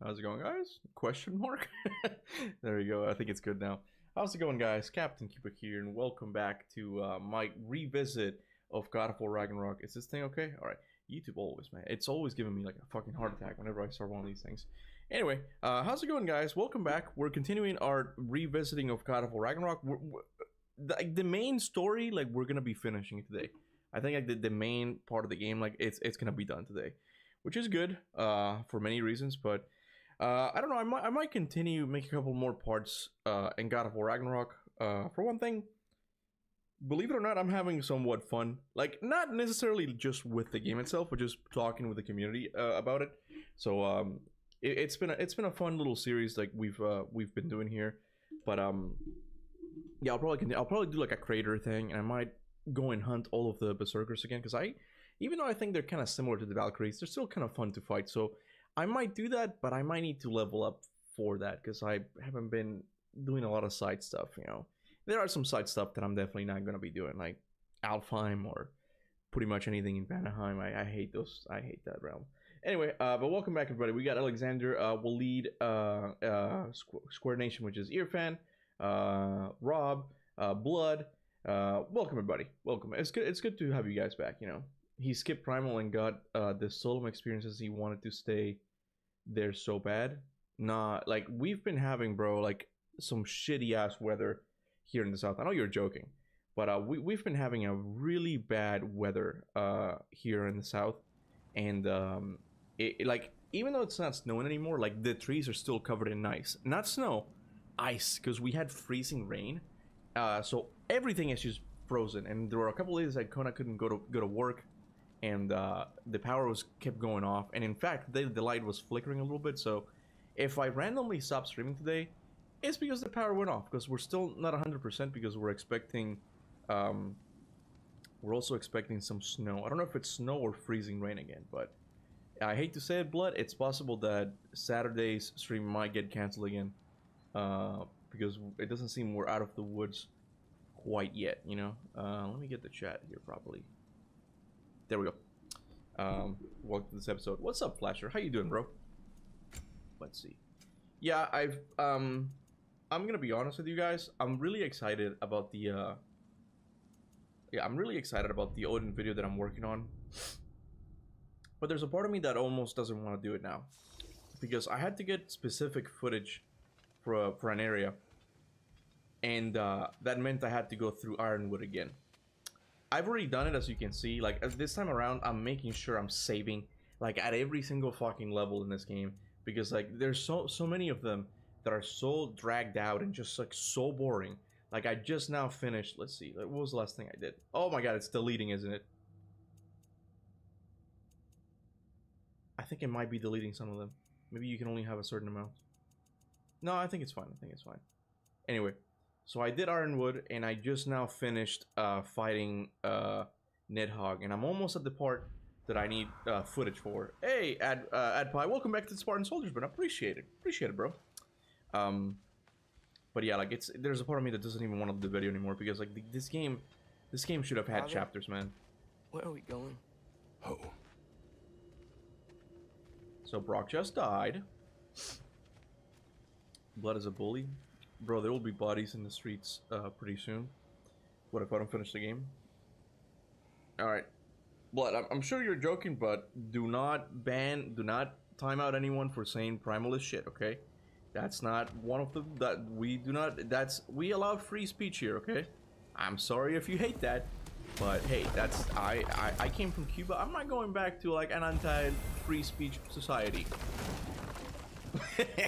How's it going, guys? Question mark? There you go. I think it's good now. How's it going, guys? Captain Kuba here, and welcome back to my revisit of God of War Ragnarok. Is this thing okay? All right. YouTube always, man. It's always giving me like a fucking heart attack whenever I start one of these things. Anyway, how's it going, guys? Welcome back. We're continuing our revisiting of God of War Ragnarok. The main story, like, we're gonna be finishing today. I think like the main part of the game, like, it's gonna be done today, which is good for many reasons. But I don't know. I might continue making a couple more parts in God of War Ragnarok. For one thing, believe it or not, I'm having somewhat fun. Like, not necessarily just with the game itself, but just talking with the community about it. So it's been a fun little series like we've been doing here. But yeah, I'll probably do like a crater thing, and I might go and hunt all of the berserkers again, because even though I think they're kind of similar to the Valkyries, they're still kind of fun to fight. So I might do that, but I might need to level up for that, because I haven't been doing a lot of side stuff, you know. There are some side stuff that I'm definitely not going to be doing, like Alfheim or pretty much anything in Vanaheim. I hate those. I hate that realm. Anyway, but welcome back, everybody. We got Alexander will lead Square Nation, which is Earfan, Rob, Blood. Welcome, everybody. Welcome. It's good to have you guys back, you know. He skipped Primal and got the solemn experiences he wanted to stay there so bad. Nah, like, we've been having, bro, like, some shitty ass weather here in the south. I know you're joking, but we've been having a really bad weather here in the south. And like, even though it's not snowing anymore, like, the trees are still covered in ice. Not snow, ice, because we had freezing rain. So everything is just frozen, and there were a couple of days I couldn't go to work, and the power kept going off, and in fact the light was flickering a little bit. So if I randomly stop streaming today, it's because the power went off, because we're still not 100%, because we're expecting we're also expecting some snow. I don't know if it's snow or freezing rain again, but I hate to say it, Blood, it's possible that Saturday's stream might get canceled again, because it doesn't seem we're out of the woods quite yet, you know. Let me get the chat here properly. There we go. Welcome to this episode. What's up, Flasher? How you doing, bro? Let's see. Yeah, I'm gonna be honest with you guys. I'm really excited about the Odin video that I'm working on. But there's a part of me that almost doesn't want to do it now, because I had to get specific footage for an area, and that meant I had to go through Ironwood again. I've already done it, as you can see. Like, this time around, I'm making sure I'm saving, like, at every single fucking level in this game, because, like, there's so many of them that are so dragged out and just, like, so boring. Like, I just now finished, let's see, like, what was the last thing I did? Oh my god, it's deleting, isn't it? I think it might be deleting some of them. Maybe you can only have a certain amount. No, I think it's fine. Anyway, so I did Ironwood, and I just now finished fighting Nidhogg, and I'm almost at the part that I need footage for. Hey, Adpie, welcome back to the Spartan Soldiers, but I appreciate it, bro. But yeah, like, there's a part of me that doesn't even want to do the video anymore, because, like, this game should have had chapters, man. Where are we going? Oh. So Brock just died. Blood is a bully. Bro, there will be bodies in the streets pretty soon. What if I don't finish the game? Alright. Blood, I'm sure you're joking, but do not time out anyone for saying Primal is shit, okay? That's not one of the... we allow free speech here, okay? I'm sorry if you hate that, but hey, that's... I came from Cuba. I'm not going back to, like, an anti-free speech society.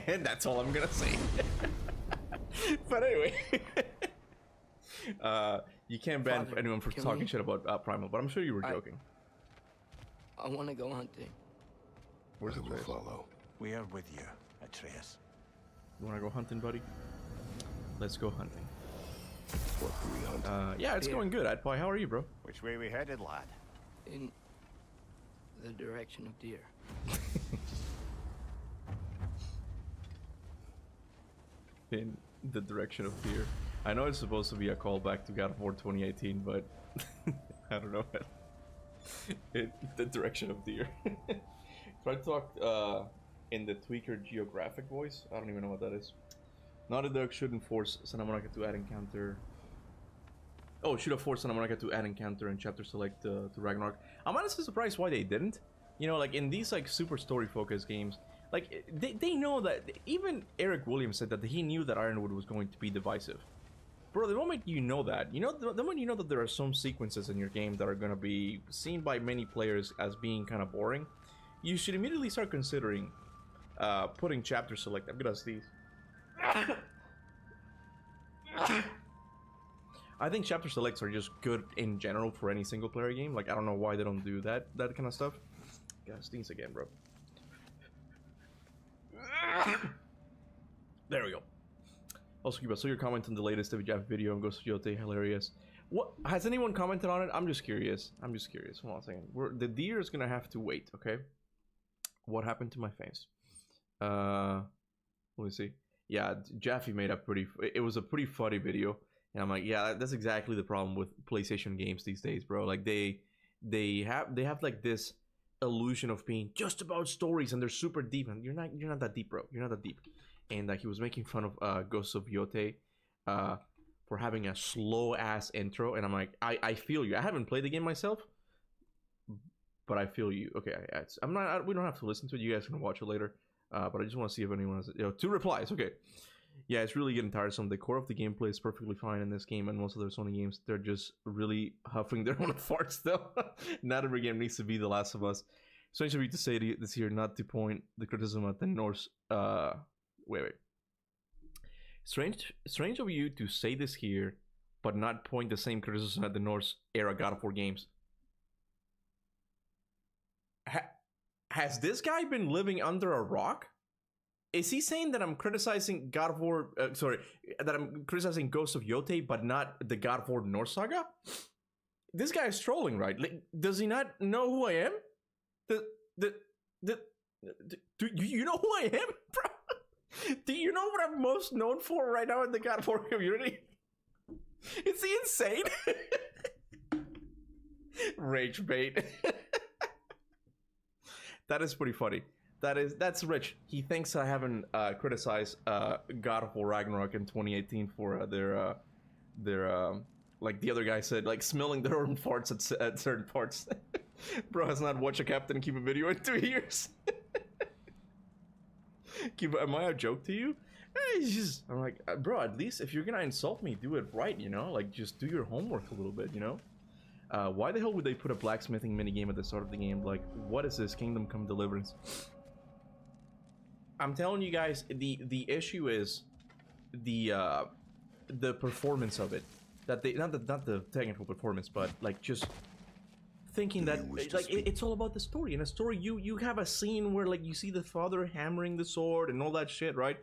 And that's all I'm gonna say. But anyway, you can't ban Father, anyone for talking shit about Primal, but I'm sure you were joking. I want to go hunting. Where's I will Atreus? follow. We are with you, Atreus. You wanna go hunting, buddy? Let's go hunting. What do we hunt? Yeah, it's going good, Adpie. How are you, bro? Which way we headed, lad? In the direction of deer. In the direction of deer. I know it's supposed to be a callback to God of War 2018, but I don't know. In the direction of deer. Try to talk in the tweaker geographic voice. I don't even know what that is. Naughty Dog shouldn't force Santa Monica to add encounter. Oh, should have forced Santa Monica to add encounter and chapter select to Ragnarok. I'm honestly surprised why they didn't. You know, like in these like super story focused games, like they know that. Even Eric Williams said that he knew that Ironwood was going to be divisive. Bro, the moment you know that, the moment you know that there are some sequences in your game that are gonna be seen by many players as being kind of boring, you should immediately start considering putting chapter select. I'm gonna sneeze. I think chapter selects are just good in general for any single player game. Like, I don't know why they don't do that kind of stuff. Gotta sneeze again, bro. There we go. Also, Kuba, so your comment on the latest Jeff video on Ghost of Yote, hilarious. What has anyone commented on it? I'm just curious. Hold on a second. The deer is gonna have to wait. Okay. What happened to my face? Let me see. Yeah, Jaffe made a it was a pretty funny video, and I'm like, yeah, that's exactly the problem with PlayStation games these days, bro. Like they have like this illusion of being just about stories, and they're super deep, and you're not that deep, bro. You're not that deep. And he was making fun of Ghosts of Yote for having a slow ass intro, and I'm like, I feel you. I haven't played the game myself, but I feel you. Okay, we don't have to listen to it. You guys can watch it later. But I just want to see if anyone has 2 replies. Okay, yeah, it's really getting tiresome. The core of the gameplay is perfectly fine in this game, and most of their Sony games, they're just really huffing their own farts though. Not every game needs to be The Last of Us. Strange of you to say this here, not to point the criticism at the Norse. Wait. Strange of you to say this here, but not point the same criticism at the Norse era God of War games. Has this guy been living under a rock? Is he saying that I'm criticizing God of War? That I'm criticizing Ghost of Yote, but not the God of War Norse saga? This guy is trolling, right? Like, does he not know who I am? Do you know who I am, bro? Do you know what I'm most known for right now in the God of War community? Is he insane? Rage bait. That is pretty funny. That's Rich. He thinks I haven't criticized God of War Ragnarok in 2018 for their like the other guy said, like smelling their own farts at certain parts. Bro has not watched a Kaptain Kuba video in 2 years. Kuba, am I a joke to you? I'm like, bro, at least if you're gonna insult me, do it right, you know? Like, just do your homework a little bit, you know? Why the hell would they put a blacksmithing minigame at the start of the game? Like, what is this? Kingdom Come Deliverance? I'm telling you guys, the issue is the performance of it. That they not the technical performance, but like just thinking that like it's all about the story. In a story, you have a scene where like you see the father hammering the sword and all that shit, right?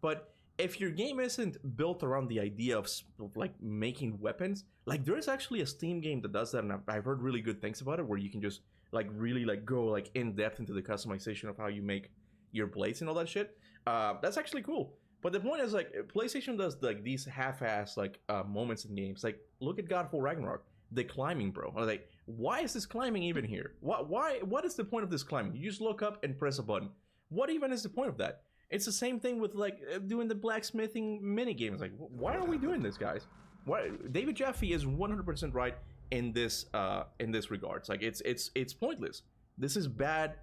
But if your game isn't built around the idea of like making weapons, like there is actually a Steam game that does that, and I've heard really good things about it, where you can just like really like go like in depth into the customization of how you make your blades and all that shit. That's actually cool. But the point is, like, PlayStation does like these half-ass like moments in games. Like, look at God of War Ragnarok, the climbing, bro. I was like, why is this climbing even here? What is the point of this climbing? You just look up and press a button. What even is the point of that? It's the same thing with like doing the blacksmithing mini games. Like, why are we doing this, guys? Why? David Jaffe is 100% right in this regards. Like, it's pointless. This is bad.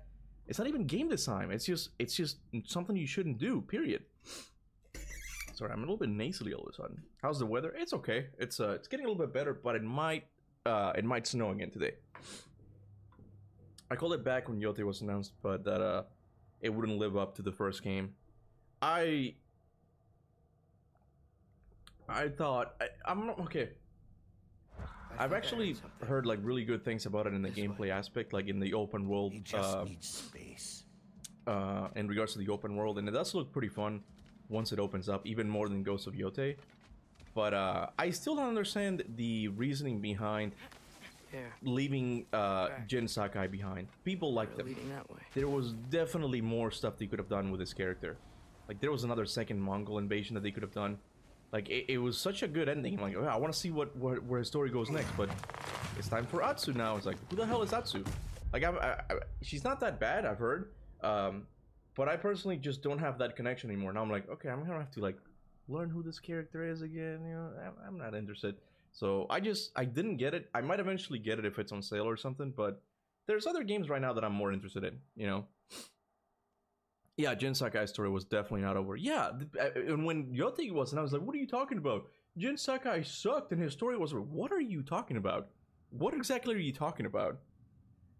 It's not even game design. It's just something you shouldn't do. Period. Sorry, I'm a little bit nasally all of a sudden. How's the weather? It's okay. It's getting a little bit better, but it might snow again today. I called it back when Yote was announced, but that it wouldn't live up to the first game. I thought I'm not okay. I've actually heard like really good things about it in the gameplay aspect, like in the open world. Space. In regards to the open world, and it does look pretty fun once it opens up, even more than Ghost of Yote. But I still don't understand the reasoning behind leaving Jin Sakai behind. People like them. There was definitely more stuff they could have done with this character. Like, there was another second Mongol invasion that they could have done. Like, it was such a good ending. I'm like, oh, I want to see where his story goes next. But it's time for Atsu now. It's like, who the hell is Atsu? Like, she's not that bad, I've heard. But I personally just don't have that connection anymore. Now I'm like, okay, I'm gonna have to like learn who this character is again. You know, I'm not interested. So I didn't get it. I might eventually get it if it's on sale or something. But there's other games right now that I'm more interested in. You know. Yeah, Jin Sakai's story was definitely not over. Yeah, and when Yotei was, and I was like, what are you talking about? Jin Sakai sucked and his story was over. What are you talking about? What exactly are you talking about?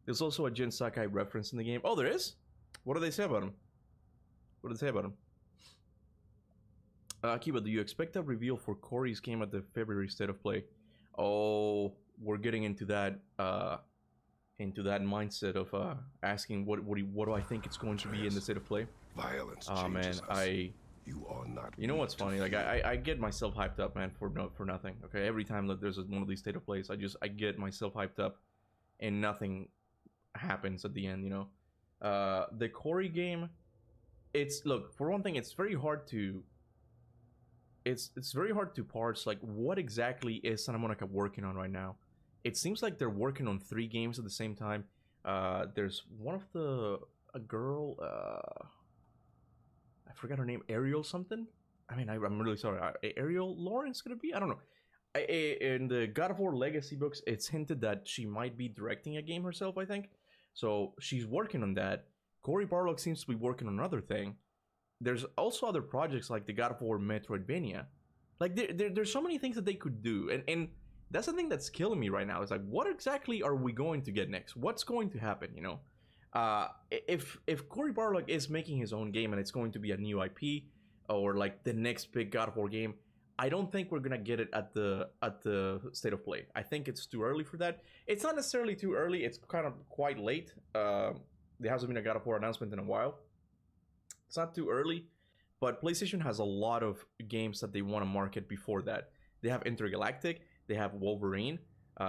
There's also a Jin Sakai reference in the game. Oh, there is? What do they say about him? What do they say about him? Kuba, do you expect a reveal for Corey's game at the February State of Play? Oh, we're getting into that mindset of asking what do I think it's going to be in the State of Play. Violence Oh man, changes us. You are not. You know what's funny? Like I get myself hyped up, man, for nothing. Okay, every time that there's one of these State of Plays, I get myself hyped up, and nothing happens at the end. You know, the Corey game. Look, for one thing, it's very hard to. It's very hard to parse like what exactly is Santa Monica working on right now. It seems like they're working on 3 games at the same time. There's one of a girl. I forgot her name. Ariel something. I mean, I'm really sorry. Ariel Lawrence gonna be? I don't know. In the God of War Legacy books, it's hinted that she might be directing a game herself. I think so. She's working on that. Cory Barlog seems to be working on another thing. There's also other projects like the God of War Metroidvania. Like there's so many things that they could do, and that's the thing that's killing me right now. It's like, what exactly are we going to get next? What's going to happen? You know, if Cory Barlog is making his own game and it's going to be a new IP or like the next big God of War game, I don't think we're gonna get it at the State of Play. I think it's too early for that. It's not necessarily too early. It's kind of quite late. There hasn't been a God of War announcement in a while. It's not too early, but PlayStation has a lot of games that they want to market before that. They have Intergalactic, they have Wolverine,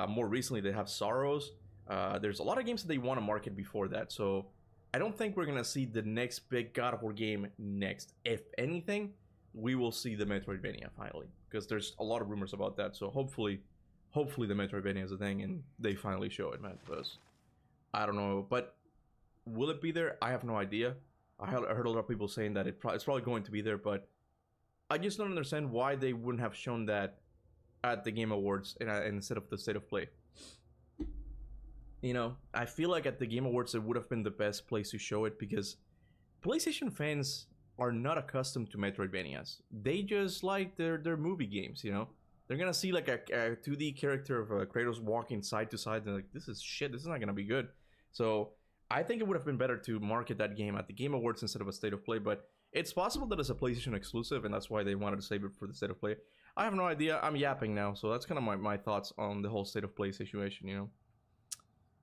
more recently they have Sorrows. There's a lot of games that they want to market before that, so I don't think we're going to see the next big God of War game next. If anything, we will see the Metroidvania finally, because there's a lot of rumors about that, so hopefully the Metroidvania is a thing and they finally show it, man, because I don't know, but will it be there? I have no idea. I heard a lot of people saying that it's probably going to be there, but I just don't understand why they wouldn't have shown that at the Game Awards instead of the State of Play. You know, I feel like at the Game Awards it would have been the best place to show it, because PlayStation fans are not accustomed to Metroidvanias. They just like their movie games, you know? They're gonna see like a 2D character of Kratos walking side to side, and they're like, this is shit, this is not gonna be good. So I think it would have been better to market that game at the Game Awards instead of a State of Play, but it's possible that it's a PlayStation exclusive, and that's why they wanted to save it for the State of Play. I have no idea. I'm yapping now, so that's kind of my thoughts on the whole State of Play situation, you know?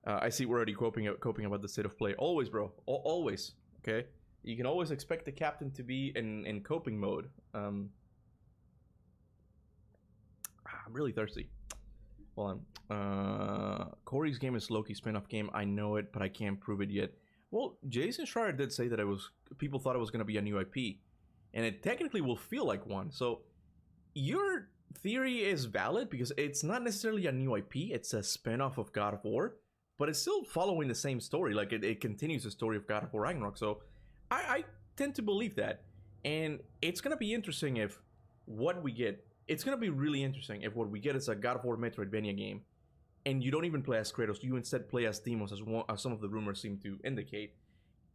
I see we're already coping about the State of Play. Always, bro. Always, okay? You can always expect the Captain to be in coping mode. I'm really thirsty. Hold on. Corey's game is Loki's spin-off game. I know it, but I can't prove it yet. Well, Jason Schreier did say that people thought it was going to be a new IP, and it technically will feel like one. So your theory is valid, because it's not necessarily a new IP. It's a spin-off of God of War, but it's still following the same story. Like it continues the story of God of War Ragnarok. So I tend to believe that, and it's going to be interesting if what we get. It's going to be really interesting if what we get is a God of War Metroidvania game, and you don't even play as Kratos, you instead play as Deimos, as some of the rumors seem to indicate,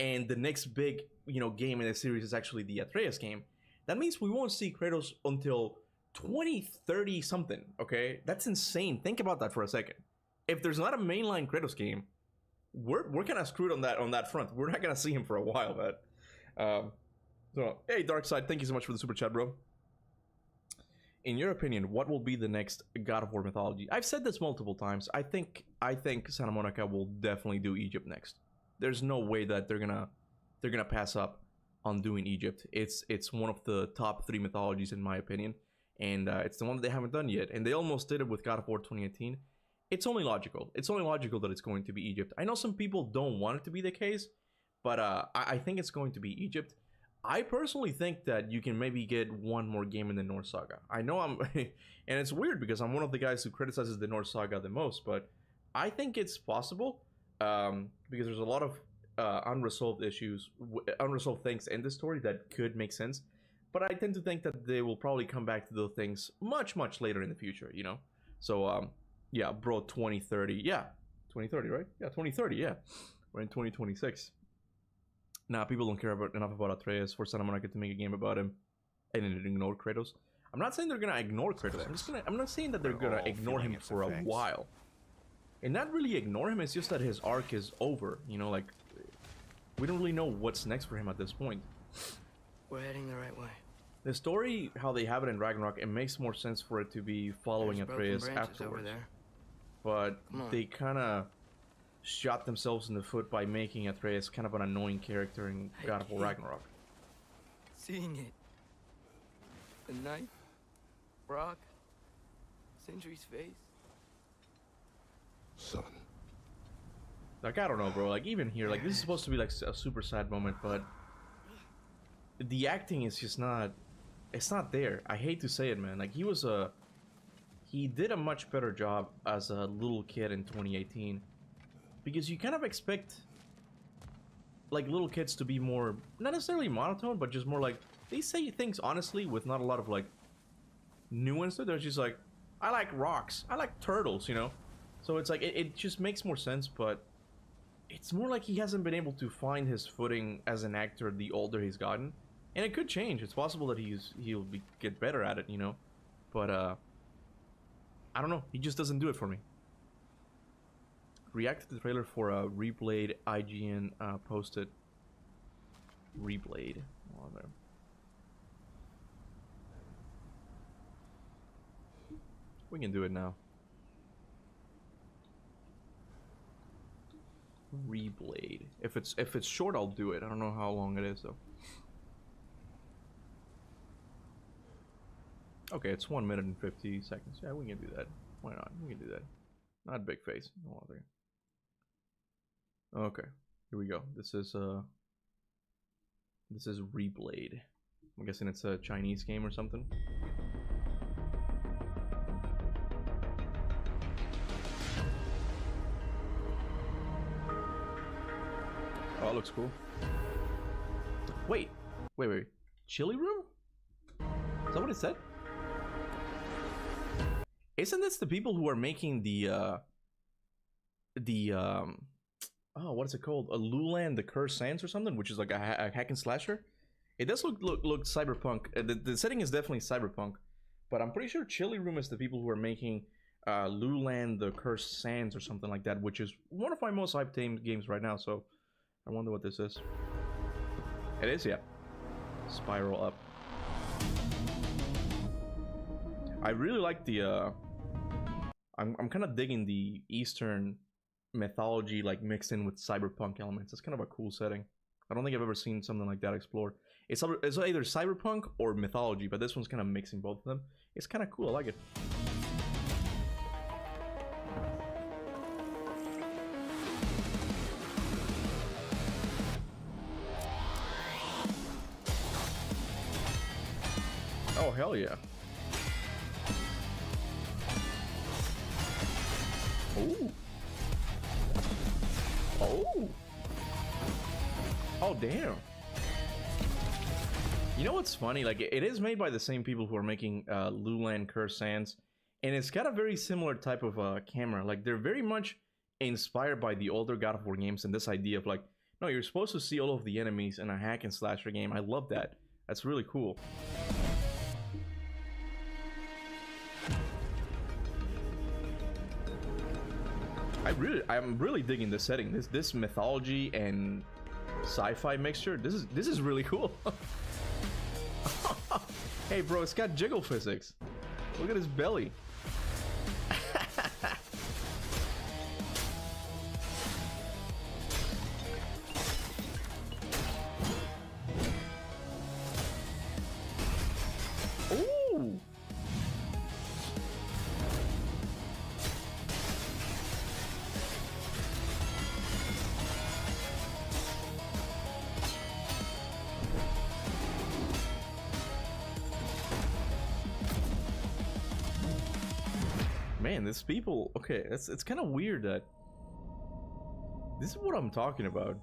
and the next big, you know, game in the series is actually the Atreus game. That means we won't see Kratos until 2030 something, okay? That's insane. Think about that for a second. If there's not a mainline Kratos game, we're kind of screwed on that front. We're not going to see him for a while, man. So, hey, Darkside, thank you so much for the super chat, bro. In your opinion, what will be the next God of War mythology? I've said this multiple times. I think Santa Monica will definitely do Egypt next. There's no way that they're gonna pass up on doing Egypt. It's one of the top 3 mythologies in my opinion, and it's the one that they haven't done yet. And they almost did it with God of War 2018. It's only logical. It's only logical that it's going to be Egypt. I know some people don't want it to be the case, but I think it's going to be Egypt. I personally think that you can maybe get one more game in the Norse Saga. I know I'm, and it's weird because I'm one of the guys who criticizes the Norse Saga the most, but I think it's possible, because there's a lot of unresolved issues, unresolved things in the story that could make sense. But I tend to think that they will probably come back to those things much, much later in the future, you know? So, yeah, bro, 2030. Yeah, 2030, right? Yeah, 2030, yeah. We're in 2026. Now, people don't care enough about Atreus for Santa Monica to make a game about him and then ignore Kratos. I'm not saying they're gonna ignore Kratos. I'm not saying that they're gonna ignore him for a while. And not really ignore him, it's just that his arc is over. You know, like, we don't really know what's next for him at this point. We're heading the right way. The story, how they have it in Ragnarok, it makes more sense for it to be following Atreus afterwards. But they kind of shot themselves in the foot by making Atreus kind of an annoying character in God of War Ragnarok. Seeing it. The knife, rock, Sindri's face. Son. Like, I don't know, bro. Like, even here, like, this is supposed to be like a super sad moment, but the acting is just not. It's not there. I hate to say it, man. Like, he did a much better job as a little kid in 2018, because you kind of expect like little kids to be more, not necessarily monotone, but just more like they say things honestly with not a lot of like nuance. They're just like, I like rocks, I like turtles, you know. So it's like it just makes more sense, but it's more like he hasn't been able to find his footing as an actor the older he's gotten. And it could change. It's possible that he'll get better at it, you know. But I don't know. He just doesn't do it for me. React to the trailer for Replayed. IGN posted. Replayed. Oh, there. We can do it now. Replayed. If it's short, I'll do it. I don't know how long it is though. Okay, it's 1 minute and 50 seconds. Yeah, we can do that. Why not? We can do that. Not big face. No other. Okay, here we go. This is Replayed. I'm guessing it's a Chinese game or something. Oh, it looks cool. Wait. Chili room? Is that what it said? Isn't this the people who are making the oh, what is it called? A Luland, the Cursed Sands or something, which is like a hack and slasher? It does look cyberpunk. The setting is definitely cyberpunk, but I'm pretty sure Chili Room is the people who are making Luland, the Cursed Sands or something like that, which is one of my most hyped games right now. So I wonder what this is. It is, yeah. Spiral up. I really like the I'm kind of digging the Eastern mythology like mixed in with cyberpunk elements. It's kind of a cool setting. I don't think I've ever seen something like that explored. It's either cyberpunk or mythology, but this one's kind of mixing both of them. It's kind of cool. I like it. Oh, hell yeah. Oh. Oh. Oh, damn. You know what's funny? Like, it is made by the same people who are making Luland Cursed Sands, and it's got a very similar type of camera. Like, they're very much inspired by the older God of War games and this idea of like, no, you're supposed to see all of the enemies in a hack and slasher game. I love that. That's really cool. I'm really digging this setting. This mythology and sci-fi mixture. This is really cool. Hey, bro, it's got jiggle physics. Look at his belly. Ooh. Man, this people, okay, it's kind of weird that this is what I'm talking about.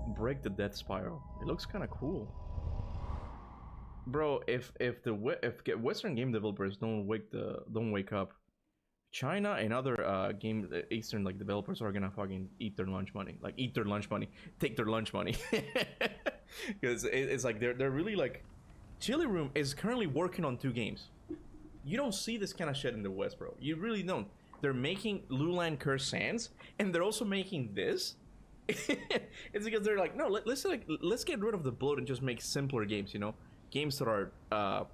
break the death spiral. It looks kind of cool. Bro, if Western game developers don't wake up, China and other Eastern like developers are gonna fucking eat their lunch money. Like eat their lunch money, take their lunch money. Because it's like they're really like, Chili Room is currently working on 2 games. You don't see this kind of shit in the West, bro. You really don't. They're making Luland Curse Sands, and they're also making this. It's because they're like, no, let's get rid of the bloat and just make simpler games. You know, games that are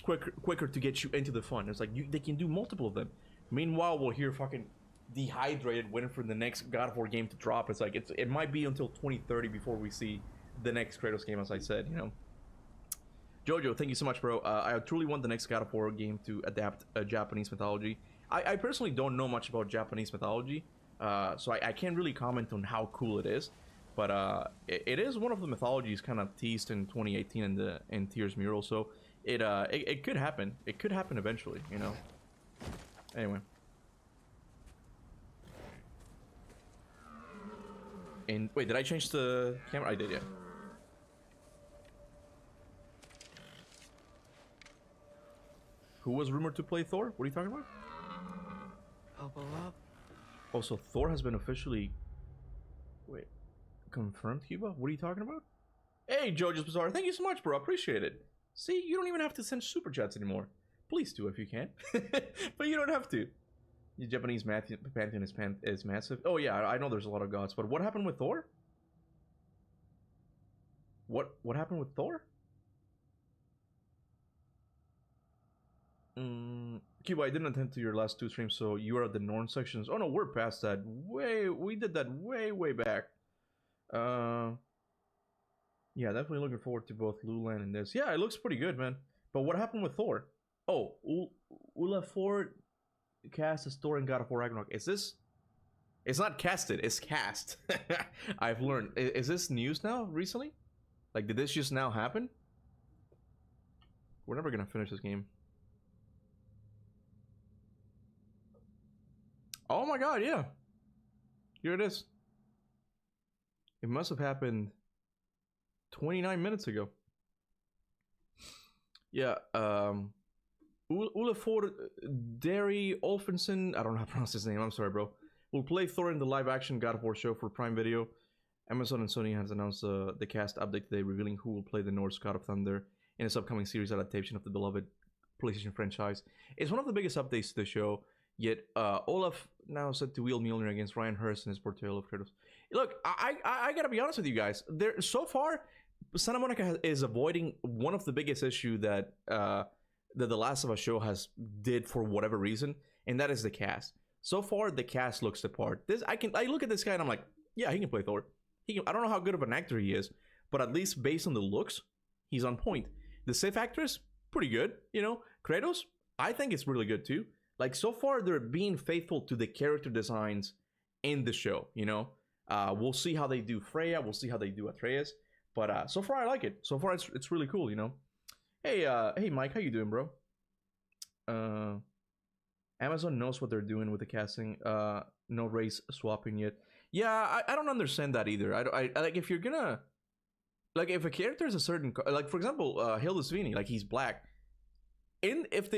quicker to get you into the fun. It's like they can do multiple of them. Meanwhile, we'll hear fucking dehydrated waiting for the next God of War game to drop. It's like it might be until 2030 before we see the next Kratos game, as I said. You know. Jojo, thank you so much, bro. I truly want the next God of War game to adapt Japanese mythology. I personally don't know much about Japanese mythology, so I can't really comment on how cool it is. But it is one of the mythologies kind of teased in 2018 in Tears mural, so it could happen. It could happen eventually, you know. Anyway. And wait, did I change the camera? I did, yeah. Who was rumored to play Thor? What are you talking about? Also, Thor has been officially... Wait. Confirmed, Kuba? What are you talking about? Hey, Jojo's Bizarre. Thank you so much, bro. Appreciate it. See, you don't even have to send super chats anymore. Please do if you can. But you don't have to. The Japanese pantheon is massive. Oh, yeah, I know there's a lot of gods. But what happened with Thor? What happened with Thor? Cuba, I didn't attend to your last 2 streams, so you are at the Norn sections. Oh no, we're past that. We did that way back. Yeah, definitely looking forward to both Luland and this. Yeah, it looks pretty good, man. But what happened with Thor? Oh, Ulla Ford cast as Thor in God of War Ragnarok. Is this? It's not casted, it's cast. I've learned. Is this news now, recently? Like, did this just now happen? We're never gonna finish this game. Oh my god, yeah. Here it is. It must have happened 29 minutes ago. Yeah, Ulafur Derry Olfenson, I don't know how to pronounce his name, I'm sorry, bro, will play Thor in the live-action God of War show for Prime Video. Amazon and Sony has announced the cast update today, revealing who will play the Norse God of Thunder in its upcoming series adaptation of the beloved PlayStation franchise. It's one of the biggest updates to the show, yet Olaf now set to wield Mjolnir against Ryan Hurst in his portrayal of Kratos. Look, I gotta be honest with you guys. So far, Santa Monica is avoiding one of the biggest issue that the Last of Us show has did for whatever reason, and that is the cast. So far, the cast looks the part. I look at this guy and I'm like, yeah, he can play Thor. I don't know how good of an actor he is, but at least based on the looks, he's on point. The Sif actress, pretty good, you know. Kratos, I think it's really good too. Like, so far, they're being faithful to the character designs in the show, you know. We'll see how they do Freya. We'll see how they do Atreus. But so far, I like it. So far, it's really cool, you know. Hey, Mike, how you doing, bro? Amazon knows what they're doing with the casting. No race swapping yet. Yeah, I don't understand that either. I like, if you're gonna, like, if a character is a certain, like, for example, Hilda Sweeney, like, he's black. If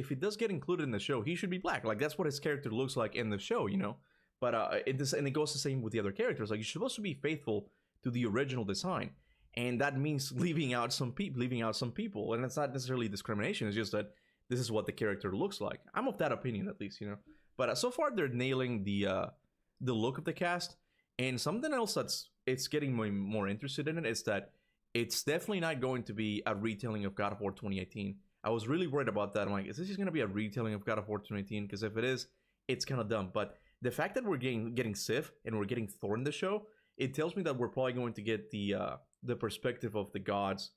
he does get included in the show, he should be black. Like, that's what his character looks like in the show, you know. But it goes the same with the other characters. Like, you're supposed to be faithful to the original design, and that means leaving out some people. And it's not necessarily discrimination. It's just that this is what the character looks like. I'm of that opinion, at least, you know. But so far, they're nailing the look of the cast. And something else it's getting more interested in it is that it's definitely not going to be a retelling of God of War 2018. I was really worried about that. I'm like, is this just going to be a retelling of God of War 2018? Because if it is, it's kind of dumb. But the fact that we're getting Sif and we're getting Thor in the show, it tells me that we're probably going to get the perspective of the gods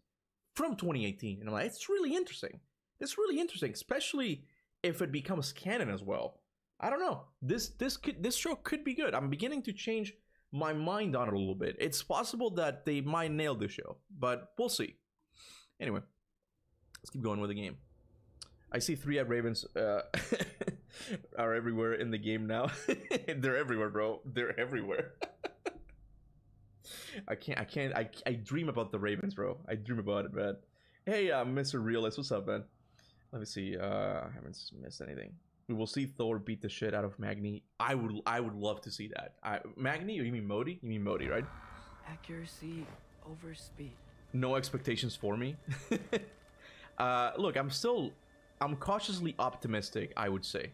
from 2018. And I'm like, it's really interesting. It's really interesting, especially if it becomes canon as well. I don't know. This show could be good. I'm beginning to change my mind on it a little bit. It's possible that they might nail the show, but we'll see. Anyway, let's keep going with the game. I see 3-eyed ravens are everywhere in the game now. They're everywhere, bro. They're everywhere. I dream about the Ravens, bro. I dream about it, man. Hey, Mr. Realist, what's up, man? Let me see. I haven't missed anything. We will see Thor beat the shit out of Magni. I would love to see that. Magni, or you mean Modi? You mean Modi, right? Accuracy over speed. No expectations for me. Look, I'm cautiously optimistic, I would say.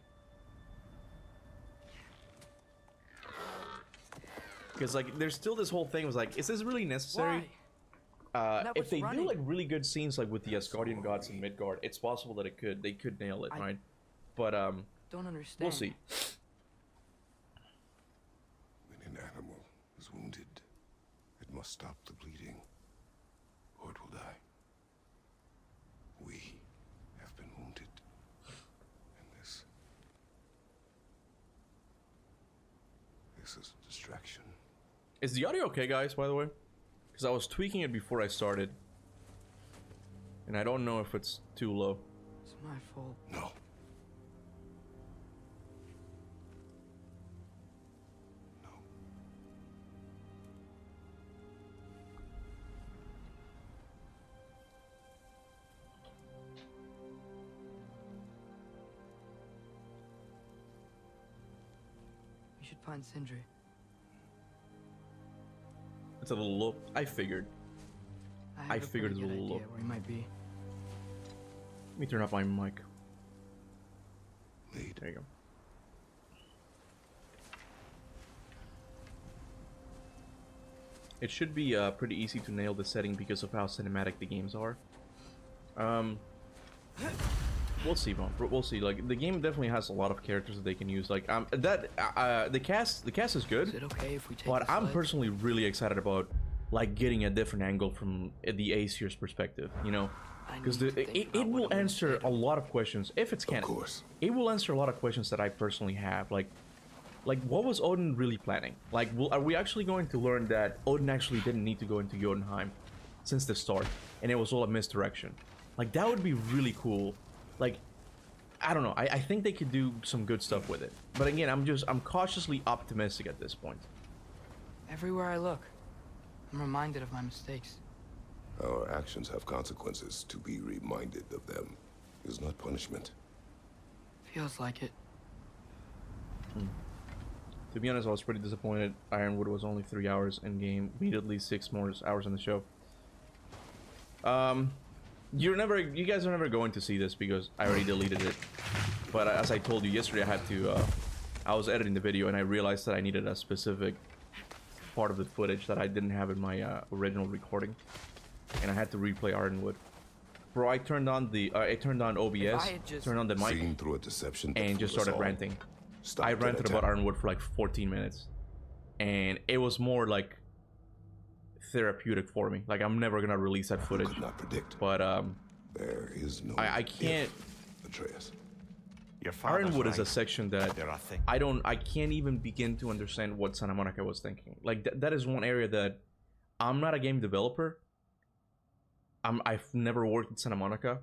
Because like, there's still this whole thing was like, is this really necessary? If they do like really good scenes like with the Asgardian gods in Midgard, it's possible that they could nail it, right? But don't understand. we'll see. When an animal is wounded, it must stop the bleeding, or it will die. We have been wounded, and this is a distraction. Is the audio okay, guys, by the way? Because I was tweaking it before I started. And I don't know if it's too low. It's my fault. No. No. We should find Sindri. It's a little low. I figured. I figured it was a little low. Where he might be. Let me turn up my mic. Lead. There you go. It should be pretty easy to nail the setting because of how cinematic the games are. We'll see, man. We'll see. Like, the game definitely has a lot of characters that they can use. Like, the cast is good. Is it okay if we take But the I'm sled? personally really excited about like getting a different angle from the Aesir's perspective, you know, because it will answer a lot of questions if it's canon. Of course. It will answer a lot of questions that I personally have, like what was Odin really planning? Like, are we actually going to learn that Odin actually didn't need to go into Jotunheim since the start, and it was all a misdirection? Like, that would be really cool. Like, I don't know. I think they could do some good stuff with it. But again, I'm cautiously optimistic at this point. Everywhere I look, I'm reminded of my mistakes. Our actions have consequences. To be reminded of them is not punishment. Feels like it. To be honest, I was pretty disappointed. Ironwood was only 3 hours in game. We need at least 6 more hours in the show. You guys are never going to see this because I already deleted it. But as I told you yesterday, I was editing the video and I realized that I needed a specific part of the footage that I didn't have in my original recording, and I had to replay Ironwood. Bro, I turned on OBS, turned on the mic, Seen through a deception and just started ranting. I ranted about Ironwood for like 14 minutes, and it was more like therapeutic for me. Like, I'm never gonna release that footage. Could not predict. But There is no. I can't. Atreus. Your father's Ironwood is a right. section that There are things. I can't even begin to understand what Santa Monica was thinking. Like, that is one area that I'm not a game developer. I've never worked at Santa Monica,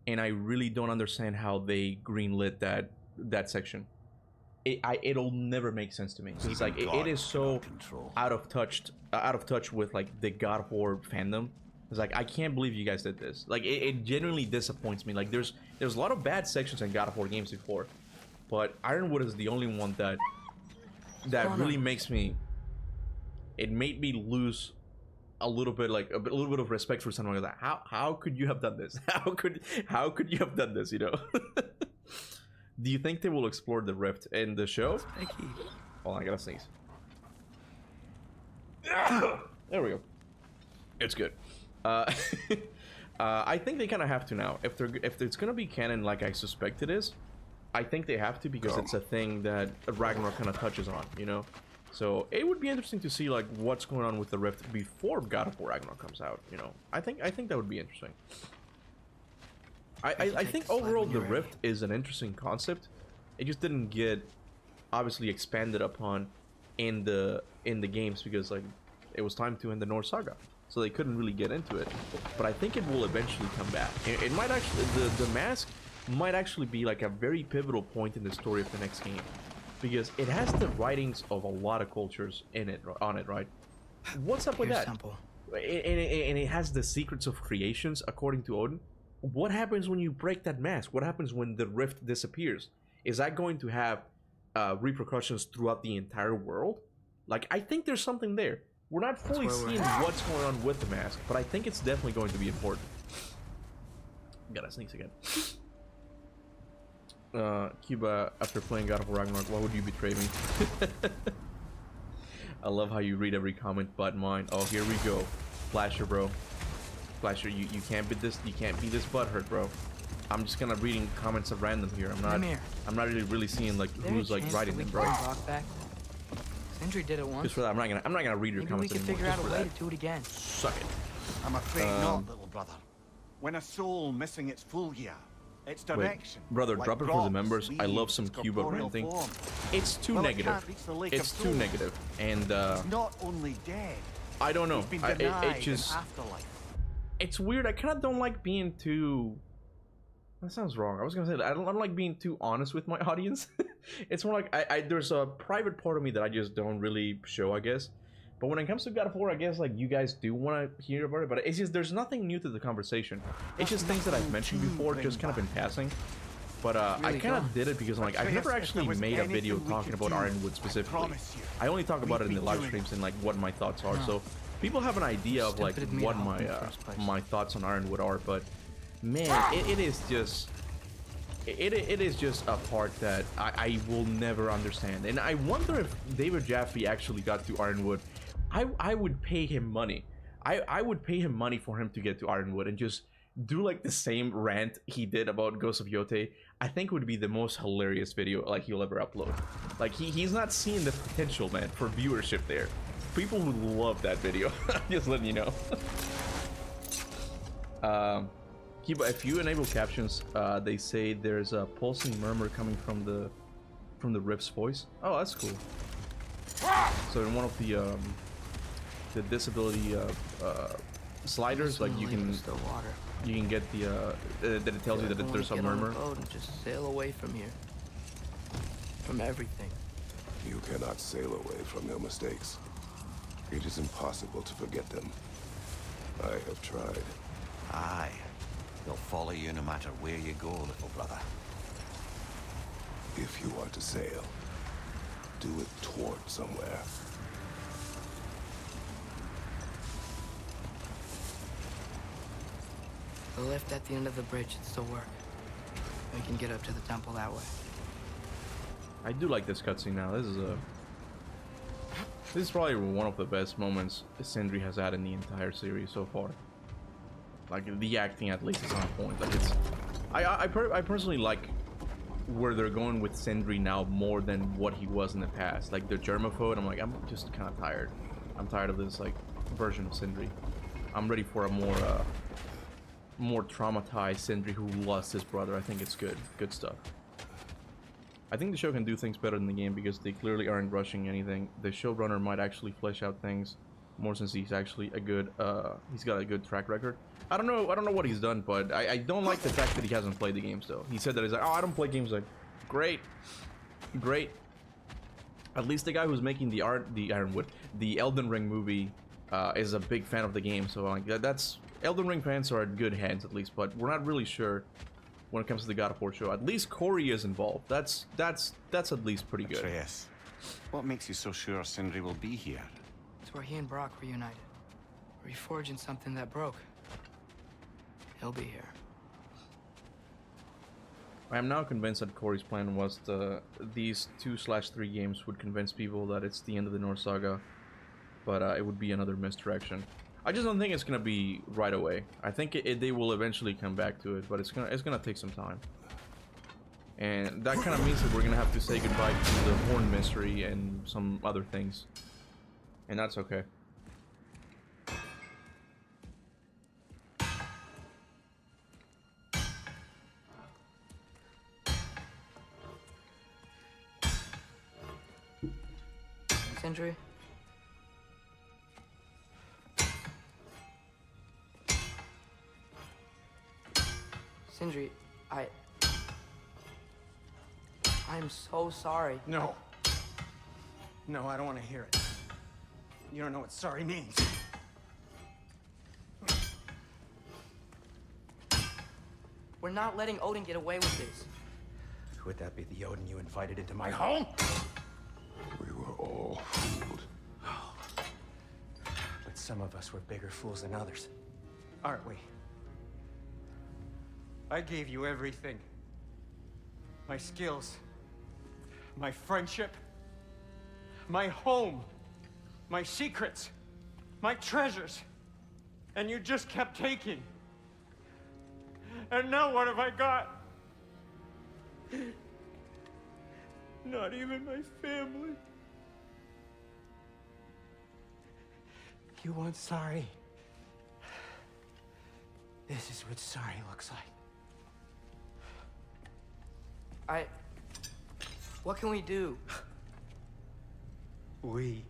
and I really don't understand how they greenlit that section. It'll never make sense to me. It's like it is so out of touch with like the God of War fandom. It's like, I can't believe you guys did this. Like, it genuinely disappoints me. Like, there's a lot of bad sections in God of War games before, but Ironwood is the only one that really makes me. It made me lose a little bit of respect for someone. Like, how could you have done this? How could you have done this? You know. Do you think they will explore the rift in the show? Hold on, I gotta sneeze. There we go. It's good. I think they kind of have to now. If it's gonna be canon like I suspect it is, I think they have to, because it's a thing that Ragnarok kind of touches on, you know. So it would be interesting to see like what's going on with the rift before God of War Ragnarok comes out. You know, I think that would be interesting. I think overall the rift is an interesting concept. It just didn't get obviously expanded upon in the games because like it was time to end the Norse saga, so they couldn't really get into it. But I think it will eventually come back. It might actually, the mask might actually be like a very pivotal point in the story of the next game, because it has the writings of a lot of cultures in it, on it, right? What's up with Here's that? Temple. And it has the secrets of creations according to Odin. What happens when you break that mask? What happens when the rift disappears? Is that going to have repercussions throughout the entire world? Like, I think there's something there. We're not fully seeing what's going on with the mask, but I think it's definitely going to be important. Gotta sneeze again. Kuba, after playing God of War Ragnarok, why would you betray me? I love how you read every comment but mine. Oh, here we go. Flasher, bro. Flasher, you can't be this. You can't be this butthurt, bro. I'm just gonna reading comments at random here. I'm not really seeing like who's like writing them, bro. Sindri did it once. Just for that, I'm not gonna read your Maybe comments we can anymore. figure out a way to do it again. Suck it. I'm afraid not, little brother. When a soul missing its full gear, its direction. Wait, brother, like drop it for the members. I love some Cuba corporeal ranting. form. It's too Well, it negative. can't reach the lake It's of too souls. negative, and He's not only dead. I don't know. He's been It denied just an afterlife. it's weird. I kind of don't like being too. That sounds wrong. I was gonna say that. I don't like being too honest with my audience. It's more like there's a private part of me that I just don't really show, I guess. But when it comes to God of War, I guess like you guys do want to hear about it. But it's just there's nothing new to the conversation. It's just things that I've mentioned before, just kind of in passing. But I kind of did it because I'm like I've never actually made a video talking about Ironwood specifically. I only talk about it in the live streams and like what my thoughts are. So people have an idea of like what my thoughts on Ironwood are. But man, it is just a part that I will never understand. And I wonder if David Jaffe actually got to Ironwood. I would pay him money. I would pay him money for him to get to Ironwood and just do like the same rant he did about Ghost of Yote. I think would be the most hilarious video like he'll ever upload. Like he's not seeing the potential, man, for viewership there. People would love that video. Just letting you know. Kiba, if you enable captions, they say there's a pulsing murmur coming from the rift's voice. Oh, that's cool. So in one of the disability sliders, like you can get the that it tells you that there's a murmur. And just sail away from here, from everything. You cannot sail away from your mistakes. It is impossible to forget them. I have tried. Aye. They'll follow you no matter where you go, little brother. If you are to sail, do it toward somewhere. The lift at the end of the bridge should still work. We can get up to the temple that way. I do like this cutscene now. This is probably one of the best moments Sindri has had in the entire series so far. Like the acting at least is on point. Like it's, I personally like where they're going with Sindri now more than what he was in the past. Like the germaphobe, I'm like I'm just kind of tired. I'm tired of this like version of Sindri. I'm ready for a more traumatized Sindri who lost his brother. I think it's good stuff. I think the show can do things better than the game because they clearly aren't rushing anything. The showrunner might actually flesh out things more since he's actually a good he's got a good track record. I don't know what he's done, but I don't like the fact that he hasn't played the games though. He said that he's like, oh, I don't play games. Like, great. At least the guy who's making the Elden Ring movie is a big fan of the game, so like that's Elden Ring fans are in good hands at least, but we're not really sure when it comes to the God of War show. At least Corey is involved. That's at least pretty good. Atreus, what makes you so sure Sindri will be here? It's where he and Brock were united. Reforging something that broke. He'll be here. I am now convinced that Corey's plan was these 2/3 games would convince people that it's the end of the Norse saga, but it would be another misdirection. I just don't think it's gonna be right away. I think they will eventually come back to it, but it's gonna take some time. And that kind of means that we're gonna have to say goodbye to the Horn mystery and some other things, and that's okay. Sindri? Sindri, I'm so sorry. No. No, I don't want to hear it. You don't know what sorry means. We're not letting Odin get away with this. Would that be the Odin you invited into my home? We were all fooled. But some of us were bigger fools than others. Aren't we? I gave you everything. My skills. My friendship. My home. My secrets. My treasures. And you just kept taking. And now what have I got? Not even my family. You want sorry? This is what sorry looks like. What can we do? We.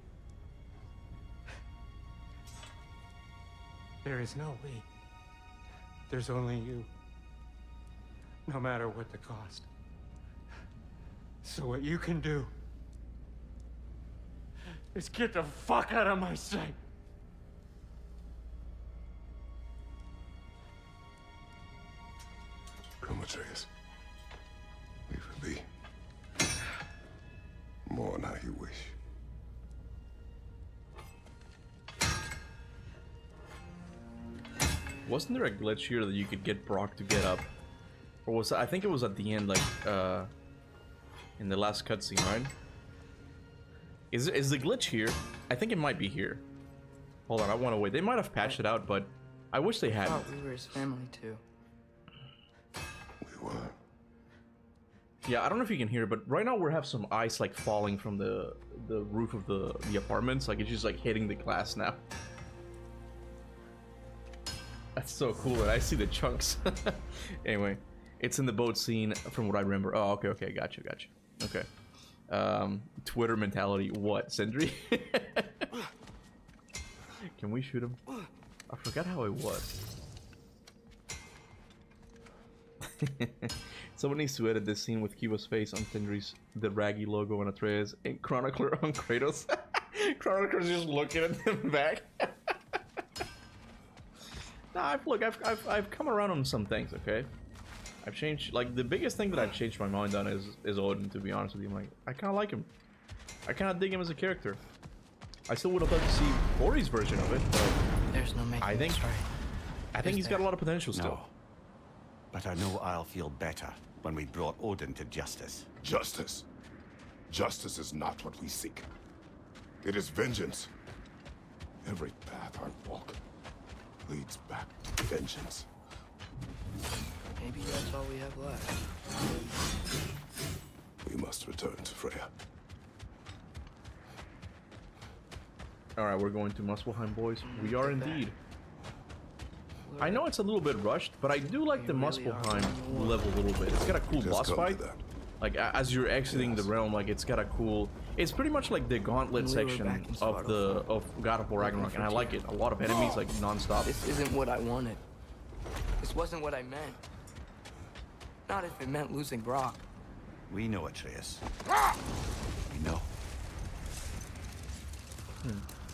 There is no we. There's only you. No matter what the cost. So what you can do is get the fuck out of my sight. Come, Atreus. Leave it be. Mourn how you wish. Wasn't there a glitch here that you could get Brock to get up? Or was I think it was at the end, like, in the last cutscene, right? Is the glitch here? I think it might be here. Hold on, I want to wait. They might have patched it out, but I wish they I hadn't. thought we were his family too. We were. Yeah, I don't know if you can hear it, but right now we have some ice like falling from the roof of the apartments. Like it's just like hitting the glass now. That's so cool, and I see the chunks. Anyway, it's in the boat scene from what I remember. Oh, okay, gotcha. Okay. Twitter mentality. What, Sindri? Can we shoot him? I forgot how it was. Someone needs to edit this scene with Kuba's face on Sindri's, the Raggy logo on Atreus, and Chronicler on Kratos. Chronicler's just looking at them back. Nah, I've come around on some things, okay? I've changed, like, the biggest thing that I've changed my mind on is Odin, to be honest with you. I'm like, I kind of like him. I kind of dig him as a character. I still would have loved to see Ori's version of it, but There's no making this right. I think he's got a lot of potential still. No. But I know I'll feel better when we brought Odin to justice. Justice. Justice is not what we seek. It is vengeance. Every path I walk leads back to vengeance. Maybe that's all we have left. We must return to Freya. Alright, we're going to Muspelheim, boys. We are indeed. I know it's a little bit rushed, but I do like the Muspelheim level a little bit. It's got a cool boss fight. Like, as you're exiting the realm, like, it's got a cool... It's pretty much like the gauntlet section of God of War Ragnarok, and I like it. A lot of enemies, like, non-stop. This isn't what I wanted. This wasn't what I meant. Not if it meant losing Brock. We know, Atreus. We know.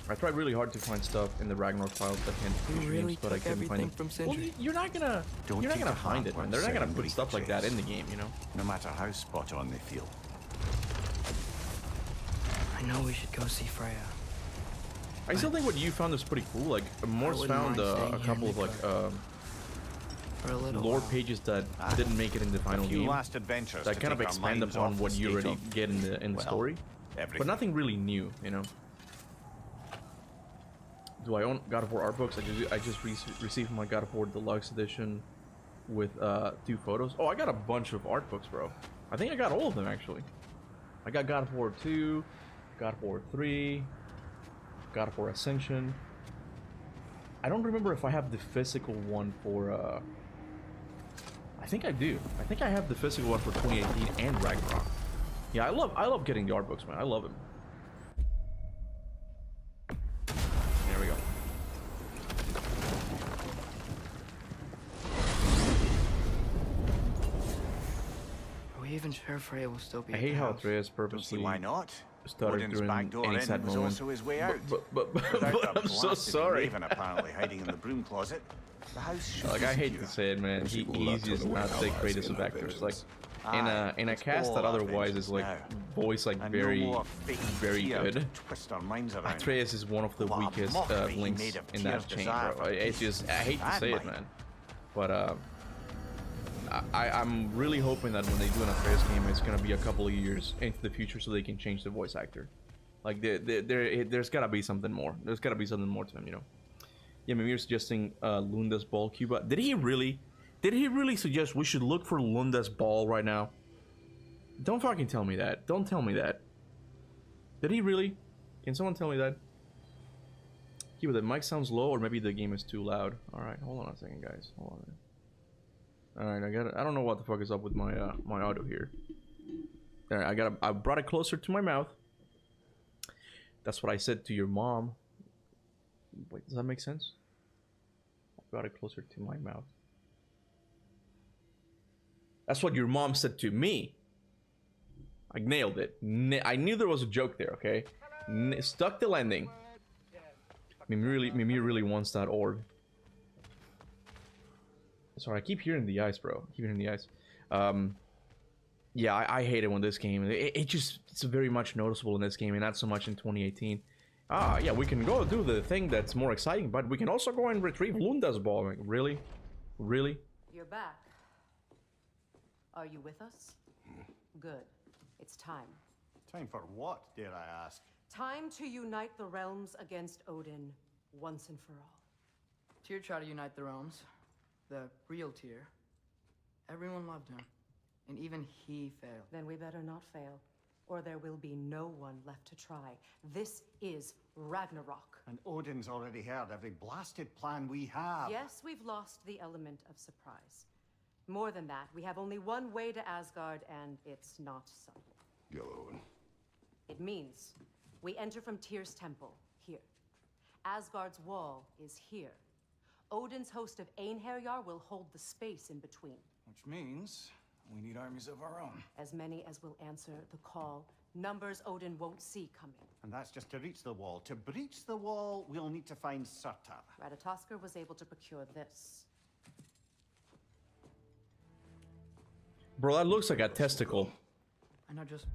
I tried really hard to find stuff in the Ragnarok files that hint future games, but I couldn't find it. Well, you're not gonna find it, man. They're not gonna put stuff like that in the game, you know? No matter how spot on they feel. I know we should go see Freya. I still think what you found is pretty cool. Like, Morse found a couple of, like, For a little lore while. pages that didn't make it in the final game. Last adventures That kind of expand upon what you already get in the story. But nothing really new, you know? Do I own God of War art books? I just received my God of War Deluxe Edition with 2 photos. Oh, I got a bunch of art books, bro. I think I got all of them, actually. I got God of War 2, God of War 3, God of War Ascension. I don't remember if I have the physical one for... I think I do. I think I have the physical one for 2018 and Ragnarok. Yeah, I love getting the art books, man. I love them. There we go. Are we even sure Freya will still be I at hate the how house? Atreus Don't see purposely why not. started Odin's during back door any in sad was moment. also his way out. But Without the I'm so blasted sorry. Raven apparently hiding in the broom closet, the house should Like be I hate secure. to say it, man. She will He's not turn just away not the allies greatest in of our actors. Like Aye, in a it's cast that all our otherwise is vengeance like now. voice like And very no more fake very fear good. to twist our minds around. Atreus is one of the What a weakest mockery he links made of in that Tyr's chain, desire bro. for It's peace. just I hate to And say it, mine. man. But I'm really hoping that when they do an Atreus game, it's gonna be a couple of years into the future so they can change the voice actor. Like there's gotta be something more. There's gotta be something more to him, you know. Yeah, maybe you're suggesting Lunda's ball, Cuba. Did he really suggest we should look for Lunda's ball right now? Don't fucking tell me that. Don't tell me that. Did he really? Can someone tell me that? Cuba, the mic sounds low, or maybe the game is too loud. All right, hold on a second, guys. Hold on. All right, I don't know what the fuck is up with my my audio here. There, I brought it closer to my mouth. That's what I said to your mom. Wait, does that make sense? I brought it closer to my mouth. That's what your mom said to me. I nailed it. I knew there was a joke there, okay? Stuck the landing. Mimi really wants that orb. Sorry, I keep hearing the ice, bro. I keep hearing the ice. Yeah, I hate it when this game. It's very much noticeable in this game, and not so much in 2018. Yeah, we can go do the thing that's more exciting, but we can also go and retrieve Lunda's ball. Like, really? Really? You're back. Are you with us? Good. It's time. Time for what, dare I ask? Time to unite the realms against Odin once and for all. Tyr tried to unite the realms. The real Tyr. Everyone loved him. And even he failed. Then we better not fail, or there will be no one left to try. This is Ragnarok. And Odin's already heard every blasted plan we have. Yes, we've lost the element of surprise. More than that, we have only one way to Asgard, and it's not subtle. Yellow. It means we enter from Tyr's temple, here. Asgard's wall is here. Odin's host of Einherjar will hold the space in between. Which means we need armies of our own. As many as will answer the call. Numbers Odin won't see coming. And that's just to reach the wall. To breach the wall, we'll need to find Surtur. Ratatoskr was able to procure this. Bro, that looks like a testicle. I know just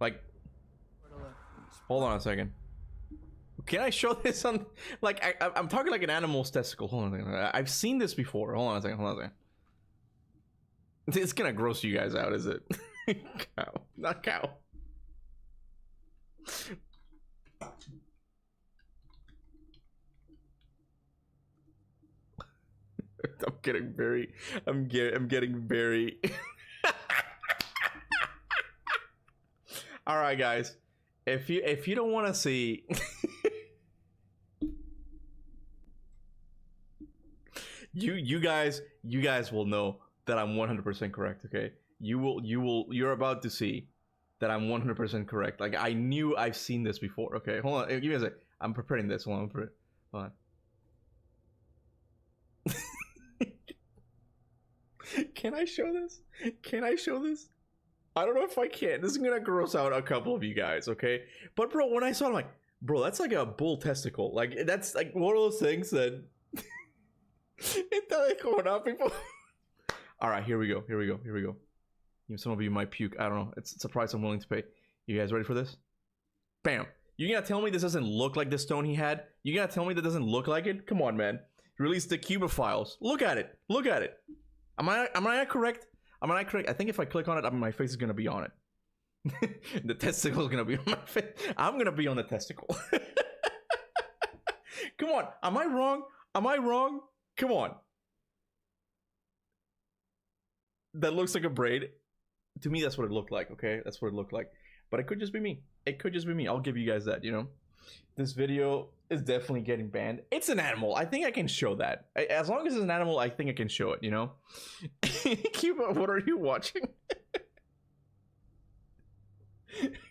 Like, where to look. hold on a second. Can I show this on... Like, I'm talking like an animal's testicle. Hold on a second. I've seen this before. Hold on a second. Hold on a second. It's gonna gross you guys out, is it? Cow. Not cow. I'm getting very... I'm getting very... Alright, guys. If you don't want to see... you guys will know that I'm 100% correct, okay? You're about to see that I'm 100% correct. Like, I knew I've seen this before, okay? Hold on, give me a sec. I'm preparing this. Hold on. Can I show this? Can I show this? I don't know if I can. This is gonna gross out a couple of you guys, okay? But bro, when I saw it, I'm like, bro, that's like a bull testicle. Like, that's like one of those things that it doesn't go out, people. All right, here we go. Some of you might puke. I don't know. It's a price I'm willing to pay. You guys ready for this? Bam. You gonna tell me this doesn't look like the stone he had? You gonna tell me that doesn't look like it? Come on, man. Release the Kuba files. Look at it. Am I correct? I think if I click on it, my face is gonna be on it. The testicle is gonna be on my face. I'm gonna be on the testicle. Come on. Am I wrong? Come on. That looks like a braid. To me, that's what it looked like, okay? That's what it looked like. But it could just be me. I'll give you guys that, you know? This video is definitely getting banned. It's an animal. I think I can show that. As long as it's an animal, I think I can show it, you know? Cuba, what are you watching?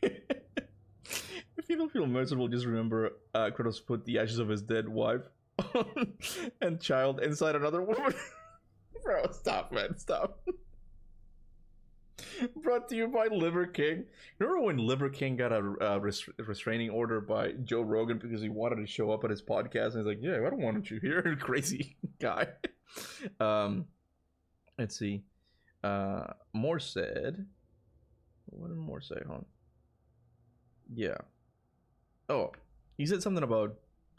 If you don't feel miserable, just remember Kratos put the ashes of his dead wife and child inside another woman. Bro, stop, man. Stop. Brought to you by Liver King. Remember when Liver King got a restraining order by Joe Rogan because he wanted to show up at his podcast, and he's like, "Yeah, I don't want you here." Crazy guy. Let's see. Moore said, what did Moore say? Huh? Yeah. Oh, he said something about.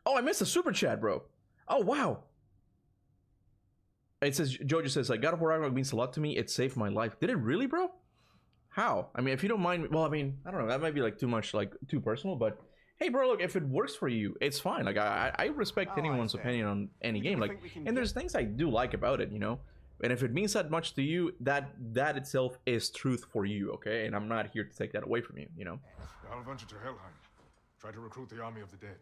Oh, I missed a super chat, bro. Oh wow. It says, Jojo says, like, God of War Ragnarok means a lot to me. It saved my life. Did it really, bro? How? I mean, if you don't mind, well, I mean, I don't know. That might be like too much, like too personal, but hey, bro, look, if it works for you, it's fine. Like, I respect anyone's opinion on any game. Like, and there's things I do like about it, you know? And if it means that much to you, that itself is truth for you, okay? And I'm not here to take that away from you, you know? I'll venture to Helheim. Try to recruit the army of the dead.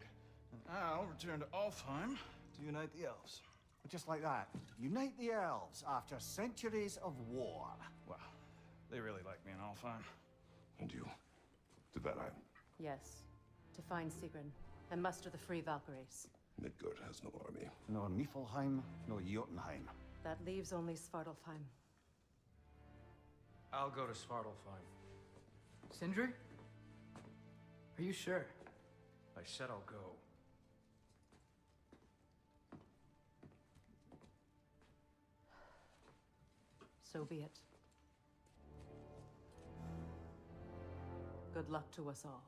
I'll return to Alfheim to unite the elves. Just like that. Unite the elves after centuries of war. Well, they really like me in Alfheim. And you? To Valheim. Yes, to find Sigrun and muster the free Valkyries. Midgard has no army. No Niflheim, no Jotunheim. That leaves only Svartalfheim. I'll go to Svartalfheim. Sindri? Are you sure? I said I'll go. So be it. Good luck to us all.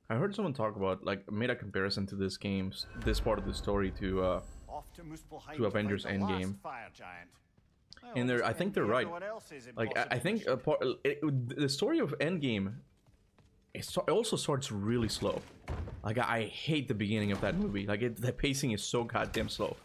I heard someone talk about, like, made a comparison to this game's, this part of the story to Avengers Endgame. And I think they're right. Like, I think the story of Endgame, it also starts really slow. Like, I hate the beginning of that movie. Like, the pacing is so goddamn slow.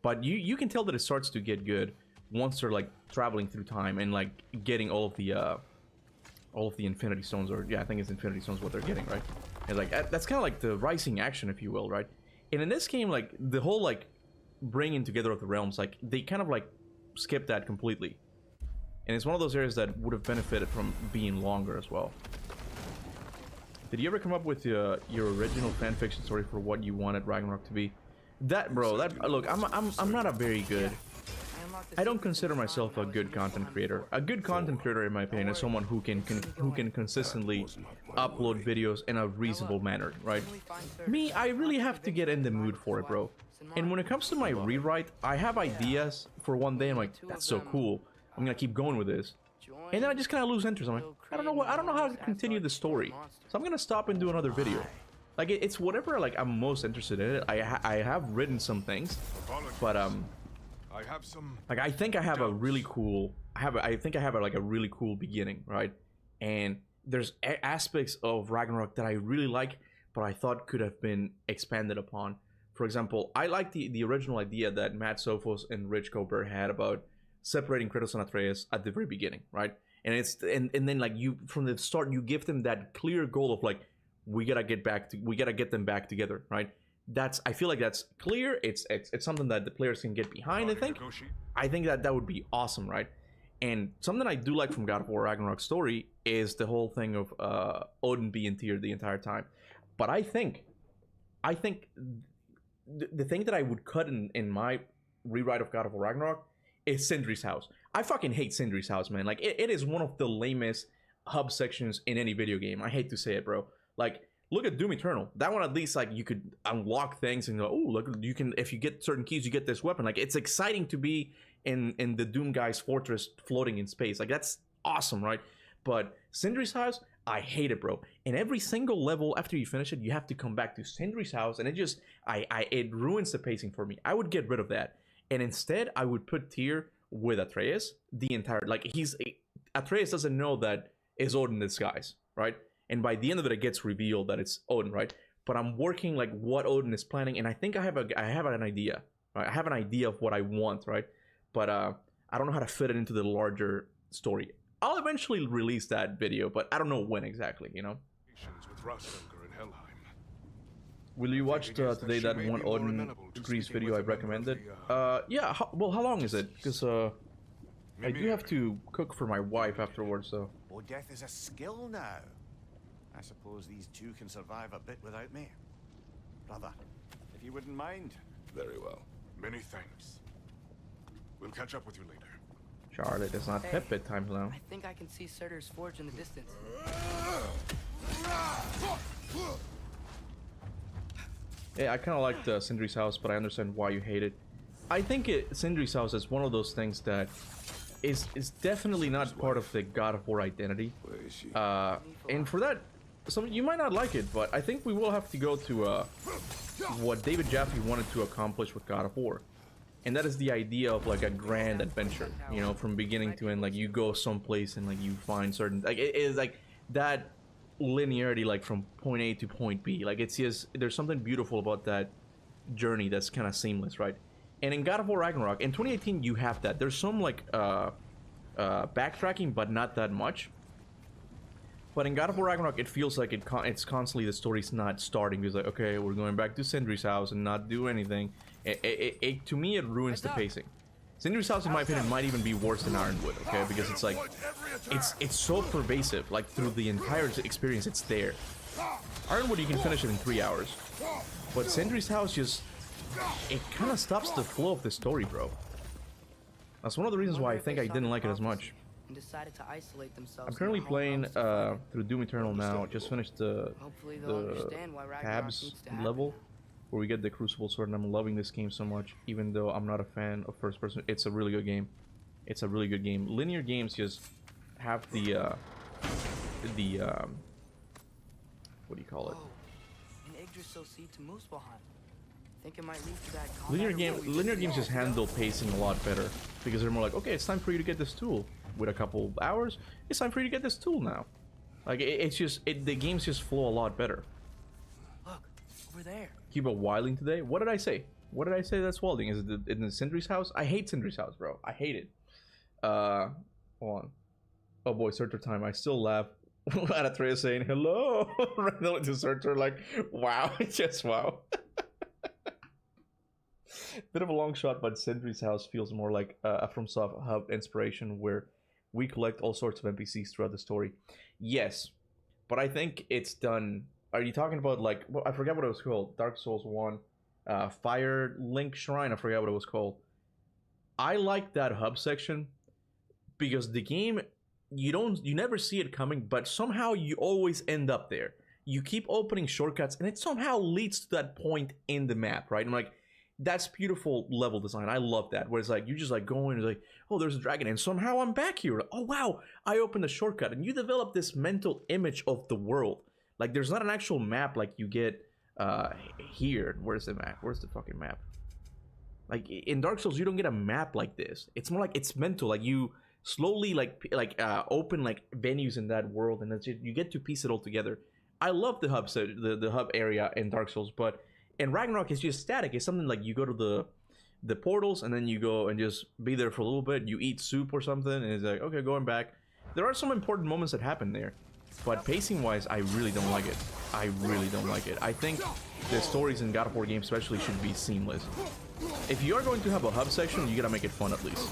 But you can tell that it starts to get good once they're, like, traveling through time and, like, getting all of the Infinity Stones, or yeah, I think it's Infinity Stones what they're getting, right? And like that's kind of like the rising action, if you will, right? And in this game, like the whole like bringing together of the realms, like they kind of like skip that completely. And it's one of those areas that would have benefited from being longer as well. Did you ever come up with your original fanfiction story for what you wanted Ragnarok to be? That, bro, that look, I'm not a very good. I don't consider myself a good content creator. A good content creator, in my opinion, is someone who can consistently upload videos in a reasonable manner, right? Me, I really have to get in the mood for it, bro. And when it comes to my rewrite, I have ideas for one day. I'm like, that's so cool. I'm gonna keep going with this. And then I just kind of lose interest. I'm like, I don't know how to continue the story. So I'm gonna stop and do another video. Like it's whatever like I'm most interested in it. I have written some things, but I have some. Like I think I have a really cool. I think I have like a really cool beginning, right? And there's aspects of Ragnarok that I really like, but I thought could have been expanded upon. For example, I like the original idea that Matt Sophos and Rich Colbert had about separating Kratos and Atreus at the very beginning, right? And it's and then like you from the start you give them that clear goal of like we gotta get them back together, right? I feel like that's clear. It's something that the players can get behind. I think that would be awesome, right? And something I do like from God of War Ragnarok's story is the whole thing of Odin being Tyr the entire time. But I think the thing that I would cut in my rewrite of God of War Ragnarok is Sindri's house. I fucking hate Sindri's house, man. Like it is one of the lamest hub sections in any video game. I hate to say it, bro. Like look at Doom Eternal. That one at least like you could unlock things and go, oh look, you can, if you get certain keys you get this weapon. Like it's exciting to be in the Doom guy's fortress floating in space. Like that's awesome, right? But Sindri's house, I hate it, bro. In every single level after you finish it, you have to come back to Sindri's house, and it just it ruins the pacing for me. I would get rid of that, and instead I would put Tyr with Atreus the entire, like Atreus doesn't know that is Odin in disguise, right? And by the end of it, it gets revealed that it's Odin, right? But I'm working like what Odin is planning, and I think I have an idea, right? I have an idea of what I want, right? But I don't know how to fit it into the larger story. I'll eventually release that video, but I don't know when exactly, you know? Will you watch today that one Odin Grease video I recommended? Yeah, well, how long is it? Because, I do have to cook for my wife afterwards, though. Oh, death is a skill now. I suppose these two can survive a bit without me. Brother, if you wouldn't mind. Very well. Many thanks. We'll catch up with you later. Charlotte, it's not pet bedtime now. I think I can see Surtur's forge in the distance. Yeah, I kind of liked Sindri's house, but I understand why you hate it. I think Sindri's house is one of those things that is definitely not part of the God of War identity. Where is she? And for that, you might not like it, but I think we will have to go to what David Jaffe wanted to accomplish with God of War. And that is the idea of like a grand adventure, you know, from beginning to end. Like you go someplace and like you find certain, like it is like that linearity, like from point A to point B. Like it's just, there's something beautiful about that journey that's kind of seamless, right? And in God of War Ragnarok in 2018, you have that. There's some like backtracking, but not that much. But in God of War Ragnarok, it feels like it's constantly, the story's not starting. It's like, okay, we're going back to Sindri's house and not do anything. To me, it ruins the pacing. Sindri's house, in my opinion, might even be worse than Ironwood, okay? Because it's like, it's so pervasive, like through the entire experience, it's there. Ironwood, you can finish it in 3 hours. But Sindri's house just, it kind of stops the flow of the story, bro. That's one of the reasons why I think I didn't like it as much. And decided to isolate themselves. I'm currently playing through Doom Eternal now. Just finished the Tabs level where we get the Crucible Sword, and I'm loving this game so much. Even though I'm not a fan of first person, it's a really good game. It's a really good game. Linear games just have the what do you call it? An Yggdrasil seed to Muspelheim. Think it might lead to that Linear games just handle pacing a lot better because they're more like, okay, it's time for you to get this tool. With a couple hours, it's time for you to get this tool now. Like it's just the games just flow a lot better. Look over there. Kuba wilding today. What did I say? What did I say that's wilding? Is it in the Sindri's house? I hate Sindri's house, bro. I hate it. Hold on. Oh boy, Surtur time. I still laugh at Atreus saying hello. Randomly to Surtur, like wow, just wow. Bit of a long shot, but Sindri's house feels more like a FromSoft hub inspiration where we collect all sorts of NPCs throughout the story. Yes, but I think it's done. Are you talking about like, well, I forget what it was called, Dark Souls 1, Fire Link Shrine, I forget what it was called. I like that hub section because the game, you never see it coming, but somehow you always end up there. You keep opening shortcuts and it somehow leads to that point in the map, right? I'm like, that's beautiful level design. I love that. Where it's like, you just like go in and like, oh, there's a dragon and somehow I'm back here. Oh, wow, I opened a shortcut. And you develop this mental image of the world. Like, there's not an actual map like you get here. Where's the map? Where's the fucking map? Like, in Dark Souls, you don't get a map like this. It's more like, it's mental. Like, you slowly, open, like, venues in that world. And that's it. You get to piece it all together. I love the hub the hub area in Dark Souls, but in Ragnarok, it's just static. It's something like you go to the portals and then you go and just be there for a little bit. You eat soup or something and it's like, okay, going back. There are some important moments that happen there, but pacing wise, I really don't like it. I really don't like it. I think the stories in God of War games especially should be seamless. If you are going to have a hub section, you gotta make it fun at least.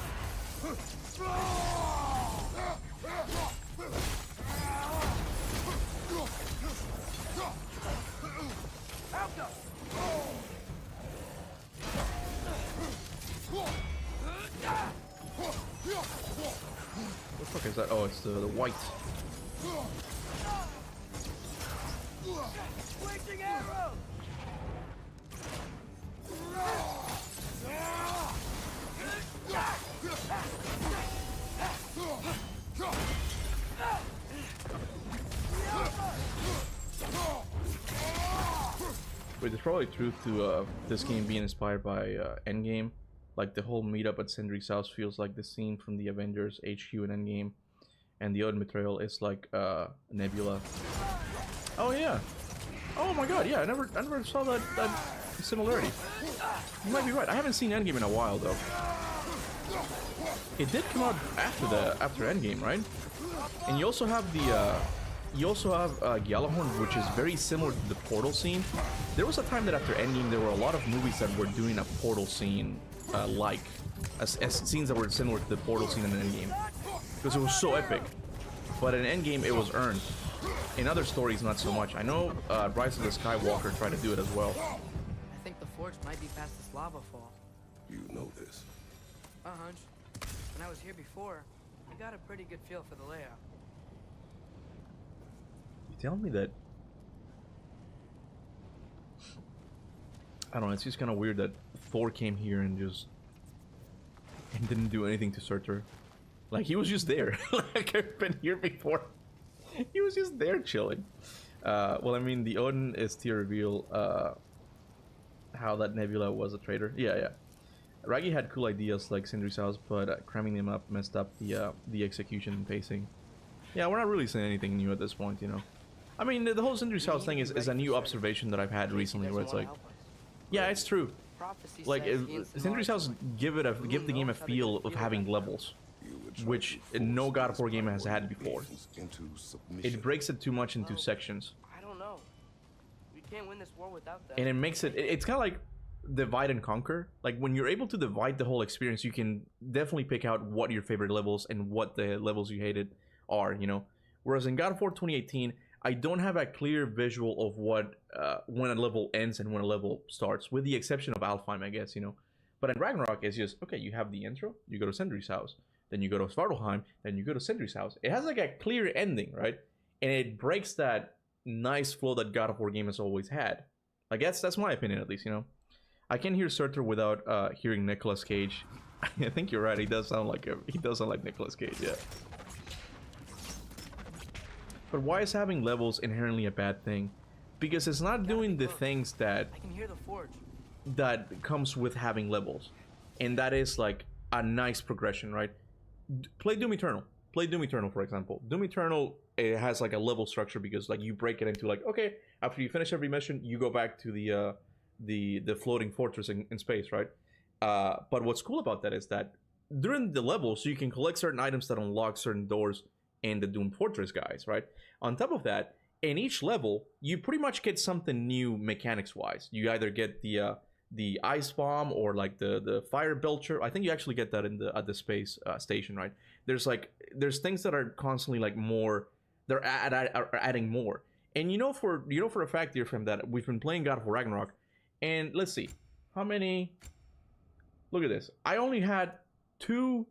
What the fuck is that? Oh, it's the white. Switching arrow. Wait, there's probably truth to this game being inspired by Endgame. Like the whole meetup at Sindri's house feels like the scene from the Avengers HQ and Endgame, and the Odin betrayal is like Nebula. Oh yeah. Oh my god, yeah. I never saw that similarity. You might be right. I haven't seen Endgame in a while though. It did come out after Endgame, right? And you also have you also have Gjallarhorn, which is very similar to the Portal scene. There was a time that after Endgame, there were a lot of movies that were doing a Portal scene as scenes that were similar to the Portal scene in Endgame, because it was so epic. But in Endgame, it was earned. In other stories, not so much. I know Rise of the Skywalker tried to do it as well. I think the forge might be past this lava fall. You know this. A hunch. When I was here before, I got a pretty good feel for the layout. You telling me that? I don't know, it's just kind of weird that Thor came here and didn't do anything to Surtur. Like, he was just there. Like, I've been here before. He was just there chilling. Well, I mean, the Odin is to reveal how that Nebula was a traitor. Yeah. Raggy had cool ideas like Sindri's house, but cramming them up messed up the execution and pacing. Yeah, we're not really saying anything new at this point, you know. I mean, the whole Sindri's house thing is a new observation that I've had recently, where it's like, yeah, it's true. Like, Sindri's house give the game a feel of having levels, which no God of War game has had before. It breaks it too much into sections. I don't know. We can't win this war without that. And it makes it's kind of like divide and conquer. Like, when you're able to divide the whole experience, you can definitely pick out what your favorite levels and what the levels you hated are, you know. Whereas in God of War 2018, I don't have a clear visual of what when a level ends and when a level starts, with the exception of Alfheim, I guess, you know. But in Ragnarok, it's just, okay, you have the intro, you go to Sindri's house, then you go to Svartalfheim, then you go to Sindri's house. It has like a clear ending, right? And it breaks that nice flow that God of War game has always had. Like, that's my opinion, at least, you know. I can hear Surtur without hearing Nicolas Cage. I think you're right. He does sound like Nicolas Cage, yeah. But why is having levels inherently a bad thing? Because it's not doing the things that I can hear the forge. that comes with having levels, and that is like a nice progression, right? Play Doom Eternal. Play Doom Eternal, for example. Doom Eternal, it has like a level structure because like you break it into like, okay, after you finish every mission, you go back to the floating fortress in space, right? But what's cool about that is that during the levels, you can collect certain items that unlock certain doors in the Doom Fortress, guys, right? On top of that, in each level, you pretty much get something new mechanics-wise. You either get the ice bomb or like the fire belcher. I think you actually get that at the space station, right? There's things that are constantly like more. They're adding more. And you know for a fact, dear friend, that we've been playing God of War Ragnarok, and let's see how many. Look at this. I only had two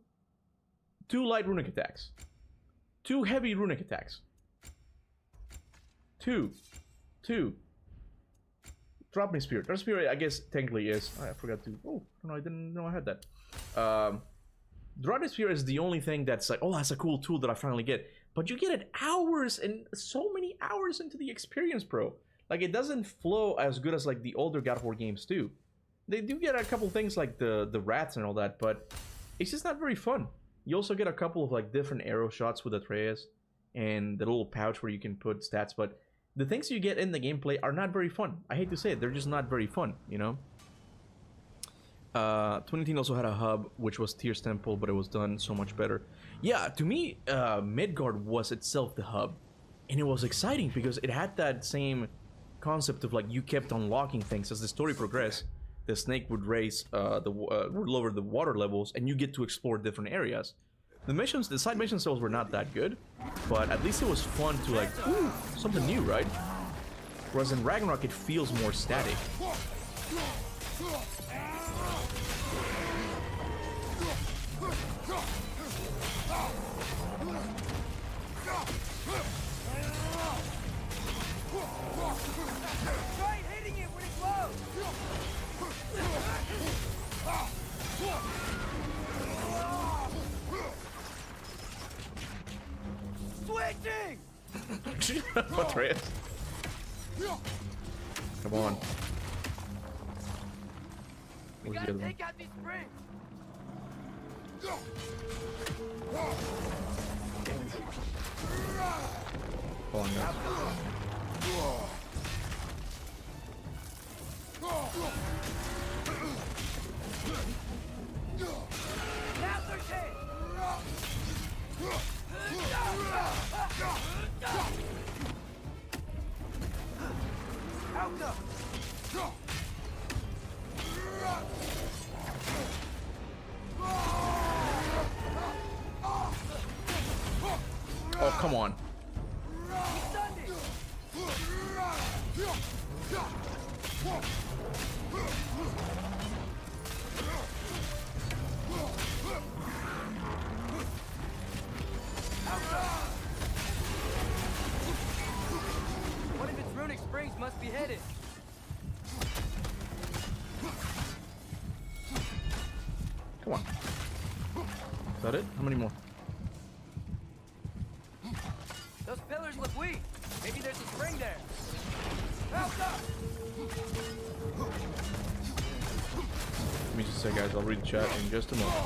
light runic attacks, 2 heavy runic attacks, two. Drop me Spirit. Drop Spirit, I guess, technically is. I forgot to. Oh, no, I didn't know I had that. Drop me Spirit is the only thing that's like, oh, that's a cool tool that I finally get. But you get it hours and so many hours into the experience, bro. Like, it doesn't flow as good as like the older God of War games do. They do get a couple things like the rats and all that, but it's just not very fun. You also get a couple of like different arrow shots with Atreus and the little pouch where you can put stats, but the things you get in the gameplay are not very fun. I hate to say it, they're just not very fun, you know? 2018 also had a hub, which was Tyr's Temple, but it was done so much better. Yeah, to me, Midgard was itself the hub, and it was exciting because it had that same concept of like you kept unlocking things as the story progressed. The snake would raise would lower the water levels, and you get to explore different areas. The side missions themselves were not that good, but at least it was fun to like, ooh, something new, right? Whereas in Ragnarok, it feels more static. Try hitting it when it glows! Switching! Atreus. Come on. We Where's the gotta other one? take out these springs! Hold on, guys. Now they're dead! Oh, come on. One of its runic springs must be hidden. Come on. Is that it? How many more? Those pillars look weak. Maybe there's a spring there. Alpha! Give me just a sec, guys. I'll read the chat in just a moment.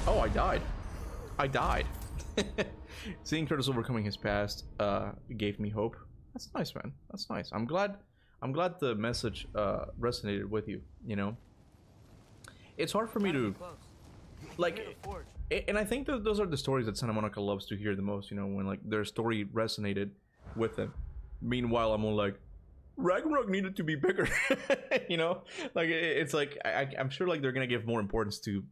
Oh, I died. I died. Seeing Curtis overcoming his past gave me hope. That's nice, man. That's nice. I'm glad the message resonated with you, you know? It's hard for me to like, and I think that those are the stories that Santa Monica loves to hear the most, you know, when like their story resonated with them. Meanwhile, I'm all like, Ragnarok needed to be bigger. You know, like it's like I'm sure like they're gonna give more importance to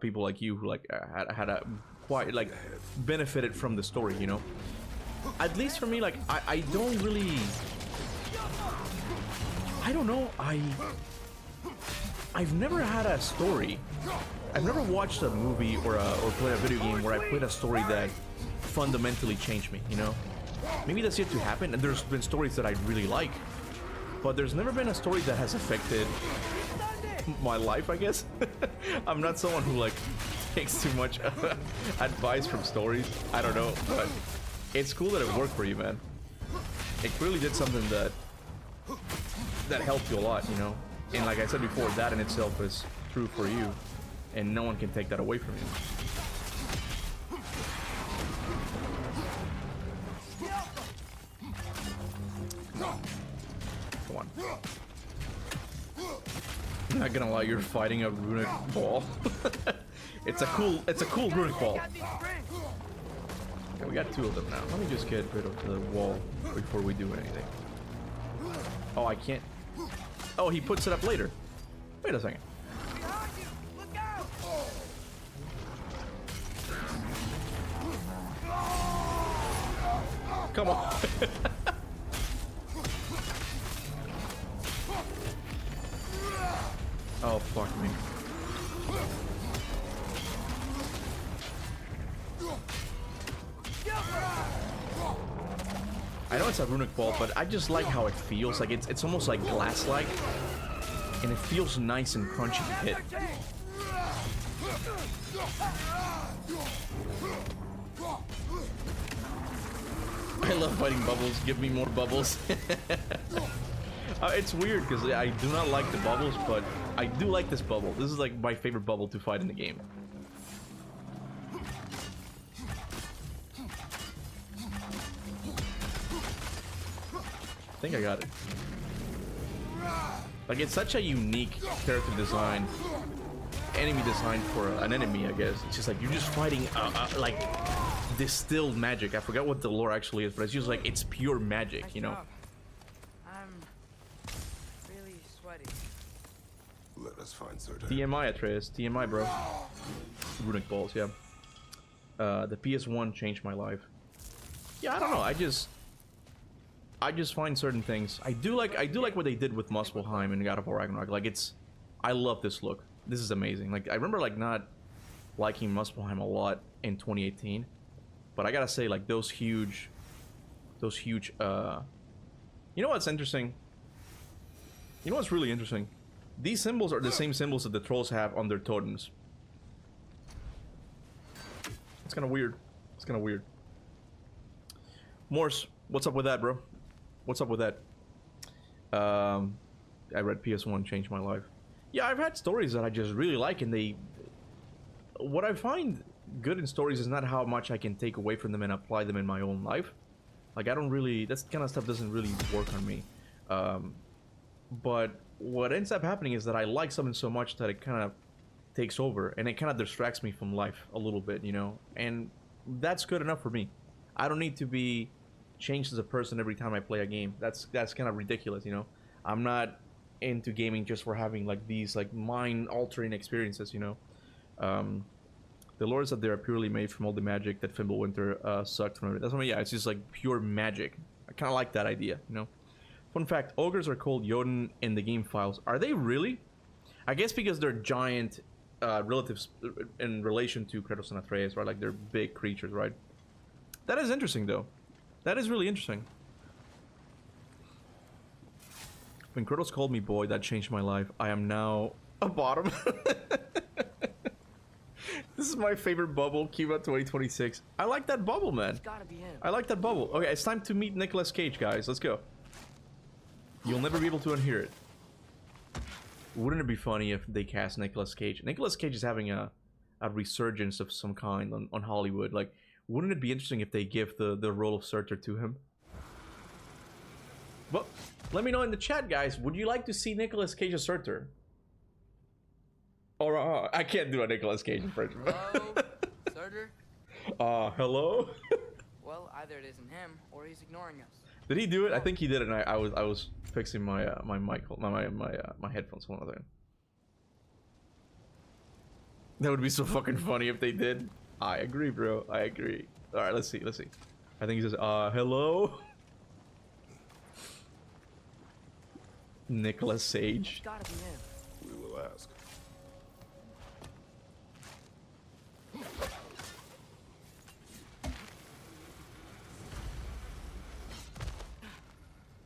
people like you who like had a quite like benefited from the story, you know. At least for me, like I don't really, I don't know, I've never had a story. I've never watched a movie or played a video game where I played a story that fundamentally changed me, you know? Maybe that's yet to happen, and there's been stories that I really like, but there's never been a story that has affected my life, I guess. I'm not someone who like takes too much advice from stories. I don't know, but it's cool that it worked for you, man. It clearly did something that helped you a lot, you know? And like I said before, that in itself is true for you, and no one can take that away from you. Come on. I'm not gonna lie, you're fighting a runic ball. It's a cool runic ball. Okay, we got 2 of them now. Let me just get rid of the wall before we do anything. Oh, I can't. Oh, he puts it up later. Wait a second. Come on. Oh, fuck me. I know it's a runic ball, but I just like how it feels. Like it's almost like glass-like, and it feels nice and crunchy to hit. I love fighting bubbles. Give me more bubbles. It's weird because I do not like the bubbles, but I do like this bubble. This is like my favorite bubble to fight in the game. I think I got it. Like, it's such a unique character design, enemy design for an enemy, I guess. It's just like you're just fighting like distilled magic. I forgot what the lore actually is, but it's just like it's pure magic, you know. I'm really sweaty. Let us find Sir. TMI, Atreus. TMI, bro. Runic balls, yeah. The PS1 changed my life. Yeah, I don't know. I just find certain things. I do like what they did with Muspelheim and God of War Ragnarok. Like I love this look. This is amazing. Like I remember like not liking Muspelheim a lot in 2018, but I gotta say like those huge. You know what's interesting? You know what's really interesting? These symbols are the same symbols that the trolls have on their totems. It's kind of weird. It's kind of weird. Morse, what's up with that, bro? What's up with that? I read PS1 changed my life. Yeah, I've had stories that I just really like, and what I find good in stories is not how much I can take away from them and apply them in my own life. Like I don't really, that kind of stuff doesn't really work on me. But what ends up happening is that I like something so much that it kind of takes over, and it kind of distracts me from life a little bit, you know, and that's good enough for me. I don't need to be changed as a person every time I play a game. That's kind of ridiculous, you know. I'm not into gaming just for having like these like mind-altering experiences, you know. The lore is that they are purely made from all the magic that Fimbulwinter sucked from it. That's why, yeah, it's just like pure magic. I kind of like that idea, you know. Fun fact: ogres are called Jotun in the game files. Are they really? I guess because they're giant relatives in relation to Kratos and Atreus, right? Like they're big creatures, right? That is interesting, though. That is really interesting. When Kratos called me boy, that changed my life. I am now a bottom. This is my favorite bubble, Kuba 2026. I like that bubble, man. It's gotta be him. I like that bubble. Okay, it's time to meet Nicolas Cage, guys. Let's go. You'll never be able to unhear it. Wouldn't it be funny if they cast Nicolas Cage? Nicolas Cage is having a resurgence of some kind on Hollywood. Like, wouldn't it be interesting if they give the role of Surtur to him? But let me know in the chat, guys. Would you like to see Nicolas Cage as Surtur? Or I can't do a Nicolas Cage impression. Hello, Surtur? Hello? Well, either it isn't him or he's ignoring us. Did he do it? I think he did it, and I was fixing my my mic, my headphones. Hold on a second. That would be so fucking funny if they did. I agree, bro. I agree. All right, let's see. I think he says, hello, Nicolas Cage. It's gotta be him. We will ask.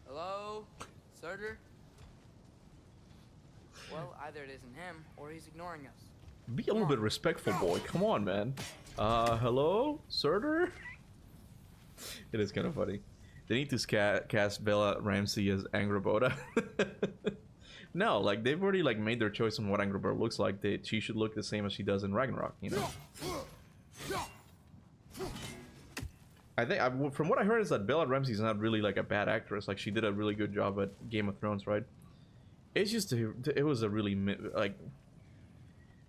Hello, Surtur? Well, either it isn't him or he's ignoring us. Be a little bit respectful, boy. Come on, man. Hello, Surtur? It is kind of funny. They need to cast Bella Ramsey as Angrboda. No, like they've already like made their choice on what Angrboda looks like. She should look the same as she does in Ragnarok, you know. I think from what I heard is that Bella Ramsey's not really like a bad actress. Like she did a really good job at Game of Thrones, right? It's just it was a really like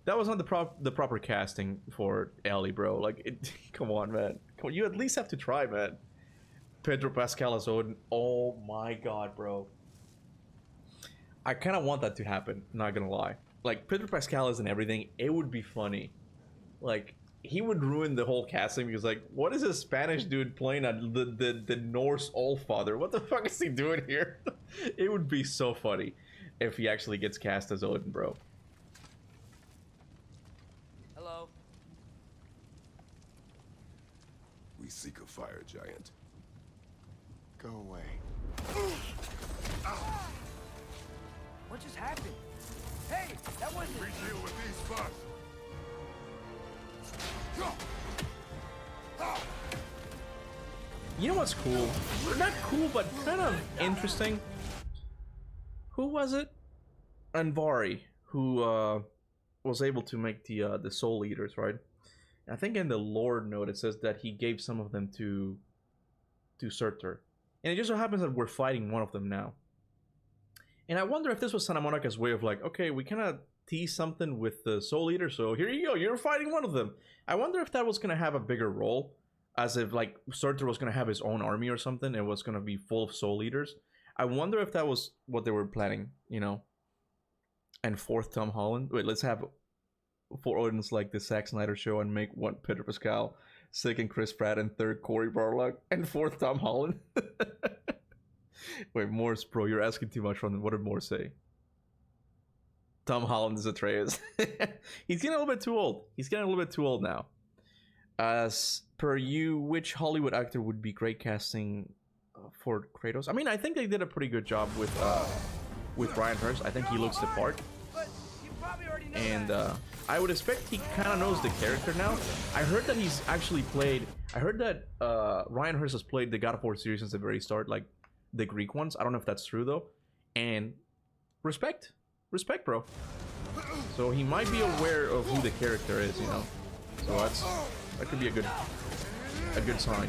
that was not the proper casting for Ellie, bro. Like come on, man. Come on, you at least have to try, man. Pedro Pascal as Odin. Oh my god, bro. I kind of want that to happen, not gonna lie. Like, Pedro Pascal is in everything. It would be funny. Like, he would ruin the whole casting because, like, what is a Spanish dude playing the Norse Allfather? What the fuck is he doing here? It would be so funny if he actually gets cast as Odin, bro. Hello. We seek a fire giant. Go away. What just happened? Hey, that wasn't... We deal with these first. You know what's cool? Not cool, but kind of interesting. Who was it? Anvari, who was able to make the Soul Eaters, right? I think in the lore note it says that he gave some of them to Surtur. And it just so happens that we're fighting one of them now. And I wonder if this was Santa Monica's way of like, okay, we kind of tease something with the Soul Eater, so here you go, you're fighting one of them. I wonder if that was going to have a bigger role, as if like Surtur was going to have his own army or something, and was going to be full of Soul Eaters. I wonder if that was what they were planning, you know. And fourth Tom Holland. Wait, let's have 4 Odins like the Zack Snyder show and make 1 Pedro Pascal, 2nd Chris Pratt, and 3rd Cory Barlog, and 4th Tom Holland. Wait, Morse, bro, you're asking too much from them. What did Morse say? Tom Holland is Atreus. He's getting a little bit too old. He's getting a little bit too old now. As per you, which Hollywood actor would be great casting for Kratos? I mean, I think they did a pretty good job with Ryan Hurst. I think he looks the part. And I would expect he kind of knows the character now. I heard that he's actually played... I heard that Ryan Hurst has played the God of War series since the very start, like the Greek ones. I don't know if that's true, though. And respect. Respect, bro. So he might be aware of who the character is, you know. So that could be a good sign.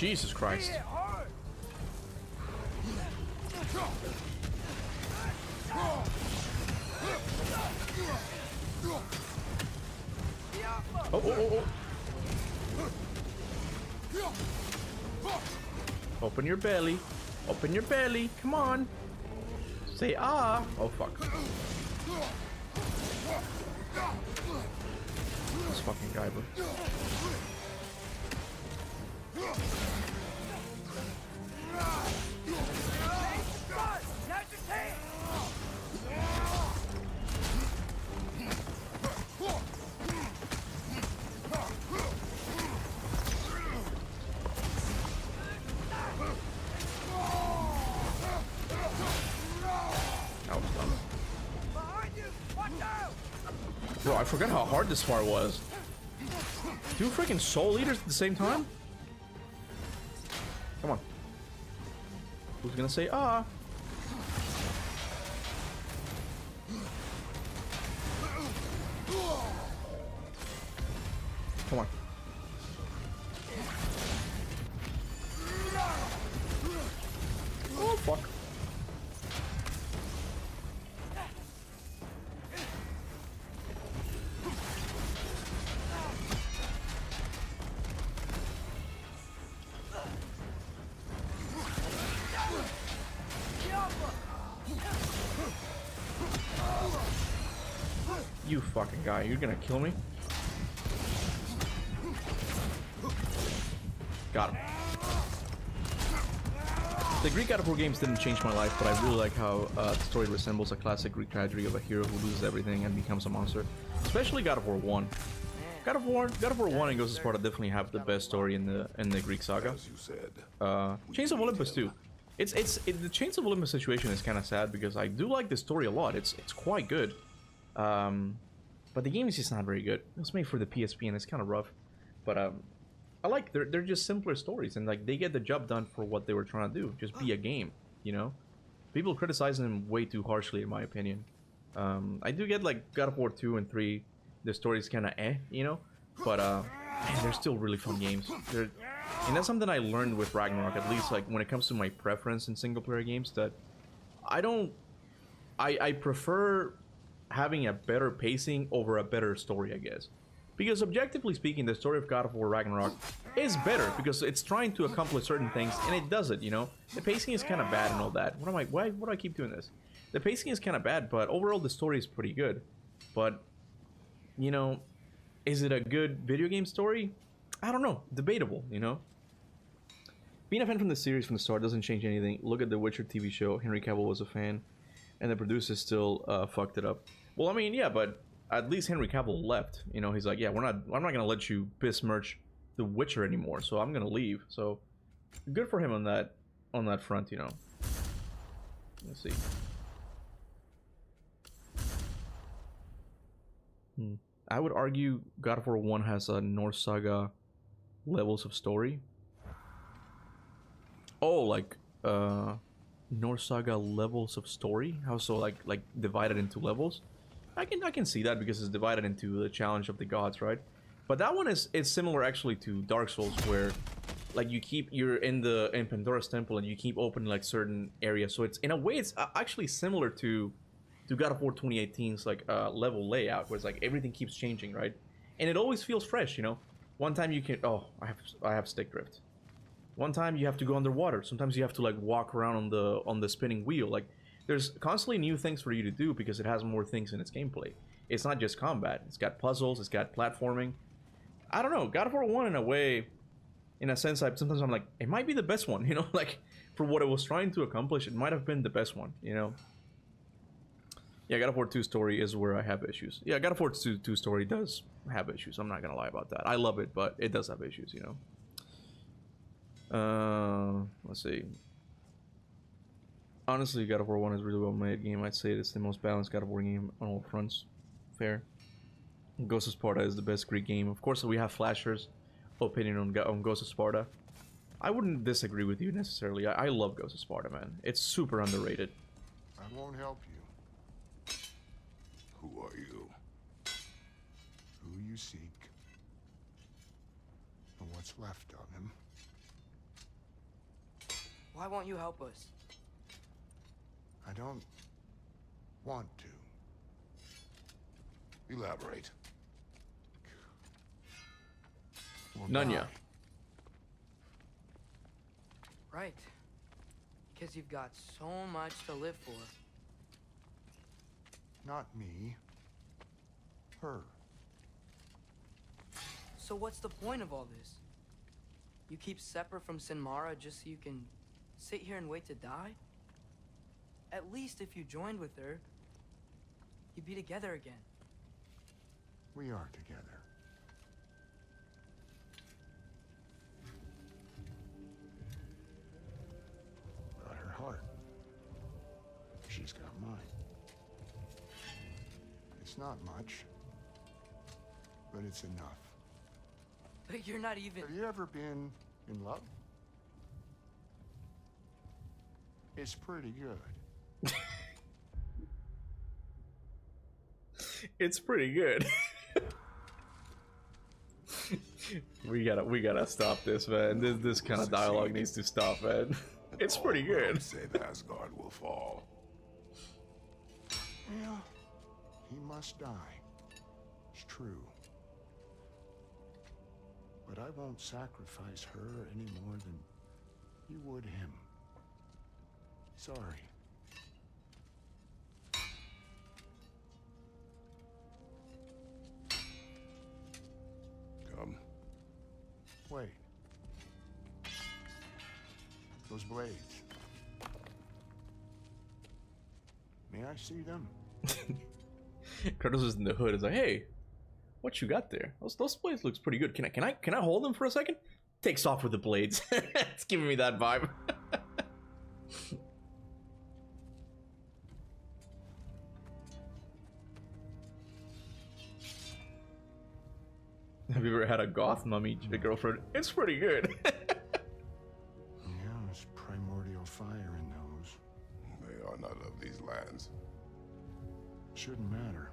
Jesus Christ. Oh, oh, oh, oh. Open your belly. Open your belly. Come on. Say ah. Oh, fuck. This fucking guy, bro. Bro, I forgot how hard this part was. Two freaking soul eaters at the same time? Come on. Who's gonna say ah? Come on. Oh, fuck. You fucking guy, you're gonna kill me? Got him. The Greek God of War games didn't change my life, but I really like how the story resembles a classic Greek tragedy of a hero who loses everything and becomes a monster. Especially God of War 1. God of War 1 and Ghost of Sparta definitely have the best story in the Greek saga. As you said, Chains of Olympus too. The Chains of Olympus situation is kind of sad because I do like the story a lot. It's quite good. But the game is just not very good. It was made for the PSP and it's kind of rough. But I like they're just simpler stories and like they get the job done for what they were trying to do. Just be a game, you know. People criticizing them way too harshly, in my opinion. I do get like God of War 2 and 3. The story's kind of you know. But man, they're still really fun games. And that's something I learned with Ragnarok. At least like when it comes to my preference in single player games, that I prefer having a better pacing over a better story, I guess. Because objectively speaking, the story of God of War Ragnarok is better because it's trying to accomplish certain things and it does it, you know? The pacing is kind of bad and all that. Why do I keep doing this? The pacing is kind of bad, but overall the story is pretty good. But, you know, is it a good video game story? I don't know. Debatable, you know? Being a fan from the series from the start doesn't change anything. Look at the Witcher TV show. Henry Cavill was a fan. And the producers still fucked it up. Well, I mean, yeah, but at least Henry Cavill left. You know, he's like, yeah, I'm not gonna let you besmirch The Witcher anymore, so I'm gonna leave. So good for him on that front, you know. Let's see. I would argue God of War 1 has a Norse Saga levels of story. Oh, like Norse Saga levels of story? How so? Like divided into levels? I can see that because it's divided into the challenge of the gods, right? But that one is similar actually to Dark Souls, where like you're in Pandora's temple and you keep opening like certain areas. So it's in a way it's actually similar to God of War 2018's like level layout, where it's like everything keeps changing, right? And it always feels fresh, you know. One time you can I have stick drift. One time you have to go underwater. Sometimes you have to like walk around on the spinning wheel. Like there's constantly new things for you to do because it has more things in its gameplay. It's not just combat. It's got puzzles. It's got platforming. I don't know. God of War 1 in a way, in a sense, sometimes I'm like, it might be the best one, you know? Like for what it was trying to accomplish, it might have been the best one, you know? Yeah, God of War 2 story is where I have issues. Yeah, God of War 2 story does have issues. I'm not gonna lie about that. I love it, but it does have issues, you know? Let's see. Honestly, God of War 1 is a really well made game. I'd say it's the most balanced God of War game on all fronts. Fair. Ghost of Sparta is the best Greek game. Of course, we have Flasher's opinion on Ghost of Sparta. I wouldn't disagree with you necessarily. I love Ghost of Sparta, man. It's super underrated. I won't help you. Who are you? Who you seek? And what's left of him? Why won't you help us? I don't want to. Elaborate. We'll None die. yet. Right. Because you've got so much to live for. Not me. Her. So what's the point of all this? You keep separate from Sinmara just so you can sit here and wait to die? At least if you joined with her, you'd be together again. We are together. Got her heart. She's got mine. It's not much, but it's enough. But you're not even... Have you ever been in love? It's pretty good. It's pretty good. we gotta stop this, man. This kind of dialogue needs to stop, man. It's pretty good. Say Asgard will fall. Yeah, he must die. It's true. But I won't sacrifice her any more than you would him. Sorry. Come. Wait. Those blades. May I see them? Kratos is in the hood. Is like, hey, what you got there? Those blades looks pretty good. Can I hold them for a second? Takes off with the blades. It's giving me that vibe. Have you ever had a goth mummy girlfriend? It's pretty good. Yeah, there's primordial fire in those. They are not of these lands. Shouldn't matter.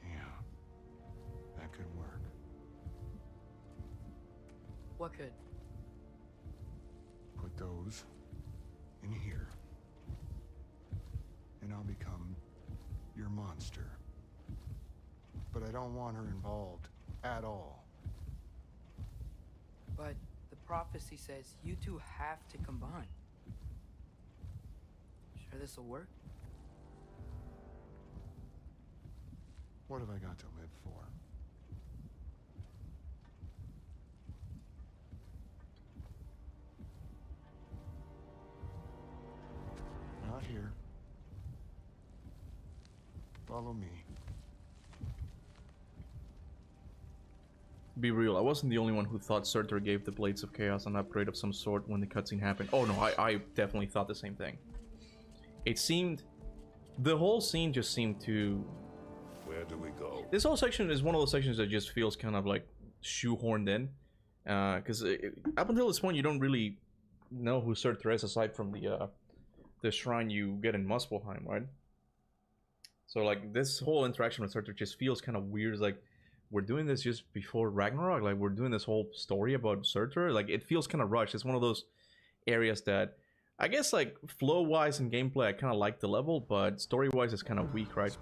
Yeah, that could work. What could? Put those in here, and I'll become your monster. But I don't want her involved at all. But the prophecy says you two have to combine. Sure this'll work? What have I got to live for? Not here. Follow me. Be real, I wasn't the only one who thought Surtur gave the Blades of Chaos an upgrade of some sort when the cutscene happened. Oh no, I definitely thought the same thing. It seemed... the whole scene just seemed to... Where do we go? This whole section is one of those sections that just feels kind of like shoehorned in. Because up until this point you don't really know who Surtur is aside from the shrine you get in Muspelheim, right? So like this whole interaction with Surtur just feels kind of weird. It's like, we're doing this just before Ragnarok? Like, we're doing this whole story about Surtur? Like, it feels kind of rushed. It's one of those areas that, I guess, like, flow-wise and gameplay, I kind of like the level, but story-wise, it's kind of weak, right?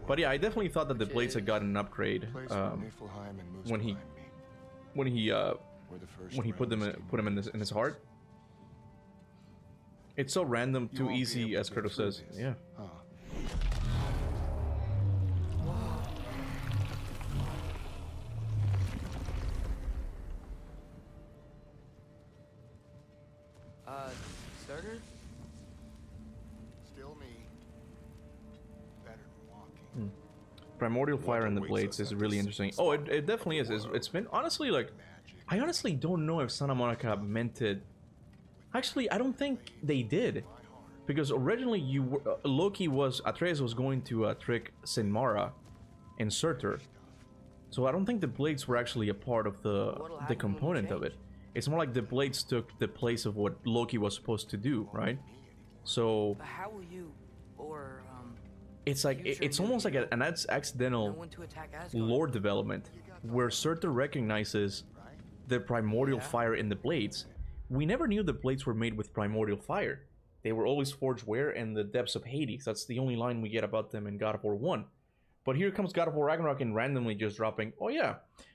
But yeah, I definitely thought that the Blades had gotten an upgrade when he put them in his heart. It's so random, too easy, as Kratos says. Yeah. Surtur? Still me. Better than walking. Primordial Fire in the Blades is really interesting. Oh, it definitely is. It's been, honestly, like, I honestly don't know if Santa Monica meant it. Actually, I don't think they did. Because originally, Atreus was going to trick Sinmara and Surtur. So I don't think the Blades were actually a part of the component of it. It's more like the Blades took the place of what Loki was supposed to do, right? So... But how will you, or, it's like it's almost like an No accidental one to attack Asgard. lore development where Surtur recognizes the primordial fire in the blades. We never knew the blades were made with primordial fire. They were always forged where? In the depths of Hades. That's the only line we get about them in God of War 1. But here comes God of War Ragnarok and randomly just dropping, oh yeah,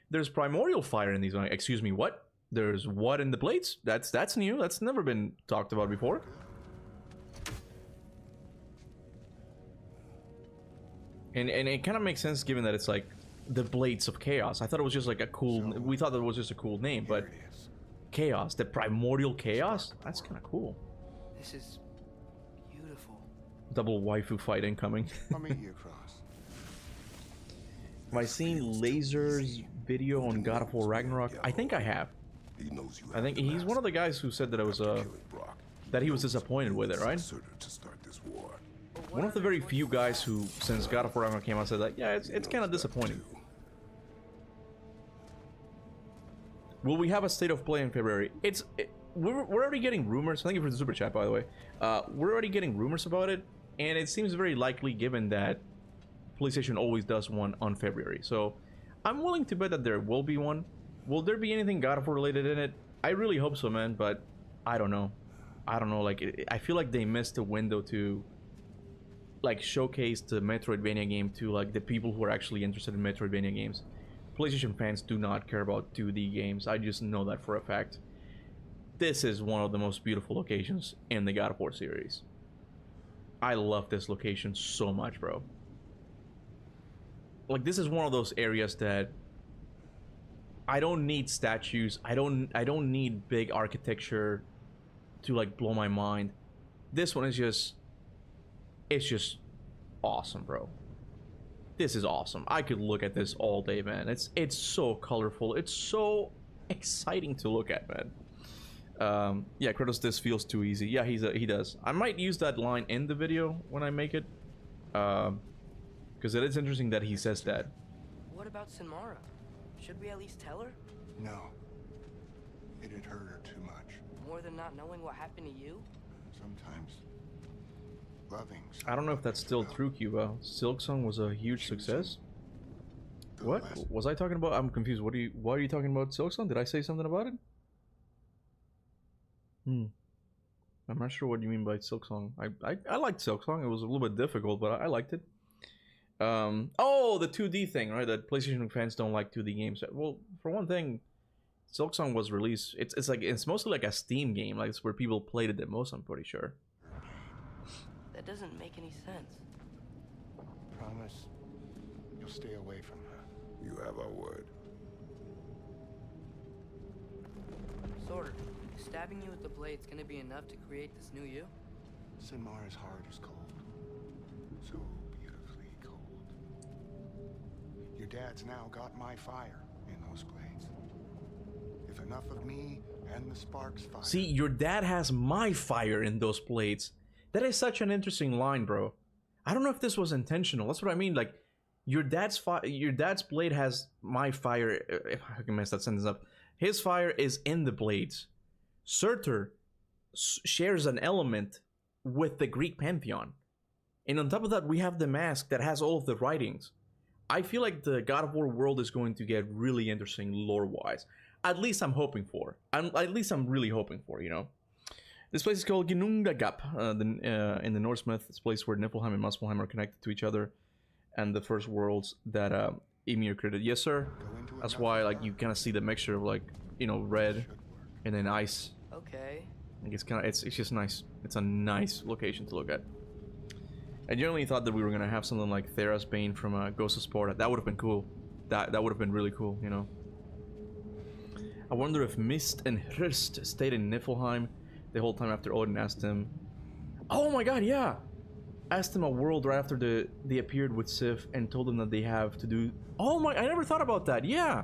there's primordial fire in these. Excuse me, what? There's what in the blades? That's new. That's never been talked about before. And it kind of makes sense given that it's like the Blades of Chaos. I thought it was just like a cool... We thought that was just a cool name, but... Chaos, the primordial chaos? That's kind of cool. This is beautiful. Double waifu fight incoming. I'll meet you across. Have I seen Laser's video on God of War Ragnarok? I think I have. He knows you I think he's one of the guys who said that it was that he was disappointed with it, right? To start this war. One of the very few guys who, since God of War Ragnarok came out, said that, yeah, it's kind of disappointing. Will we have a state of play in February? We're already getting rumors. Thank you for the super chat, by the way. We're already getting rumors about it, and it seems very likely given that PlayStation always does one on February. So I'm willing to bet that there will be one. Will there be anything God of War related in it? I really hope so, man, but I don't know. I don't know, like, I feel like they missed a window to, like, showcase the Metroidvania game to, like, the people who are actually interested in Metroidvania games. PlayStation fans do not care about 2D games. I just know that for a fact. This is one of the most beautiful locations in the God of War series. I love this location so much, bro. Like, this is one of those areas that I don't need statues. I don't need big architecture to, like, blow my mind. This one is just... It's just awesome, bro. This is awesome. I could look at this all day, man. It's so colorful. It's so exciting to look at, man. Yeah, Kratos, this feels too easy. Yeah, he does. I might use that line in the video when I make it. Because it is interesting that he says that. What about Sinmara? Should we at least tell her? No. It'd hurt her too much. More than not knowing what happened to you? Sometimes loving. I don't know if that's still true, Kuba. Silksong was a huge success. What was I talking about? I'm confused. Why are you talking about Silksong? Did I say something about it? I'm not sure what you mean by Silksong. I liked Silksong. It was a little bit difficult, but I liked it. Oh, the 2D thing, right? That PlayStation fans don't like 2D games. Well, for one thing, Silksong was released. It's mostly like a Steam game. Like, it's where people played it the most. I'm pretty sure. That doesn't make any sense. Promise you'll stay away from her. You have our word. Sort of. Stabbing you with the blade's gonna be enough to create this new you? Sinmara's heart is cold. So beautifully cold. Your dad's now got my fire in those blades. If enough of me and the sparks fire... See, your dad has my fire in those blades. That is such an interesting line, bro. I don't know if this was intentional. That's what I mean. Like, your dad's blade has my fire. If I can mess that sentence up, his fire is in the blades. Surtur shares an element with the Greek pantheon, and on top of that, we have the mask that has all of the writings. I feel like the God of War world is going to get really interesting lore-wise. At least I'm hoping for. At least I'm really hoping for. You know. This place is called Ginnungagap in the Norse myth. It's a place where Niflheim and Muspelheim are connected to each other, and the first worlds that Ymir created. Yes, sir. That's why, like, you kind of see the mixture of, like, you know, red and then ice. Okay. Like, it's just nice. It's a nice location to look at. I generally thought that we were gonna have something like Thera's Bane from Ghost of Sparta. That would have been cool. That would have been really cool, you know. I wonder if Mist and Hrist stayed in Niflheim the whole time after Odin asked him. Oh my god, yeah! Asked him a world right after they appeared with Sif and told him that they have to do. Oh my! I never thought about that. Yeah,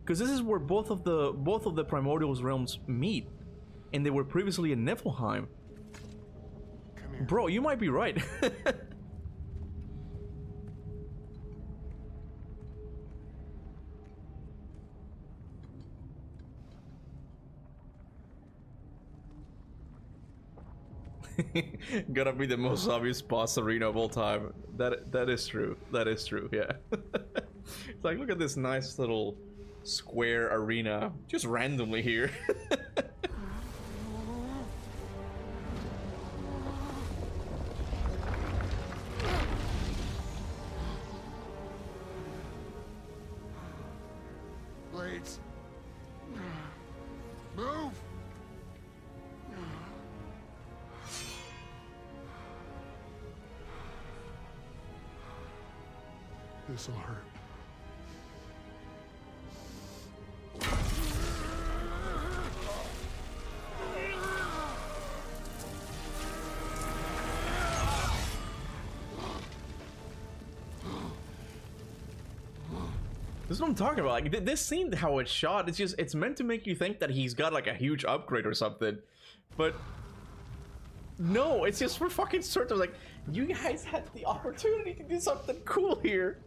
because this is where both of the Primordial realms meet, and they were previously in Niflheim. Bro, you might be right. Gonna be the most obvious boss arena of all time. That is true. That is true. Yeah. It's like, look at this nice little square arena just randomly here. Blades. Move! This'll hurt. This is what I'm talking about. Like, this scene, how it's shot, it's meant to make you think that he's got like a huge upgrade or something, but no, it's just for fucking certain. Like, you guys had the opportunity to do something cool here,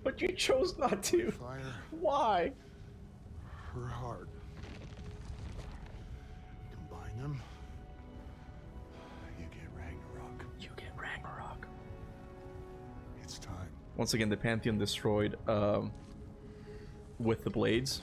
but you chose not to. Fire. Why? Her heart. Combine them. You get Ragnarok. You get Ragnarok. It's time. Once again, the Pantheon destroyed with the blades.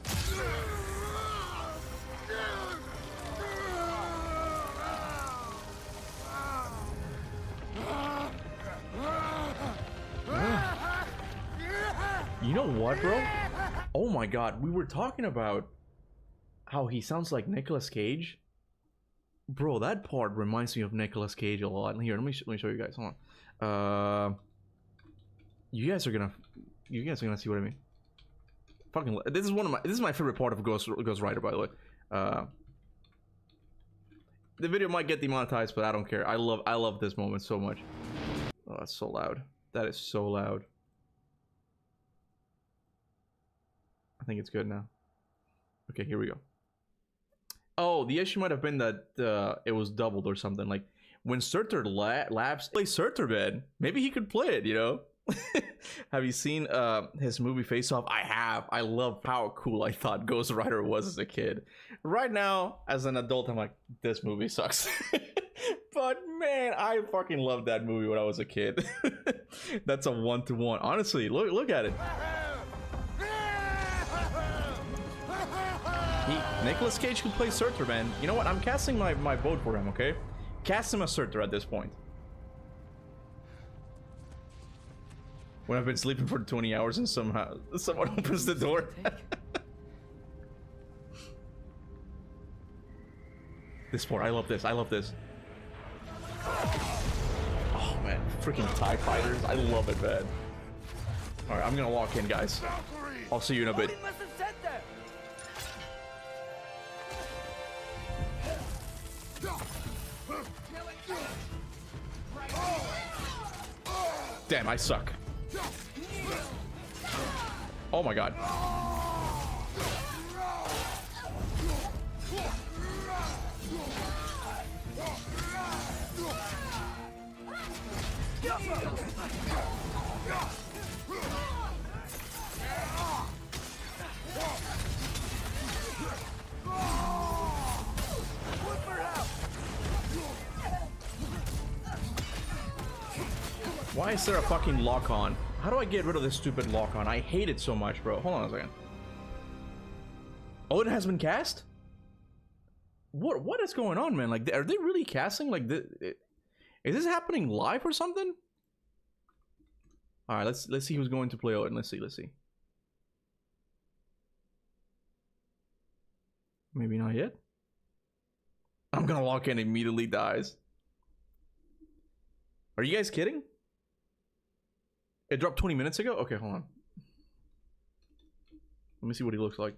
You know what, bro? Oh my god, we were talking about how he sounds like Nicolas Cage. Bro, that part reminds me of Nicolas Cage a lot. Here, let me show you guys. Hold on. You guys are gonna see what I mean. Fucking, this is my favorite part of Ghost Rider, by the way. The video might get demonetized, but I don't care. I love this moment so much. Oh, that's so loud. That is so loud. I think it's good now. Okay, here we go. Oh, the issue might have been that it was doubled or something. Like, when Surtur Labs play Surtur Bed, maybe he could play it, you know? Have you seen his movie Face Off? I have. I love how cool I thought Ghost Rider was as a kid. Right now, as an adult, I'm like, this movie sucks. But man, I fucking loved that movie when I was a kid. That's a 1-to-1. Honestly, look at it. Nicolas Cage could play Surtur, man. You know what? I'm casting my vote for him, okay? Cast him as Surtur at this point. When I've been sleeping for 20 hours and somehow someone opens the door. This part, I love this. I love this. Oh man, freaking TIE fighters. I love it, man. Alright, I'm gonna walk in, guys. I'll see you in a bit. Damn, I suck. Oh my god. Why is there a fucking lock on? How do I get rid of this stupid lock on? I hate it so much, bro. Hold on a second. Oh, it has been cast? What is going on, man? Like, are they really casting? Like, is this happening live or something? All right, let's see who's going to play Odin. Let's see. Maybe not yet. I'm gonna lock in, immediately dies. Are you guys kidding? It dropped 20 minutes ago? Okay, hold on. Let me see what he looks like.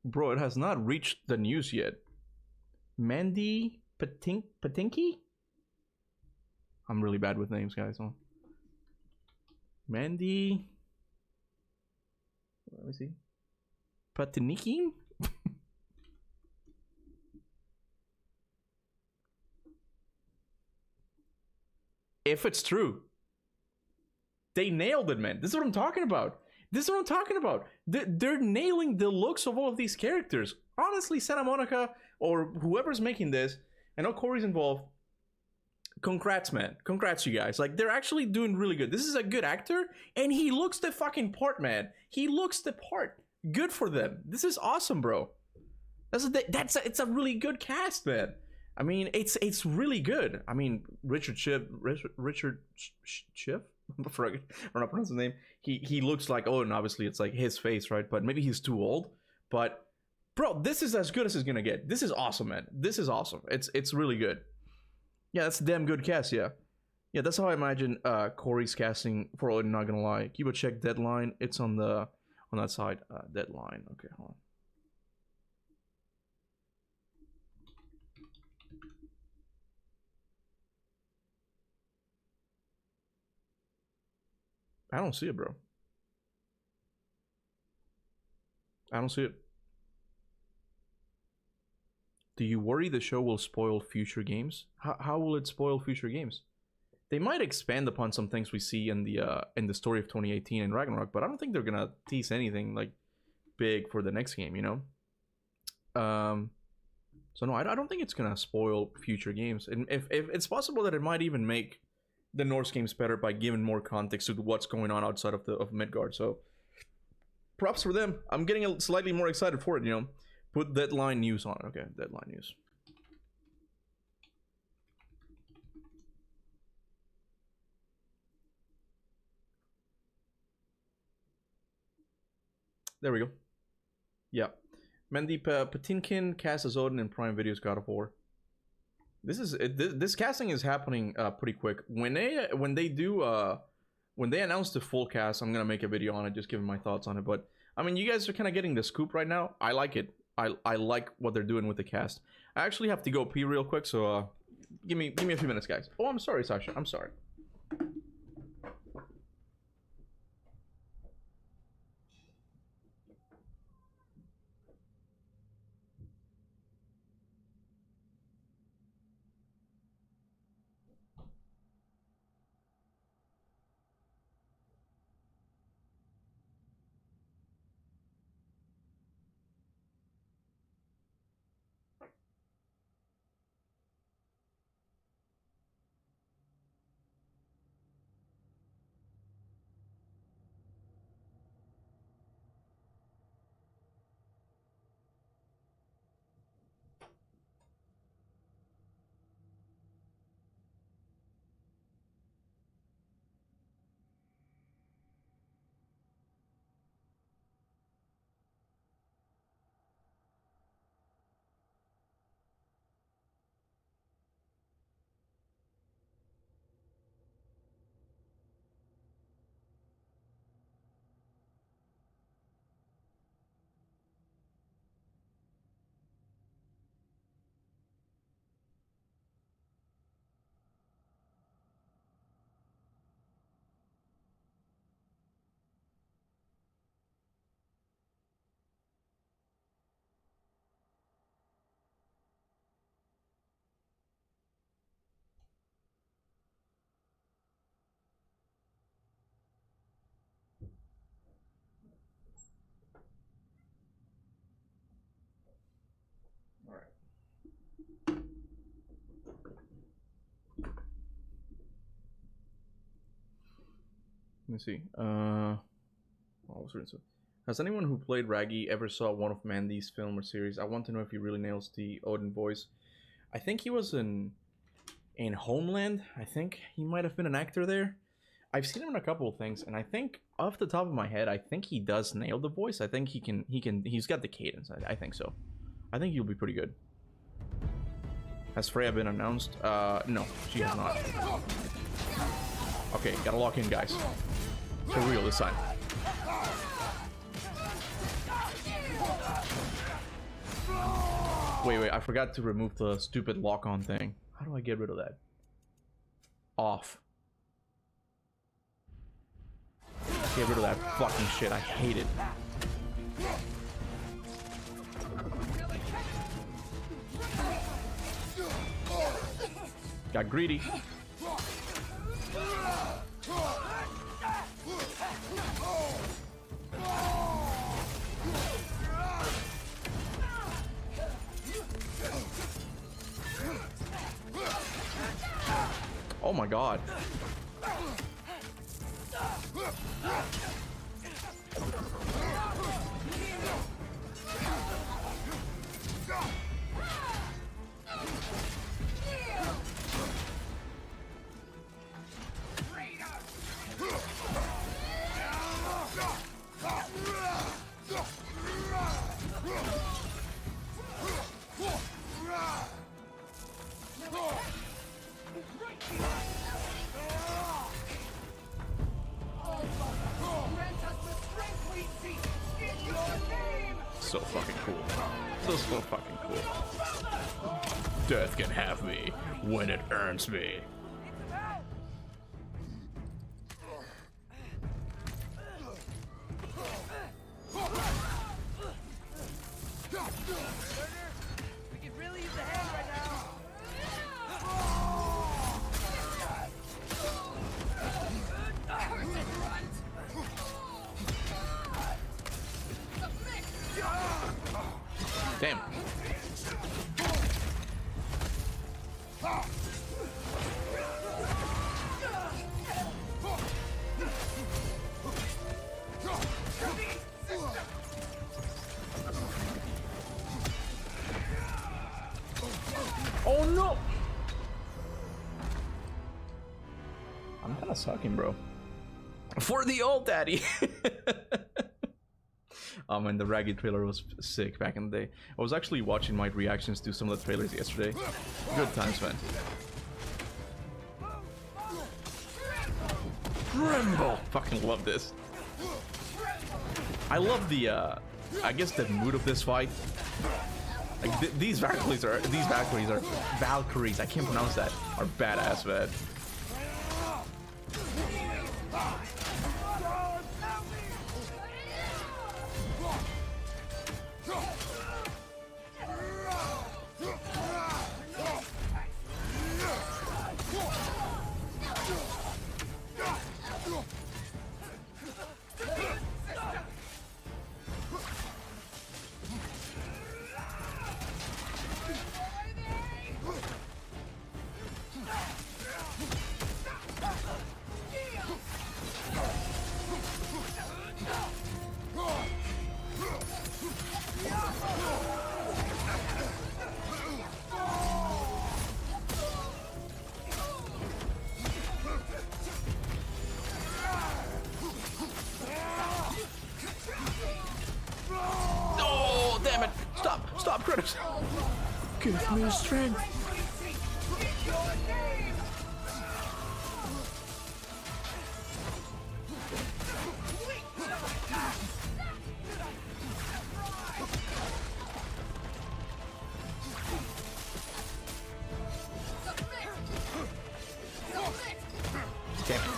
Bro, it has not reached the news yet. Mandy Patinky? I'm really bad with names, guys. Hold on. Mandy... Let me see. Patinikin? if it's true, they nailed it, man. This is what I'm talking about. This is what I'm talking about. They're nailing the looks of all of these characters. Honestly, Santa Monica or whoever's making this, I know Corey's involved. Congrats, man. Congrats, you guys. Like, they're actually doing really good. This is a good actor, and he looks the fucking part, man. He looks the part. Good for them. This is awesome, bro. It's a really good cast, man. I mean, it's really good. I mean, Richard Schiff. I'm not pronouncing his name. He looks like, oh, and obviously it's like his face, right? But maybe he's too old. But bro, this is as good as it's gonna get. This is awesome, man. This is awesome. It's really good. Yeah, that's a damn good cast. Yeah, that's how I imagine Corey's casting for Odin. Not gonna lie. Kuba, check Deadline. It's on that side. Deadline. Okay, hold on. I don't see it, bro. I don't see it. Do you worry the show will spoil future games? How will it spoil future games? They might expand upon some things we see in the story of 2018 in Ragnarok, but I don't think they're gonna tease anything like big for the next game, you know? So no, I don't think it's gonna spoil future games. And if it's possible that it might even make the Norse games better by giving more context to what's going on outside of Midgard. So props for them. I'm getting slightly more excited for it, you know? Put Deadline News on. Okay, Deadline News. There we go. Yeah. Mandeep Patinkin cast as Odin in Prime Video's God of War. This casting is happening pretty quick. When they announce the full cast, I'm gonna make a video on it, just giving my thoughts on it. But I mean, you guys are kind of getting the scoop right now. I like it. I like what they're doing with the cast. I actually have to go pee real quick, so give me a few minutes, guys. Oh, I'm sorry, Sasha. I'm sorry. Let me see. Has anyone who played Raggy ever saw one of Mandy's film or series? I want to know if he really nails the Odin voice. I think he was in Homeland. I think he might have been an actor there. I've seen him in a couple of things, and I think off the top of my head, I think he does nail the voice. I think he's got the cadence. I think so. I think he'll be pretty good. Has Freya been announced? No, she has not. Okay, gotta lock in, guys. For real this time. Wait, I forgot to remove the stupid lock-on thing. How do I get rid of that? Off. Get rid of that fucking shit. I hate it. Got greedy. Oh my god. So fucking cool. So fucking cool. Death can have me when it earns me. We could really use a hand right now. Damn. Oh no! I'm kind of sucking, bro. For the old daddy. And the Raggy trailer was sick back in the day. I was actually watching my reactions to some of the trailers yesterday. Good times, man. Rambo! Fucking love this. I love the, I guess the mood of this fight. Like these Valkyries are Valkyries. I can't pronounce that. Are badass, man. Stop, Kratos! Give me strength! Damn it.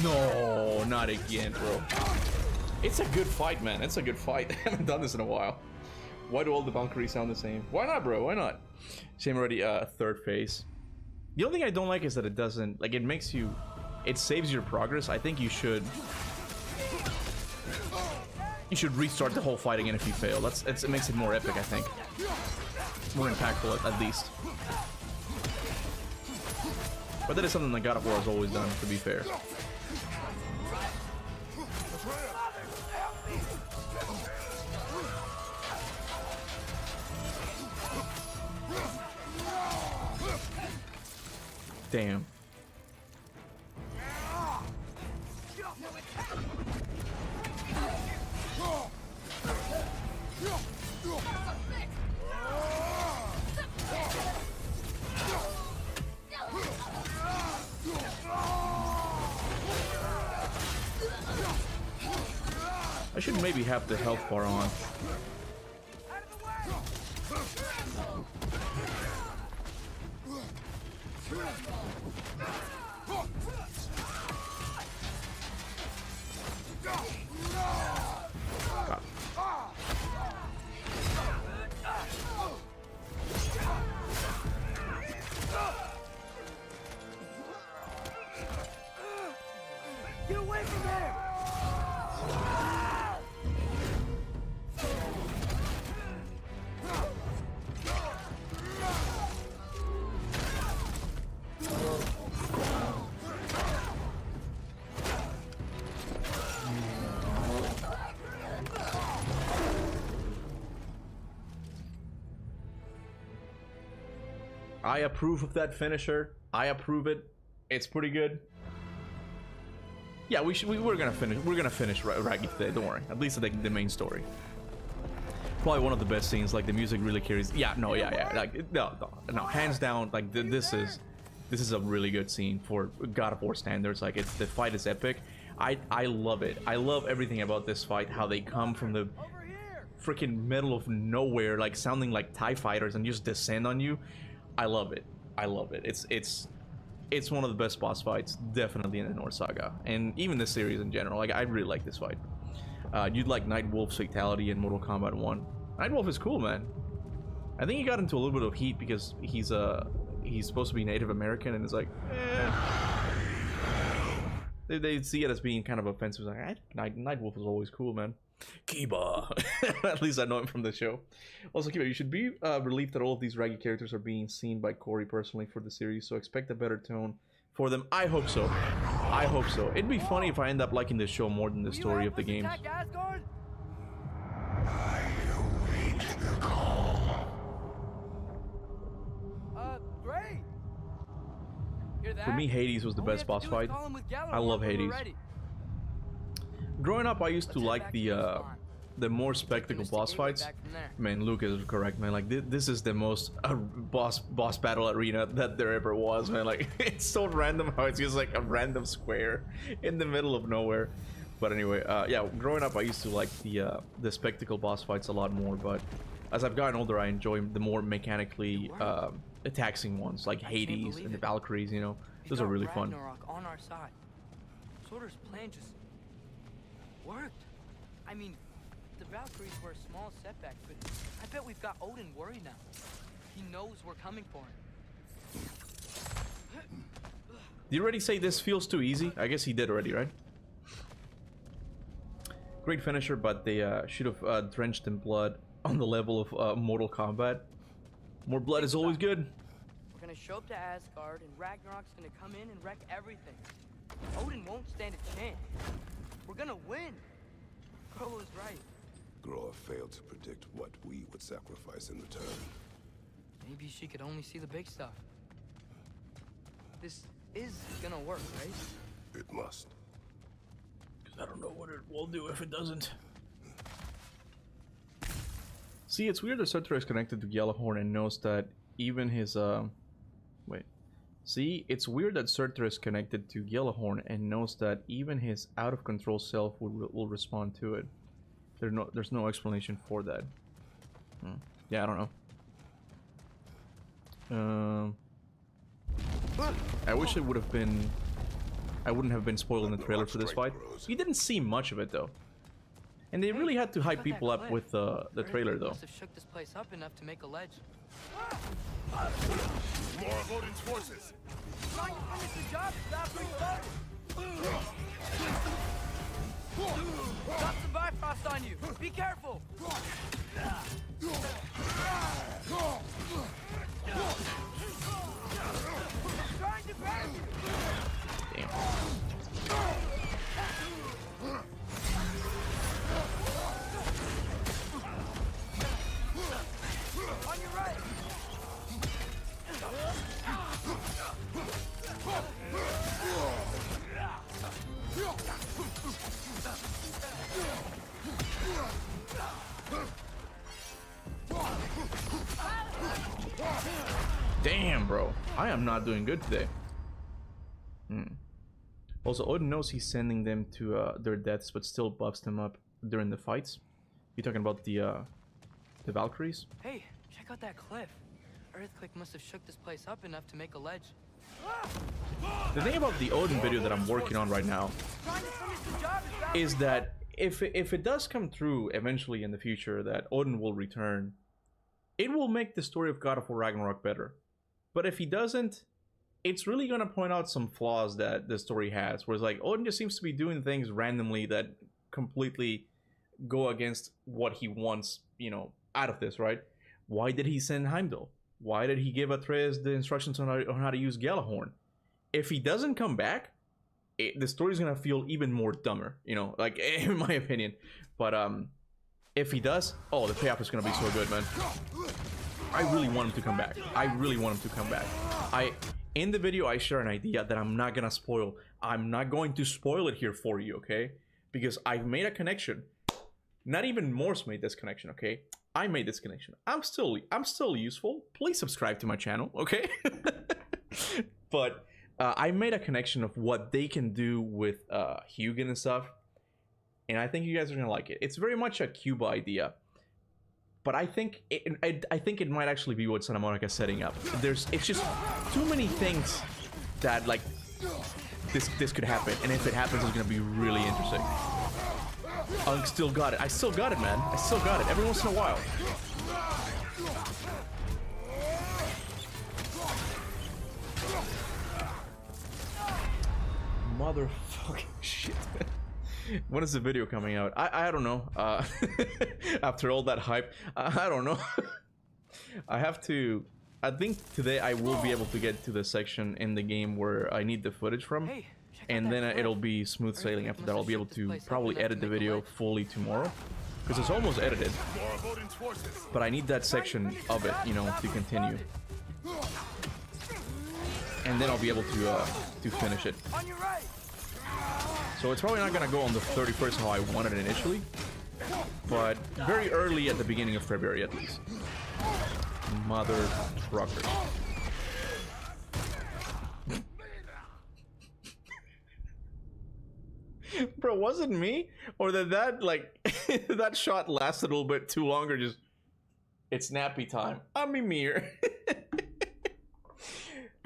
No, not again, bro. It's a good fight, man. It's a good fight. I haven't done this in a while. Why do all the Valkyries sound the same? Why not, bro? Why not? Same already, third phase. The only thing I don't like is that it doesn't, like, it makes you, it saves your progress. I think you should restart the whole fight again if you fail. It makes it more epic, I think. More impactful, at least. But that is something that God of War has always done, to be fair. Damn. I should maybe have the health bar on. I approve of that finisher. I approve it. It's pretty good. Yeah, we're gonna finish Raggy today. Don't worry. At least the main story. Probably one of the best scenes. Like the music really carries. Yeah, no, yeah. Like no. Hands down. Like this is a really good scene for God of War standards. Like the fight is epic. I love it. I love everything about this fight. How they come from the freaking middle of nowhere, like sounding like TIE fighters, and just descend on you. I love it. I love it. It's one of the best boss fights, definitely in the Norse Saga, and even this series in general. Like I really like this fight. You'd like Nightwolf's fatality in Mortal Kombat 1. Nightwolf is cool, man. I think he got into a little bit of heat because he's supposed to be Native American, and it's like, they see it as being kind of offensive. Like, Nightwolf is always cool, man. Kuba. At least I know him from the show. Also, Kuba, you should be relieved that all of these Raggy characters are being seen by Corey personally for the series, so expect a better tone for them. I hope so. I hope so. It'd be funny if I end up liking this show more than the story of the games. Great. For me, Hades was the best boss fight. I love Hades. Growing up, I used to like the more spectacle boss fights. Man, Luke is correct, man. Like this is the most boss battle arena that there ever was, man. Like it's so random how it's just like a random square in the middle of nowhere. But anyway, yeah, growing up, I used to like the spectacle boss fights a lot more. But as I've gotten older, I enjoy the more mechanically taxing ones, like Hades and the Valkyries. You know, those are really fun. Ragnarok on our side. Sorter's plan just worked. I mean, the Valkyries were a small setback, but I bet we've got Odin worried now. He knows we're coming for him. Did you already say this feels too easy? I guess he did already, right? Great finisher, but they should have drenched in blood on the level of Mortal Kombat. More blood is always good. We're gonna show up to Asgard, and Ragnarok's gonna come in and wreck everything. Odin won't stand a chance. We're gonna win. Groa was right. Groa failed to predict what we would sacrifice in return. Maybe she could only see the big stuff. This is gonna work, right? It must. I don't know what it will do if it doesn't. See, it's weird that Surtur is connected to Gjallarhorn and knows that even his wait. See, it's weird that Surtur is connected to Gjallarhorn and knows that even his out of control self will respond to it. There's no explanation for that. Yeah, I don't know. I wish it would have been. I wouldn't have been spoiled in the trailer for this fight. You didn't see much of it though, and they really had to hype people up with the trailer though. Must have shook this place up enough to make a ledge. More of Odin's forces. Trying to finish the job is not pretty started. Got some Bifrost on you. Be careful. Trying to grab you. Damn. On your right. Damn, bro. I am not doing good today. Also, Odin knows he's sending them to their deaths, but still buffs them up during the fights. You talking about the Valkyries? Hey, check out that cliff. Earthquake must have shook this place up enough to make a ledge. The thing about the Odin video that I'm working on right now is that if it does come through eventually in the future that Odin will return, it will make the story of God of War Ragnarok better. But if he doesn't, it's really gonna point out some flaws that the story has, where it's like Odin just seems to be doing things randomly that completely go against what he wants, you know, out of this, right? Why did he send Heimdall? Why did he give Atreus the instructions on how to use Gjallarhorn? If he doesn't come back, the story's gonna feel even more dumber, you know, like in my opinion. But if he does, oh, the payoff is gonna be so good, man. I really want him to come back. I really want him to come back. In the video, I share an idea that I'm not gonna spoil. I'm not going to spoil it here for you, okay? Because I've made a connection. Not even Morse made this connection, okay? I made this connection. I'm still useful. Please subscribe to my channel, okay? But I made a connection of what they can do with Hugin and stuff, and I think you guys are gonna like it. It's very much a Kuba idea, but I think it might actually be what Santa Monica's setting up. It's just too many things that like this could happen, and if it happens, it's gonna be really interesting. Unk still got it. I still got it, man. I still got it. Every once in a while. Motherfucking shit. When is the video coming out? I don't know. After all that hype, I don't know. I think today I will be able to get to the section in the game where I need the footage from. And then it'll be smooth sailing after that. I'll be able to probably edit the video fully tomorrow. Because it's almost edited. But I need that section of it, you know, to continue. And then I'll be able to finish it. So it's probably not gonna go on the 31st how I wanted it initially. But very early at the beginning of February at least. Mother truckers. Bro, was it me? Or did that, like, that shot lasted a little bit too long, or just... It's nappy time. I'm Mimir.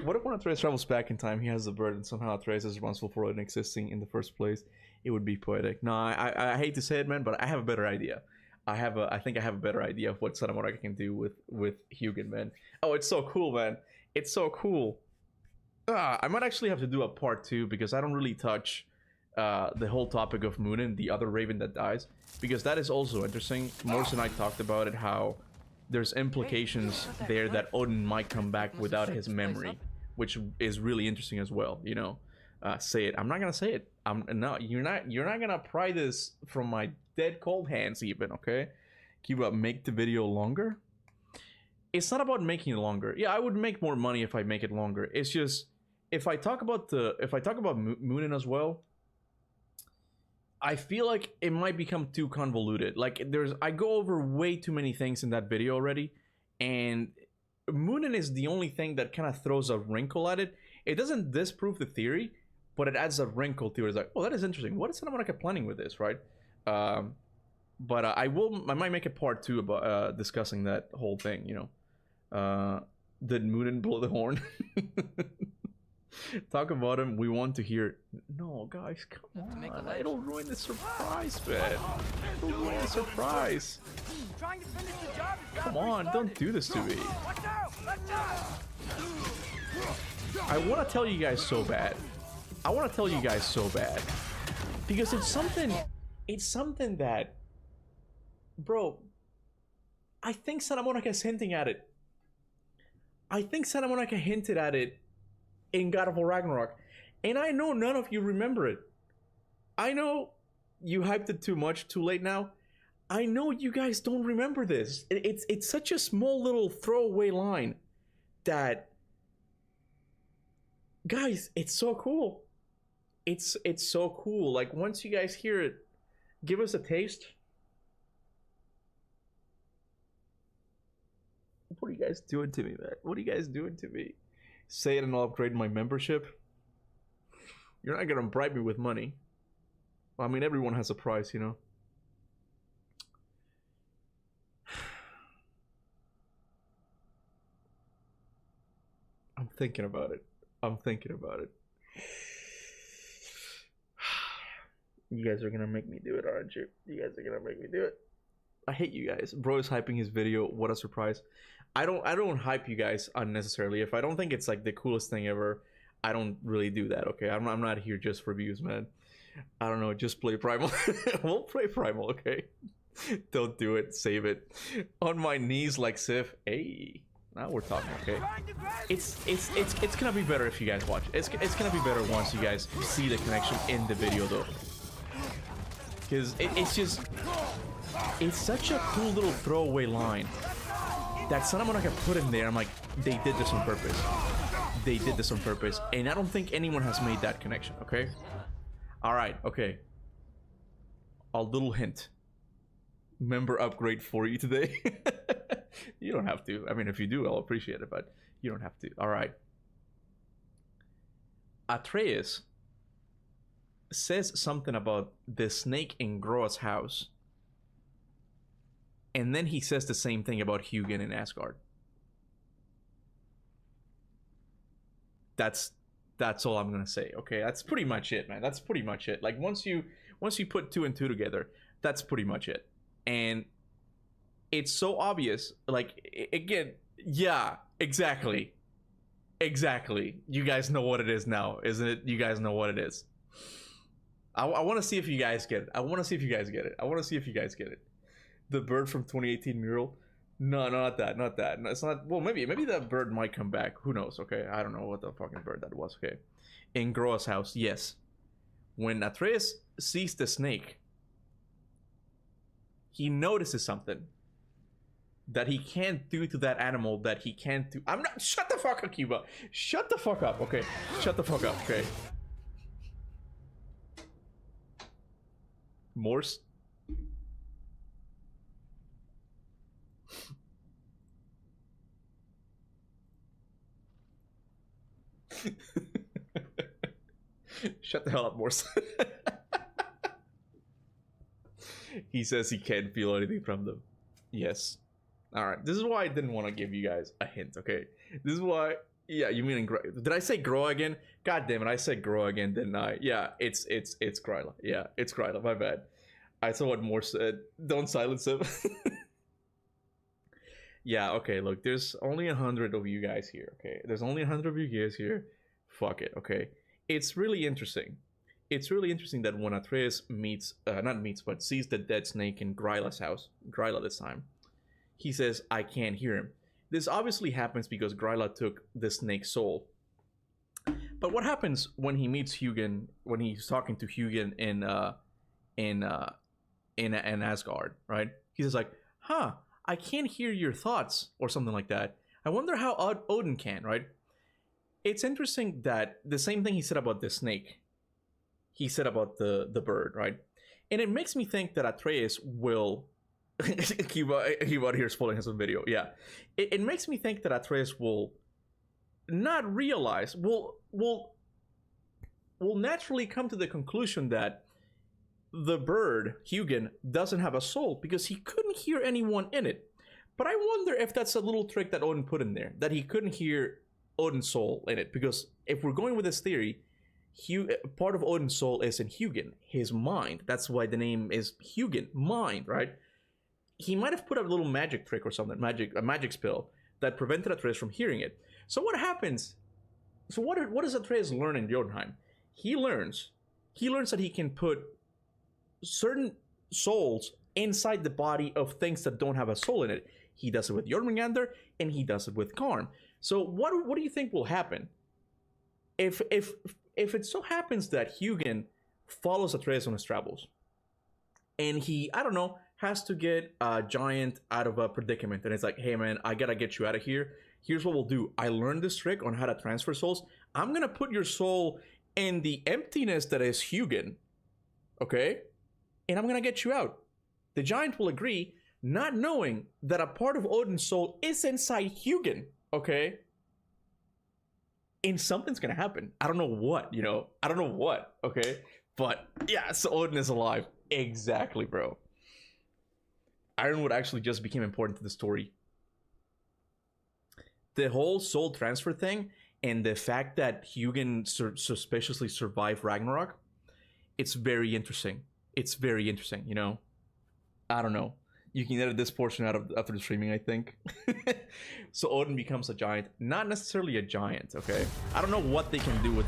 What if when Atreus travels back in time, he has the bird, and somehow Atreus is responsible for it existing in the first place? It would be poetic. No, I hate to say it, man, but I have a better idea. I think I have a better idea of what Santa Monica can do with Hugin, man. Oh, it's so cool, man. It's so cool. I might actually have to do a part 2, because I don't really touch... the whole topic of Moonin, the other Raven that dies, because that is also interesting. Morse and I talked about it, how there's implications there that Odin might come back without his memory, which is really interesting as well, you know. Say it. I'm not gonna say it. No, you're not gonna pry this from my dead cold hands even, okay? Kuba, make the video longer? It's not about making it longer. Yeah, I would make more money if I make it longer. It's just if I talk about Moonin as well, I feel like it might become too convoluted. Like, I go over way too many things in that video already, and Moonin is the only thing that kind of throws a wrinkle at it. It doesn't disprove the theory, but it adds a wrinkle to it. It's like, oh, that is interesting. What is Santa Monica planning with this, right? But I might make a part 2 about discussing that whole thing, you know. Did Moonin blow the horn? Talk about him. We want to hear. No, guys, come on. It'll ruin the surprise, man. It'll ruin the surprise. Come on, don't do this to me. I want to tell you guys so bad. I want to tell you guys so bad. Because it's something that, bro, I think Santa Monica is hinting at it. I think Santa Monica hinted at it in God of War Ragnarok, and I know none of you remember it. I know you hyped it too much, too late now. I know you guys don't remember this. It's such a small little throwaway line that, guys, it's so cool. It's so cool. Like, once you guys hear it, give us a taste. What are you guys doing to me, man? What are you guys doing to me? Say it and I'll upgrade my membership. You're not gonna bribe me with money. Well, I mean, everyone has a price, you know. I'm thinking about it. I'm thinking about it. You guys are gonna make me do it, aren't you? You guys are gonna make me do it. I hate you guys. Bro is hyping his video. What a surprise. I don't hype you guys unnecessarily. If I don't think it's like the coolest thing ever, I don't really do that, okay? I'm not here just for views, man. I don't know, just play Primal. We'll play Primal, okay? Don't do it. Save it. On my knees like Sif. Hey. Now we're talking, okay? It's gonna be better if you guys watch. It's gonna be better once you guys see the connection in the video, though. Because it's such a cool little throwaway line. that Son of Monarch put in there, I'm like, they did this on purpose. They did this on purpose, and I don't think anyone has made that connection, okay? Alright, okay. A little hint. Member upgrade for you today. You don't have to. I mean, if you do, I'll appreciate it, but you don't have to. Alright. Atreus says something about the snake in Groa's house. And then he says the same thing about Hugin in Asgard. That's all I'm gonna say. Okay, that's pretty much it, man. That's pretty much it. Like once you put 2 and 2 together, that's pretty much it. And it's so obvious. Like again, yeah, exactly. You guys know what it is now, isn't it? You guys know what it is. I want to see if you guys get it. I want to see if you guys get it. The bird from 2018 mural. No, not that. No, it's not. Well, maybe that bird might come back. Who knows? Okay, I don't know what the fucking bird that was. Okay, in Groa's house, yes. When Atreus sees the snake, he notices something that he can't do to that animal that he can't do. I'm not. Shut the fuck up, Kuba. Shut the fuck up. Okay, shut the fuck up. Okay. Morse. Shut the hell up, Morse. He says he can't feel anything from them. Yes. Alright, this is why I didn't want to give you guys a hint, okay? This is why... Yeah, you mean... Did I say Groa again? God damn it, I said Groa again, didn't I? Yeah, it's Gryla. Yeah, it's Gryla, my bad. I saw what Morse said. Don't silence him. Yeah, okay, look, there's only 100 of you guys here, okay? There's only 100 of you guys here. Fuck it, okay? It's really interesting. It's really interesting that when Atreus but sees the dead snake in Gryla's house, Gryla this time, he says, I can't hear him. This obviously happens because Gryla took the snake's soul. But what happens when he meets Hugin, when he's talking to Hugin in Asgard, right? He says like, huh, I can't hear your thoughts, or something like that. I wonder how Odin can, right? It's interesting that the same thing he said about the snake, he said about the bird, right? And it makes me think that Atreus will... Kuba here spoiling his own video, yeah. It makes me think that Atreus will not realize, will naturally come to the conclusion that the bird, Hugin, doesn't have a soul because he couldn't hear anyone in it. But I wonder if that's a little trick that Odin put in there, that he couldn't hear Odin's soul in it. Because if we're going with this theory, part of Odin's soul is in Hugin, his mind. That's why the name is Hugin, mind, right? He might have put a little magic trick or something, a magic spell that prevented Atreus from hearing it. So what happens? So what does Atreus learn in Jotunheim? He learns that he can put certain souls inside the body of things that don't have a soul in it. He does it with Jormungandr, and he does it with Karn. So what do you think will happen if it so happens that Hugin follows Atreus on his travels, and he, I don't know, has to get a giant out of a predicament, and it's like, hey man, I gotta get you out of here. Here's what we'll do. I learned this trick on how to transfer souls. I'm gonna put your soul in the emptiness that is Hugin, okay? And I'm gonna get you out. The giant will agree, not knowing that a part of Odin's soul is inside Hugin, okay? And something's gonna happen. I don't know what, you know? I don't know what, okay? But yeah, so Odin is alive. Exactly, bro. Ironwood actually just became important to the story. The whole soul transfer thing and the fact that Hugin suspiciously survived Ragnarok, it's very interesting. It's very interesting, you know? I don't know. You can edit this portion out after the streaming, I think. So Odin becomes a giant. Not necessarily a giant, okay? I don't know what they can do with...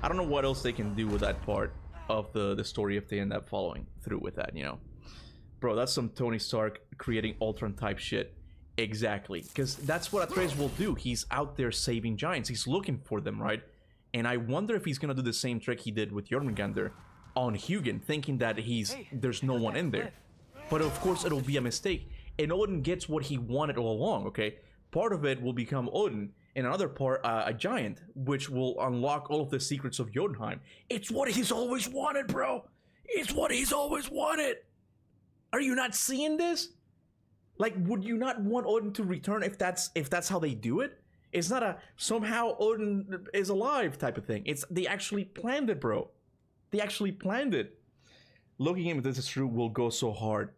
I don't know what else they can do with that part of the story if they end up following through with that, you know? Bro, that's some Tony Stark creating Ultron type shit. Exactly. Because that's what Atreus will do. He's out there saving giants. He's looking for them, right? And I wonder if he's gonna do the same trick he did with Jormungandr on Hugin, thinking that there's no one in there. But of course it'll be a mistake. and Odin gets what he wanted all along. Okay, part of it will become Odin, and another part a giant, which will unlock all of the secrets of Jotunheim. It's what he's always wanted, bro. It's what he's always wanted. Are you not seeing this? Like, would you not want Odin to return if that's how they do it? It's not a somehow Odin is alive type of thing. It's they actually planned it, bro. They actually planned it. Looking at this is true will go so hard.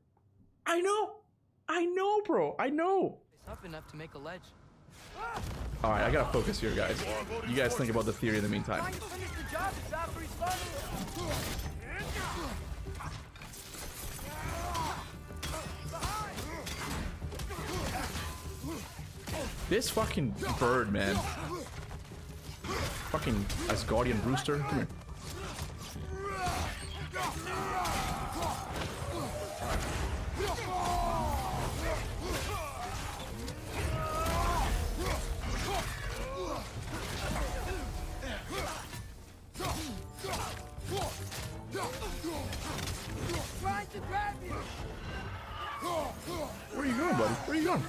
I know, bro. I know. It's up enough to make a ledge. All right, I gotta focus here, guys. You guys think about the theory in the meantime. Trying to finish the job is after he's started. This fucking bird, man. Fucking Asgardian rooster. Come here. Where are you going, buddy? Where are you going?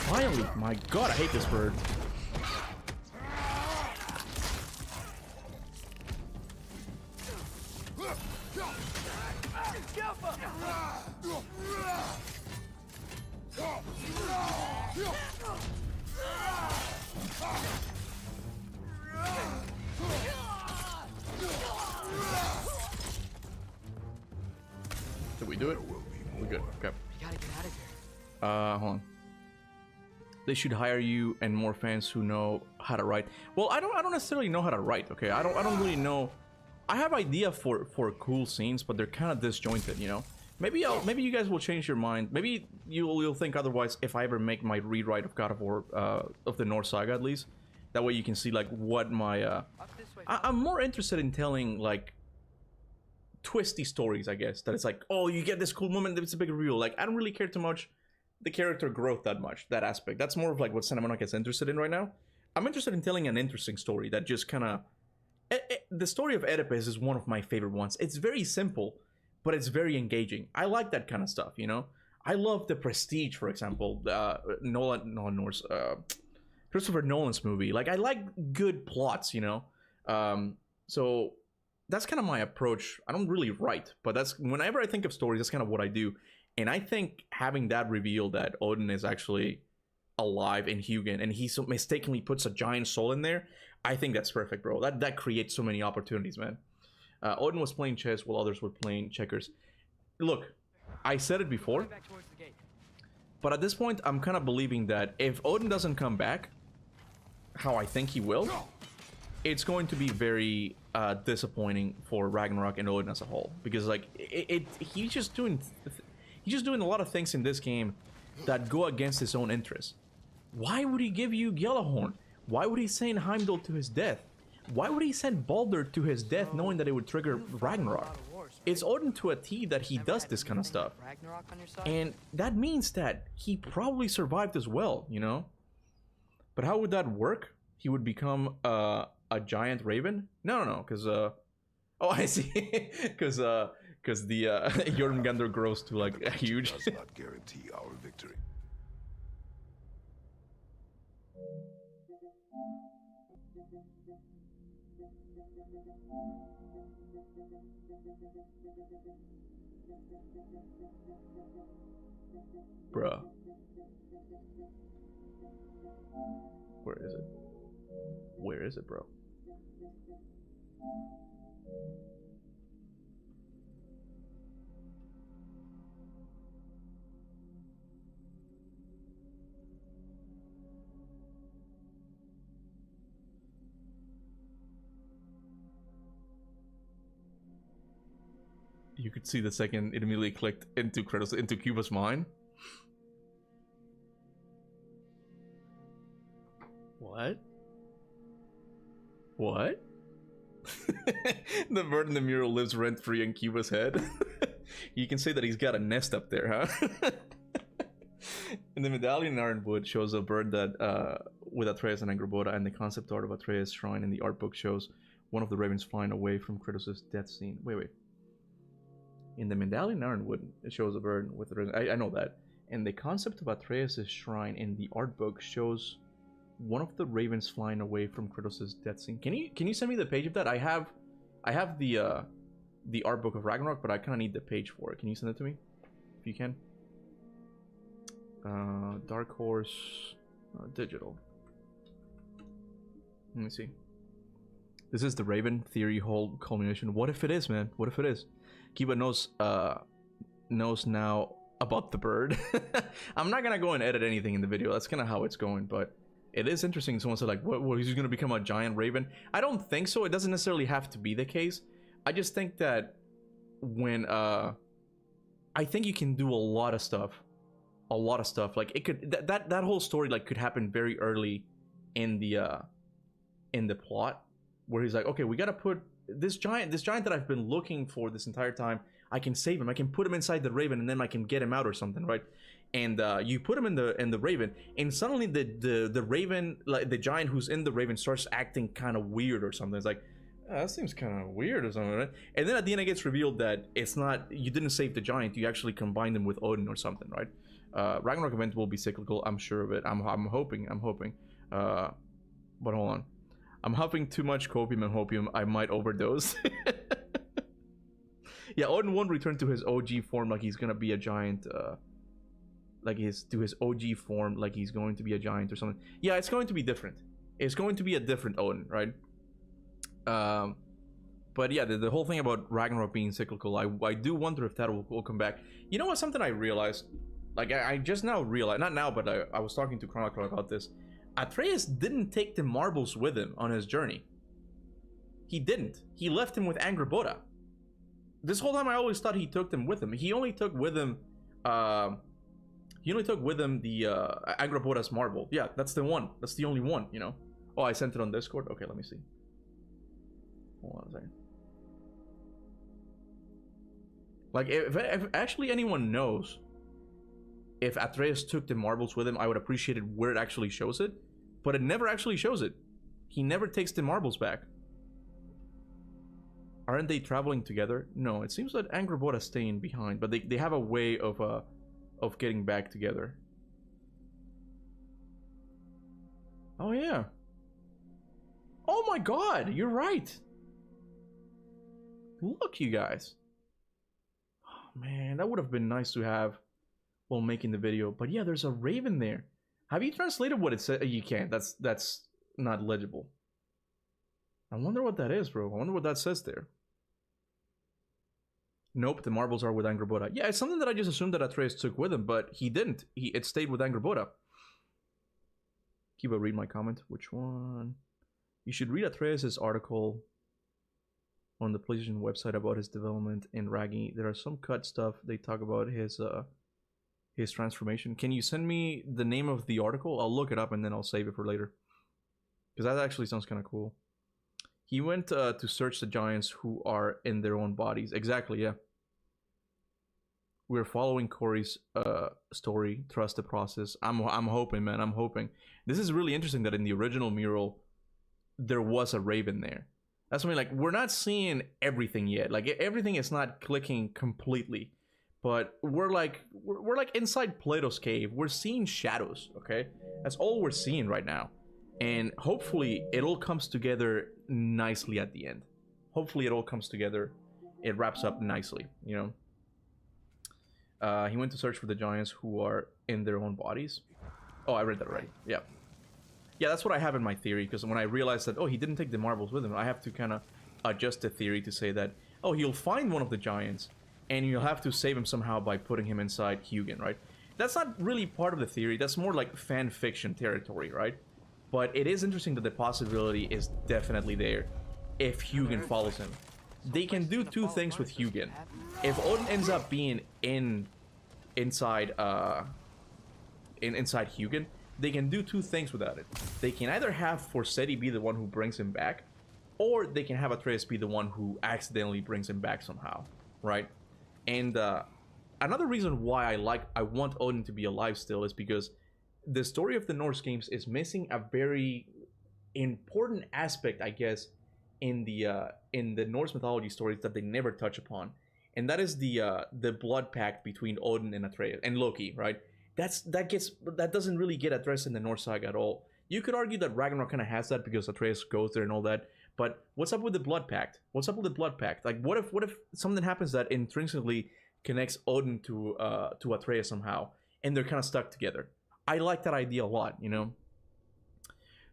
Finally! My god, I hate this bird. Did we do it? We're good. Okay. We gotta get out of here. Hold on. They should hire you and more fans who know how to write. Well, I don't necessarily know how to write. Okay, I don't really know. I have idea for cool scenes, but they're kind of disjointed, you know. Maybe you guys will change your mind. Maybe you'll think otherwise if I ever make my rewrite of God of War of the Norse Saga at least. That way you can see like what my I'm more interested in telling like twisty stories, I guess. That it's like, oh, you get this cool moment, it's a big reveal. Like I don't really care too much the character growth that much, that aspect. That's more of like what Cinemonok is interested in right now. I'm interested in telling an interesting story that just kind of... The story of Oedipus is one of my favorite ones. It's very simple, but it's very engaging. I like that kind of stuff, you know? I love The Prestige, for example. Christopher Nolan's movie. Like, I like good plots, you know? So that's kind of my approach. I don't really write, but that's... Whenever I think of stories, that's kind of what I do. And I think having that reveal that Odin is actually alive in Hugin and he so mistakenly puts a giant soul in there, I think that's perfect, bro. That creates so many opportunities, man. Odin was playing chess while others were playing checkers. Look, I said it before, but at this point, I'm kind of believing that if Odin doesn't come back, how I think he will, it's going to be very disappointing for Ragnarok and Odin as a whole. Because, like, he's just doing a lot of things in this game that go against his own interests. Why would he give you Gjallarhorn? Why would he send Heimdall to his death? Why would he send Baldur to his death knowing that it would trigger Ragnarok? It's Odin to a T that he does this kind of stuff. And that means that he probably survived as well, you know? But how would that work? He would become a giant raven? No, because... Oh, I see. Because the Jormungandr grows to like a huge... does not guarantee our victory. Bruh. Where is it? Where is it, bro? You could see the second it immediately clicked into Kratos, into Kuba's mind. What? What? The bird in the mural lives rent-free in Kuba's head. You can say that he's got a nest up there, huh? In the medallion in Ironwood shows a bird that with Atreus and Angrboda, and the concept art of Atreus' shrine in the art book shows one of the ravens flying away from Kratos' death scene. Wait. In the medallion Ironwood, it shows a bird with the. I know that. And the concept of Atreus' shrine in the art book shows one of the ravens flying away from Kratos' death scene. Can you send me the page of that? I have the art book of Ragnarok, but I kind of need the page for it. Can you send it to me if you can? Dark Horse digital. Let me see. This is the Raven theory whole culmination. What if it is, man? What if it is? Kuba knows now about the bird. I'm not gonna go and edit anything in the video. That's kind of how it's going, but it is interesting. Someone said like, what he's gonna become a giant raven? I don't think so. It doesn't necessarily have to be the case. I just think that when I think you can do a lot of stuff. Like it could that whole story like could happen very early in the plot, where he's like, okay, we gotta put this giant that I've been looking for this entire time. I can save him. I can put him inside the raven, and then I can get him out or something, right? And you put him in the raven, and suddenly the raven, like the giant who's in the raven, starts acting kind of weird or something. It's like, that seems kind of weird or something, right? And then at the end it gets revealed that it's not, you didn't save the giant, you actually combined him with Odin or something, right? Ragnarok event will be cyclical, I'm sure of it. I'm hoping. But hold on. I'm huffing too much copium and hopium. I might overdose. Yeah, Odin won't return to his OG form like he's gonna be a giant. To his OG form like he's going to be a giant or something. Yeah, it's going to be different. It's going to be a different Odin, right? But yeah, the whole thing about Ragnarok being cyclical, I do wonder if that will come back. You know what? Something I realized, like I just now realized, not now, but I was talking to Chronicler about this. Atreus didn't take the marbles with him on his journey. He didn't. He left him with Angrboda. This whole time I always thought he took them with him. He only took with him the Angrboda's marble. Yeah, that's the one. That's the only one, you know. Oh, I sent it on Discord. Okay, let me see. Hold on a second. Like, if actually anyone knows if Atreus took the marbles with him, I would appreciate it where it actually shows it. But it never actually shows it. He never takes the marbles back. Aren't they traveling together? No, it seems that Angrboda's staying behind, but they have a way of getting back together. Oh yeah. Oh my god, you're right. Look, you guys. Oh man, that would have been nice to have while making the video. But yeah, there's a raven there. Have you translated what it said? You can't. That's not legible. I wonder what that is, bro. I wonder what that says there. Nope, the marbles are with Angrboda. Yeah, it's something that I just assumed that Atreus took with him, but he didn't. It stayed with Angrboda. Kuba, read my comment. Which one? You should read Atreus' article on the PlayStation website about his development in Raggy. There are some cut stuff. They talk about his transformation. Can you send me the name of the article? I'll look it up and then I'll save it for later. Because that actually sounds kind of cool. He went to search the giants who are in their own bodies. Exactly, yeah. We're following Corey's story. Trust the process. I'm hoping, man. I'm hoping. This is really interesting that in the original mural, there was a raven there. That's something like, we're not seeing everything yet. Like, everything is not clicking completely. But we're like inside Plato's cave. We're seeing shadows, okay? That's all we're seeing right now. And hopefully it all comes together nicely at the end. Hopefully it all comes together. It wraps up nicely, you know? He went to search for the giants who are in their own bodies. Oh, I read that already. Yeah. Yeah, that's what I have in my theory, because when I realized that, oh, he didn't take the marbles with him, I have to kind of adjust the theory to say that, oh, he'll find one of the giants, and you'll have to save him somehow by putting him inside Hugin, right? That's not really part of the theory. That's more like fan fiction territory, right? But it is interesting that the possibility is definitely there if Hugin follows him. They can do two things with Hugin. If Odin ends up being inside Hugin, they can do two things without it. They can either have Forseti be the one who brings him back, or they can have Atreus be the one who accidentally brings him back somehow, right? And another reason why I want Odin to be alive still is because the story of the Norse games is missing a very important aspect, I guess, in the Norse mythology stories that they never touch upon, and that is the blood pact between Odin and Atreus and Loki, right? That doesn't really get addressed in the Norse saga at all. You could argue that Ragnarok kind of has that because Atreus goes there and all that. But what's up with the blood pact? What's up with the blood pact? Like, what if something happens that intrinsically connects Odin to Atreus somehow, and they're kind of stuck together? I like that idea a lot, you know.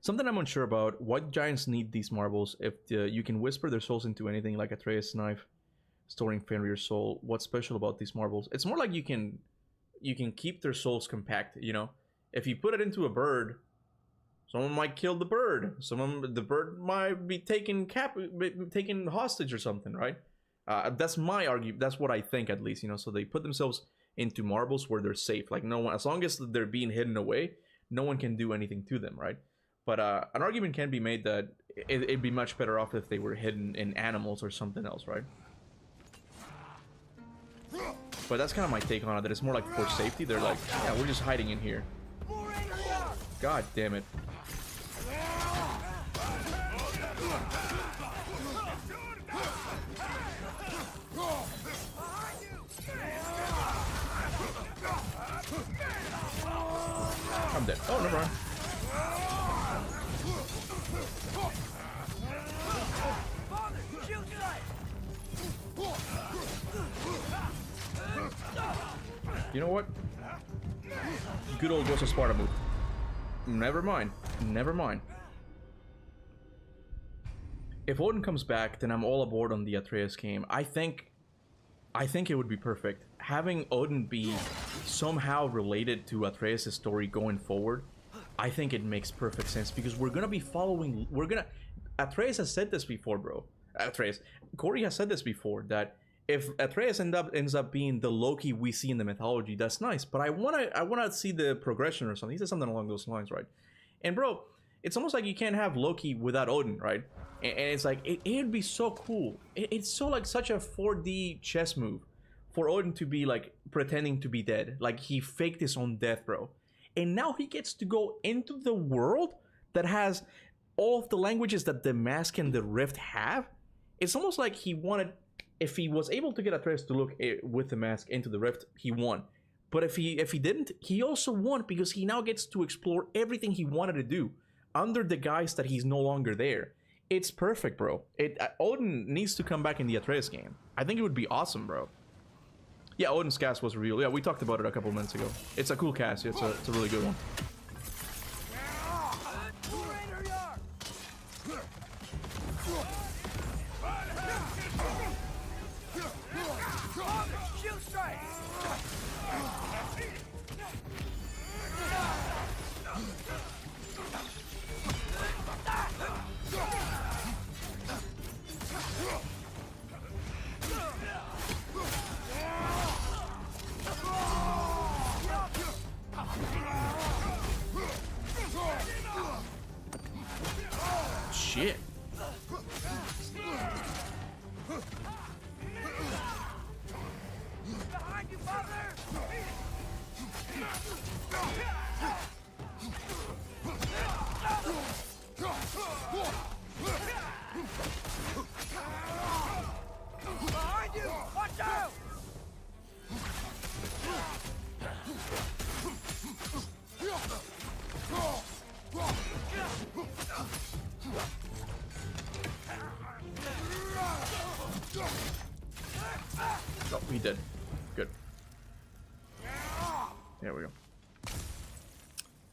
Something I'm unsure about: what giants need these marbles? If you can whisper their souls into anything, like Atreus' knife, storing Fenrir's soul. What's special about these marbles? It's more like you can keep their souls compact. You know, if you put it into a bird, someone might kill the bird. The bird might be taken hostage or something, right? That's my argument. That's what I think, at least. You know, so they put themselves into marbles where they're safe. Like, no one, as long as they're being hidden away, no one can do anything to them, right? But an argument can be made that it'd be much better off if they were hidden in animals or something else, right? But that's kind of my take on it, that it's more like for safety. They're like, yeah, we're just hiding in here. God damn it. I'm dead. Oh, never mind. You know what? Good old Ghost of Sparta move. Never mind. Never mind. If Odin comes back, then I'm all aboard on the Atreus game. I think it would be perfect. Having Odin be somehow related to Atreus' story going forward, I think it makes perfect sense, because we're gonna be following. Atreus has said this before, bro. Corey has said this before, that if Atreus ends up being the Loki we see in the mythology, that's nice. But I wanna see the progression or something. He said something along those lines, right? And bro, it's almost like you can't have Loki without Odin, right? And it's like it'd be so cool. It's so like such a 4D chess move for Odin to be like pretending to be dead, like he faked his own death, bro. And now he gets to go into the world that has all of the languages that the mask and the rift have. It's almost like he wanted. If he was able to get Atreus to look with the mask into the rift, he won. But if he didn't, he also won, because he now gets to explore everything he wanted to do under the guise that he's no longer there. It's perfect, bro. Odin needs to come back in the Atreus game. I think it would be awesome, bro. Yeah, Odin's cast was real. Yeah, we talked about it a couple minutes ago. It's a cool cast. It's a really good one. Shit. Behind you, father! Behind you! Watch out! Oh, he did. Good. There we go.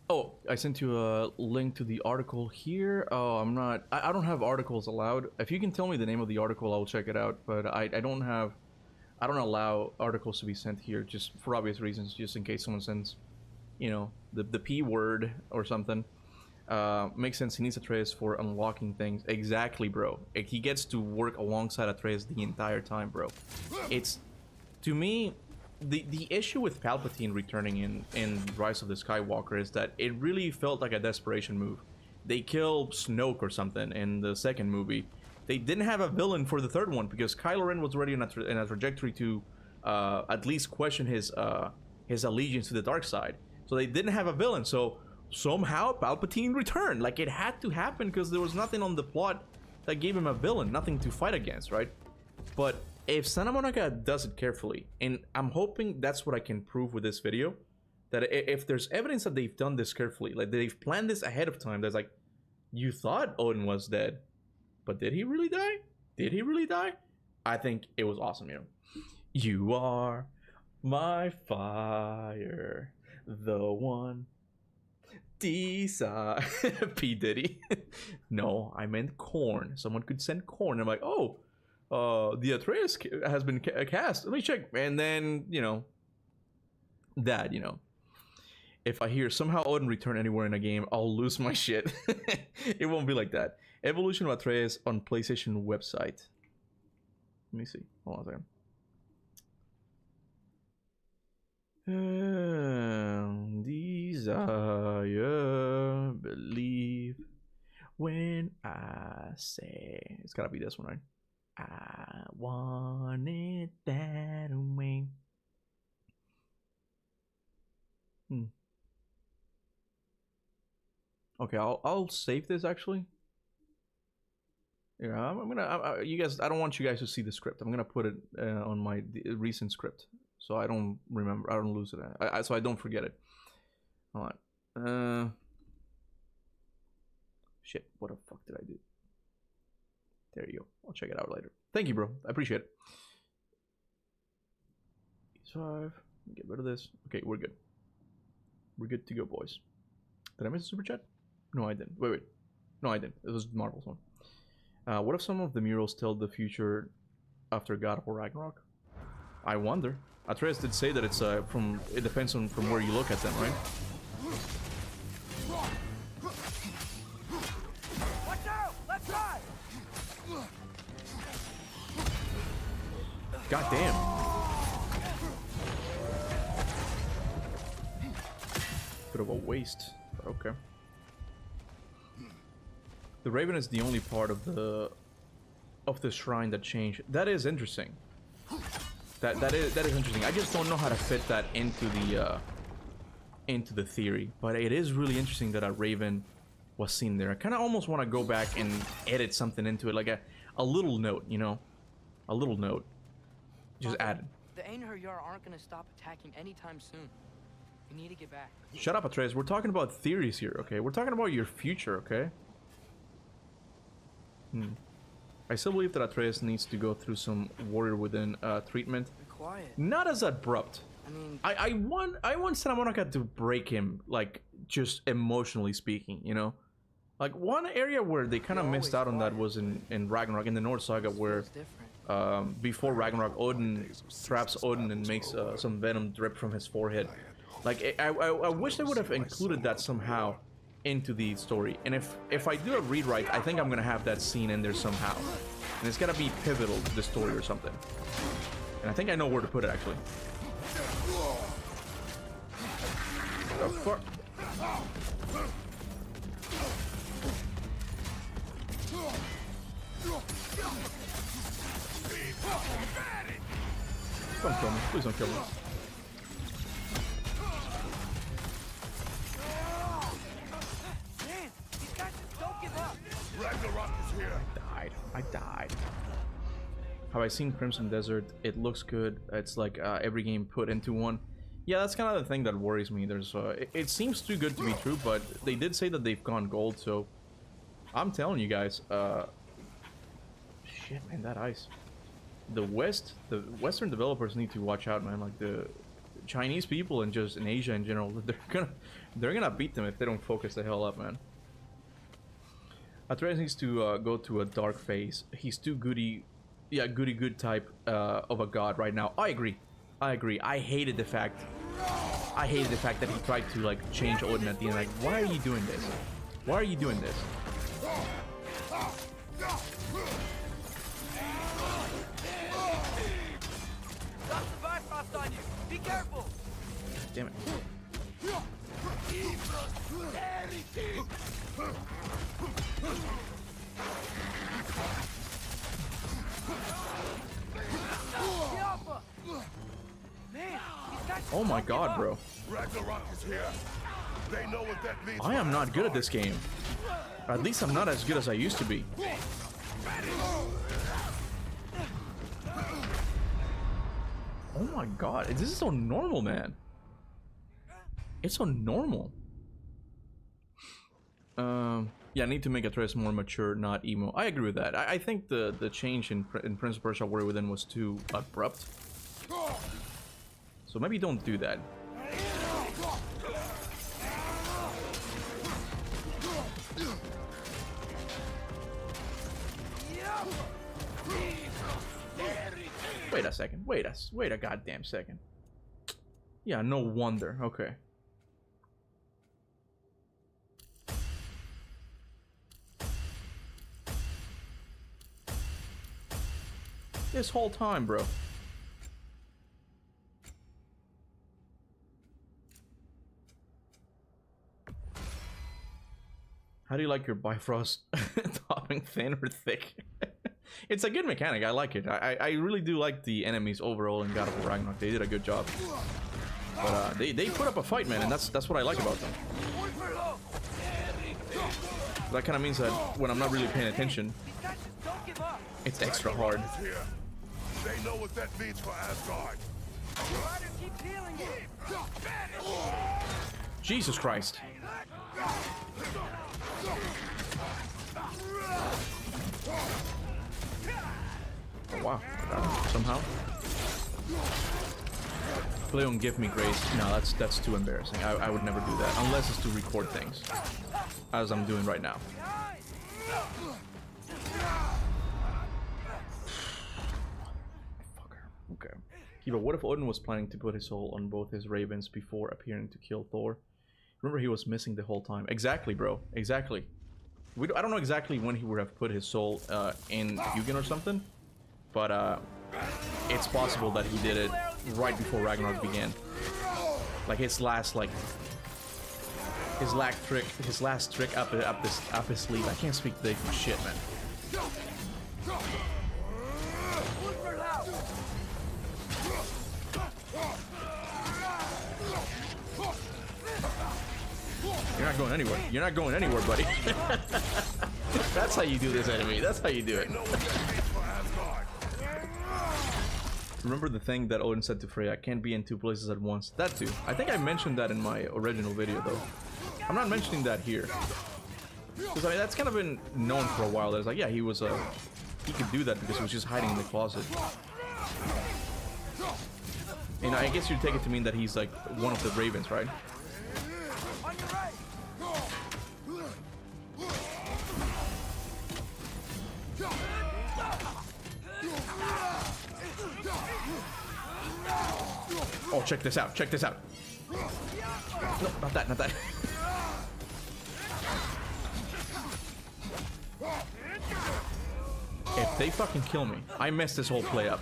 Oh, I sent you a link to the article here. Oh, I don't have articles allowed. If you can tell me the name of the article, I'll check it out. But I don't allow articles to be sent here, just for obvious reasons, just in case someone sends, you know, the P word or something. Makes sense. He needs Atreus for unlocking things. Exactly, bro. He gets to work alongside Atreus the entire time, bro. It's, to me, the issue with Palpatine returning in Rise of the Skywalker is that it really felt like a desperation move. They killed Snoke or something in the second movie. They didn't have a villain for the third one because Kylo Ren was already in a trajectory to at least question his allegiance to the dark side. So they didn't have a villain. So somehow Palpatine returned. Like, it had to happen because there was nothing on the plot that gave him a villain, nothing to fight against, right? But if Santa Monica does it carefully, and I'm hoping that's what I can prove with this video, that if there's evidence that they've done this carefully, like they've planned this ahead of time, that's like, you thought Odin was dead, but did he really die? Did he really die? I think it was awesome, you know. You are my fire, the one desire. P. Diddy. No, I meant corn. Someone could send corn. I'm like, oh, the Atreus has been cast. Let me check. And then, you know, that, you know. If I hear somehow Odin return anywhere in a game, I'll lose my shit. It won't be like that. Evolution of Atreus on PlayStation website. Let me see. Hold on a second. Desire, believe when I say. It's gotta be this one, right? I want it that way. Okay, I'll save this actually. Yeah, I'm gonna. You guys, I don't want you guys to see the script. I'm gonna put it on my recent script, so I don't remember. I don't lose it. So I don't forget it. Hold on. Shit. What the fuck did I do? There you go. I'll check it out later. Thank you, bro. I appreciate it. 5. Get rid of this. Okay, we're good. We're good to go, boys. Did I miss a super chat? No, I didn't. Wait. No, I didn't. It was Marvel's one. What if some of the murals tell the future after God of War Ragnarok? I wonder. Atreus did say that it's from. It depends on from where you look at them, right? Watch out! Left side! God damn. Bit of a waste, but okay. The Raven is the only part of the shrine that changed. That is interesting. That is interesting. I just don't know how to fit that into the theory, but it is really interesting that a Raven was seen there. I kind of almost want to go back and edit something into it, like a little note, you know, a little note. Just add it. The Einherjar aren't gonna stop attacking anytime soon. We need to get back. Shut up, Atreus. We're talking about theories here, okay? We're talking about your future, okay? I still believe that Atreus needs to go through some warrior within treatment. Be quiet. Not as abrupt. I mean, I want Santa Monica to break him, like, just emotionally speaking, you know? Like, one area where they kind of missed out on that was in Ragnarok, in the North Saga, where before Ragnarok, Odin traps Odin and makes some venom drip from his forehead. Like, I wish they would have included that somehow into the story. And if I do a rewrite, I think I'm gonna have that scene in there somehow. And it's gotta be pivotal to the story or something. And I think I know where to put it, actually. The fuck? Don't kill me. Please don't kill me. Man, these guys just don't give up. Ragnarok is here. I died. Have I seen Crimson Desert? It looks good. It's like every game put into one. Yeah, that's kind of the thing that worries me. There's it seems too good to be true, but they did say that they've gone gold, so I'm telling you guys, shit, man, that ice. The Western developers need to watch out, man. Like the Chinese people and just in Asia in general, they're gonna beat them if they don't focus the hell up, man. Atreus needs to go to a dark phase. He's too goody, yeah, goody good type of a god right now. I agree. I hated the fact that he tried to like change Odin at the end. Like, why are you doing this? Why are you doing this? Got some Bifrost on you. Be careful. Damn it. Man, these guys Oh my god, bro. Ragnarok is here. They know what that means. I am not good at this game. Or at least I'm not as good as I used to be. Oh my god, this is so normal, man. It's so normal. Yeah, I need to make Atreus more mature, not emo. I agree with that. I think the change in Prince of Persia Warrior Within was too abrupt. So maybe don't do that. Wait a second. Wait a goddamn second. Yeah, no wonder. Okay. This whole time, bro. How do you like your Bifrost topping thin or thick? It's a good mechanic. I like it. I really do like the enemies overall in God of War Ragnarok. They did a good job. But they put up a fight, man, and that's what I like about them. That kind of means that when I'm not really paying attention, it's extra hard. They know what that means for Asgard. Jesus Christ. Oh, wow. Somehow. Play on Give Me Grace. No, that's too embarrassing. I would never do that. Unless it's to record things. As I'm doing right now. Fucker. Okay. Kuba, what if Odin was planning to put his soul on both his ravens before appearing to kill Thor? Remember, he was missing the whole time. Exactly, bro. Exactly. I don't know exactly when he would have put his soul in Hugin or something. But it's possible that he did it right before Ragnarok began. Like his last trick up his sleeve. I can't speak the shit, man. You're not going anywhere. You're not going anywhere, buddy. That's how you do this enemy. That's how you do it. Remember the thing that Odin said to Freya, can't be in two places at once? That too. I think I mentioned that in my original video, though. I'm not mentioning that here. Because I mean, that's kind of been known for a while. There's like, yeah, he could do that because he was just hiding in the closet. And I guess you take it to mean that he's like one of the ravens, right? Oh, check this out. Check this out. No, not that, not that. If they fucking kill me, I messed this whole play up.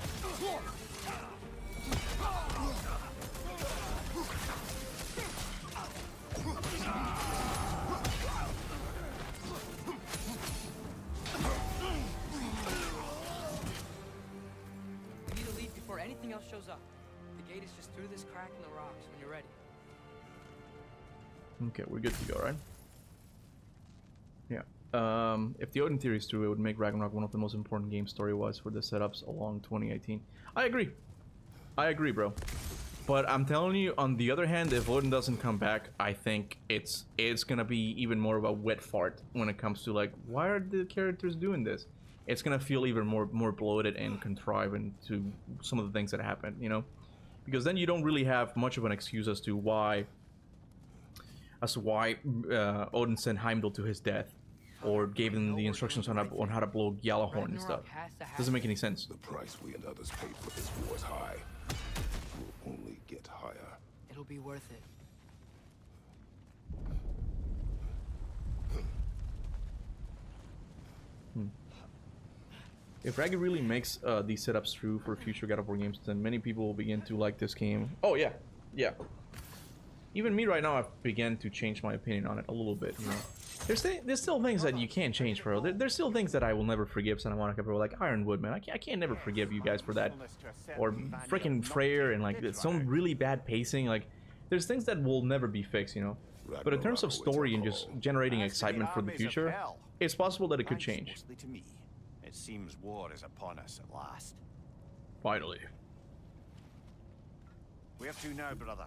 We need to leave before anything else shows up. The gate is just through this crack in the rocks when you're ready. Okay, we're good to go, right? Yeah. If the Odin theory is true, it would make Ragnarok one of the most important games story-wise for the setups along 2018. I agree. I agree, bro. But I'm telling you, on the other hand, if Odin doesn't come back, I think it's gonna be even more of a wet fart when it comes to like, why are the characters doing this? It's gonna feel even more bloated and contrived into some of the things that happen, you know? Because then you don't really have much of an excuse as to why Odin sent Heimdall to his death, or gave him the instructions on how to blow Gjallarhorn and stuff. Doesn't make any sense. The price we and others paid for this war is high. It will only get higher. It'll be worth it. If Raggy really makes these setups true for future God of War games, then many people will begin to like this game. Oh yeah, yeah. Even me right now, I've begun to change my opinion on it a little bit. You know? There's still things that you can't change, bro. There's still things that I will never forgive Santa Monica, bro. Like Ironwood, man. I can't never forgive you guys for that. Or freaking Freyr and like some really bad pacing. Like there's things that will never be fixed, you know. But in terms of story and just generating excitement for the future, it's possible that it could change. It seems war is upon us at last. Finally. Where to now, brother?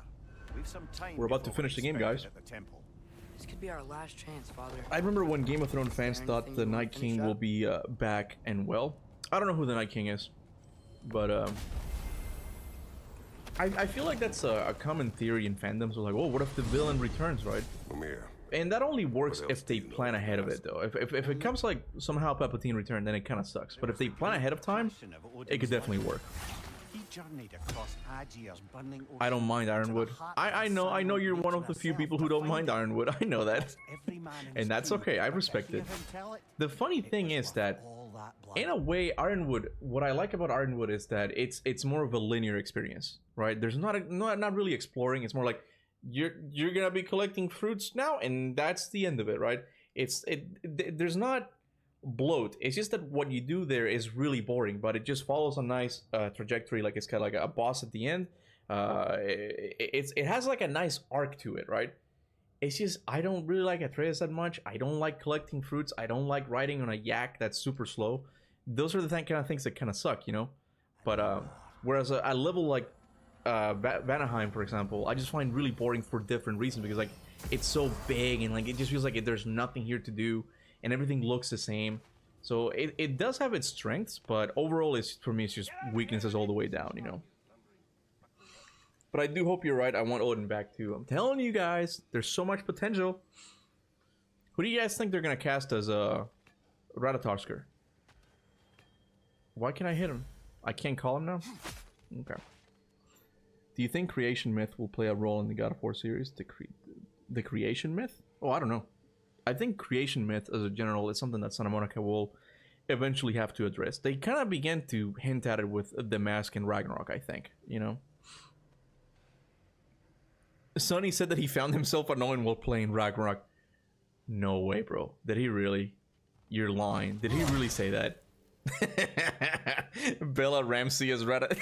We've some time. We're about to before finish the we're game, guys. expected At the temple. This could be our last chance, Father. I remember when Game of Thrones fans Is there thought anything the you wanna Night finish King will up? be back and well. I don't know who the Night King is, but I feel like that's a common theory in fandoms. Like, oh, what if the villain returns, right? Mimir, And that only works What else if they do you know plan of ahead of past? it, though. If it comes like somehow Palpatine returned, then it kind of sucks. But if they plan ahead of time, it could definitely work. He journeyed across Aegir's burning ocean I don't mind to the Ironwood. heart I of know Simon you're one nature of the few herself people who to don't find mind it. Ironwood. I know that. Every man in And his that's crew, okay, I but respect to hear it. him tell it, The funny it thing was is worth that all that blood. in a way, Ironwood, what I like about Ironwood is that it's more of a linear experience, right? There's not really exploring. It's more like you're gonna be collecting fruits now, and that's the end of it, right? There's not bloat. It's just that what you do there is really boring, but it just follows a nice trajectory. Like it's kind of like a boss at the end. It has like a nice arc to it, right? It's just I don't really like Atreus that much. I don't like collecting fruits. I don't like riding on a yak that's super slow. Those are the kind of things that kind of suck, you know. But whereas a level like Vanaheim, for example, I just find really boring for different reasons because like it's so big and like it just feels like there's nothing here to do and everything looks the same. So it does have its strengths, but overall, for me, it's just weaknesses all the way down, you know. But I do hope you're right. I want Odin back too. I'm telling you guys, there's so much potential. Who do you guys think they're gonna cast as Ratatoskr? Why can't I hit him? I can't call him now? Okay. Do you think creation myth will play a role in the God of War series? The creation myth? Oh, I don't know. I think creation myth as a general is something that Santa Monica will eventually have to address. They kind of began to hint at it with the mask and Ragnarok, I think, you know? Sonny said that he found himself annoying while playing Ragnarok. No way, bro. Did he really? You're lying. Did he really say that? Bella Ramsey as Ratatoskr.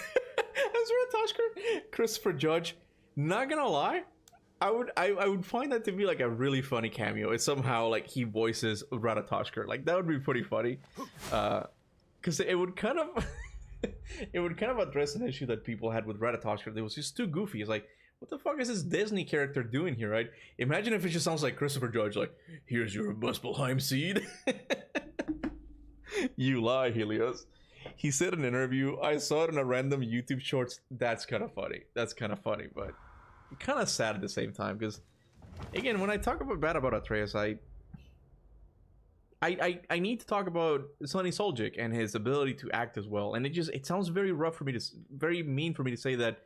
Christopher Judge. Not gonna lie, I would find that to be like a really funny cameo. It's somehow like he voices Ratatoskr. Like that would be pretty funny. Because it would kind of it would kind of address an issue that people had with Ratatoskr. It was just too goofy. It's like, what the fuck is this Disney character doing here, right? Imagine if it just sounds like Christopher Judge, like, here's your Muspelheim seed. You lie, Helios. He said in an interview, I saw it in a random YouTube shorts. That's kind of funny. That's kind of funny, but kind of sad at the same time. Because, again, when I talk bad about Atreus, I need to talk about Sonny Soljic and his ability to act as well. And it sounds very rough for me to, very mean for me to say that.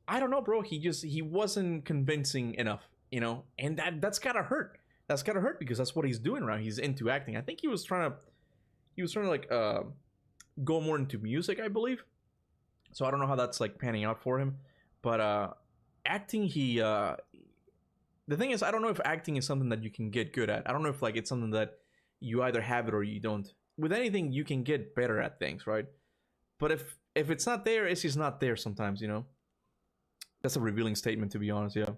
I don't know, bro. He wasn't convincing enough, you know, and that's gotta hurt. That's gotta hurt because that's what he's doing right. He's into acting. I think he was trying to like go more into music, I believe. So I don't know how that's like panning out for him, but acting, the thing is, I don't know if acting is something that you can get good at. I don't know if like it's something that you either have it or you don't. With anything, you can get better at things, right? But if it's not there, it's just not there sometimes, you know. That's a revealing statement, to be honest, yeah.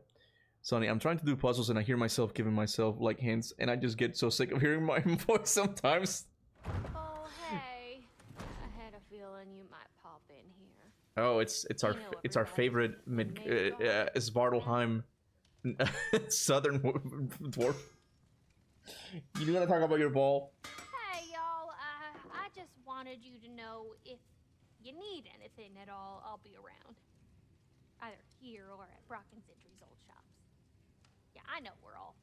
Sonny, I'm trying to do puzzles and I hear myself giving myself, like, hints, and I just get so sick of hearing my voice sometimes. Oh, hey. I had a feeling you might pop in here. Oh, it's our favorite Svartalheim southern dwarf. You want to talk about your ball? Hey, y'all. I just wanted you to know if you need anything at all, I'll be around. Either here or at Brock and Sentry's old shops. Yeah, I know we're all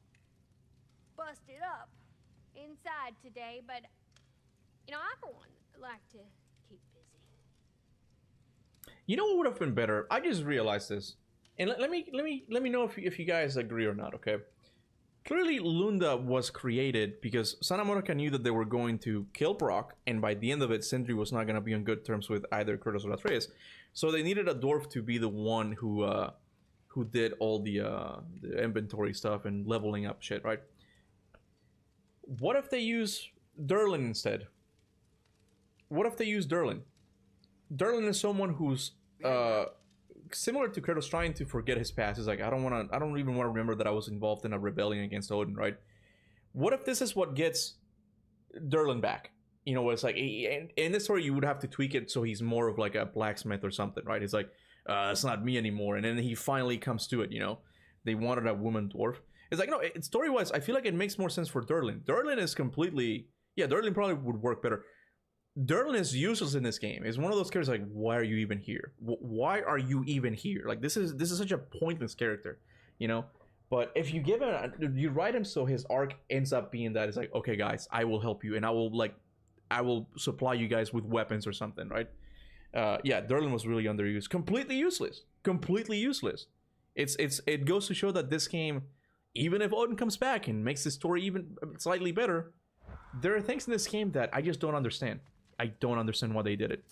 busted up inside today, but you know, I for one like to keep busy. You know what would have been better? I just realized this, and let me know if you guys agree or not. Okay, clearly Lunda was created because Santa Monica knew that they were going to kill Brock, and by the end of it, Sentry was not going to be on good terms with either Kratos or Atreus. So they needed a dwarf to be the one who did all the inventory stuff and leveling up shit, right? What if they use Durlin instead? What if they use Durlin? Durlin is someone who's similar to Kratos, trying to forget his past. He's like, I don't even want to remember that I was involved in a rebellion against Odin, right? What if this is what gets Durlin back? You know, it's like in this story you would have to tweak it so he's more of like a blacksmith or something, right? It's like, it's not me anymore. And then he finally comes to it, you know. They wanted a woman dwarf. It's like, no, story-wise, I feel like it makes more sense for Durlin. Durlin is completely... Yeah, Durlin probably would work better. Durlin is useless in this game. It's one of those characters like, why are you even here? Why are you even here? Like, this is such a pointless character, you know? But if you give him... You write him so his arc ends up being that it's like, okay, guys, I will help you. And I will supply you guys with weapons or something, right? Yeah, Durlin was really underused. Completely useless. Completely useless. It goes to show that this game... Even if Odin comes back and makes the story even slightly better, there are things in this game that I just don't understand. I don't understand why they did it.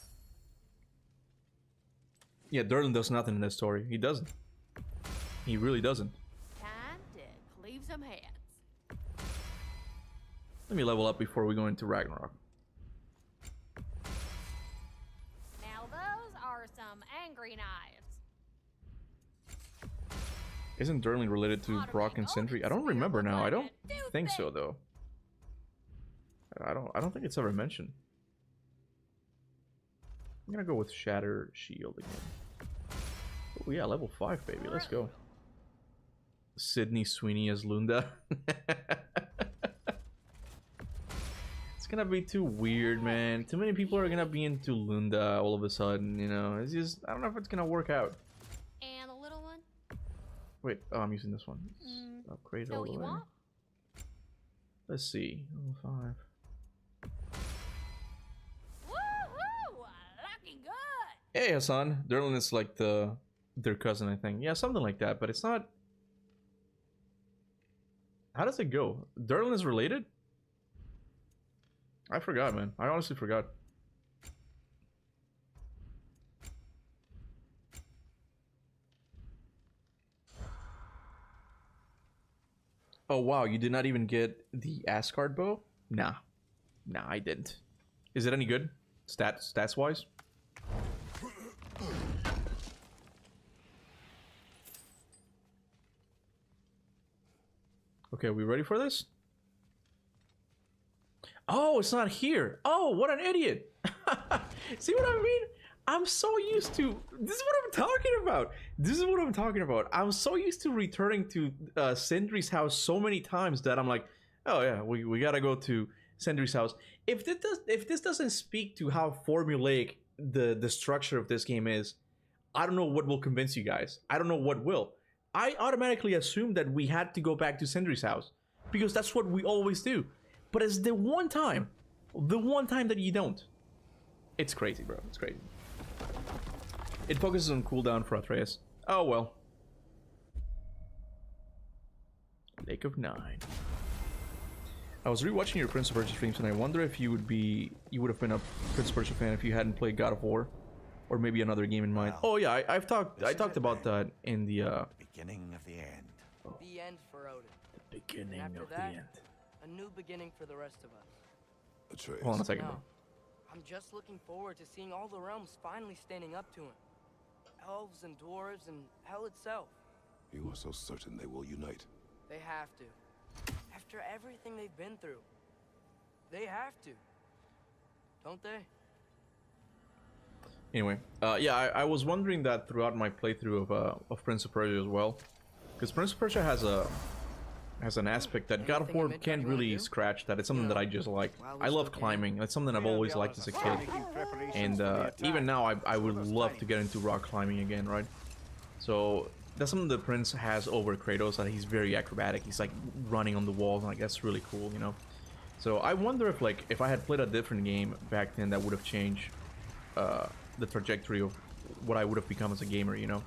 Yeah, Durlin does nothing in this story. He doesn't. He really doesn't. Time to cleave some heads. Let me level up before we go into Ragnarok. Now those are some angry knives. Isn't Durlin related to Brock and Sindri? I don't remember now. I don't think so, though. I don't think it's ever mentioned. I'm gonna go with Shatter Shield again. Oh yeah, level 5, baby. Let's go. Sydney Sweeney as Lunda. It's gonna be too weird, man. Too many people are gonna be into Lunda all of a sudden, you know. It's just, I don't know if it's gonna work out. And a little one. Wait, oh, I'm using this one. Upgrade all the way. Want? Let's see. Level 5. Woohoo! Looking good. Hey, Hassan. Durlin is like their cousin, I think. Yeah, something like that, but it's not. How does it go? Durlin is related? I forgot, man. I honestly forgot. Oh wow, you did not even get the Asgard bow? Nah. Nah, I didn't. Is it any good? Stats wise? Okay, are we ready for this? Oh, it's not here. Oh, what an idiot. See what I mean? I'm so used to... This is what I'm talking about. This is what I'm talking about. I'm so used to returning to Sindri's house so many times that I'm like, oh yeah, we gotta go to Sindri's house. If this doesn't speak to how formulaic the structure of this game is, I don't know what will convince you guys. I don't know what will. I automatically assumed that we had to go back to Sindri's house because that's what we always do. But it's the one time that you don't. It's crazy, bro. It's crazy. It focuses on cooldown for Atreus. Oh well. Lake of Nine. I was rewatching your Prince of Persia streams, and I wonder if you would have been a Prince of Persia fan if you hadn't played God of War, or maybe another game in mind. Oh yeah, I talked about that in the beginning of the end. Oh. The end for Odin. The beginning of the end. A new beginning for the rest of us. Atreus. Hold on a second. No, I'm just looking forward to seeing all the realms finally standing up to him. Elves and dwarves and hell itself. You are so certain they will unite? They have to. After everything they've been through. They have to. Don't they? Anyway, yeah, I was wondering that throughout my playthrough of Prince of Persia as well. Because Prince of Persia has an aspect that God of War can't really scratch, that it's something that I just like. I love climbing. That's something I've always liked as a kid. And even now, I would love to get into rock climbing again, right? So that's something the Prince has over Kratos, that he's very acrobatic. He's like running on the walls, and like that's really cool, you know? So I wonder if like, if I had played a different game back then, that would have changed the trajectory of what I would have become as a gamer, you know?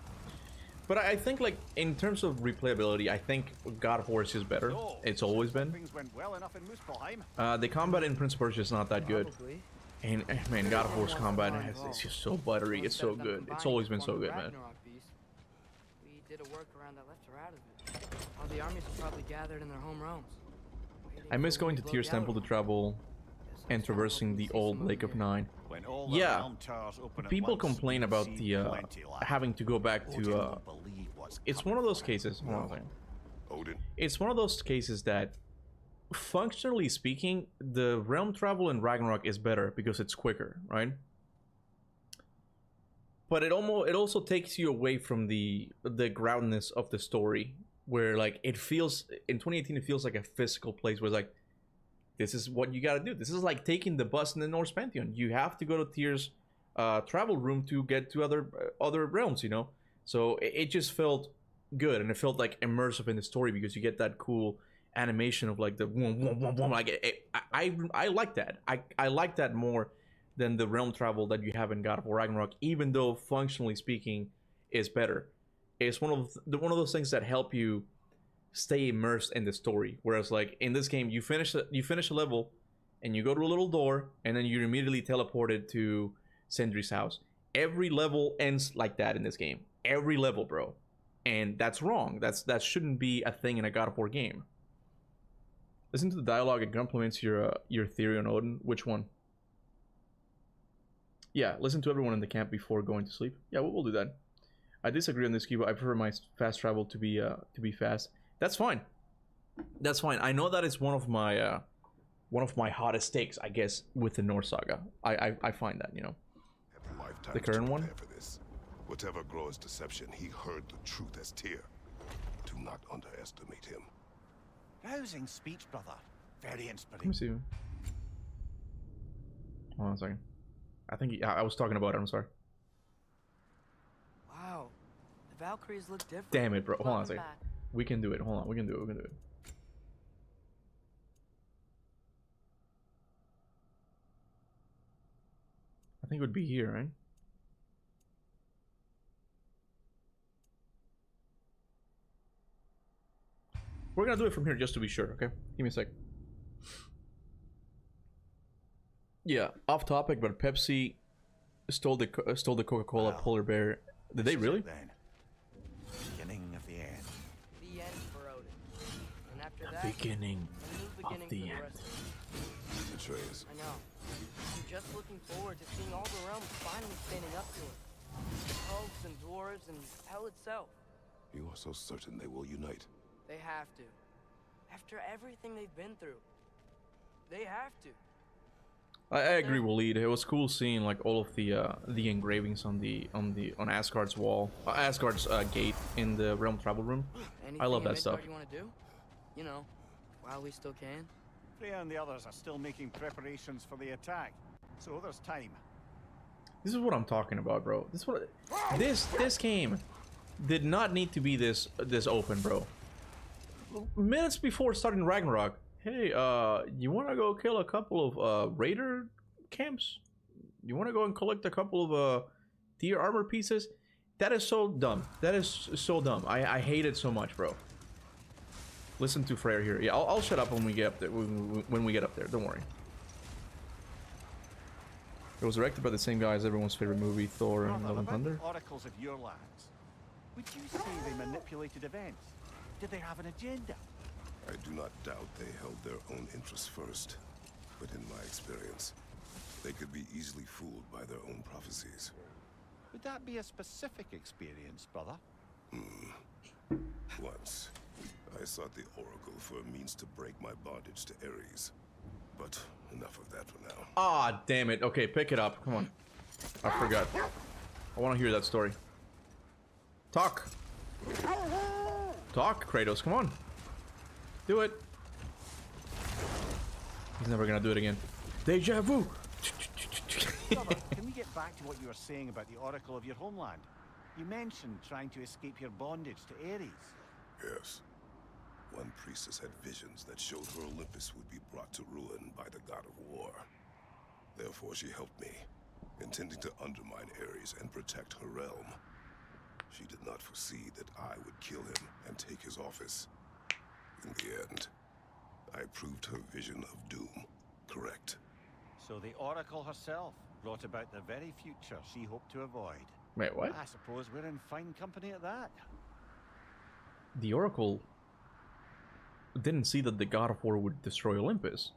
But I think, like, in terms of replayability, I think God of War is just better. It's always been. The combat in Prince of Persia is not that good. And, man, God of War's combat is just so buttery. It's so good. It's always been so good, man. We did a workaround that left her out of it. All the armies were probably gathered in their home realms. I miss going to Tyr's Temple to travel and traversing the old Lake of Nine. Yeah, people complain about the having to go back to it's one of those cases. It's one of those cases that, functionally speaking, the realm travel in Ragnarok is better because it's quicker, right? but it also takes you away from the groundness of the story, where like it feels in 2018 it feels like a physical place where it's like, this is what you got to do. This is like taking the bus in the Norse Pantheon. You have to go to Tyr's travel room to get to other realms, you know. So it just felt good, and it felt like immersive in the story because you get that cool animation of like the like I like that. I like that more than the realm travel that you have in God of War Ragnarok, even though functionally speaking is better. It's one of those things that help you stay immersed in the story, whereas like in this game you finish a level and you go to a little door and then you're immediately teleported to Sindri's house. Every level ends like that in this game, every level, bro, and that's wrong. That shouldn't be a thing in a God of War game. Listen to the dialogue, it complements your theory on Odin. Which one? Yeah, listen to everyone in the camp before going to sleep. Yeah, we'll do that. I disagree on this, Kuba. I prefer my fast travel to be fast. That's fine. That's fine. I know that is one of my hottest takes, I guess, with the Norse saga. I find that, you know. The current one. For this. Whatever Groa's deception, he heard the truth as Tyr. Do not underestimate him. Rousing speech, brother. Very Let inspiring. me see. Hold on a second. I think I was talking about it. I'm sorry. Wow, the Valkyries look different. Damn it, bro. Hold on a Welcome second. back. We can do it. Hold on. We can do it. We can do it. I think it would be here, right? We're gonna do it from here just to be sure, okay? Give me a sec. Yeah, off topic, but Pepsi stole the Coca-Cola Wow. polar bear. Did they This is really? it then. Beginning of the end. The end for Odin. And after that, Beginning a new beginning the for the end. rest of us. Atreus, I know. I'm just looking forward to seeing all the realms finally standing up to it. Elves and dwarves and hell itself. you are so certain they will unite. They have to. After everything they've been through. They have to. I agree, Waleed. It was cool seeing like all of the engravings on Asgard's wall, Asgard's gate in the realm travel room. Anything I love in that stuff. Midgard you want to do? You know, while we still can. Freya and the others are still making preparations for the attack, so there's time. This is what I'm talking about, bro. This game did not need to be this open, bro. Minutes before starting Ragnarok, hey, you want to go kill a couple of raider camps? You want to go and collect a couple of tier armor pieces? That is so dumb. That is so dumb. I hate it so much, bro. Listen to Freyr here. Yeah, I'll shut up when we get up there. When we get up there, don't worry. It was directed by the same guy as everyone's favorite movie, Thor and Love and About Thunder. the oracles of your lands. Would you say they manipulated events? Did they have an agenda? I do not doubt they held their own interests first. But in my experience, they could be easily fooled by their own prophecies. Would that be a specific experience, brother? Once, I sought the Oracle for a means to break my bondage to Ares. But enough of that for now. Ah, damn it. Okay, pick it up. Come on. I forgot. I want to hear that story. Talk. Talk, Kratos. Come on. Do it. He's never gonna do it again. Deja vu. Brother, can we get back to what you were saying about the Oracle of your homeland? You mentioned trying to escape your bondage to Ares. Yes. One priestess had visions that showed her Olympus would be brought to ruin by the god of war. Therefore, she helped me, intending to undermine Ares and protect her realm. She did not foresee that I would kill him and take his office. In the end, I proved her vision of doom correct. So the Oracle herself brought about the very future she hoped to avoid. Wait, what? I suppose we're in fine company at that. The Oracle didn't see that the God of War would destroy Olympus.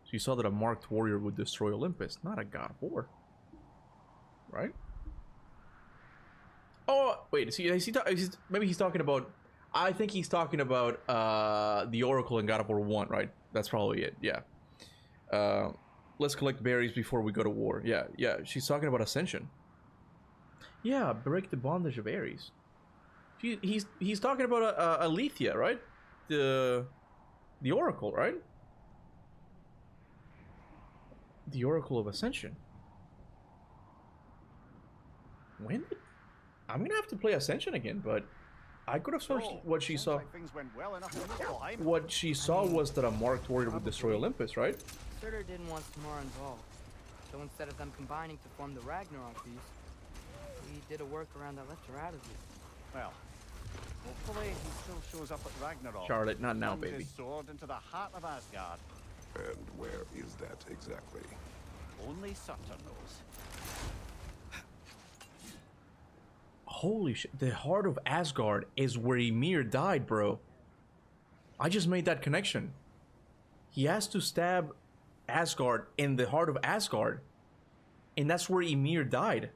She saw that a marked warrior would destroy Olympus, not a God of War. Right? Oh, wait, maybe he's talking about... I think he's talking about the Oracle in God of War 1, right? That's probably it, yeah. Let's collect berries before we go to war. Yeah, she's talking about Ascension. Yeah, break the bondage of Ares. He's talking about Alethea, right? The Oracle, right? The Oracle of Ascension. When? I'm gonna have to play Ascension again, but I could have searched what she saw. Like things went well enough in Niflheim. What she saw was that a marked warrior would destroy Olympus, right? Surtur didn't want Samara involved, so instead of them combining to form the Ragnarok beast, we did a workaround that left her out of it. Well, hopefully he still shows up at Ragnarok. Charlotte, not now, Plunge baby. his sword into the heart of Asgard. And where is that exactly? Only Surtur knows. Holy shit, the heart of Asgard is where Ymir died, bro. I just made that connection. He has to stab Asgard in the heart of Asgard, and that's where Ymir died.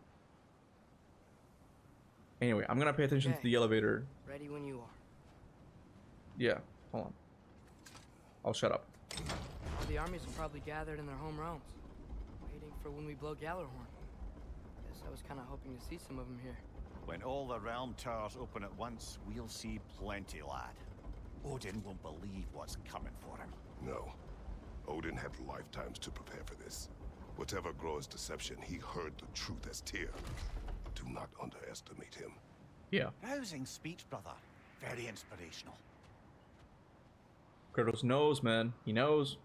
Anyway, I'm gonna pay attention to the elevator. Ready when you are. Yeah, hold on. I'll shut up. All the armies are probably gathered in their home realms, waiting for when we blow Gjallarhorn. Guess I was kind of hoping to see some of them here. When all the realm towers open at once, we'll see plenty, lad. Odin won't believe what's coming for him. No. Odin had lifetimes to prepare for this. Whatever Groa's deception, he heard the truth as Tyr. Do not underestimate him. Yeah. Rousing speech, brother. Very inspirational. Kratos knows, man. He knows.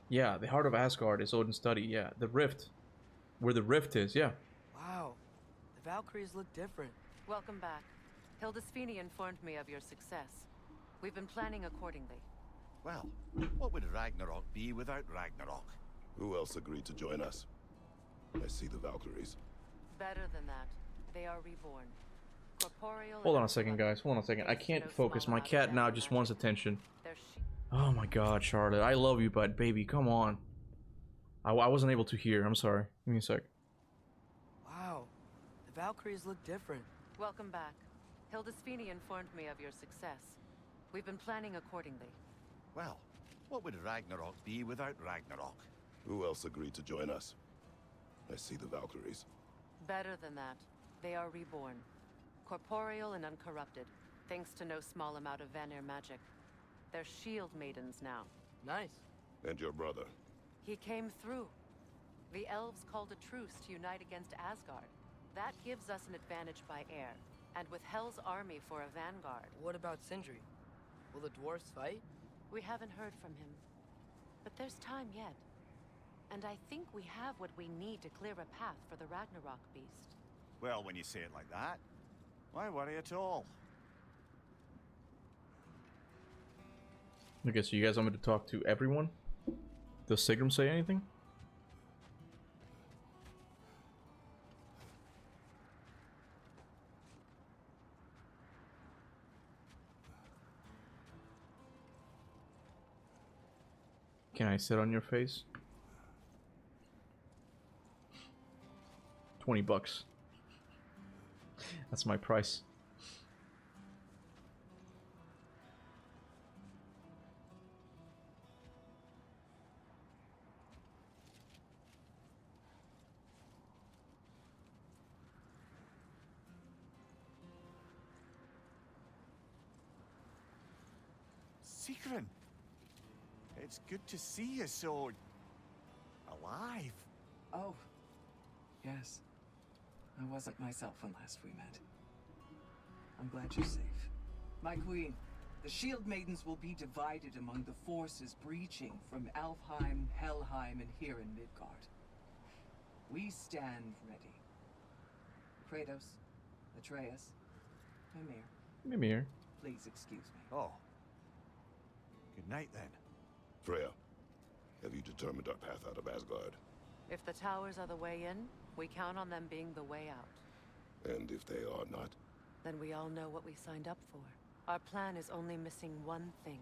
Yeah, the heart of Asgard is Odin's study. Yeah, the rift. Where the rift is, yeah. Wow, the Valkyries look different. Welcome back. Hildisfini informed me of your success. We've been planning accordingly. Well, what would Ragnarok be without Ragnarok? Who else agreed to join us? I see the Valkyries. Better than that. They are reborn. Corporeal. Hold on a second, guys. Hold on a second. I can't focus. My cat now just wants attention. Oh my god, Charlotte. I love you, but baby, come on. I wasn't able to hear. I'm sorry. Give me a sec. Wow, the Valkyries look different. Welcome back. Hildisfini informed me of your success. We've been planning accordingly. Well, what would Ragnarok be without Ragnarok? Who else agreed to join us? I see the Valkyries. Better than that. They are reborn. Corporeal and uncorrupted, thanks to no small amount of Vanir magic. They're shield maidens now. Nice. And your brother? He came through. The elves called a truce to unite against Asgard. That gives us an advantage by air, and with Hel's army for a vanguard. What about Sindri? Will the dwarves fight? We haven't heard from him. But there's time yet. And I think we have what we need to clear a path for the Ragnarok beast. Well, when you say it like that, why worry at all? Okay, so you guys want me to talk to everyone? Does Sigrun say anything? Can I sit on your face? $20. That's my price. Sigrun, it's good to see you so alive. Oh, yes. I wasn't myself when last we met. I'm glad you're safe. My queen, the shield maidens will be divided among the forces breaching from Alfheim, Helheim, and here in Midgard. We stand ready. Kratos, Atreus, Mimir. Mimir. Please excuse me. Oh. Good night, then. Freya, have you determined our path out of Asgard? If the towers are the way in, we count on them being the way out. And if they are not? Then we all know what we signed up for. Our plan is only missing one thing.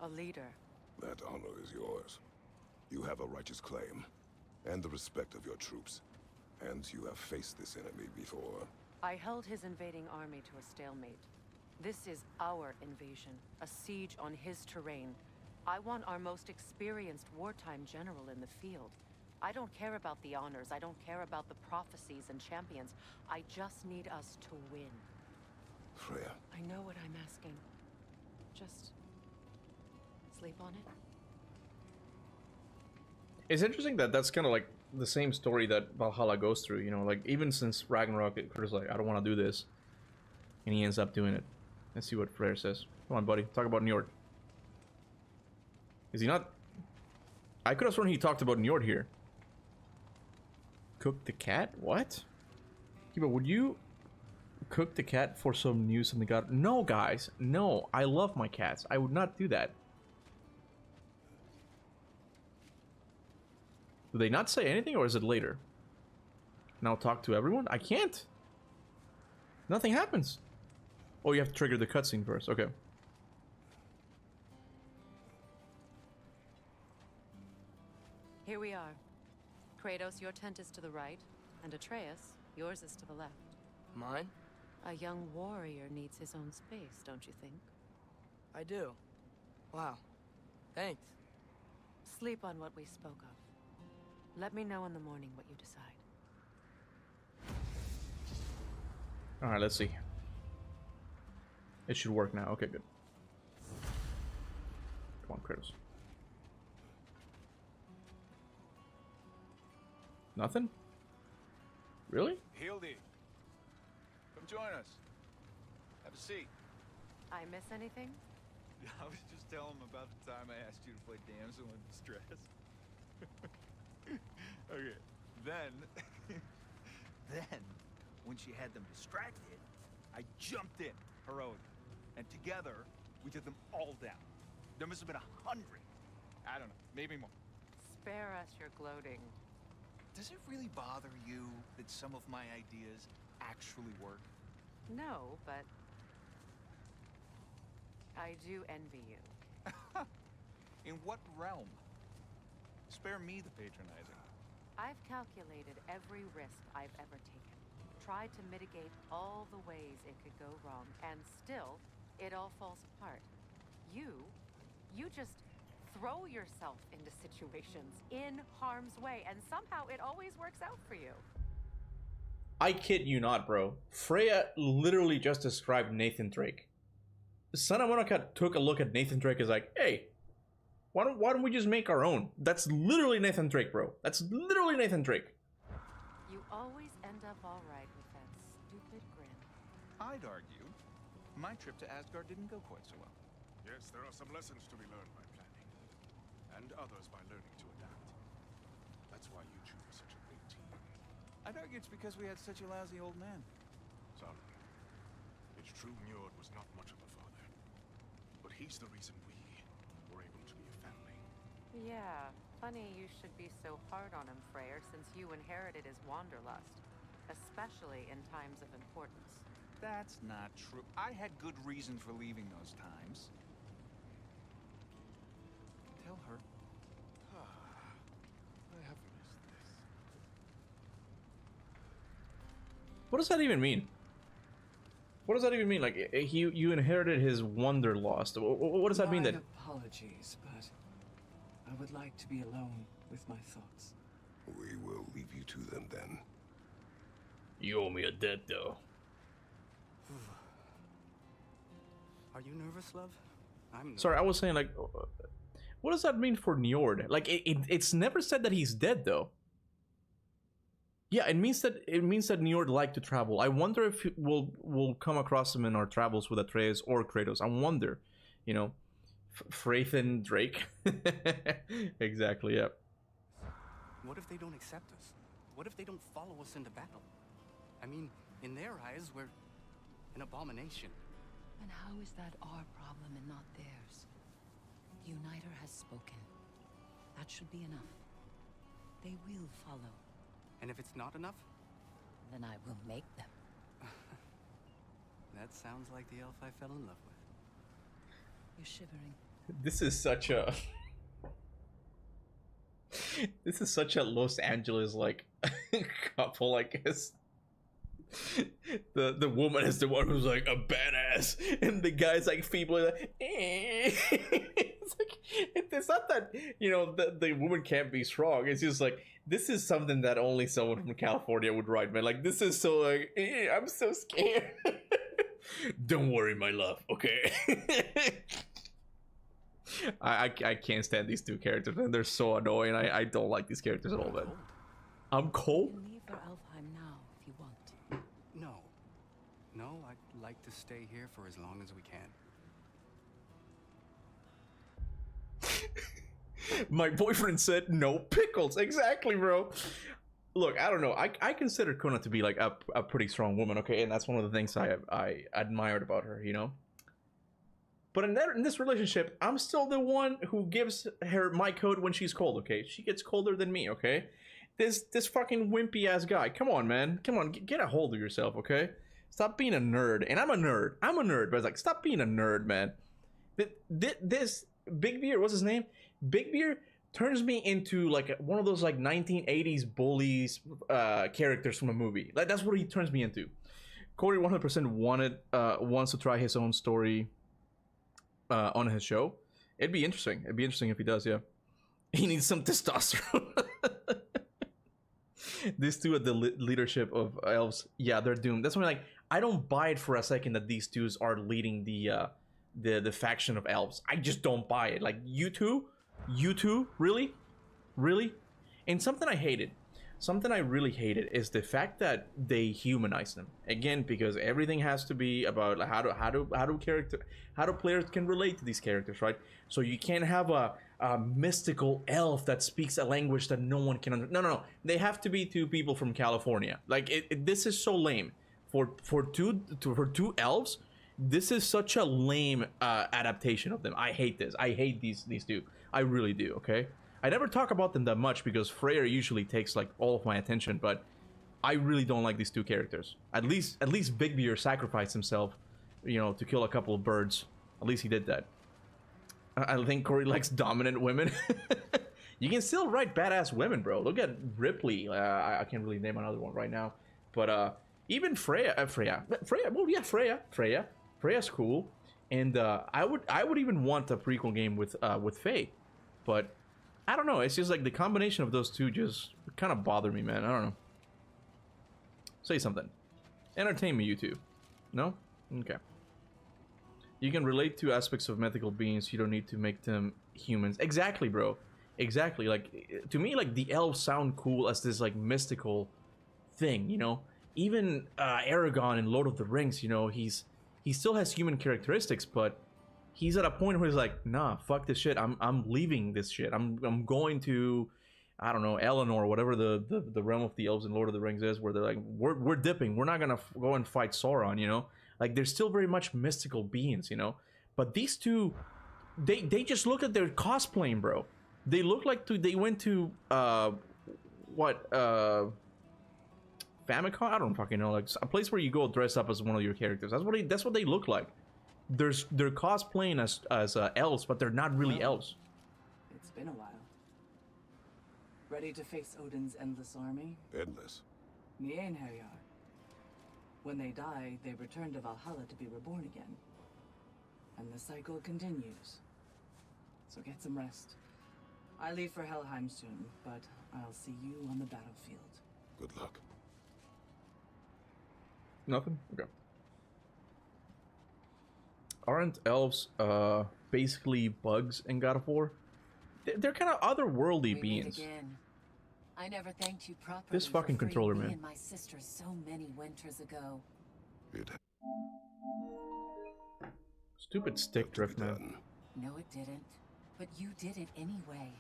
A leader. That honor is yours. You have a righteous claim, and the respect of your troops. And you have faced this enemy before. I held his invading army to a stalemate. This is our invasion, a siege on his terrain. I want our most experienced wartime general in the field. I don't care about the honors. I don't care about the prophecies and champions. I just need us to win. Freya. I know what I'm asking. Just sleep on it. It's interesting that that's kind of like the same story that Valhalla goes through, you know, like even since Ragnarok, Kurt's like, I don't want to do this. And he ends up doing it. Let's see what Freyr says. Come on, buddy. Talk about Njord. Is he not? I could have sworn he talked about Njord here. Cook the cat? What? Yeah, but would you cook the cat for some news on the god? No, guys. No. I love my cats. I would not do that. Do they not say anything, or is it later? Now talk to everyone? I can't. Nothing happens. Oh, you have to trigger the cutscene first. Okay. Here we are. Kratos, your tent is to the right, and Atreus, yours is to the left. Mine? A young warrior needs his own space, don't you think? I do. Wow. Thanks. Sleep on what we spoke of. Let me know in the morning what you decide. Alright, let's see. It should work now. Okay, good. Come on, Kratos. Nothing? Really? Hildy, come join us. Have a seat. I miss anything? I was just telling him about the time I asked you to play damsel in distress. Okay, then when she had them distracted, I jumped in heroically, and together we took them all down. There must have been 100. I don't know, maybe more. Spare us your gloating. Does it really bother you that some of my ideas actually work? No, but I do envy you. In what realm? Spare me the patronizing. I've calculated every risk I've ever taken. Tried to mitigate all the ways it could go wrong, and still, it all falls apart. You just throw yourself into situations in harm's way, and somehow it always works out for you. I kid you not, bro. Freya literally just described Nathan Drake. Santa Monica took a look at Nathan Drake as like, hey, why don't we just make our own? That's literally Nathan Drake, bro. That's literally Nathan Drake. You always end up all right with that stupid grin. I'd argue my trip to Asgard didn't go quite so well. Yes, there are some lessons to be learned by planning, and others by learning to adapt. That's why you choose such a great team. I'd argue it's because we had such a lousy old man. Sorry. It's true Njord was not much of a father, but he's the reason we were able to be a family. Yeah, funny you should be so hard on him, Freyr, since you inherited his wanderlust. Especially in times of importance. That's not true. I had good reason for leaving those times. Tell her. I have missed this. What does that even mean? What does that even mean? Like, you inherited his wanderlust. What does that mean? My That apologies, but I would like to be alone with my thoughts. We will leave you to them then. you owe me a debt, though. Are you nervous, love? I'm nervous. Sorry, I was saying, like, what does that mean for Njord? Like, it's never said that he's dead, though. Yeah, it means that Njord liked to travel. I wonder if we'll come across him in our travels with Atreus or Kratos. I wonder, you know, Freythan Drake. Exactly. Yeah. What if they don't accept us? What if they don't follow us into battle? I mean, in their eyes, we're an abomination. And how is that our problem and not theirs? The Uniter has spoken. That should be enough. They will follow. And if it's not enough? Then I will make them. That sounds like the elf I fell in love with. You're shivering. This is such a this is such a Los Angeles like couple, I guess. The woman is the one who's like a badass, and the guy's like feeble, like, It's like it's not that, you know, the woman can't be strong. It's just like this is something that only someone from California would write, man. Like this is so like I'm so scared. Don't worry, my love. Okay. I can't stand these two characters, and they're so annoying. I don't like these characters at all, man. I'm cold. You can leave for Elfheim now if you want. No, I'd like to stay here for as long as we can. My boyfriend said no pickles. Exactly, bro. Look, I don't know. I consider Kona to be like a pretty strong woman, okay? And that's one of the things I admired about her, you know? But in this relationship, I'm still the one who gives her my code when she's cold, okay? She gets colder than me, okay? This fucking wimpy ass guy. Come on, man. Come on, get a hold of yourself, okay? Stop being a nerd. And I'm a nerd. But it's like, stop being a nerd, man. This Big Beer, what's his name? Big Beer turns me into like one of those like 1980s bullies characters from a movie. Like that's what he turns me into. Corey 100% wants to try his own story on his show. It'd be interesting. It'd be interesting if he does, yeah. He needs some testosterone. These two at the leadership of elves, yeah, they're doomed. That's why, like, I don't buy it for a second that these twos are leading the faction of elves. I just don't buy it. Like, you two, really, and something I really hated is the fact that they humanize them again, because everything has to be about how do players can relate to these characters, right? So you can't have a mystical elf that speaks a language that no one can understand. No, they have to be two people from California. Like this is so lame for two elves. This is such a lame adaptation of them. I hate this. I hate these two. I really do. Okay. I never talk about them that much because Freyr usually takes like all of my attention, but I really don't like these two characters. At least Big Beer sacrificed himself, you know, to kill a couple of birds. At least he did that. I think Corey likes dominant women. You can still write badass women, bro. Look at Ripley. I can't really name another one right now, but even Freya. Well, yeah, Freya. Freya's cool, and I would even want a prequel game with Faye, but I don't know. It's just like the combination of those two just kind of bother me, man. I don't know. Say something. Entertain me, you two. No? Okay. You can relate to aspects of mythical beings. You don't need to make them humans. Exactly, bro. Exactly. Like, to me, like, the elves sound cool as this, like, mystical thing, you know? Even Aragorn in Lord of the Rings, you know, he still has human characteristics, but he's at a point where he's like, nah, fuck this shit. I'm leaving this shit. I'm going to, I don't know, Eleanor, whatever the realm of the elves in Lord of the Rings is, where they're like, we're dipping. We're not gonna go and fight Sauron, you know? Like, they're still very much mystical beings, you know? But these two, they just look at their cosplaying, bro. They look like they went to Famicom? I don't fucking know, like a place where you go dress up as one of your characters. That's what they look like. They're cosplaying as elves, but they're not really elves. It's been a while. Ready to face Odin's endless army? Endless. Nienherjar. When they die, they return to Valhalla to be reborn again. And the cycle continues. So get some rest. I leave for Helheim soon, but I'll see you on the battlefield. Good luck. Nothing? Okay. Aren't elves basically bugs in God of War? They're kind of otherworldly beings. Again. I never thanked you properly. This fucking controller, man. And my sister so many winters ago. Stupid stick drift, man. No, it didn't. But you did it anyway.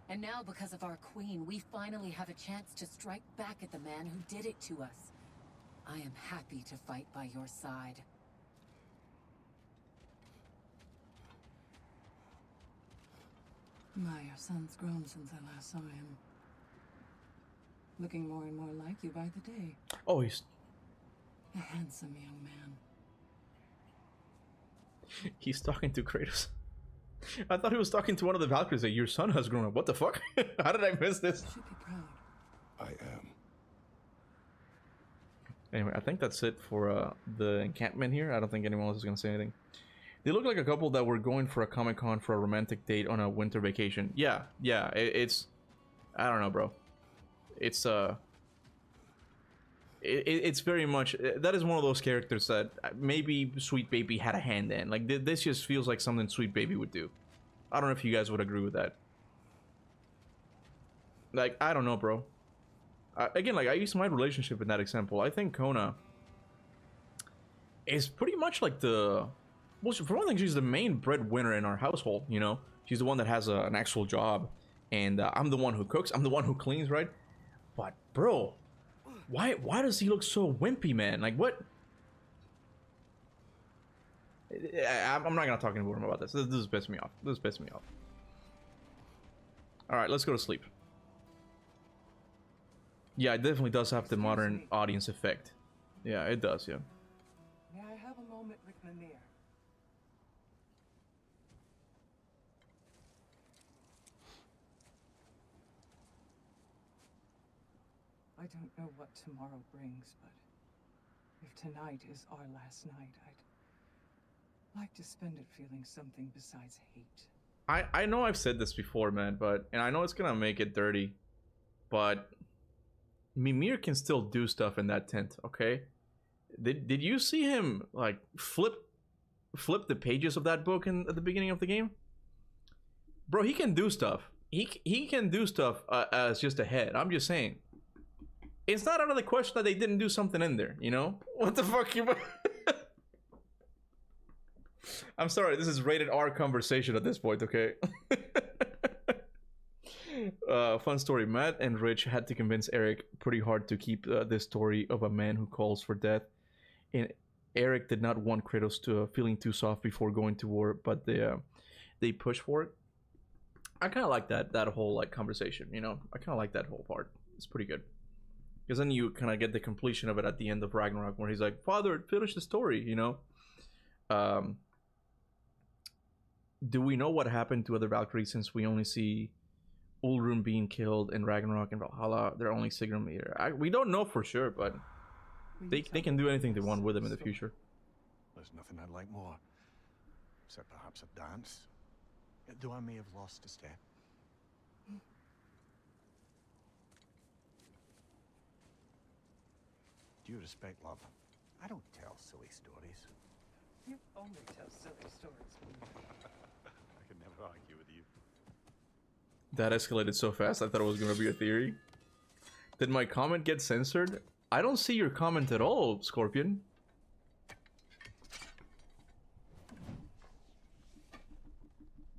And now, because of our queen, we finally have a chance to strike back at the man who did it to us. I am happy to fight by your side. My, your son's grown since I last saw him. Looking more and more like you by the day. Oh, he's a handsome young man. He's talking to Kratos. I thought he was talking to one of the Valkyries. Like, your son has grown up. What the fuck? How did I miss this? You should be proud. I am. Anyway, I think that's it for the encampment here. I don't think anyone else is going to say anything. They look like a couple that were going for a Comic-Con for a romantic date on a winter vacation. Yeah, it's... I don't know, bro. It's, it's very much... That is one of those characters that maybe Sweet Baby had a hand in. Like, this just feels like something Sweet Baby would do. I don't know if you guys would agree with that. Like, I don't know, bro. Again, like, I used my relationship in that example. I think Kona is pretty much like the... Well, for one thing, she's the main breadwinner in our household, you know? She's the one that has an actual job. And I'm the one who cooks. I'm the one who cleans, right? But, bro, why does he look so wimpy, man? Like, what? I'm not gonna talk anymore about this. This is pissing me off. This is pissing me off. Alright, let's go to sleep. Yeah, it definitely does have the modern audience effect. Yeah, it does, yeah. May I have a moment with Mimir? I don't know what tomorrow brings, but if tonight is our last night, I'd like to spend it feeling something besides hate. I know I've said this before, man, and I know it's gonna make it dirty, but Mimir can still do stuff in that tent, okay? Did you see him like flip the pages of that book at the beginning of the game? Bro, he can do stuff. He can do stuff as just a head. I'm just saying. It's not out of the question that they didn't do something in there, you know? What the fuck you... I'm sorry, this is rated R conversation at this point, okay? Fun story. Matt and Rich had to convince Eric pretty hard to keep this story of a man who calls for death. And Eric did not want Kratos to feeling too soft before going to war, but they pushed for it. I kind of like that whole like conversation, you know? I kind of like that whole part. It's pretty good. Because then you kind of get the completion of it at the end of Ragnarok, where he's like, "Father, finish the story," you know? Do we know what happened to other Valkyries, since we only see Ulrun being killed in Ragnarok and Valhalla? They're only Sigrun here. We don't know for sure, but they can do anything they want with them in the future. There's nothing I'd like more, except perhaps a dance. Though I may have lost a step. Due respect, love, I don't tell silly stories. You only tell silly stories. I can never argue with you. That escalated so fast, I thought it was going to be a theory. Did my comment get censored? I don't see your comment at all, Scorpion.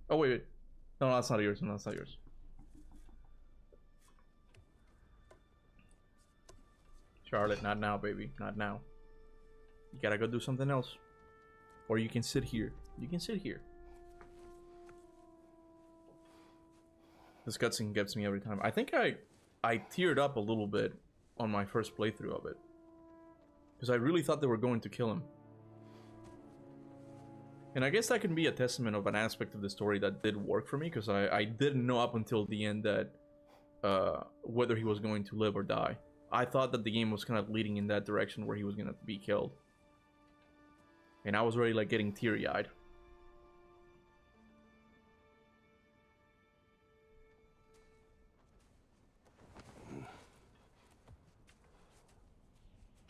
Oh, wait. No, that's not yours. No, that's not yours. Charlotte, not now, baby. Not now. You gotta go do something else. Or you can sit here. You can sit here. This cutscene gets me every time. I think I teared up a little bit on my first playthrough of it. Because I really thought they were going to kill him. And I guess that can be a testament of an aspect of the story that did work for me. Because I didn't know up until the end that whether he was going to live or die. I thought that the game was kind of leading in that direction where he was going to be killed. And I was already like getting teary-eyed.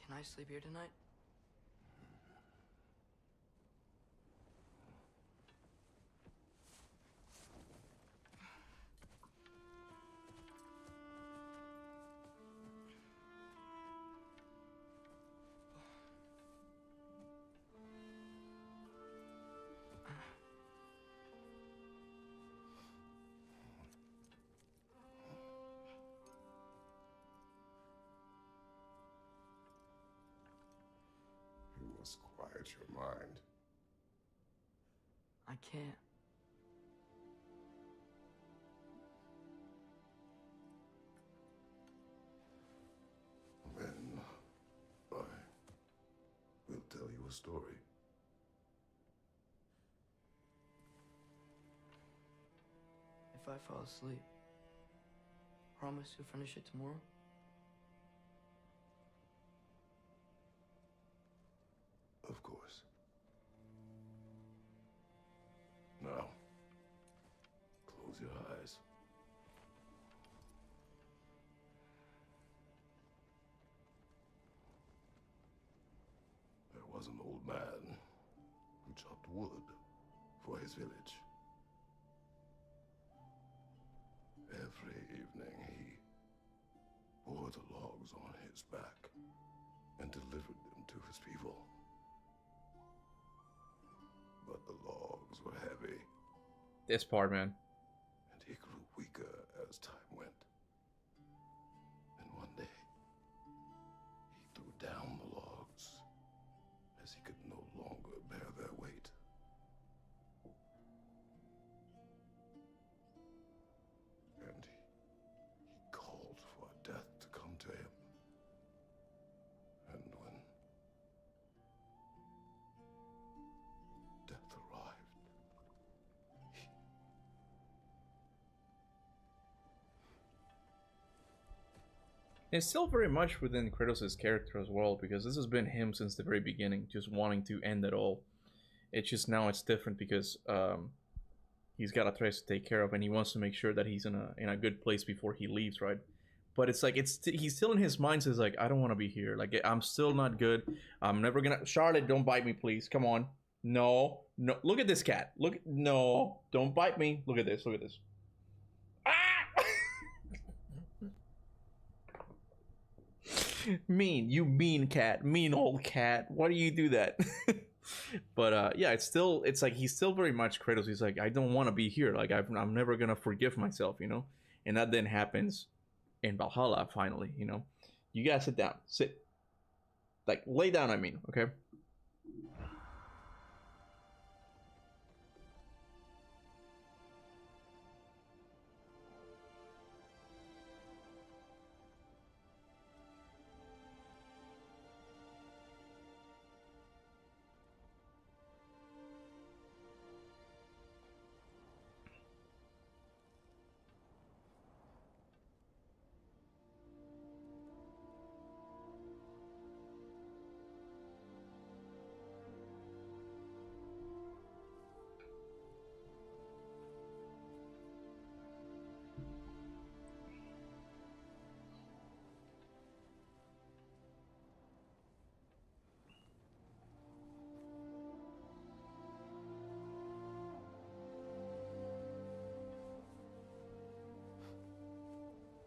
Can I sleep here tonight? must quiet your mind. I can't. Then I will tell you a story. If I fall asleep, promise you'll finish it tomorrow? Of course. your eyes. There was an old man who chopped wood for his village. Every evening he bore the logs on his back and delivered them to his people. But the logs were heavy. This part, man. And he grew weaker as time went. And one day, he threw down the logs as he could no longer bear their weight. And he called for death to come to him. And when death arrived, It's still very much within Kratos' character as well, because this has been him since the very beginning, just wanting to end it all. It's just now it's different because he's got a Thrace to take care of, and he wants to make sure that he's in a good place before he leaves, right? But it's like he's still in his mind says like, I don't want to be here. Like, I'm still not good. I'm never gonna. Charlotte, don't bite me, please. Come on. No, no. Look at this cat. Look. No, don't bite me. Look at this. Look at this. Mean, you mean cat, mean old cat. Why do you do that? But yeah, it's like he's still very much Kratos. He's like, I don't want to be here. Like, I'm never gonna forgive myself, you know. And that then happens in Valhalla finally, you know. You gotta sit down, like lay down. I mean, okay.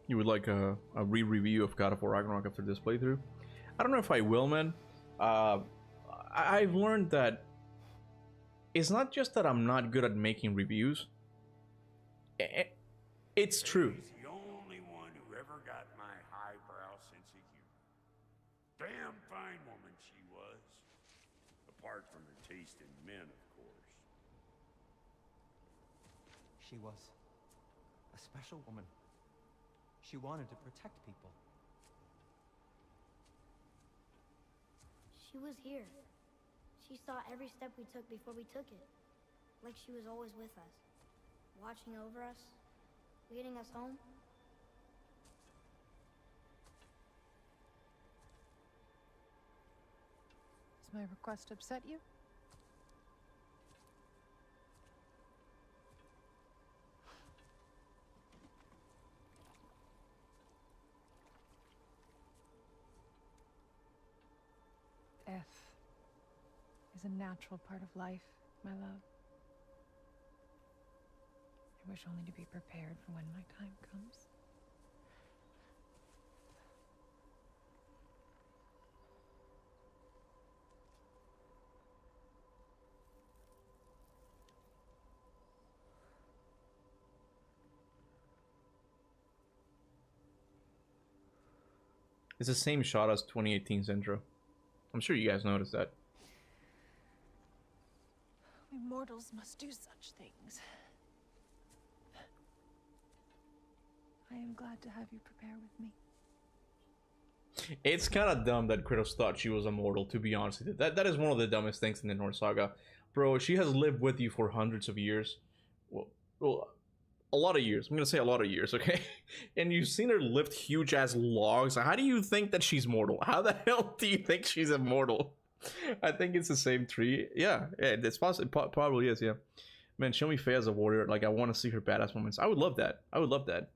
You would like a re-review of God of War Ragnarok after this playthrough? I don't know if I will, man. I've learned that it's not just that I'm not good at making reviews. It's true. He's the only one who ever got my highbrow sense of humor. Damn fine woman she was. Apart from her taste in men, of course. She was a special woman. She wanted to protect people. She was here. She saw every step we took before we took it. Like she was always with us. Watching over us. Leading us home. Does my request upset you? Death is a natural part of life, my love. I wish only to be prepared for when my time comes. It's the same shot as 2018's intro. I'm sure you guys noticed that. We mortals must do such things. I am glad to have you prepare with me. It's kind of dumb that Kratos thought she was immortal, to be honest with you. That is one of the dumbest things in the Norse saga. Bro, she has lived with you for hundreds of years. Well, a lot of years. I'm gonna say a lot of years, okay? And you've seen her lift huge ass logs. How do you think that she's mortal? How the hell do you think she's immortal? I think it's the same tree. Yeah, it's possible. It probably is, yeah. Man, show me Faye as a warrior. Like, I want to see her badass moments. I would love that. I would love that.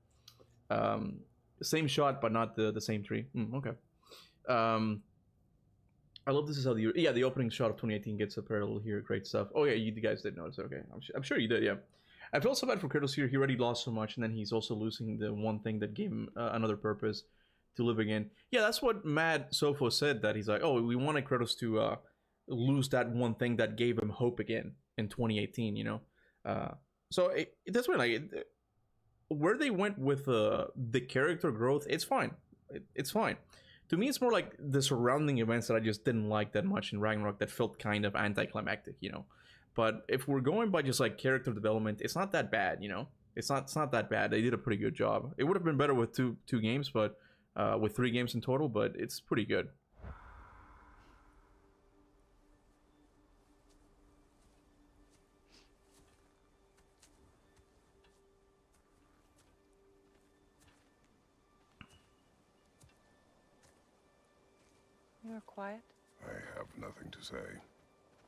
Same shot, but not the same tree. Okay. I love this is how the opening shot of 2018 gets a parallel here. Great stuff. Oh yeah, you guys did notice. Okay, I'm sure you did. Yeah. I feel so bad for Kratos here. He already lost so much, and then he's also losing the one thing that gave him another purpose to live again. Yeah, that's what Mad Sofo said. That he's like, oh, we wanted Kratos to lose that one thing that gave him hope again in 2018. You know, so that's when where they went with the character growth. It's fine. It's fine. To me, it's more like the surrounding events that I just didn't like that much in Ragnarok that felt kind of anticlimactic, you know. But if we're going by just like character development, it's not that bad, you know. It's not that bad. They did a pretty good job. It would have been better with two games, but with 3 games in total. But it's pretty good. You are quiet. I have nothing to say.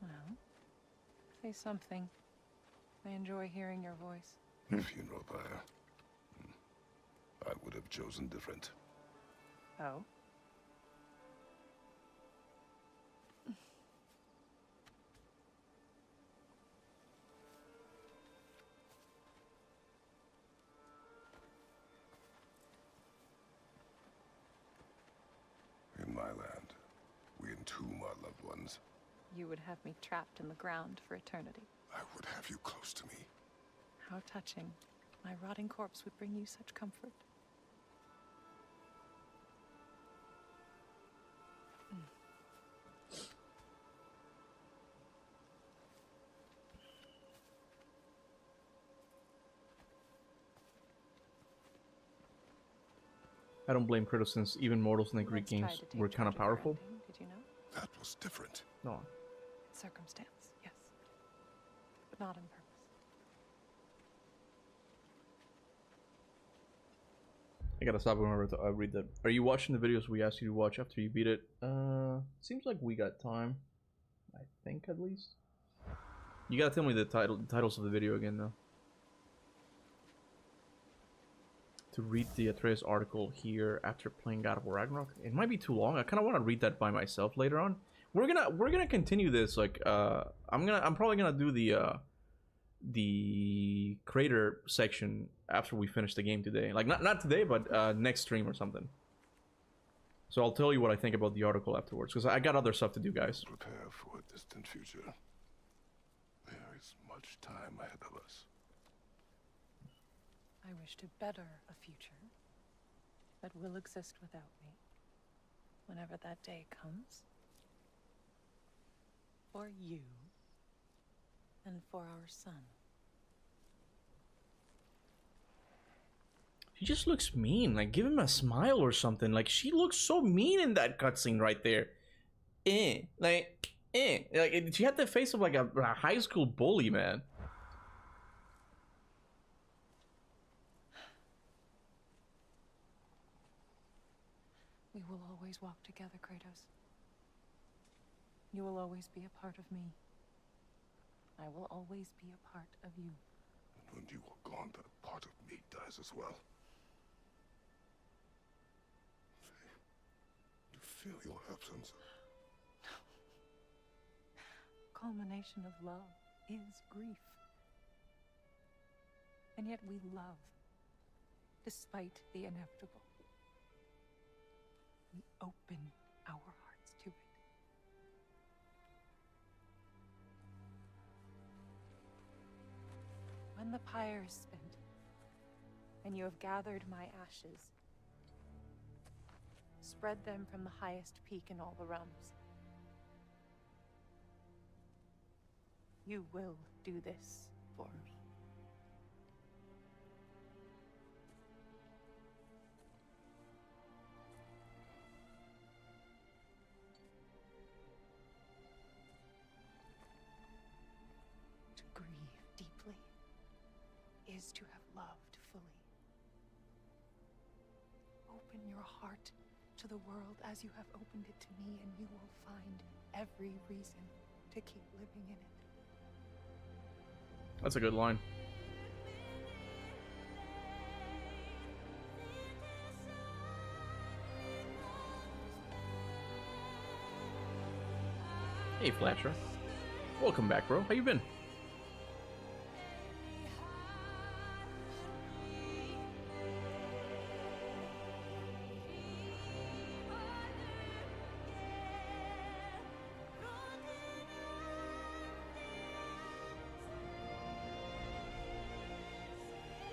Well, say something. I enjoy hearing your voice. Funeral pyre. I would have chosen different. Oh? In my land, we entomb our loved ones. You would have me trapped in the ground for eternity. I would have you close to me. How touching. My rotting corpse would bring you such comfort. I don't blame Kratos since even mortals in the Greek games were kind of powerful. Did you know? That was different. No. Circumstance, yes. But not on purpose. I gotta stop whenever I read that. Are you watching the videos we asked you to watch after you beat it? Seems like we got time. I think, at least. You gotta tell me the titles of the video again, though. To read the Atreus article here after playing God of War Ragnarok. It might be too long. I kind of want to read that by myself later on. We're gonna continue this. Like I'm probably gonna do the creator section after we finish the game today. Like not today, but next stream or something. So I'll tell you what I think about the article afterwards, because I got other stuff to do, guys. Prepare for a distant future. There is much time ahead of us. I wish to better a future that will exist without me whenever that day comes. For you and for our son. She just looks mean. Like, give him a smile or something. Like, she looks so mean in that cutscene right there. Like, she had the face of like a high school bully, man. We will always walk together, Kratos. You will always be a part of me. I will always be a part of you. And when you are gone, that part of me dies as well. You feel your absence. Culmination of love is grief. And yet we love, despite the inevitable. We open our hearts to it. When the pyre is spent, and you have gathered my ashes, spread them from the highest peak in all the realms. You will do this for me. To grieve deeply is to have loved fully. Open your heart to the world as you have opened it to me, and you will find every reason to keep living in it. That's a good line. Hey, Flasher. Welcome back, bro. How you been?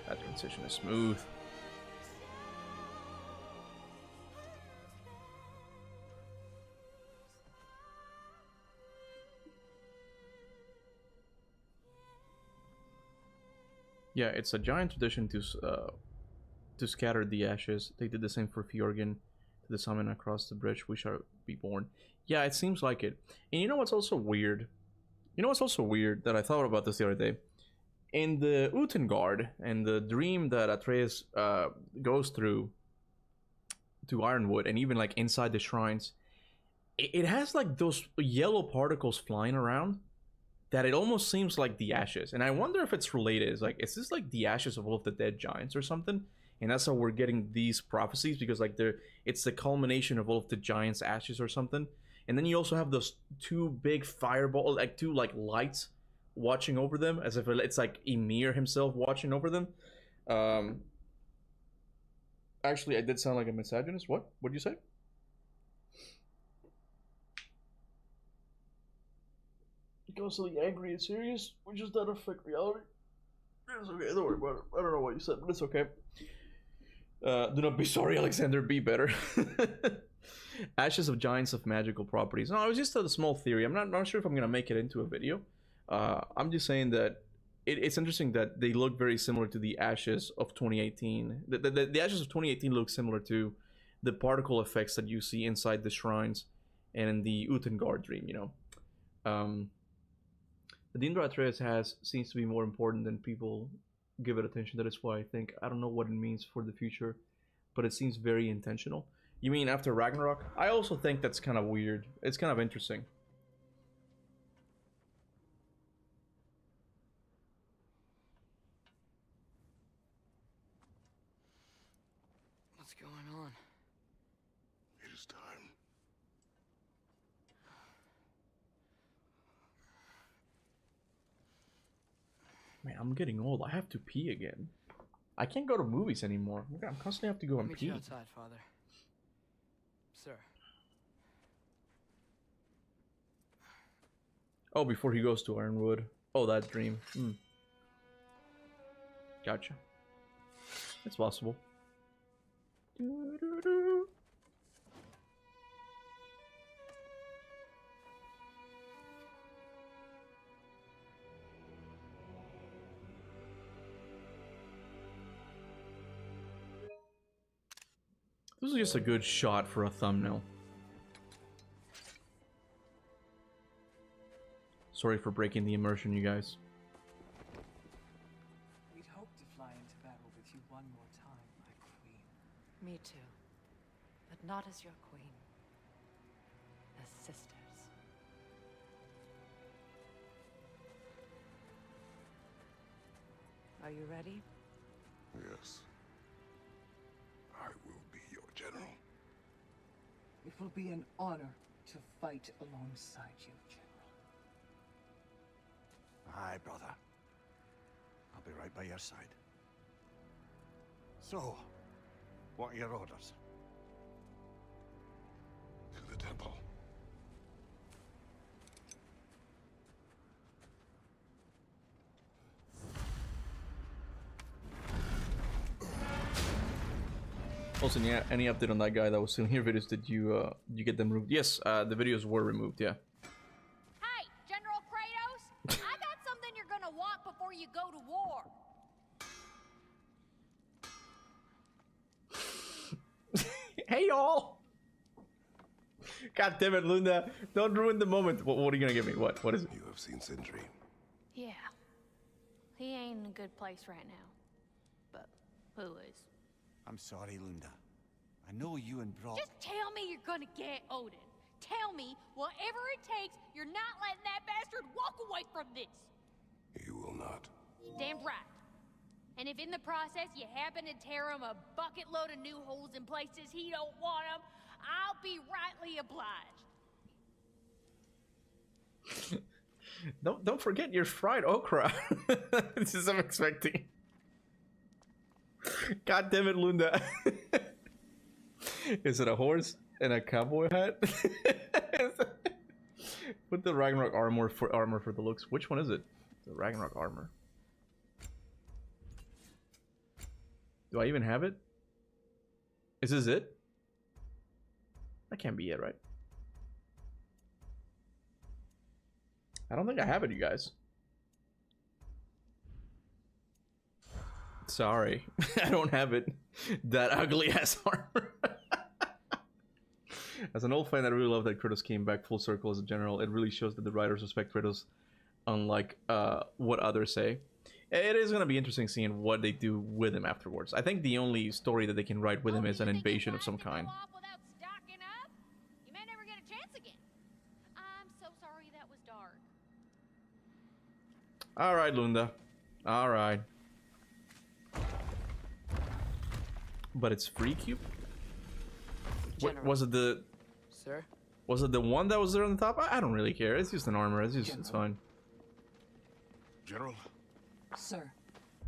That transition is smooth. Yeah, it's a giant tradition to scatter the ashes. They did the same for Fjorgen, to the summon across the bridge. We shall be born. Yeah, it seems like it. And you know what's also weird? You know what's also weird that I thought about this the other day? In the Utengard and the dream that Atreus goes through to Ironwood, and even like inside the shrines, it has like those yellow particles flying around that it almost seems like the ashes. And I wonder if it's related. It's like, is this like the ashes of all of the dead giants or something? And that's how we're getting these prophecies, because like it's the culmination of all of the giants' ashes or something. And then you also have those two big fireball, like two like lights watching over them, as if it's like Ymir himself watching over them. Actually, I did sound like a misogynist. What? What'd you say? Constantly angry and serious, which does not affect reality. It's okay, don't worry about it. I don't know what you said, but it's okay. Do not be sorry, Alexander, be better. Ashes of giants of magical properties. No, it was just a small theory. I'm not sure if I'm gonna make it into a video. I'm just saying that it's interesting that they look very similar to the ashes of 2018. The ashes of 2018 look similar to the particle effects that you see inside the shrines and in the Utengard dream, you know. The Indra Atreus has seems to be more important than people give it attention. That is why I don't know what it means for the future, but it seems very intentional. You mean after Ragnarok? I also think that's kind of weird. It's kind of interesting. What's going on? It is time. Man, I'm getting old. I have to pee again. I can't go to movies anymore. I'm constantly have to go and Meet pee. you outside, Father. Sir. Oh, before he goes to Ironwood. Oh, that dream. Gotcha. It's possible. This is just a good shot for a thumbnail. Sorry for breaking the immersion, you guys. We'd hoped to fly into battle with you one more time, my queen. Me too. But not as your queen. As sisters. Are you ready? Yes. I will be your general. It will be an honor to fight alongside you, General. Aye, brother. I'll be right by your side. So, what are your orders? To the temple. Also, yeah, any update on that guy that was still in your videos? Did you get them removed? Yes, the videos were removed. Yeah. Hey, General Kratos! I got something you're gonna want before you go to war. Hey, y'all! God damn it, Luna! Don't ruin the moment. What are you gonna give me? What is it? You have seen Sindri. Yeah. He ain't in a good place right now. But who is? I'm sorry, Lunda. I know you and Brock... Just tell me you're gonna get Odin. Tell me, whatever it takes, you're not letting that bastard walk away from this. You will not. Damn right. And if in the process you happen to tear him a bucket load of new holes in places he don't want them, I'll be rightly obliged. Don't forget your fried okra. This is I'm expecting. God damn it, Lunda. Is it a horse and a cowboy hat? Put the Ragnarok armor for the looks. Which one is it? The Ragnarok armor. Do I even have it? Is this it? That can't be it, right? I don't think I have it, you guys. Sorry. I don't have it. That ugly ass armor. As an old fan, I really love that Kratos came back full circle as a general. It really shows that the writers respect Kratos, unlike what others say. It is going to be interesting seeing what they do with him afterwards. I think the only story that they can write with him is an invasion of some kind. You may never get a chance again. I'm so sorry that was dark. All right, Lunda. All right. But it's free cube? Was it the... Sir? Was it the one that was there on the top? I don't really care. It's just an armor. It's fine. General? Sir.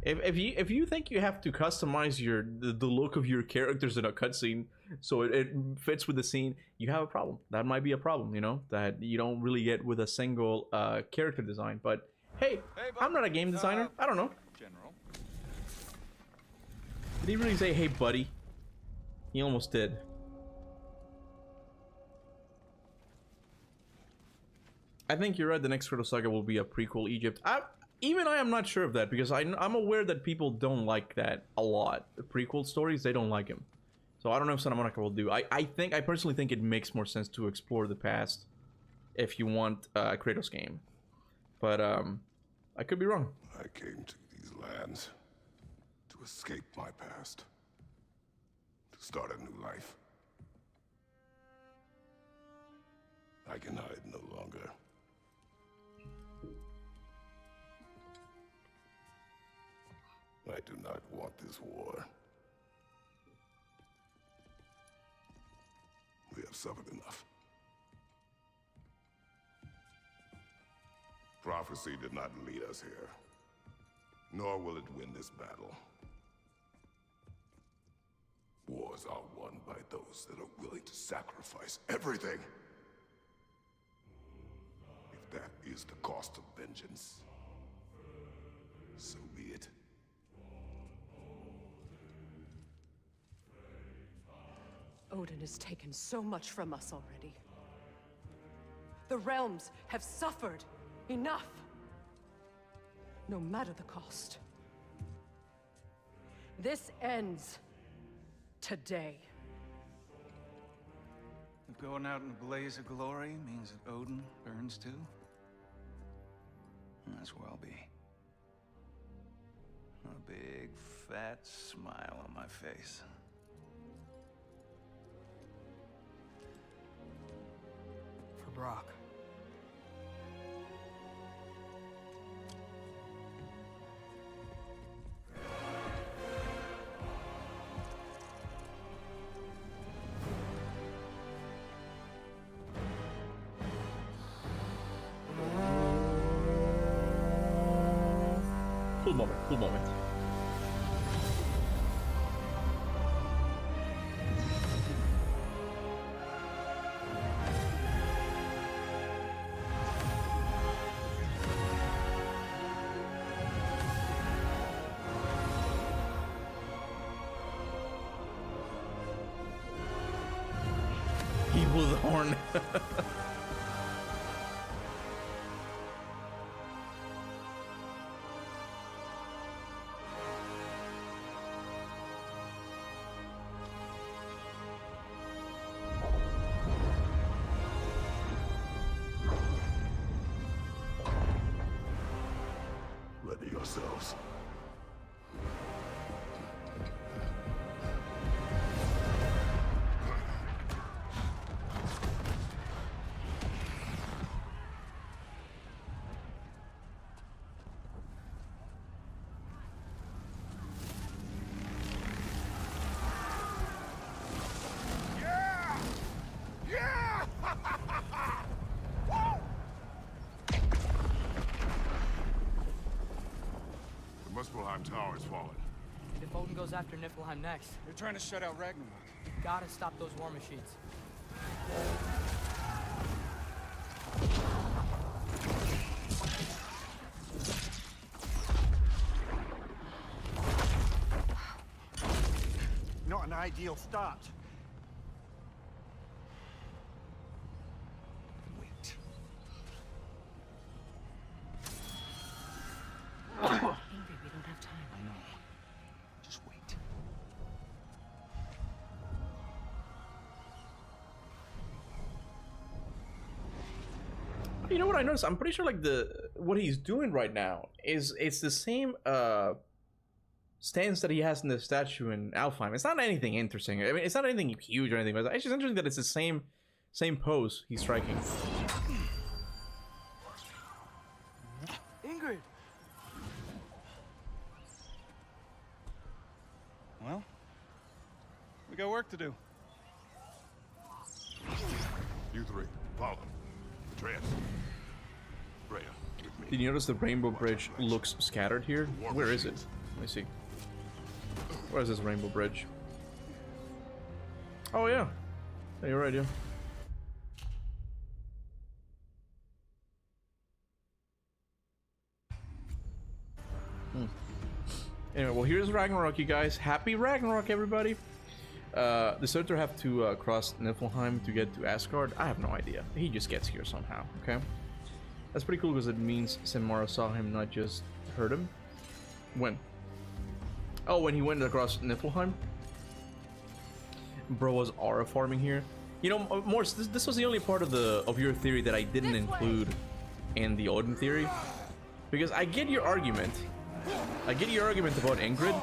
If you think you have to customize the look of your characters in a cutscene so it fits with the scene, you have a problem. That might be a problem, you know, that you don't really get with a single character design. But hey, I'm not a game designer. I don't know. General. Did he really say, "Hey, buddy"? He almost did. I think you're right. The next Kratos saga will be a prequel Egypt. Even I am not sure of that, because I'm aware that people don't like that a lot. The prequel stories, they don't like him. So I don't know if Santa Monica will do. I personally think it makes more sense to explore the past if you want a Kratos game. But I could be wrong. I came to these lands to escape my past, to start a new life. I can hide no longer. I do not want this war. We have suffered enough. Prophecy did not lead us here, nor will it win this battle. Wars are won by those that are willing to sacrifice everything. If that is the cost of vengeance, so be it. Odin has taken so much from us already. The realms have suffered enough. No matter the cost. This ends today. If going out in a blaze of glory means that Odin burns too, that's where I'll be. A big, fat smile on my face. For Brock. Cool moment. He blew the horn. Ready yourselves. Muspelheim Tower has fallen. If Odin goes after Niflheim next, They're trying to shut out Ragnarok. you gotta stop those war machines. Not an ideal start. Wait. Ingrid, we don't have time. I know. Just wait. You know what I noticed? I'm pretty sure like what he's doing right now is it's the same stance that he has in the statue in Alfheim. It's not anything interesting. I mean, it's not anything huge or anything, but it's just interesting that it's the same pose he's striking. Ingrid! Well, we got work to do. You three, follow. Atreus. Freya, with me. Did you notice the Rainbow Bridge looks scattered here? Where is it? Let me see. Where is this Rainbow Bridge? Oh yeah. Yeah, you're right, yeah. Anyway, well here's Ragnarok, you guys. Happy Ragnarok, everybody. The Surtur have to cross Niflheim to get to Asgard. I have no idea. He just gets here somehow, okay? That's pretty cool because it means Sinmara saw him, not just heard him. When? Oh, when he went across Niflheim? Bro was aura farming here. You know, Morse, this was the only part of your theory that I didn't include in the Odin theory. Because I get your argument. I get your argument about Ingrid.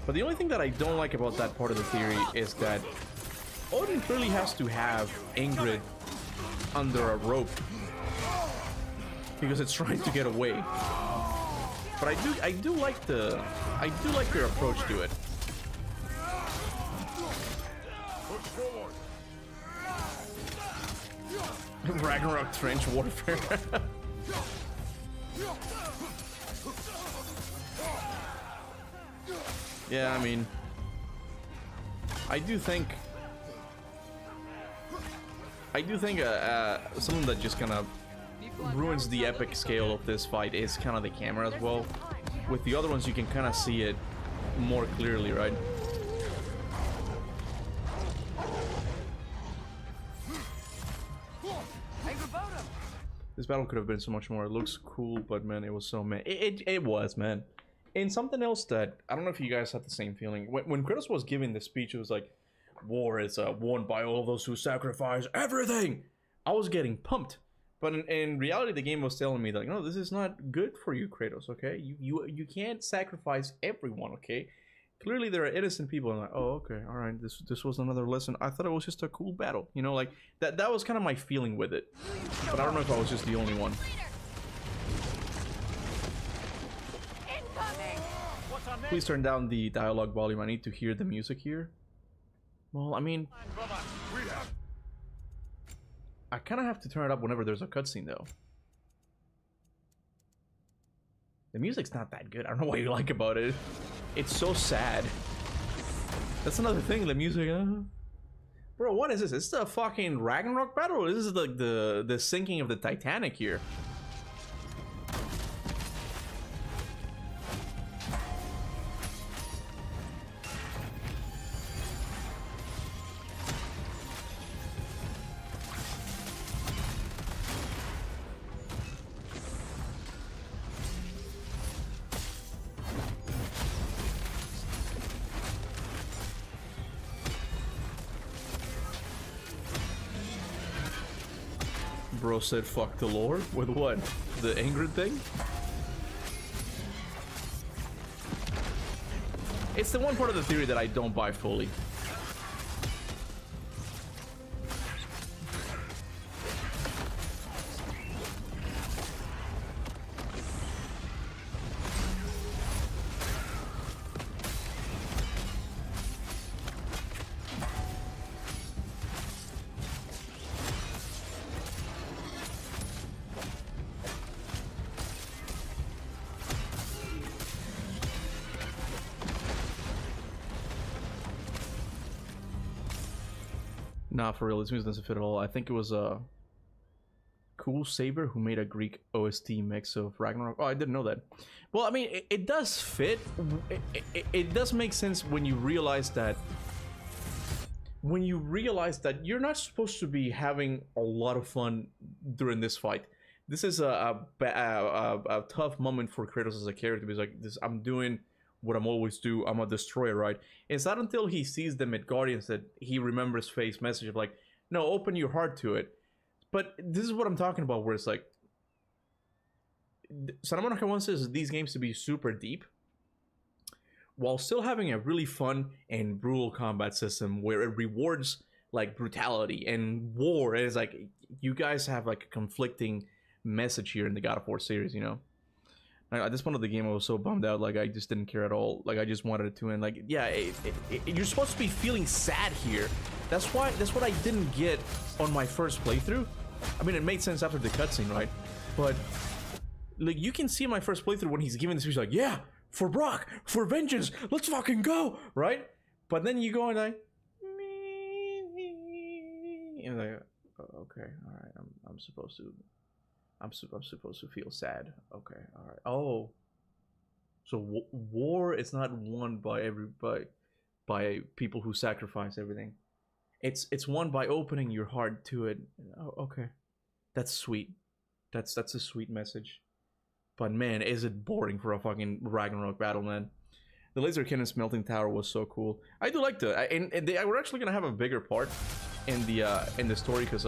But the only thing that I don't like about that part of the theory is that Odin clearly has to have Ingrid under a rope because it's trying to get away. But I do like your approach to it. Ragnarok trench warfare. Yeah, I mean, I do think something that just kind of ruins the epic scale of this fight is kind of the camera as well. With the other ones, you can kind of see it more clearly, right? This battle could have been so much more. It looks cool, but man, it was so man. It was, man. And something else that I don't know if you guys had the same feeling when Kratos was giving the speech, it was like, "War is won by all those who sacrifice everything." I was getting pumped, but in reality, the game was telling me like, "No, this is not good for you, Kratos. Okay, you can't sacrifice everyone. Okay, clearly there are innocent people." And I'm like, "Oh, okay, all right. This was another lesson. I thought it was just a cool battle. You know, like that was kind of my feeling with it. But I don't know if I was just the only one." Please turn down the dialogue volume. I need to hear the music here. Well, I mean, I kind of have to turn it up whenever there's a cutscene, though. The music's not that good. I don't know what you like about it. It's so sad. That's another thing. The music, bro. What is this? Is this a fucking Ragnarok battle? Or this is like the sinking of the Titanic here. Bro said fuck the lore? With what? The Ingrid thing? It's the one part of the theory that I don't buy fully. Nah, for real, this music doesn't fit at all. I think it was Cool Saber who made a Greek OST mix of Ragnarok. Oh, I didn't know that. Well, I mean, it does fit. It does make sense when you realize that. When you realize that you're not supposed to be having a lot of fun during this fight. This is a tough moment for Kratos as a character. Because like this, I'm doing what I'm always do. I'm a destroyer, right? It's not until he sees the Midgardians that he remembers Faye's message of like, no, open your heart to it. But this is what I'm talking about, where it's like, Santa Monica wants these games to be super deep, while still having a really fun and brutal combat system where it rewards like brutality and war. And it's like, you guys have like a conflicting message here in the God of War series, you know? At this point of the game, I was so bummed out. Like, I just didn't care at all. Like, I just wanted it to end. Like, yeah, you're supposed to be feeling sad here. That's what I didn't get on my first playthrough. I mean, it made sense after the cutscene, right? But like, you can see in my first playthrough when he's giving this speech, like, yeah, for Brock, for vengeance, let's fucking go, right? But then you go and like, and like, oh, okay, all right, I'm supposed to feel sad. Okay, all right. Oh, so war is not won by by people who sacrifice everything. It's won by opening your heart to it. Oh, okay, that's sweet. That's a sweet message. But man, is it boring for a fucking Ragnarok battle, man. The laser cannon smelting tower was so cool. I do like that, and we're actually gonna have a bigger part in the story, because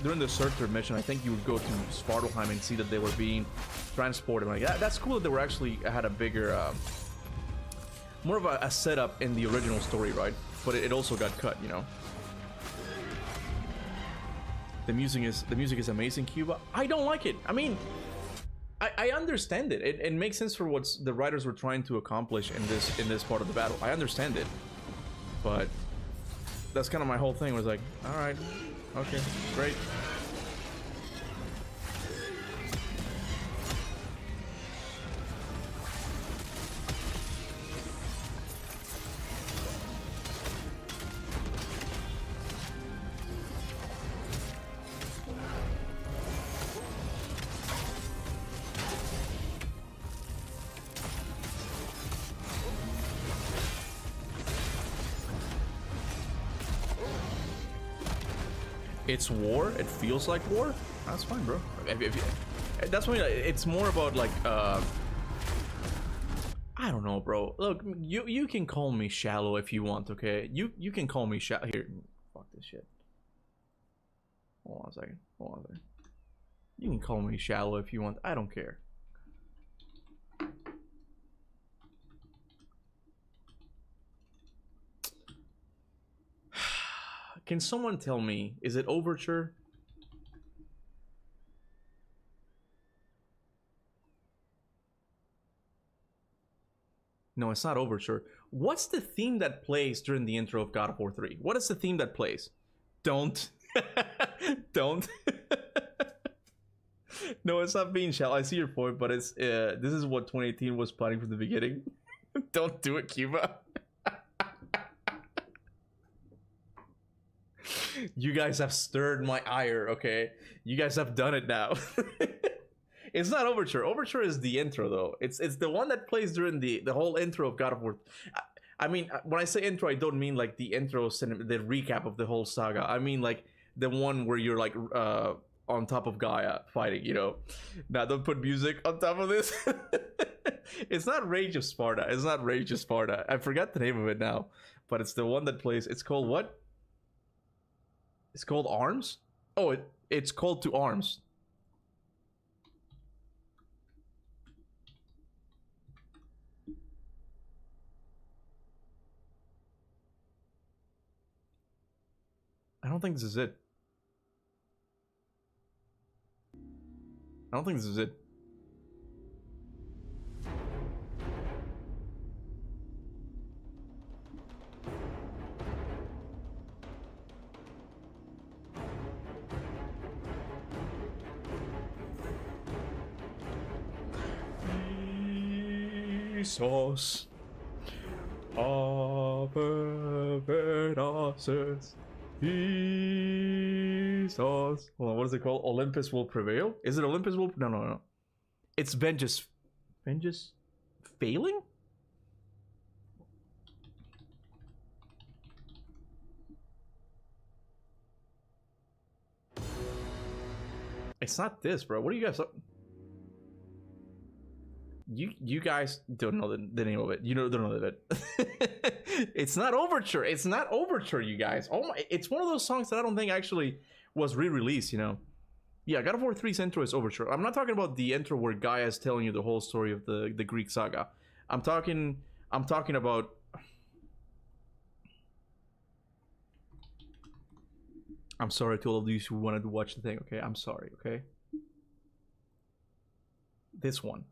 during the Surtur mission, I think you would go to Svartalheim and see that they were being transported. Like that's cool that they were actually had a bigger, more of a setup in the original story, right? But it also got cut, you know. The music is amazing, Kuba. I don't like it. I mean, I understand it. It makes sense for what the writers were trying to accomplish in this part of the battle. I understand it, but that's kind of my whole thing. Was like, all right, okay, great. It's war. It feels like war. That's fine, bro. That's why it's more about like I don't know, bro. Look, you can call me shallow if you want, okay? You can call me shallow. Here, fuck this shit. Hold on a second. You can call me shallow if you want. I don't care. Can someone tell me, is it Overture? No, it's not Overture. What's the theme that plays during the intro of God of War 3? What is the theme that plays? Don't. Don't. No, it's not being shallow. I see your point, but it's this is what 2018 was planning from the beginning. Don't do it, Kuba. You guys have stirred my ire, okay? You guys have done it now. It's not Overture. Overture is the intro, though. It's the one that plays during the whole intro of God of War. I mean, when I say intro, I don't mean like the intro, the recap of the whole saga. I mean like the one where you're like on top of Gaia fighting, you know? Now, don't put music on top of this. It's not Rage of Sparta. It's not Rage of Sparta. I forgot the name of it now. But it's the one that plays... It's called what? It's called Arms? Oh, it's called To Arms. I don't think this is it. I don't think this is it. Sauce. Jesus. Hold on, what is it called? Olympus will prevail? Is it Olympus will? No, no, no. It's Vengeance. Vengeance failing? It's not this, bro. What do you guys? You guys don't know the name of it. You don't know it. It's not Overture. It's not Overture, you guys. Oh my! It's one of those songs that I don't think actually was re-released. You know. Yeah, God of War 3's intro is Overture. I'm not talking about the intro where Gaia is telling you the whole story of the Greek saga. I'm talking about. I'm sorry to all of these who wanted to watch the thing, okay? I'm sorry, okay? This one.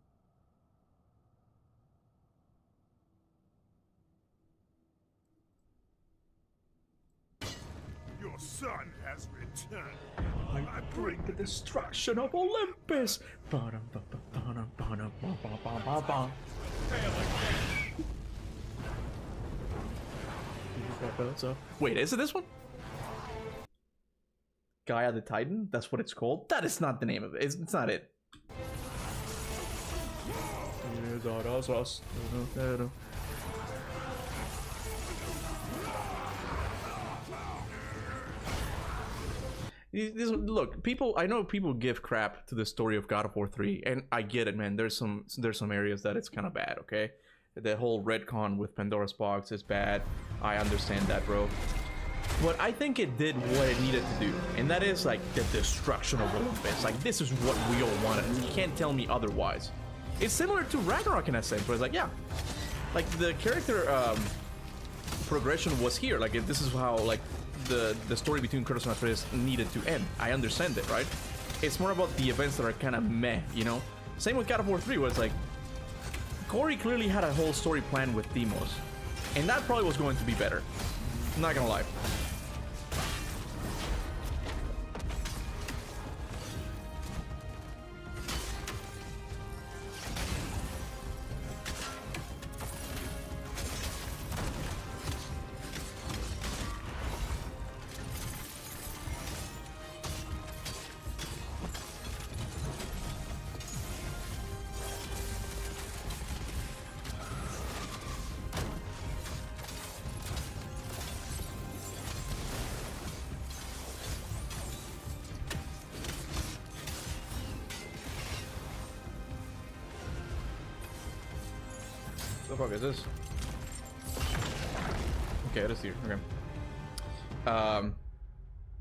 Your son has returned. I bring the destruction of Olympus. Wait, is it this one? Gaia the Titan? That's what it's called? That is not the name of it. It's not it. Look, I know people give crap to the story of God of War 3, and I get it, man. There's some areas that it's kind of bad, okay? The whole retcon with Pandora's box is bad. I understand that, bro. But I think it did what it needed to do, and that is like the destruction of Olympus. Like, this is what we all wanted. You can't tell me otherwise. It's similar to Ragnarok in a sense, where it's like, yeah, like the character progression was here. Like, this is how like the story between Kratos and Atreus needed to end. I understand it, right? It's more about the events that are kind of meh, you know. Same with God of War 3, where it's like Corey clearly had a whole story plan with Deimos, and that probably was going to be better. I'm not gonna lie. What the fuck is this? Okay, it is here. Okay. I'm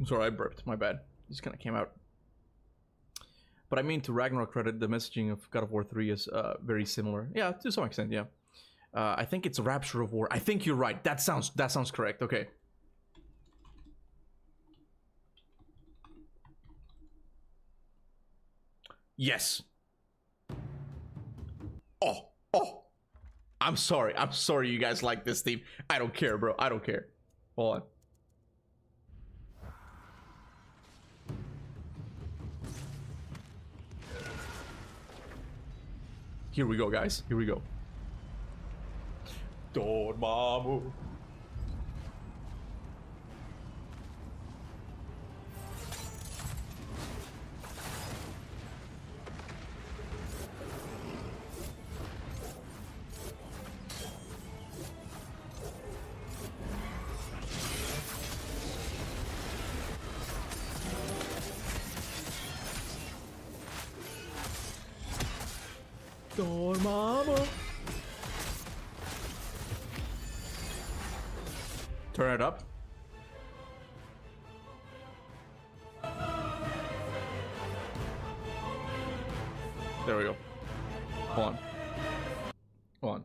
sorry, I burped. My bad. It just kind of came out. But I mean, to Ragnarok credit, the messaging of God of War 3 is very similar. Yeah, to some extent, yeah. I think it's Rapture of War. I think you're right. That sounds correct. Okay. Yes. Oh. I'm sorry you guys like this theme. I don't care, bro. I don't care. Hold on. Here we go, guys. Here we go. Dormammu. Dormammu. Turn it up. There we go. Hold on.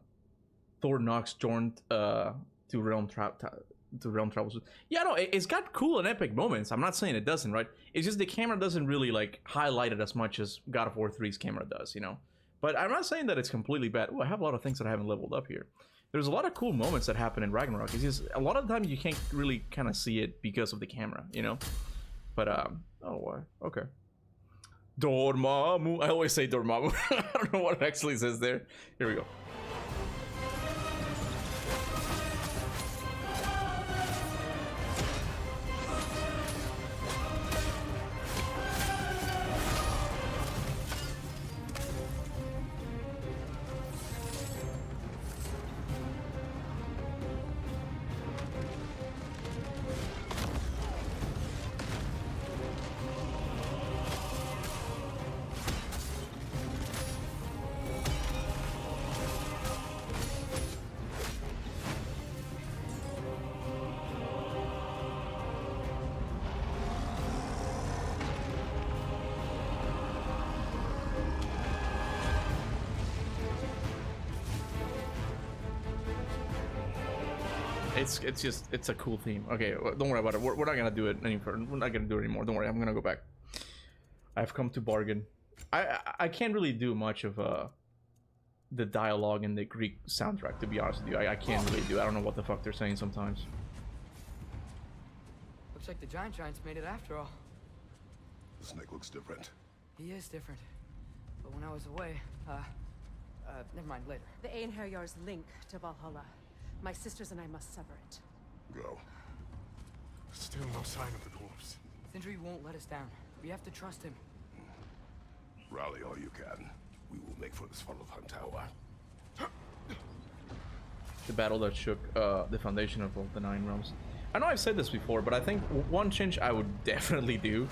Thor Nox joined to Realm Travels. Yeah, no, it's got cool and epic moments. I'm not saying it doesn't, right? It's just the camera doesn't really like highlight it as much as God of War 3's camera does, you know? But I'm not saying that it's completely bad. Oh, I have a lot of things that I haven't leveled up here. There's a lot of cool moments that happen in Ragnarok. It's just a lot of the time you can't really kind of see it because of the camera, you know? But, oh, why? Okay. Dormammu. I always say Dormammu. I don't know what it actually says there. Here we go. it's a cool theme. Okay, don't worry about it. We're not gonna do it any further. We're not gonna do it anymore. Don't worry. I'm gonna go back. I've come to bargain. I can't really do much of the dialogue in the Greek soundtrack, to be honest with you. I can't really do. I don't know what the fuck they're saying sometimes. Looks like the giants made it after all. The snake looks different. He is different. But when I was away, never mind, later. The Einherjar's link to Valhalla. My sisters and I must sever it. Go. Still no sign of the dwarves. Sindri won't let us down. We have to trust him. Rally all you can. We will make for this funnel hunt tower. The battle that shook the foundation of all the 9 realms. I know I've said this before, but I think one change I would definitely do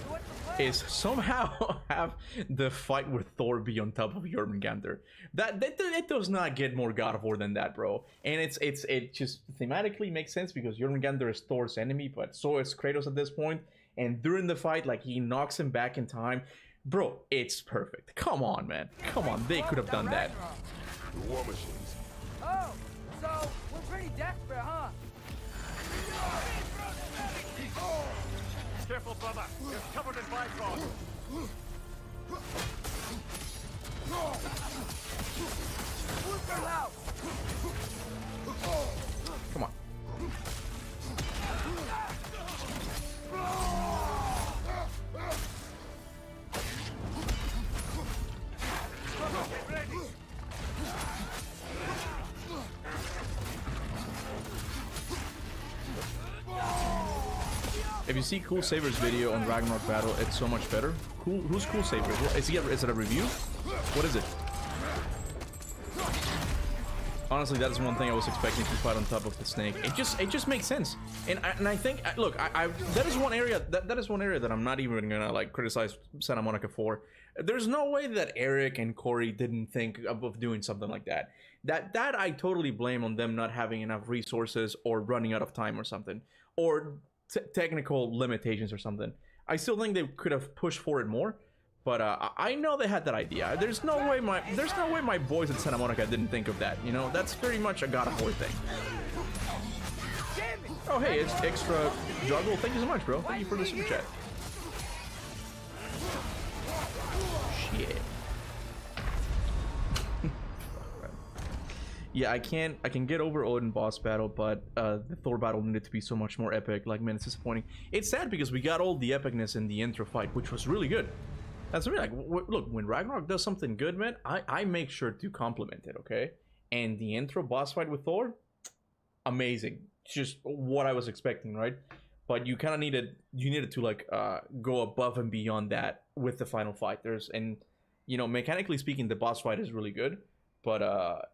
is somehow have the fight with Thor be on top of Jormungandr. That does not get more God of War than that, bro. And it just thematically makes sense because Jormungandr is Thor's enemy, but so is Kratos at this point. And during the fight, like, he knocks him back in time. Bro, it's perfect. Come on, man. Come on, they could have done that. The war machines. Oh, so we're pretty desperate, huh? Careful, brother. You're covered in Bifrost. Come on. If you see Cool Saber's video on Ragnarok battle, it's so much better. Who's Cool Saber? Is it a review? What is it? Honestly, that is one thing I was expecting to fight on top of the snake. It just makes sense. And I think, look, that is one area that I'm not even gonna like criticize Santa Monica for. There's no way that Eric and Corey didn't think of doing something like that. That I totally blame on them not having enough resources or running out of time or something, or technical limitations or something. I still think they could have pushed for it more, but I know they had that idea. There's no way my boys at Santa Monica didn't think of that. You know, that's very much a God of War thing. Oh hey, it's extra juggle. Thank you so much, bro. Thank you for the super chat. Shit. Yeah, I can get over Odin boss battle, but the Thor battle needed to be so much more epic. Like, man, it's disappointing. It's sad because we got all the epicness in the intro fight, which was really good. That's really like, look, when Ragnarok does something good, man, I make sure to compliment it, okay? And the intro boss fight with Thor, amazing. Just what I was expecting, right? But you kind of needed to like go above and beyond that with the final fight. And you know, mechanically speaking, the boss fight is really good, but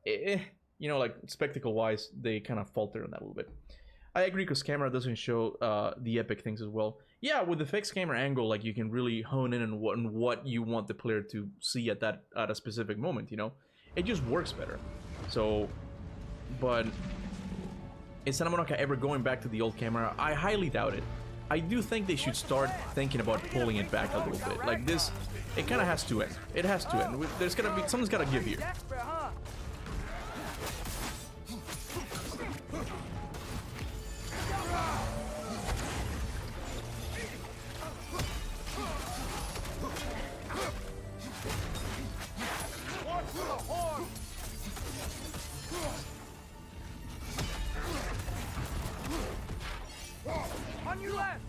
you know, like spectacle wise, they kind of falter on that a little bit. I agree because camera doesn't show the epic things as well. Yeah, with the fixed camera angle, like you can really hone in on what you want the player to see at a specific moment. You know, it just works better. So, but is Santa Monica ever going back to the old camera? I highly doubt it. I do think they should start thinking about pulling it back a little bit. Like this, it kind of has to end. It has to end. There's gonna be something's gotta give here. On your left.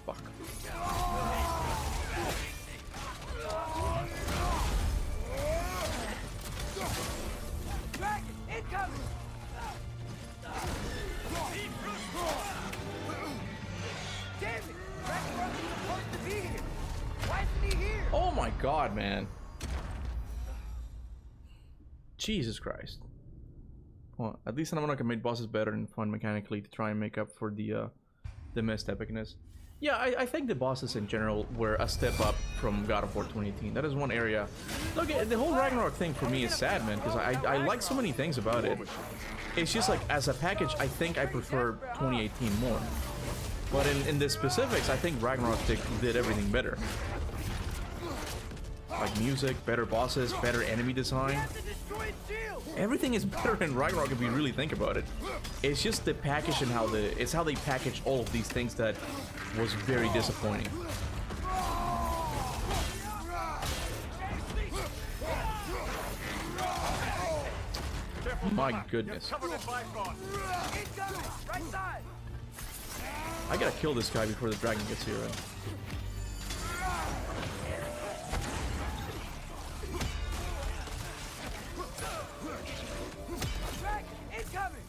Fuck. Dragon, incoming. Damn it! Ragnarok is supposed to be here. Why isn't he here? Oh my god, man. Jesus Christ. Well, at least I'm not gonna make bosses better and fun mechanically to try and make up for the missed epicness. Yeah, I think the bosses in general were a step up from God of War 2018. That is one area. Look, the whole Ragnarok thing for me is sad, man, because I like so many things about it. It's just like, as a package, I think I prefer 2018 more. But in the specifics, I think Ragnarok did everything better. like music, better bosses, better enemy design. Everything is better in Ragnarok if you really think about it. It's just the package and how they package all of these things that was very disappointing. My goodness. I gotta kill this guy before the dragon gets here. Right?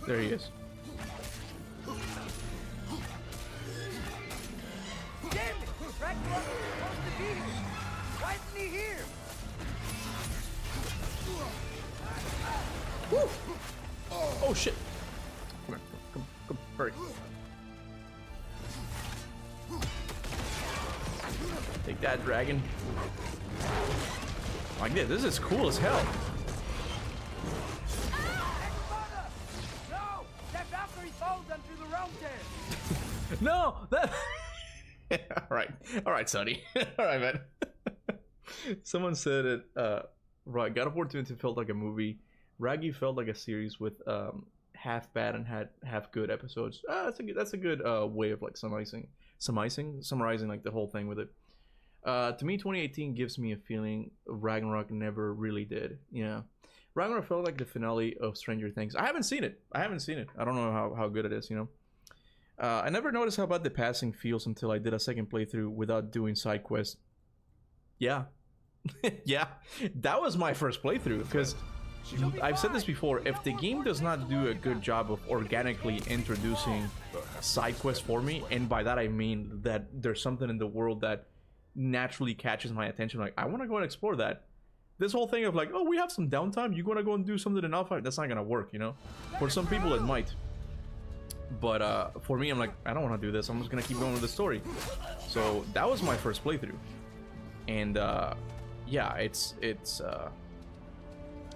There he is. Damn it! Ragnarok was supposed to be here. Why isn't he here? Woo! Oh shit! Come here, come, hurry! Take that, dragon! Like this. This is cool as hell. No! That Valkyrie followed them through the realm there. No, that. All right, Sonny. All right, man. Someone said it. Right, God of War 2 felt like a movie. Raggy felt like a series with half bad and half good episodes. That's a good way of like summarizing like the whole thing with it. To me, 2018 gives me a feeling Ragnarok never really did. You know, Ragnarok felt like the finale of Stranger Things. I haven't seen it. I don't know how good it is. You know, I never noticed how bad the passing feels until I did a second playthrough without doing side quests. Yeah, yeah, that was my first playthrough because I've said this before. If the game does not do a good job of organically introducing side quests for me, and by that I mean that there's something in the world that naturally catches my attention, like I want to go and explore that. This whole thing of like, oh, we have some downtime, you want to go and do something in Alpha, that's not gonna work, you know. For some people it might, but for me, I'm like, I don't want to do this. I'm just gonna keep going with the story. So that was my first playthrough, and yeah, it's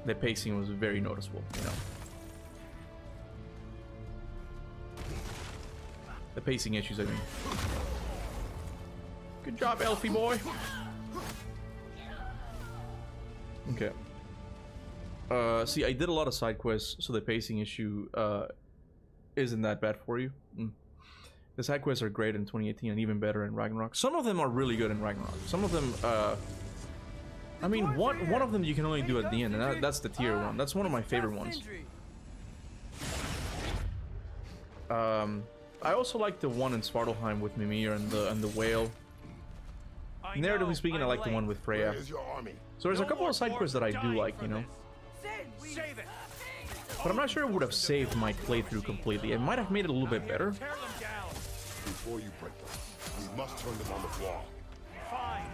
the pacing was very noticeable, you know. The pacing issues, I mean. Good job, Elfie boy. Okay. See, I did a lot of side quests, so the pacing issue isn't that bad for you. The side quests are great in 2018 and even better in Ragnarok. Some of them are really good in Ragnarok. Some of them, I mean, one of them you can only do at the end, and that's the tier 1. That's one of my favorite ones. I also like the one in Svartalheim with Mimir and the whale. Narratively speaking, I like the one with Freya. So there's a couple of side quests that I do like, you know. But I'm not sure it would have saved my playthrough completely. It might have made it a little bit better. Before you break them, we must turn them on the floor. Fine.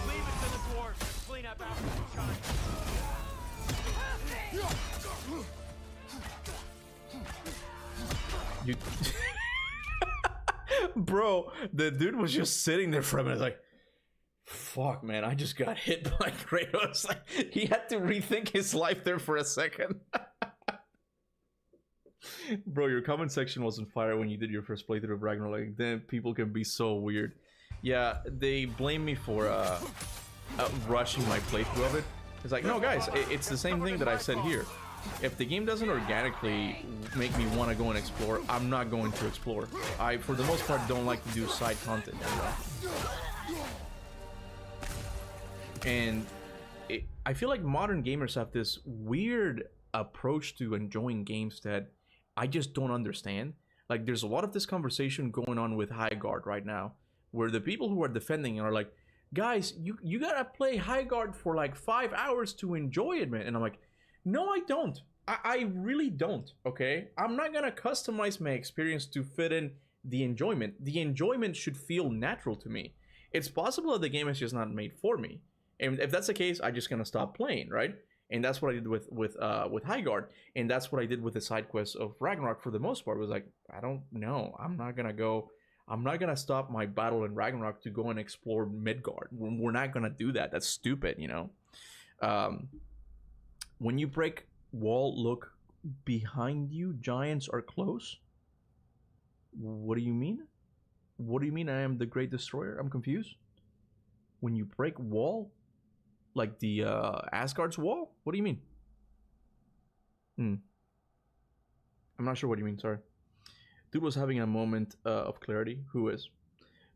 Leave it to the dwarves to clean up after You... Bro, the dude was just sitting there for a minute like, fuck, man, I just got hit by Kratos. Like, he had to rethink his life there for a second. Bro, your comment section was on fire when you did your first playthrough of Ragnarok. Like, then people can be so weird. Yeah, they blame me for rushing my playthrough of it. It's like, no, guys, it's the same thing that I said here. If the game doesn't organically make me want to go and explore, I'm not going to explore. I, for the most part, don't like to do side content. You know? And I feel like modern gamers have this weird approach to enjoying games that I just don't understand. Like, there's a lot of this conversation going on with Highguard right now, where the people who are defending it are like, guys, you gotta play Highguard for like 5 hours to enjoy it, man. And I'm like, no, I don't. I really don't, okay? I'm not gonna customize my experience to fit in the enjoyment. The enjoyment should feel natural to me. It's possible that the game is just not made for me. And if that's the case, I'm just gonna stop playing, right? And that's what I did with Highguard, and that's what I did with the side quests of Ragnarok for the most part. It was like, I don't know, I'm not gonna stop my battle in Ragnarok to go and explore Midgard. We're not gonna do that. That's stupid, you know. When you break wall, look behind you. Giants are close. What do you mean? What do you mean I am the Great Destroyer? I'm confused. When you break wall, Like the Asgard's wall? What do you mean? I'm not sure what you mean, sorry. Dude was having a moment of clarity. Who is?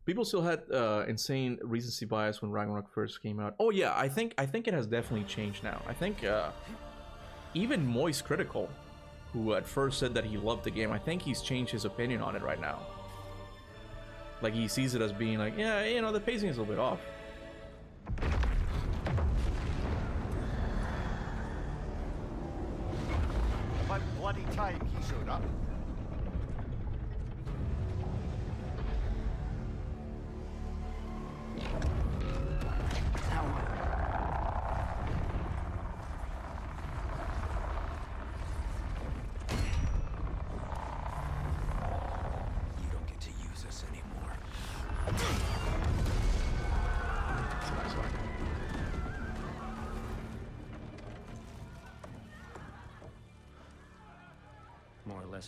People still had insane recency bias when Ragnarok first came out. Oh yeah, I think it has definitely changed now. I think even Moist Critical, who at first said that he loved the game, I think he's changed his opinion on it right now. Like he sees it as being like, yeah, you know, the pacing is a little bit off. About bloody time he showed up.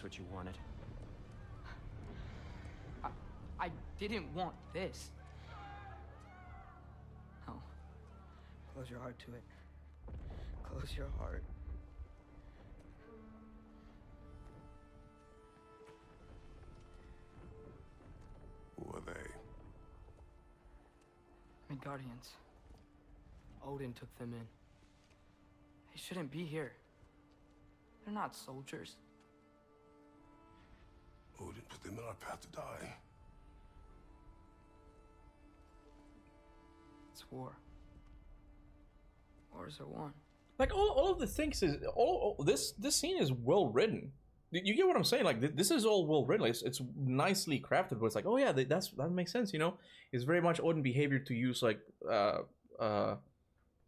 What you wanted. I didn't want this. No. Close your heart to it. Close your heart. Who are they? Midgardians. Odin took them in. They shouldn't be here. They're not soldiers. Odin put them in our path to die. It's war. Wars are won. Like all of the things is all this scene is well written. You get what I'm saying? Like this is all well written. Like, it's nicely crafted. But it's like, oh yeah, that makes sense. You know, it's very much Odin behavior to use like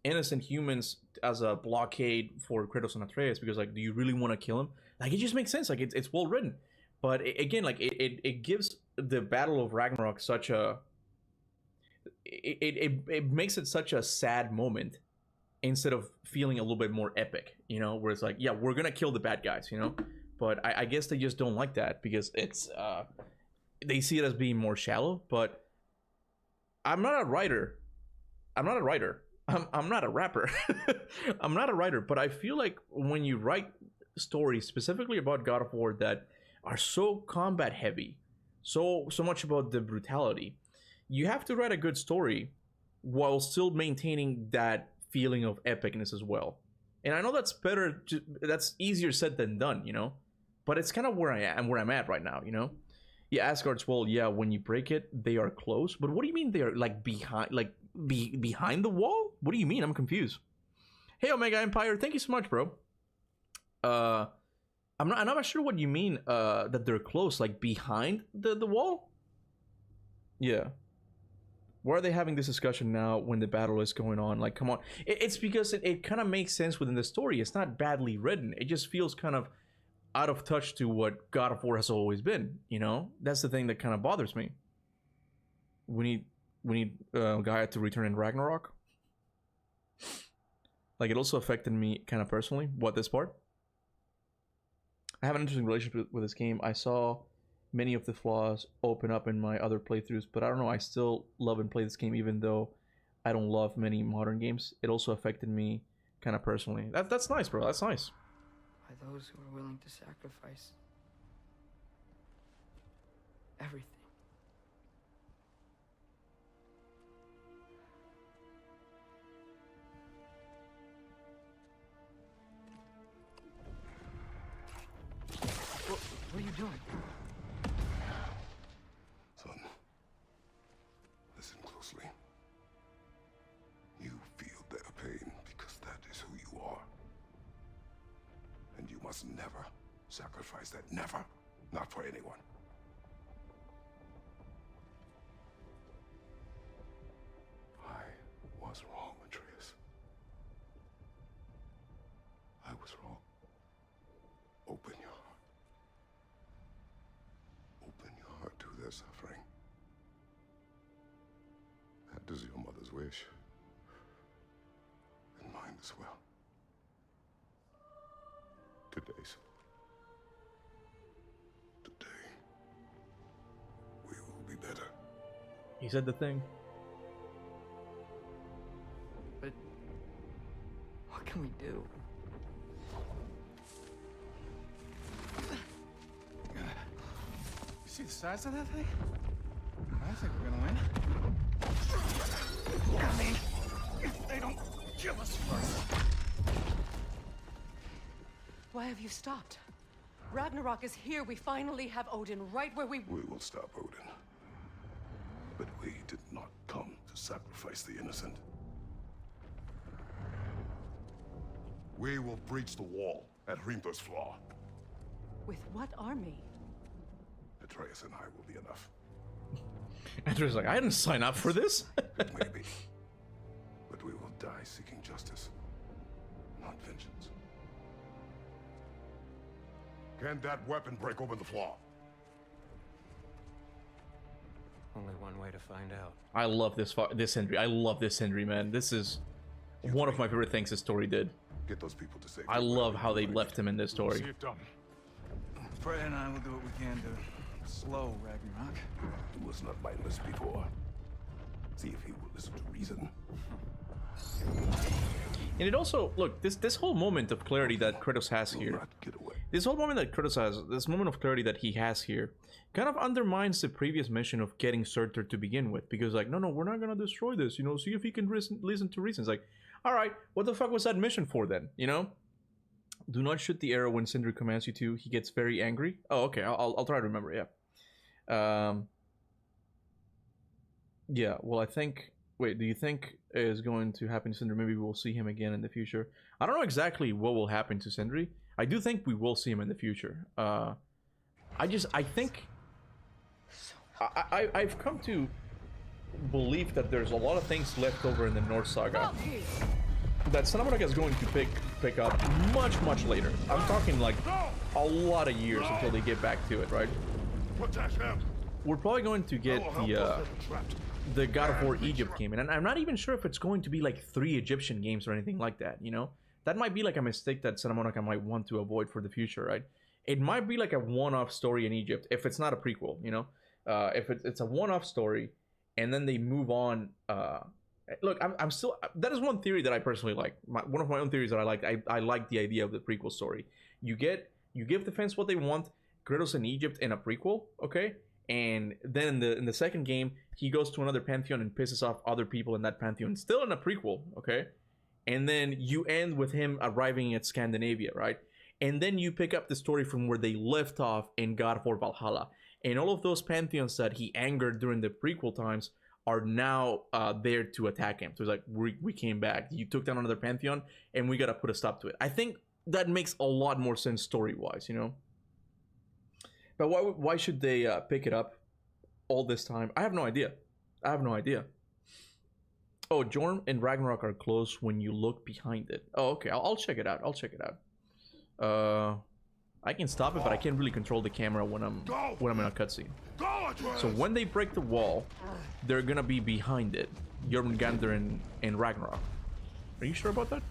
innocent humans as a blockade for Kratos and Atreus, because like, do you really want to kill him? Like it just makes sense. Like it's well written. But again, like it gives the Battle of Ragnarok such a it makes it such a sad moment instead of feeling a little bit more epic, you know, where it's like, yeah, we're gonna kill the bad guys, you know. But I guess they just don't like that because it's they see it as being more shallow. But I'm not a writer. I'm not a rapper. I'm not a writer, but I feel like when you write stories specifically about God of War that are so combat heavy, so much about the brutality, you have to write a good story while still maintaining that feeling of epicness as well. And I know that's better, that's easier said than done, you know, but it's kind of where I'm at right now, you know. Yeah, Asgard's wall, yeah, when you break it they are close, but what do you mean they are like behind, like behind the wall? What do you mean? I'm confused. Hey Omega Empire, thank you so much, bro. I'm not sure what you mean that they're close, like behind the wall. Yeah, why are they having this discussion now when the battle is going on? Like, come on. It's because it kind of makes sense within the story. It's not badly written. It just feels kind of out of touch to what God of War has always been, you know. That's the thing that kind of bothers me. We need Gaia to return in Ragnarok. Like, it also affected me kind of personally. What, this part? I have an interesting relationship with this game. I saw many of the flaws open up in my other playthroughs, but I don't know, I still love and play this game even though I don't love many modern games. It also affected me kind of personally. That's nice, bro. That's nice. By those who are willing to sacrifice everything. What are you doing? Son, listen closely. You feel their pain because that is who you are. And you must never sacrifice that. Never. Not for anyone. I was wrong, Atreus. I was wrong. Open your heart. Open your heart to their suffering. That is your mother's wish. And mine as well. Today's. Today. We will be better. He said the thing. But see the size of that thing? I think we're gonna win. I mean, if they don't kill us first. Why have you stopped? Ragnarok is here. We finally have Odin right where we... We will stop Odin. But we did not come to sacrifice the innocent. We will breach the wall at Hrimthor's Flaw. With what army? Atreus and I will be enough. Atreus is like, I didn't sign up for this. It may be. But we will die seeking justice, not vengeance. Can that weapon break open the flaw? Only one way to find out. I love this Henry. I love this Henry, man. This is one of my favorite things this story did. Get those people to safety. I love how they left him in this story. See it done. Freya and I will do what we can to slow Ragnarok. He was not mindless before. See if he will listen to reason. And it also, look, this whole moment of clarity that Kratos has here, this whole moment that Kratos has, this moment of clarity that he has here, kind of undermines the previous mission of getting Surtur to begin with, because like, no, we're not gonna destroy this, you know, see if he can listen to reasons. Like, all right, what the fuck was that mission for then, you know? Do not shoot the arrow when Sindri commands you to. He gets very angry. Oh, okay, I'll try to remember, yeah. Yeah, well, I think... Wait, do you think is going to happen to Sindri? Maybe we'll see him again in the future. I don't know exactly what will happen to Sindri. I do think we will see him in the future. I think... I've come to believe that there's a lot of things left over in the Norse saga that Ragnarok is going to pick up much later. I'm talking like a lot of years until they get back to it, right? We're probably going to get the God of War Egypt game, and I'm not even sure if it's going to be like 3 Egyptian games or anything like that, you know? That might be like a mistake that Santa Monica might want to avoid for the future, right? It might be like a one-off story in Egypt, if it's not a prequel, you know? If it's a one-off story, and then they move on. Look, I'm still... That is one theory that I personally like. One of my own theories that I like. I like the idea of the prequel story. You give the fans what they want, Kratos in Egypt in a prequel, okay? And then in the second game, he goes to another pantheon and pisses off other people in that pantheon, still in a prequel, okay? And then you end with him arriving at Scandinavia, right? And then you pick up the story from where they left off in God of War Valhalla. And all of those pantheons that he angered during the prequel times are now there to attack him. So it's like, we came back. You took down another pantheon, and we gotta put a stop to it. I think that makes a lot more sense story-wise, you know? But why should they pick it up all this time? I have no idea. Oh, Jorm and Ragnarok are close when you look behind it. Oh, okay. I'll check it out. I can stop it, but I can't really control the camera when I'm in a cutscene. So when they break the wall, they're gonna be behind it. Jormungandr and Ragnarok. Are you sure about that?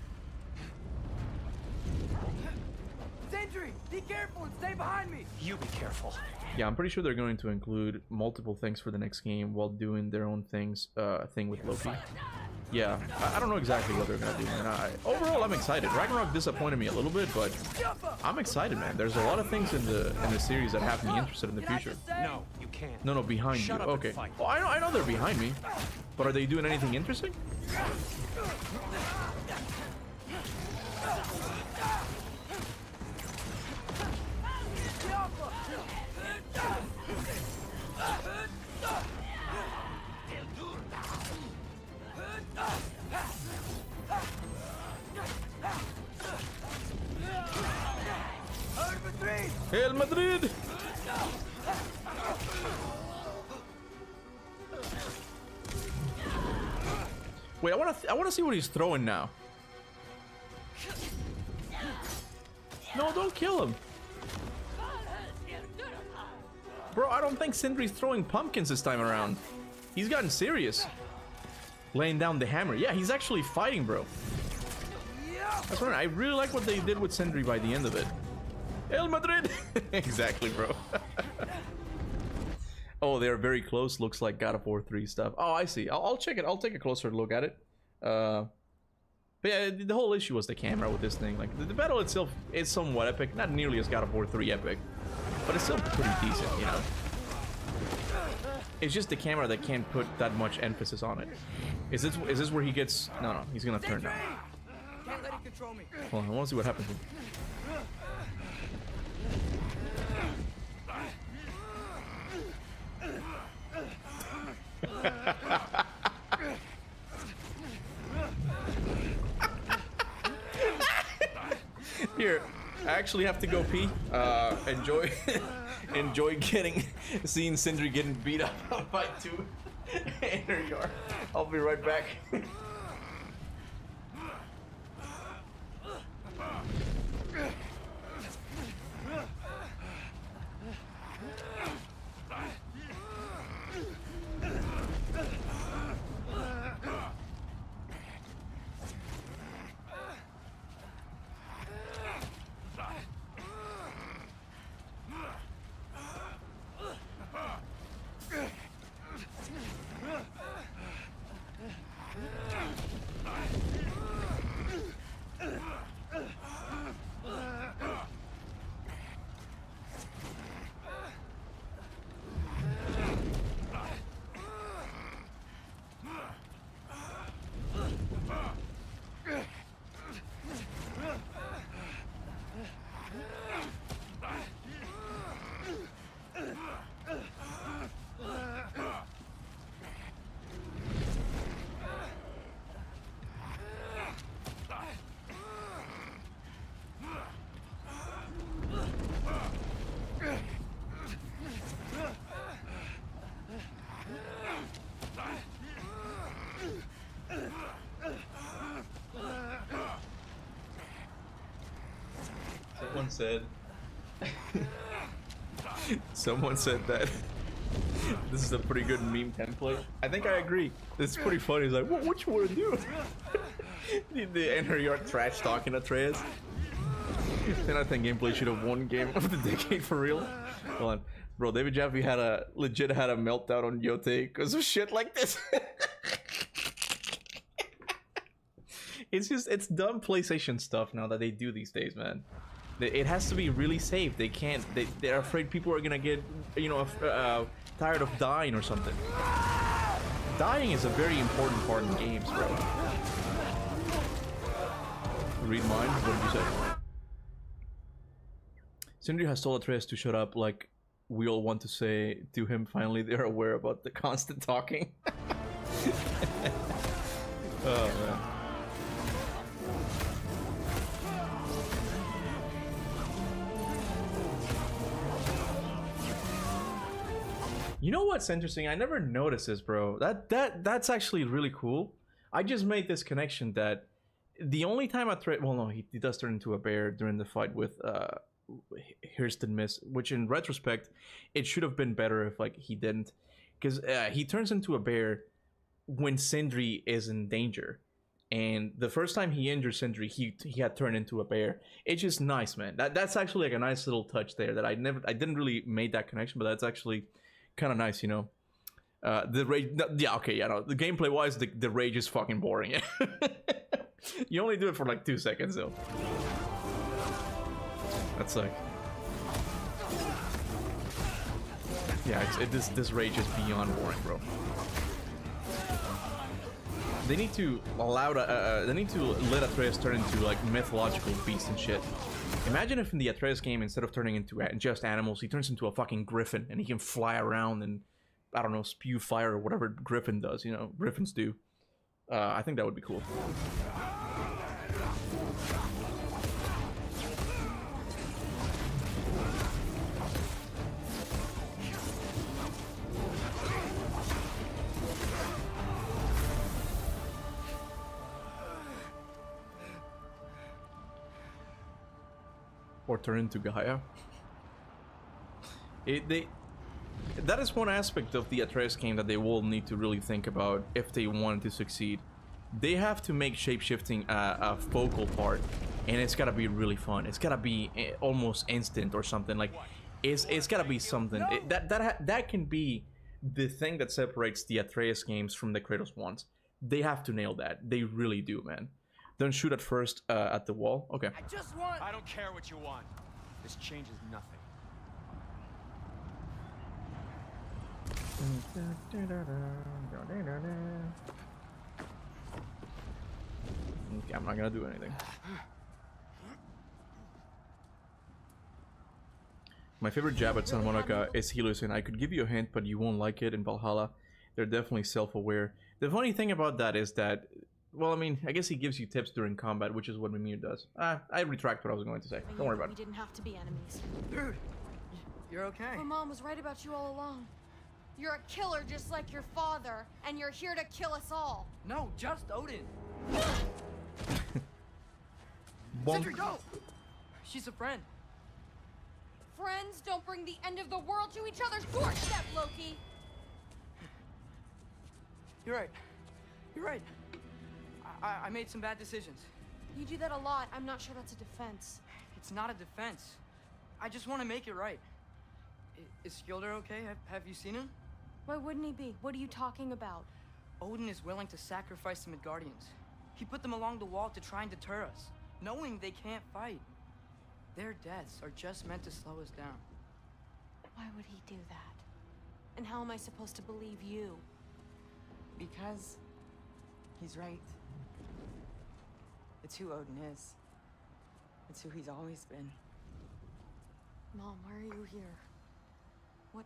Sentry, be careful and stay behind me. You be careful. Yeah, I'm pretty sure they're going to include multiple things for the next game while doing their own thing with Loki. Yeah, I don't know exactly what they're gonna do, man. Overall, I'm excited. Ragnarok disappointed me a little bit, but I'm excited, man. There's a lot of things in the series that have me interested in the future. No, you can't. No, behind you. Okay. Oh, I know they're behind me, but are they doing anything interesting? Hail Madrid! Wait, I wanna see what he's throwing now. No, don't kill him. Bro, I don't think Sindri's throwing pumpkins this time around. He's gotten serious. Laying down the hammer. Yeah, he's actually fighting, bro. That's right. I really like what they did with Sindri by the end of it. El Madrid! Exactly, bro. Oh, they're very close. Looks like God of War 3 stuff. Oh, I see. I'll check it. I'll take a closer look at it. But yeah, the whole issue was the camera with this thing. Like, the battle itself is somewhat epic. Not nearly as God of War 3 epic. But it's still pretty decent, you know? It's just the camera that can't put that much emphasis on it. Is this where he gets? No, he's gonna turn now. Can't let it control me. Hold on, I want to see what happens. Here, I actually have to go pee. Enjoy seeing Sindri getting beat up by two inner yard. I'll be right back. Someone said that this is a pretty good meme template. I think I agree. It's pretty funny. It's like, what you want to do? The inner yard trash talking Atreus. Then I think gameplay should have won game of the decade for real. Hold on, bro. David Jaffe legit had a meltdown on Yote because of shit like this. It's dumb PlayStation stuff now that they do these days, man. It has to be really safe. They can't. They're afraid people are gonna get, tired of dying or something. Dying is a very important part in games, bro. Read mine. What did you say? Sindri has told Atreus to shut up. Like we all want to say to him. Finally, they're aware about the constant talking. Oh man. You know what's interesting? I never noticed this, bro. That's actually really cool. I just made this connection that the only time he does turn into a bear during the fight with Hirston Miss, which in retrospect, it should have been better if he didn't, because he turns into a bear when Sindri is in danger, and the first time he injured Sindri, he had turned into a bear. It's just nice, man. That's actually like a nice little touch there that I didn't really make that connection, but that's actually kind of nice, the rage. The gameplay wise, the rage is fucking boring. You only do it for like 2 seconds though. That's like, yeah, this rage is beyond boring, bro. They need to they need to let Atreus turn into like mythological beasts and shit. Imagine if in the Atreus game, instead of turning into just animals, he turns into a fucking griffin and he can fly around and, I don't know, spew fire or whatever griffin does, griffins do. I think that would be cool. Or turn into Gaia. That is one aspect of the Atreus game that they will need to really think about if they want to succeed. They have to make shapeshifting a focal part, and it's gotta be really fun. It's gotta be almost instant or something. Like, it's gotta be something. That can be the thing that separates the Atreus games from the Kratos ones. They have to nail that. They really do, man. Don't shoot at first at the wall. Okay. I don't care what you want. This changes nothing. Okay, I'm not gonna do anything. My favorite jab at Santa Monica is Helios, and I could give you a hint, but you won't like it. In Valhalla, they're definitely self-aware. The funny thing about that is that, well, I mean, I guess he gives you tips during combat, which is what Mimir does. I retract what I was going to say. Don't worry about it. We didn't have to be enemies. Dude, you're okay. My mom was right about you all along. You're a killer just like your father, and you're here to kill us all. No, just Odin. Cedric, go! She's a friend. Friends don't bring the end of the world to each other's doorstep, Loki! You're right. You're right. I made some bad decisions. You do that a lot. I'm not sure that's a defense. It's not a defense. I just want to make it right. Is Skilder okay? Have you seen him? Why wouldn't he be? What are you talking about? Odin is willing to sacrifice the Midgardians. He put them along the wall to try and deter us, knowing they can't fight. Their deaths are just meant to slow us down. Why would he do that? And how am I supposed to believe you? Because he's right. It's who Odin is. It's who he's always been. Mom, why are you here? What?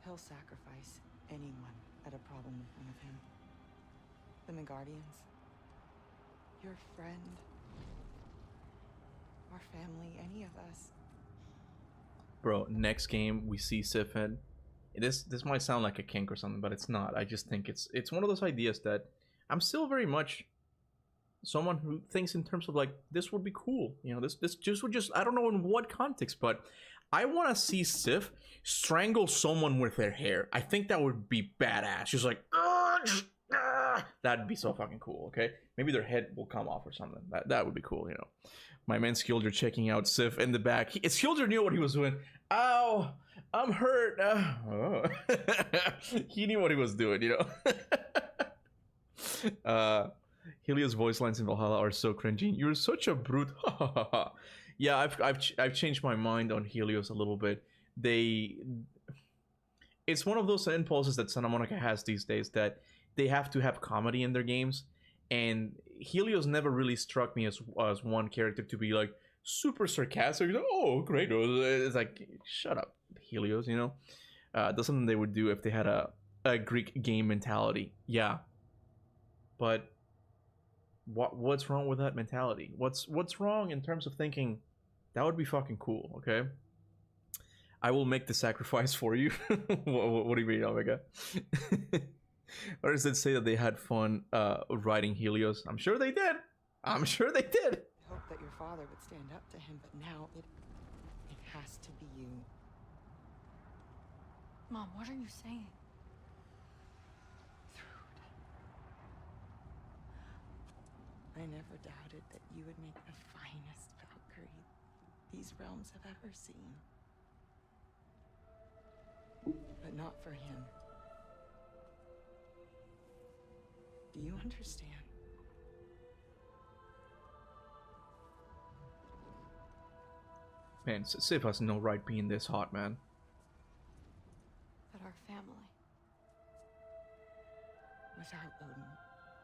He'll sacrifice anyone at a problem in front of him. The Midgardians. Your friend. Our family, any of us. Bro, next game we see Sif in. This might sound like a kink or something, but it's not. I just think it's one of those ideas that I'm still very much someone who thinks in terms of like, this would be cool. You know, this just would just, I don't know in what context, but I want to see Sif strangle someone with their hair. I think that would be badass. She's like, that'd be so fucking cool. Okay, maybe their head will come off or something. That would be cool. You know, my man Skilder checking out Sif in the back. Skilder knew what he was doing. Ow, I'm hurt. Oh. He knew what he was doing. You know. Helios voice lines in Valhalla are so cringy. You're such a brute. Yeah, I've changed my mind on Helios a little bit. It's one of those impulses that Santa Monica has these days, that they have to have comedy in their games, and Helios never really struck me as one character to be like super sarcastic. Oh, great! It's like, shut up, Helios. You know, that's something they would do if they had a Greek game mentality. Yeah, but what's wrong with that mentality? What's wrong in terms of thinking that would be fucking cool? Okay, I will make the sacrifice for you. What do you mean, Omega? Or does it say that they had fun riding Helios? I'm sure they did. I'm sure they did. I hope that your father would stand up to him, but now it has to be you. Mom, what are you saying? I never doubted that you would make the finest Valkyrie these realms have ever seen. But not for him. Do you understand? Man, Sif has no right being this hot, man. But our family. Without Odin.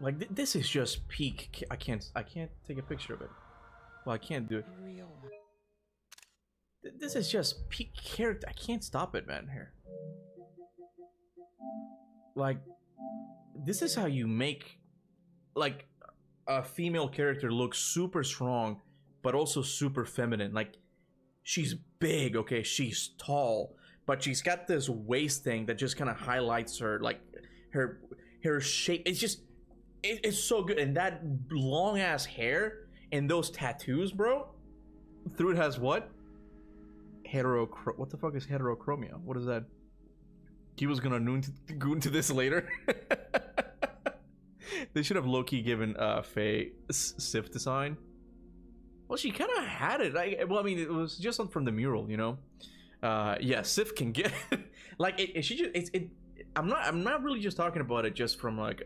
Like this is just peak. I can't take a picture of it. Well, I can't do it. Real. This is just peak character. I can't stop it, man. Here. Like, this is how you make like a female character look super strong, but also super feminine. Like, she's big, okay, she's tall, but she's got this waist thing that just kind of highlights her, like her shape. It's just it's so good. And that long ass hair and those tattoos, bro. Through it has what? What the fuck is heterochromia? What is that? He was gonna go into this later. They should have low-key given Faye Sif design. Well, she kind of had it. Well, I mean, it was just from the mural, you know. Yeah, Sif can get like she just I'm not really just talking about it just from like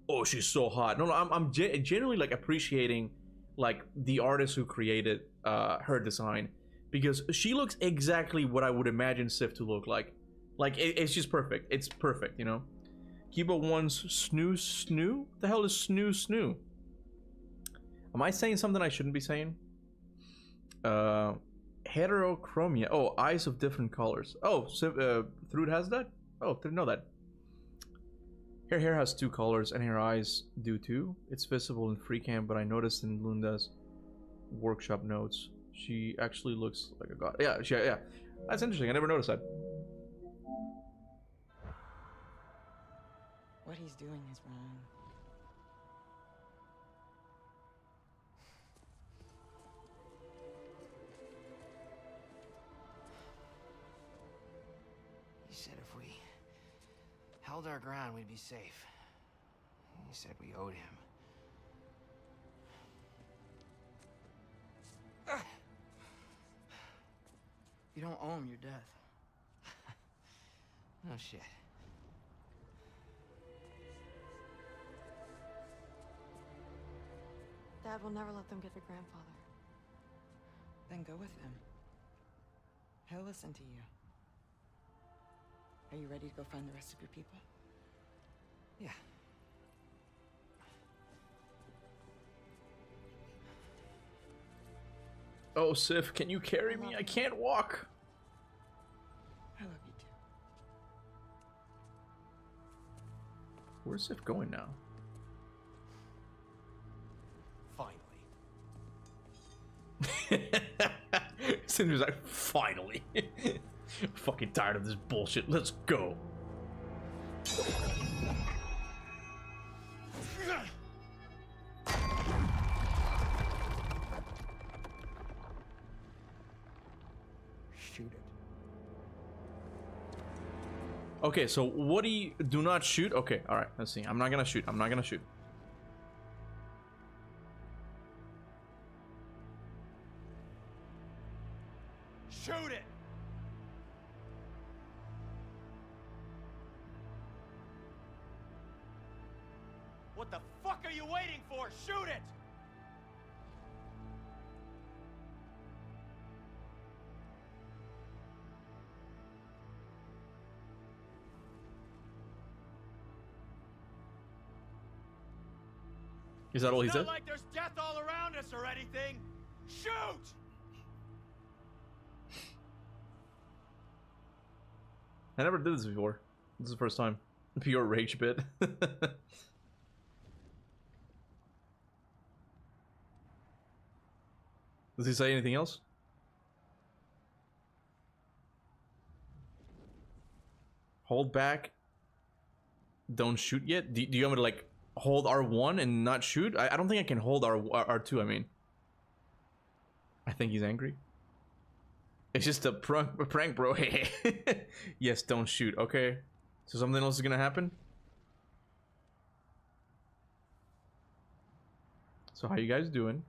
oh, she's so hot. No, I'm genuinely like appreciating like the artist who created her design, because she looks exactly what I would imagine Sif to look like. Like, it's just perfect. It's perfect, you know? Kuba wants snoo? What the hell is snoo? Am I saying something I shouldn't be saying? Heterochromia. Oh, eyes of different colors. Oh, so Thrud has that? Oh, didn't know that. Her hair has 2 colors and her eyes do too. It's visible in free cam, but I noticed in Lunda's workshop notes. She actually looks like a god. Yeah, yeah. That's interesting. I never noticed that. What he's doing is wrong. He said if we held our ground, we'd be safe. He said we owed him. You don't owe him your death. No shit. Dad will never let them get your grandfather. Then go with him. He'll listen to you. Are you ready to go find the rest of your people? Yeah. Oh, Sif, can you carry me? I can't walk. I love you too. Where's Sif going now? Cinder's like, finally. Fucking tired of this bullshit. Let's go. Shoot it. Okay, so what do not shoot? Okay, alright, let's see. I'm not gonna shoot. Shoot it! What the fuck are you waiting for? Shoot it! Is that all he said? It's not like there's death all around us or anything. Shoot! I never did this before. This is the first time. Pure rage bit. Does he say anything else? Hold back. Don't shoot yet. Do you want me to like hold R1 and not shoot? I don't think I can hold R2. I mean, I think he's angry. It's just a prank, bro. Yes, don't shoot. Okay. So something else is gonna happen? So how you guys doing?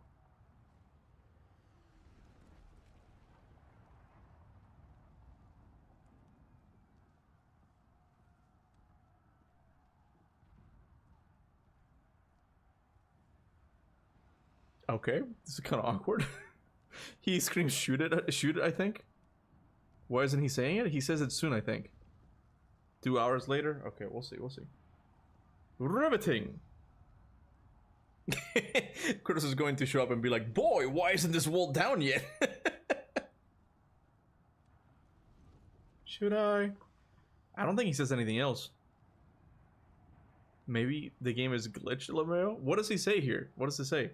Okay, this is kind of awkward. He screams, shoot it, I think. Why isn't he saying it? He says it soon, I think. 2 hours later? Okay, we'll see. Riveting! Curtis is going to show up and be like, boy, why isn't this wall down yet? Should I? I don't think he says anything else. Maybe the game is glitched, LeMayo? What does he say here? What does it say?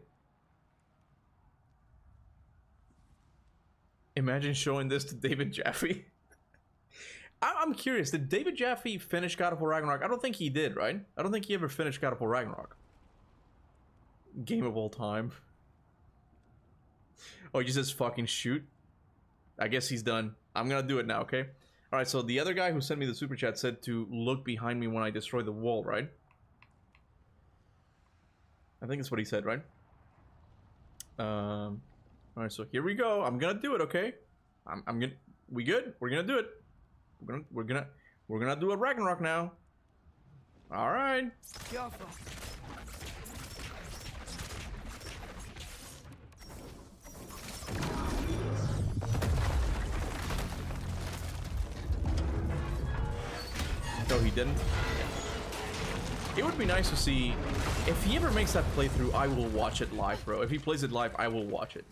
Imagine showing this to David Jaffe. I'm curious, did David Jaffe finish God of War Ragnarok? I don't think he did, right? I don't think he ever finished God of War Ragnarok. Game of all time. Oh, he just says fucking shoot. I guess he's done. I'm gonna do it now, okay? Alright, so the other guy who sent me the super chat said to look behind me when I destroy the wall, right? I think that's what he said, right? Alright, so here we go. I'm gonna do it, okay? I'm gonna... We good? We're gonna do it. We're gonna do a Ragnarok now. Alright. Careful. No, he didn't. It would be nice to see if he ever makes that playthrough. I will watch it live, bro. If he plays it live, I will watch it.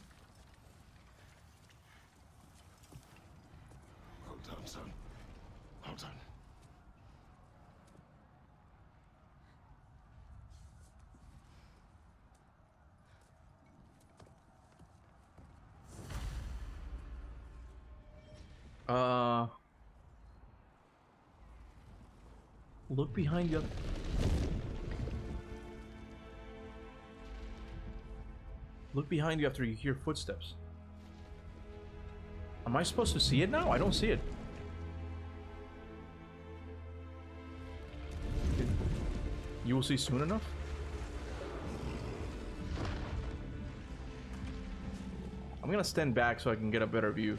Well done, son. Well done. Look behind you. Look behind you after you hear footsteps. Am I supposed to see it now? I don't see it. You will see soon enough? I'm gonna stand back so I can get a better view.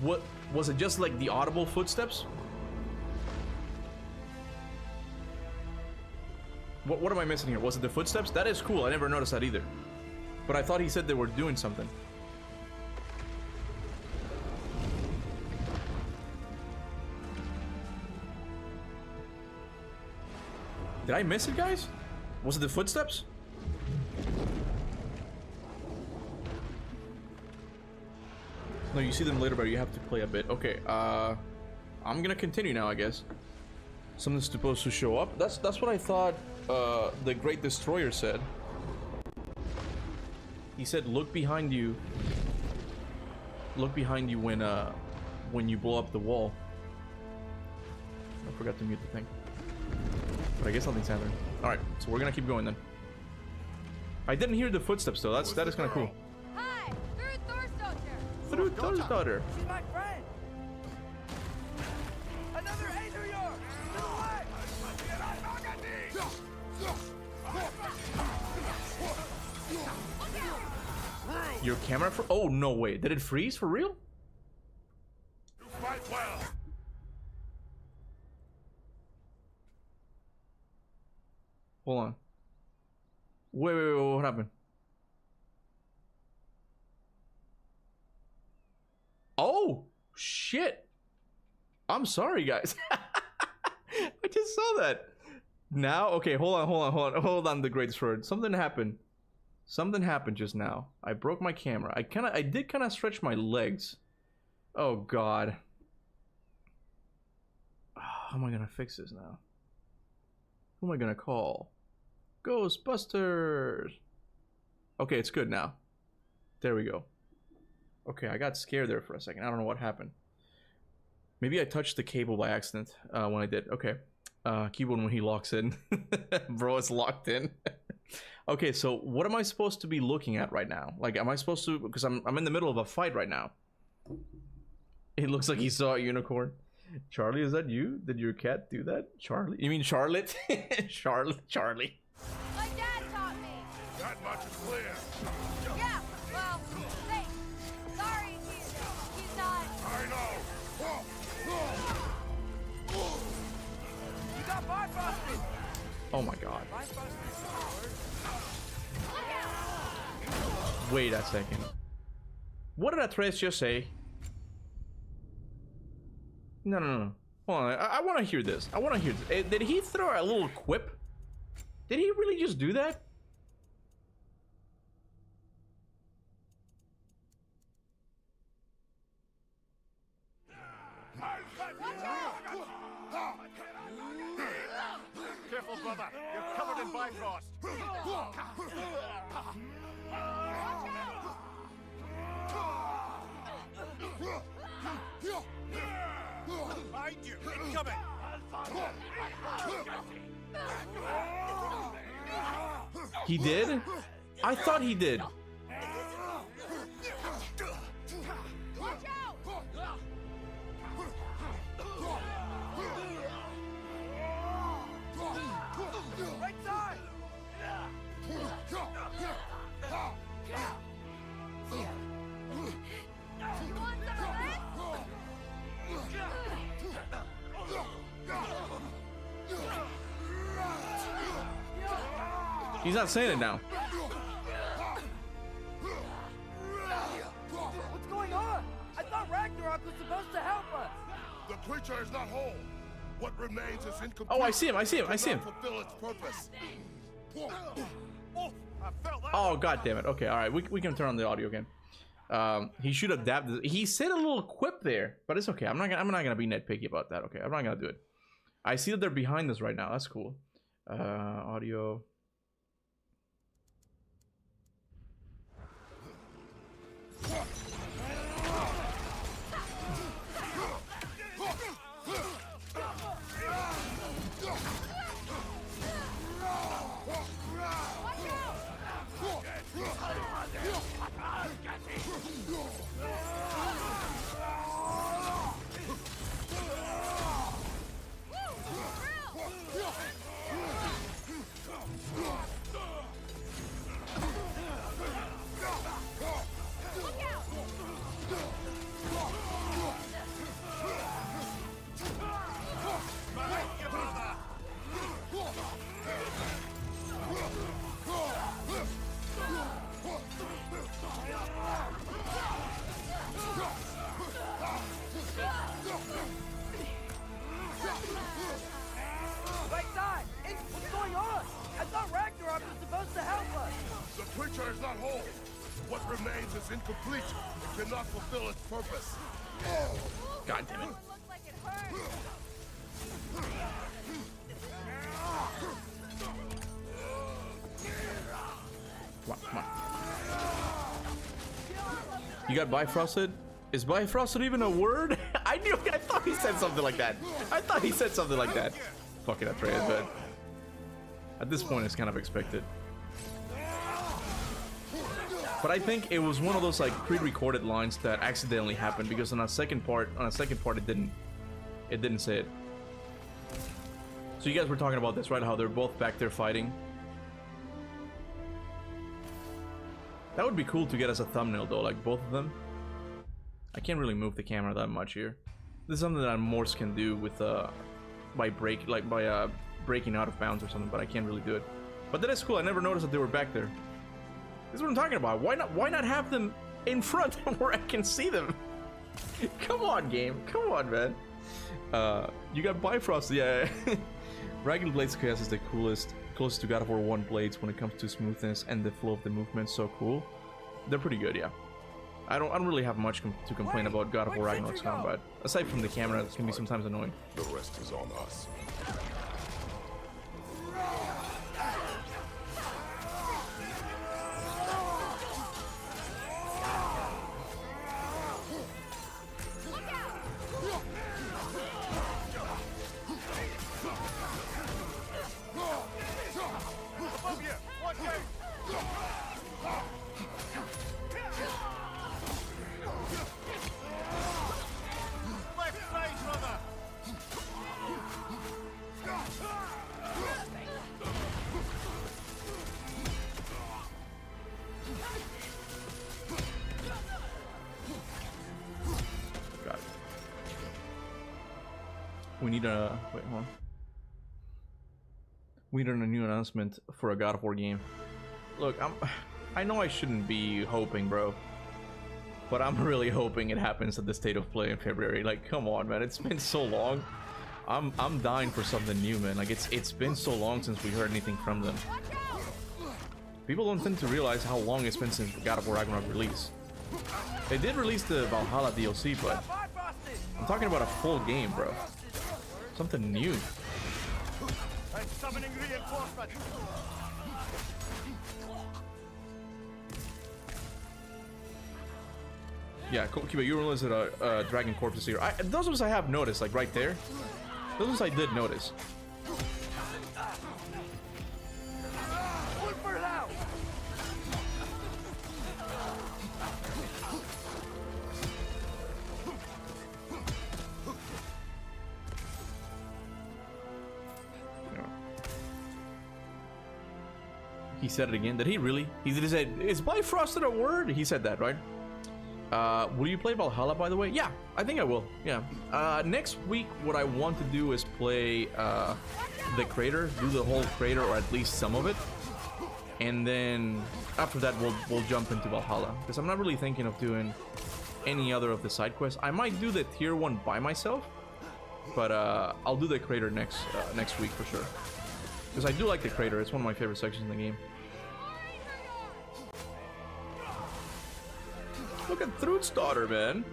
What was it? Just like the audible footsteps? What am I missing here? Was it the footsteps? That is cool. I never noticed that either. But I thought he said they were doing something. Did I miss it, guys? Was it the footsteps? No, you see them later, but you have to play a bit. Okay, I'm gonna continue now, I guess. Something's supposed to show up. That's what I thought the Great Destroyer said. He said, "Look behind you. Look behind you when you blow up the wall." I forgot to mute the thing. But I guess something's happening. All right, so we're gonna keep going then. I didn't hear the footsteps though. That is kind of cool. Hi, through Thor's daughter. Through Thor's daughter. She's my friend. Another Adrian! To the way! Your camera for— oh no way, did it freeze for real? You fight well. Hold on. Wait, what happened? Oh shit. I'm sorry guys. I just saw that. Now, okay, hold on, the Great Sword. Something happened. Something happened just now. I broke my camera. I did kind of stretch my legs. Oh god. How am I gonna fix this now? Who am I gonna call? Ghostbusters. Okay, it's good now. There we go. Okay, I got scared there for a second. I don't know what happened. Maybe I touched the cable by accident when I did. Okay. Keyboard when he locks in. Bro, it's locked in. Okay, so what am I supposed to be looking at right now? Like, am I supposed to— because I'm in the middle of a fight right now. It looks like he saw a unicorn. Charlie, is that you? Did your cat do that? Charlie? You mean Charlotte? Charlie. My dad taught me. That much is clear. Yeah, well, thanks. Sorry, he's not. I know. You got bifrosted! Oh my god. Bifrosted. Wait a second. What did Atreus just say? No. Hold on. I want to hear this. I want to hear this. Did he throw a little quip? Did he really just do that? Careful, brother. You're covered in Bifrost. Behind you. Incoming. He did? I thought he did. Watch out! Right side! You want some of this? He's not saying it now. What's going on? I thought Ragnarok was supposed to help us. The creature is not whole. What remains is incomplete. Oh, I see him. I see him. I see him. Fulfill its purpose. Oh, god damn it. Okay, all right. We can turn on the audio again. He should adapt this. He said a little quip there, but it's okay. I'm not gonna be nitpicky about that. Okay, I'm not gonna do it. I see that they're behind us right now. That's cool. Audio. Right side! What's going on? I thought Ragnarok was supposed to help us. The creature is not whole. What remains is incomplete. It cannot fulfill its purpose. God damn it. Come on, come on. You got Bifrosted? Is Bifrosted even a word? I thought he said something like that. I thought he said something like that. Fucking Atreus, but at this point it's kind of expected. But I think it was one of those like pre-recorded lines that accidentally happened because on a second part it didn't say it. So you guys were talking about this, right? How they're both back there fighting. That would be cool to get as a thumbnail though, like both of them. I can't really move the camera that much here. This is something that Morse can do with by breaking out of bounds or something, but I can't really do it. But that is cool. I never noticed that they were back there. This is what I'm talking about. Why not have them in front where I can see them? Come on, game. Come on, man. You got Bifrost, yeah. Ragged Blades Chaos is the closest to God of War 1 blades when it comes to smoothness and the flow of the movement. So cool. They're pretty good, yeah. I don't really have much to complain about God of War Ragnarok's combat. Aside from the camera, it can be sometimes annoying. The rest is on us. We need a wait, hold on. We need a new announcement for a God of War game. Look, I know I shouldn't be hoping, bro, but I'm really hoping it happens at the State of Play in February. Like, come on, man, it's been so long. I'm dying for something new, man. Like, it's been so long since we heard anything from them. People don't tend to realize how long it's been since God of War Ragnarok release. They did release the Valhalla DLC, but I'm talking about a full game, bro. Something new. Summoning reinforcements. Yeah, Kuba, you realize that a dragon corpse is here. Those ones I have noticed, like right there. Those ones I did notice. He said it again. Did he really? He said, "Is Bifrosted a word?" He said that, right? Will you play Valhalla, by the way? Yeah, I think I will. Yeah. Next week, what I want to do is play the crater, do the whole crater, or at least some of it. and then after that we'll jump into Valhalla, because I'm not really thinking of doing any other of the side quests. I might do the tier 1 by myself, but I'll do the crater next week for sure, because I do like the crater. It's one of my favorite sections in the game. Look at Thrud's daughter, man.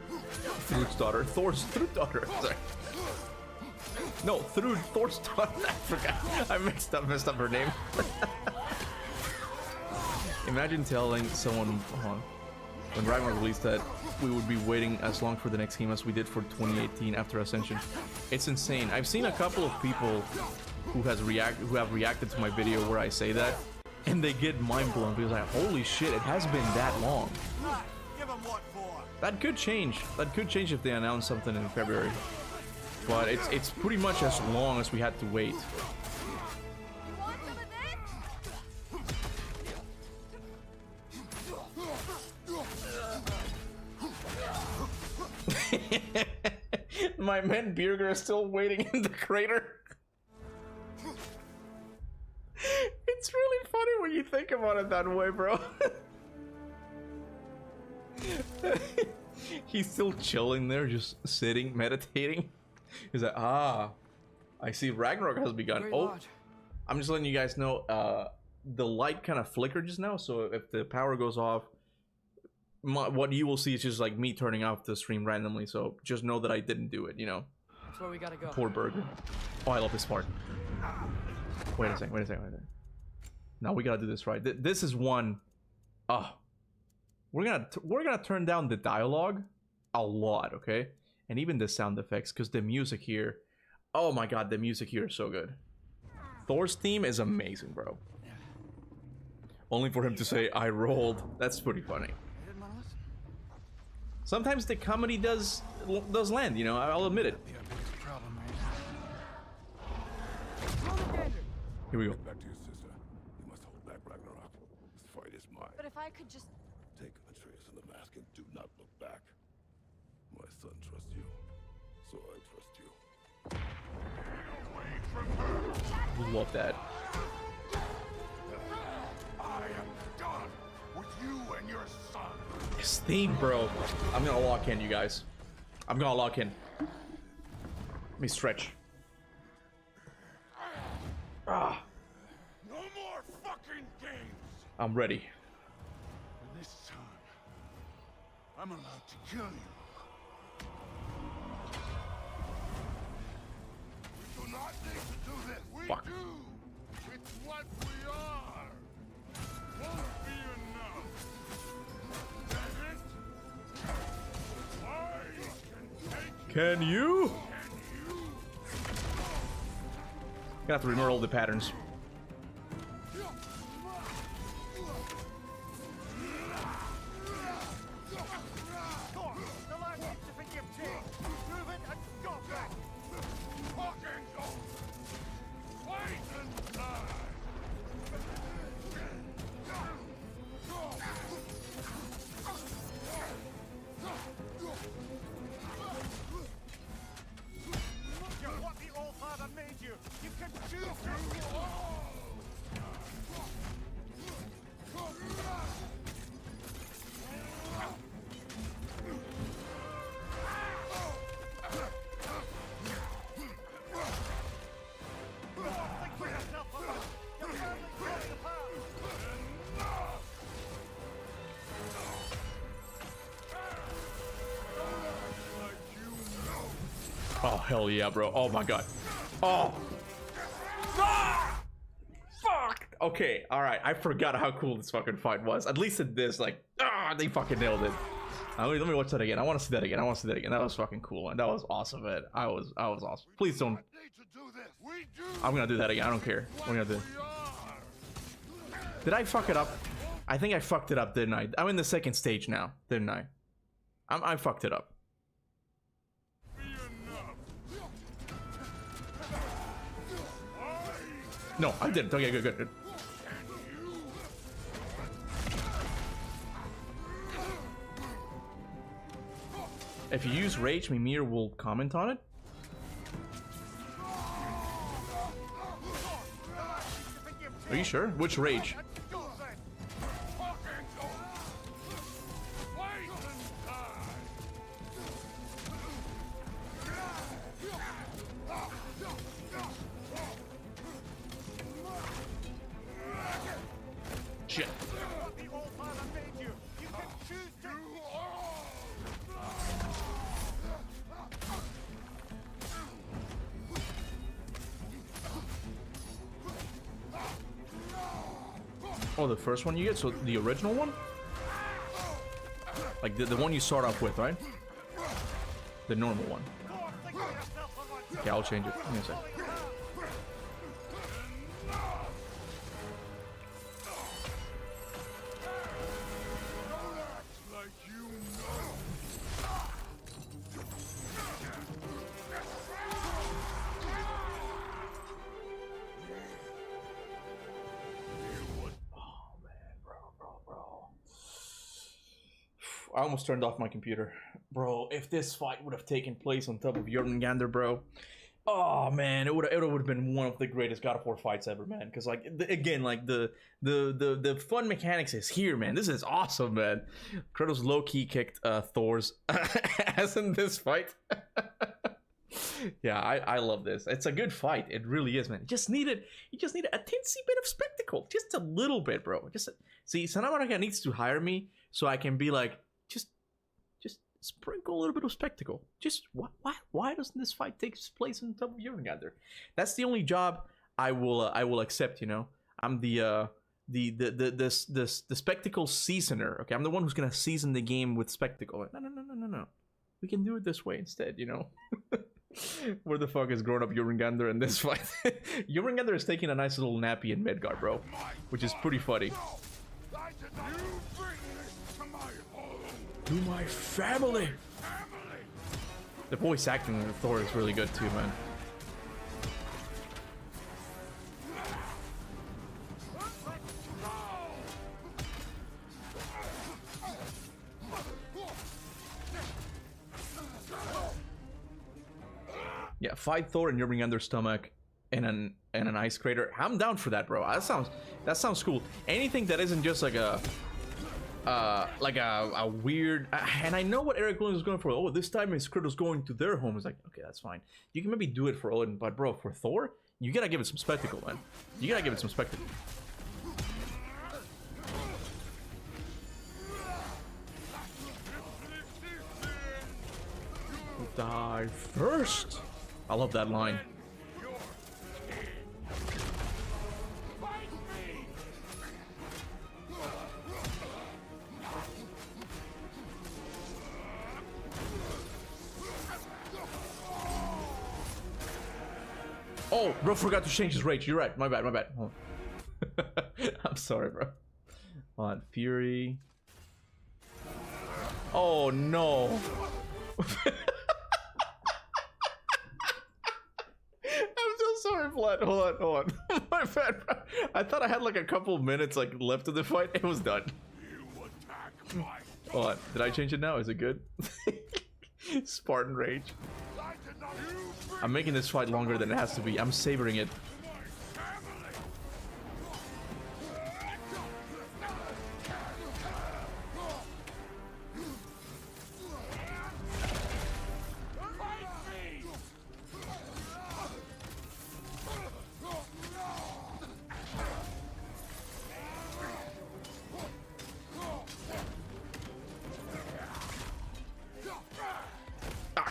Thrud's daughter. Thor's Thrud's daughter. Sorry. No, Thrud, Thor's daughter. I forgot. I messed up her name. Imagine telling someone, when Ragnarok released, that we would be waiting as long for the next game as we did for 2018 after Ascension. It's insane. I've seen a couple of people who have reacted to my video where I say that, and they get mind blown because like, holy shit, it has been that long. That could change. That could change if they announce something in February. But it's pretty much as long as we had to wait. My man Birger is still waiting in the crater. It's really funny when you think about it that way, bro. He's still chilling there, just sitting, meditating. He's like, ah, I see Ragnarok has begun. Great Oh, lot. I'm just letting you guys know, the light kind of flickered just now, so if the power goes off, what you will see is just like me turning off the stream randomly, so just know that I didn't do it, you know. That's where we gotta go. Poor Burger. Oh, I love this part. Wait a second. Now we gotta do this right. This is one. We're gonna turn down the dialogue a lot, okay? And even the sound effects, because the music here, oh my god, the music here is so good. Thor's theme is amazing, bro. Only for him to say, I rolled. That's pretty funny. Sometimes the comedy does land, you know, I'll admit it. Here we go. Back to your sister. You must hold back Ragnarok. This fight is mine. But if I could just... Take Atreus and the mask and do not look back. My son trusts you, so I trust you. Love that. I am done with you and your son. This theme, bro. I'm gonna lock in, you guys. I'm gonna lock in. Let me stretch. Ah. No more fucking games. I'm ready. And this time, I'm allowed to kill you. We do not need to do this. We Fuck. do. It's what we are. Won't be enough. That it? I can take Can you? Gonna have to remember all the patterns. Oh, hell yeah, bro. Oh my god. Oh. Ah! Fuck. Okay, alright. I forgot how cool this fucking fight was. At least in this, like, they fucking nailed it. Let me watch that again. I want to see that again. That was fucking cool, and that was awesome, man. I was awesome. Please don't. I'm gonna do that again. I don't care. What am I gonna do? Did I fuck it up? I think I fucked it up, didn't I? I'm in the second stage now, didn't I? I fucked it up. No, I didn't. Okay, good. If you use rage, Mimir will comment on it. Are you sure? Which rage? Oh, the first one you get? So the original one? Like the one you start off with, right? The normal one. Okay, I'll change it. Give me a sec. I almost turned off my computer. Bro, if this fight would have taken place on top of Jormungandr, bro. Oh man, it would have been one of the greatest God of War fights ever, man. Because like again, like the fun mechanics is here, man. This is awesome, man. Kratos low key kicked Thor's ass in this fight. Yeah, I love this. It's a good fight. It really is, man. You just needed a teensy bit of spectacle, just a little bit, bro. See, Santa Monica needs to hire me so I can be like, just sprinkle a little bit of spectacle. Just why doesn't this fight take place on top of Jormungandr? That's the only job I will accept. You know, I'm the spectacle seasoner. Okay, I'm the one who's gonna season the game with spectacle. No. We can do it this way instead. You know. Where the fuck is grown up Jormungandr in this fight? Jormungandr is taking a nice little nappy in Midgard, bro, which is pretty funny. To my family. The voice acting in Thor is really good too, man. Yeah, fight Thor in Jormungandr's stomach in an ice crater. I'm down for that, bro. That sounds cool. Anything that isn't just like a weird, and I know what Eric Williams is going for. Oh, this time is Kratos going to their home. It's like, okay, that's fine. You can maybe do it for Odin, but bro, for Thor, you gotta give it some spectacle, man. You gotta give it some spectacle. Die first. I love that line. Oh, bro forgot to change his rage. You're right. My bad. Hold on. I'm sorry, bro. Hold on. Fury. Oh, no. Sorry, Vlad. Hold on. My bad, bro. I thought I had like a couple of minutes like left of the fight. It was done. Hold on. Did I change it now? Is it good? Spartan Rage. I'm making this fight longer than it has to be. I'm savoring it.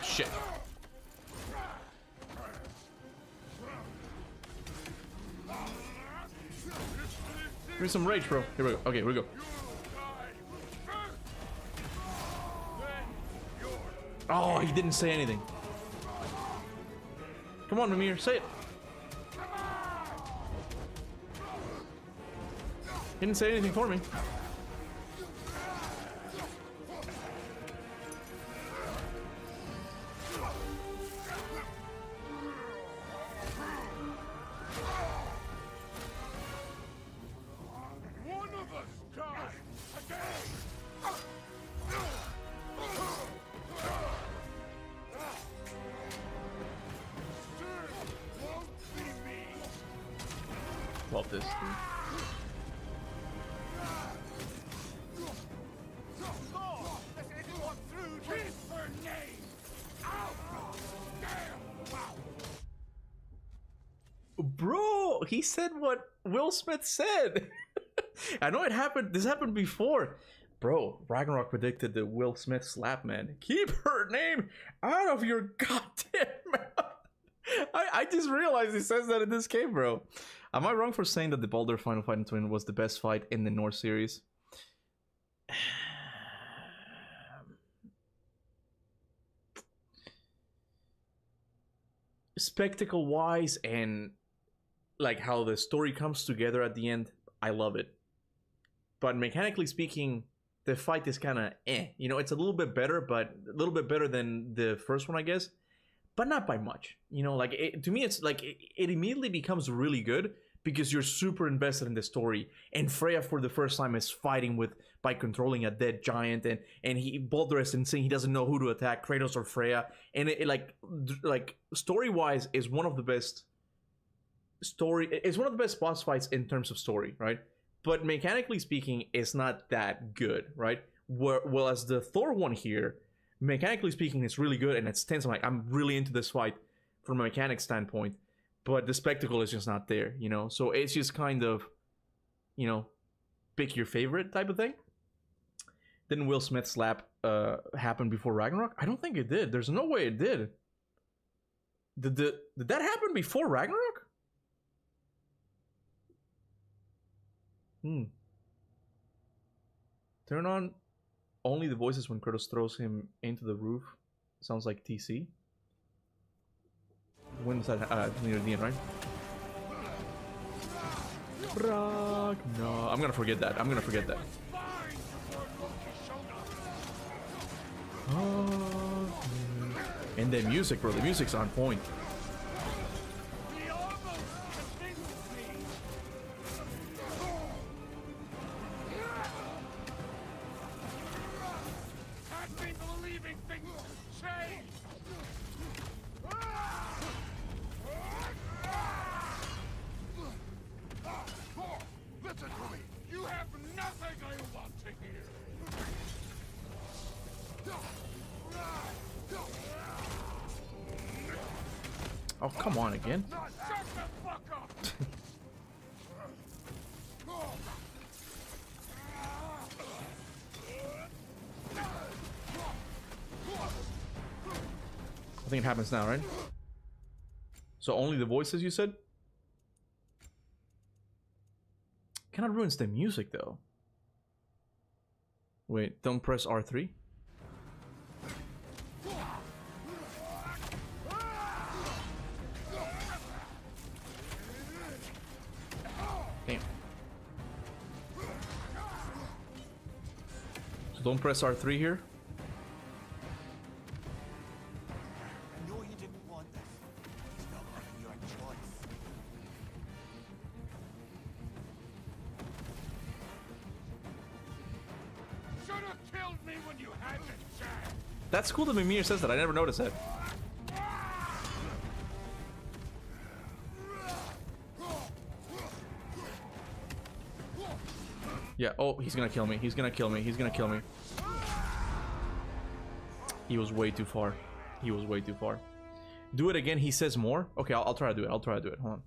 Shit. Give me some rage, bro. Here we go. Okay, here we go. Oh, he didn't say anything. Come on, Mimir, say it. He didn't say anything for me. Love this. Bro, he said what Will Smith said. I know it happened. This happened before. Bro, Ragnarok predicted the Will Smith slap, man. Keep her name out of your goddamn mouth. I just realized he says that in this game, bro. Am I wrong for saying that the Baldur final fight in Twin was the best fight in the Norse series? Spectacle wise and like how the story comes together at the end, I love it. But mechanically speaking, the fight is kind of you know, it's a little bit better, but a little bit better than the first one, I guess, but not by much. You know, like to me, it's like it immediately becomes really good because you're super invested in the story. And Freya, for the first time, is fighting by controlling a dead giant, and Baldur is saying he doesn't know who to attack, Kratos or Freya, and it like story wise is one of the best it's one of the best boss fights in terms of story, right? But mechanically speaking, it's not that good, right? Well, as the Thor one here, mechanically speaking, it's really good and it's tense. I'm really into this fight from a mechanic standpoint, but the spectacle is just not there, you know? So it's just kind of, you know, pick your favorite type of thing. Didn't Will Smith's slap happen before Ragnarok? I don't think it did. There's no way it did. Did that happen before Ragnarok? Turn on only the voices when Kratos throws him into the roof. Sounds like TC. When is that? Near the end, right? No, I'm gonna forget that. I'm gonna forget that. And the music, bro. The music's on point. Oh, come on again. I think it happens now, right? So only the voices, you said? Kind of ruins the music, though. Wait, don't press R3? Damn. So don't press R3 here? That's cool that Mimir says that. I never noticed that. Yeah, oh, he's gonna kill me. He's gonna kill me. He's gonna kill me. He was way too far. He was way too far. Do it again, he says more? Okay, I'll try to do it. I'll try to do it. Hold on.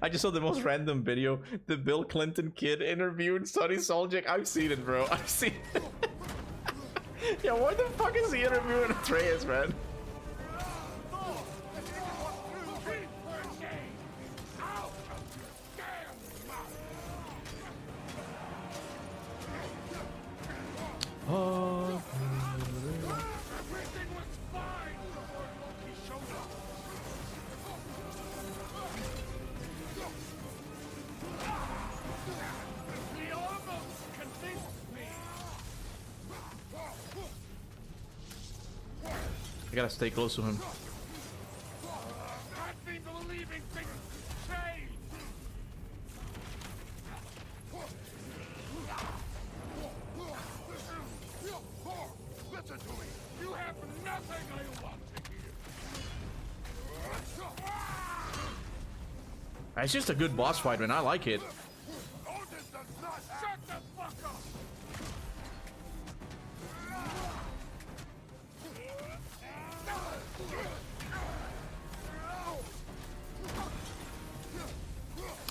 I just saw the most random video. The Bill Clinton kid interviewed Sonny Soljic. I've seen it, bro. I've seen it. Yeah, why the fuck is he interviewing Atreus, man? Oh. I gotta stay close to him. It's just a good boss fight, man. I like it.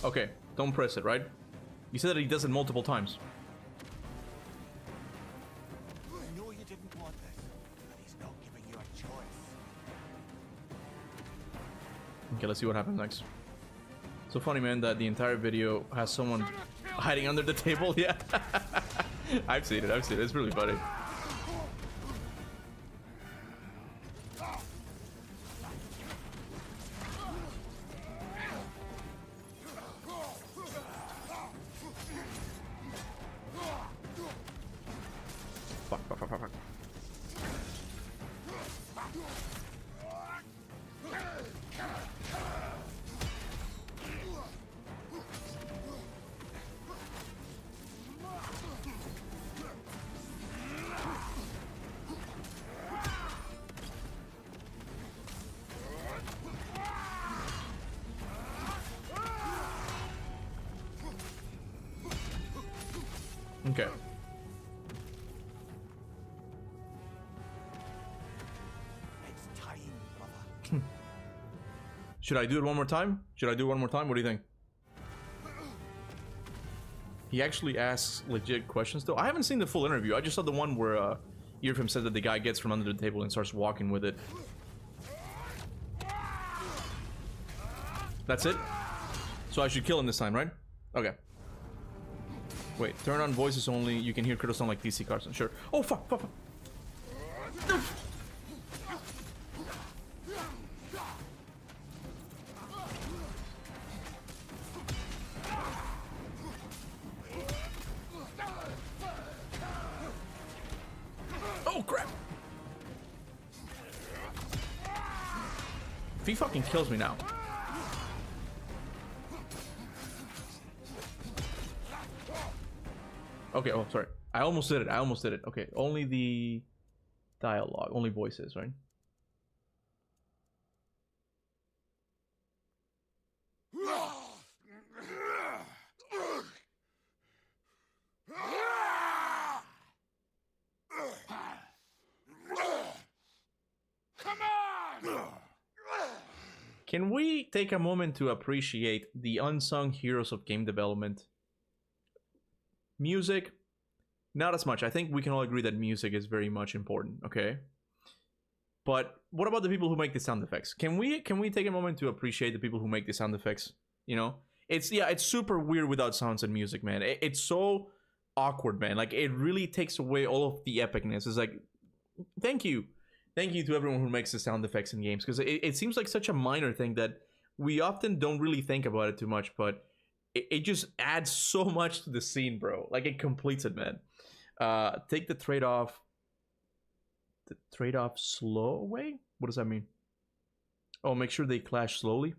Okay, don't press it, right? You said that he does it multiple times. I know you didn't want this, but he's not giving you a choice. Okay, let's see what happens next. So funny, man, that the entire video has someone hiding under the table. Yeah, I've seen it. I've seen it. It's really funny. Fuck, fuck, fuck, fuck, fuck. Okay. It's time, brother. Should I do it one more time? Should I do it one more time? What do you think? He actually asks legit questions though. I haven't seen the full interview. I just saw the one where Earfim said that the guy gets from under the table and starts walking with it. That's it? So I should kill him this time, right? Okay. Wait, turn on voices only. You can hear Kratos sound like DC Carson. Sure. Oh, fuck, fuck, fuck. Oh, crap. If he fucking kills me now. Okay, oh, sorry. I almost did it. I almost did it. Okay, only the dialogue, only voices, right? Come on! Can we take a moment to appreciate the unsung heroes of game development? Music, not as much. I think we can all agree that music is very much important, okay? But what about the people who make the sound effects? Can we take a moment to appreciate the people who make the sound effects? You know, it's super weird without sounds and music, man. It's so awkward, man. Like, it really takes away all of the epicness. It's like, thank you to everyone who makes the sound effects in games, because it seems like such a minor thing that we often don't really think about it too much, but it just adds so much to the scene, bro. Like, it completes it, man. Take the trade-off. The trade-off slow away? What does that mean? Oh, make sure they clash slowly.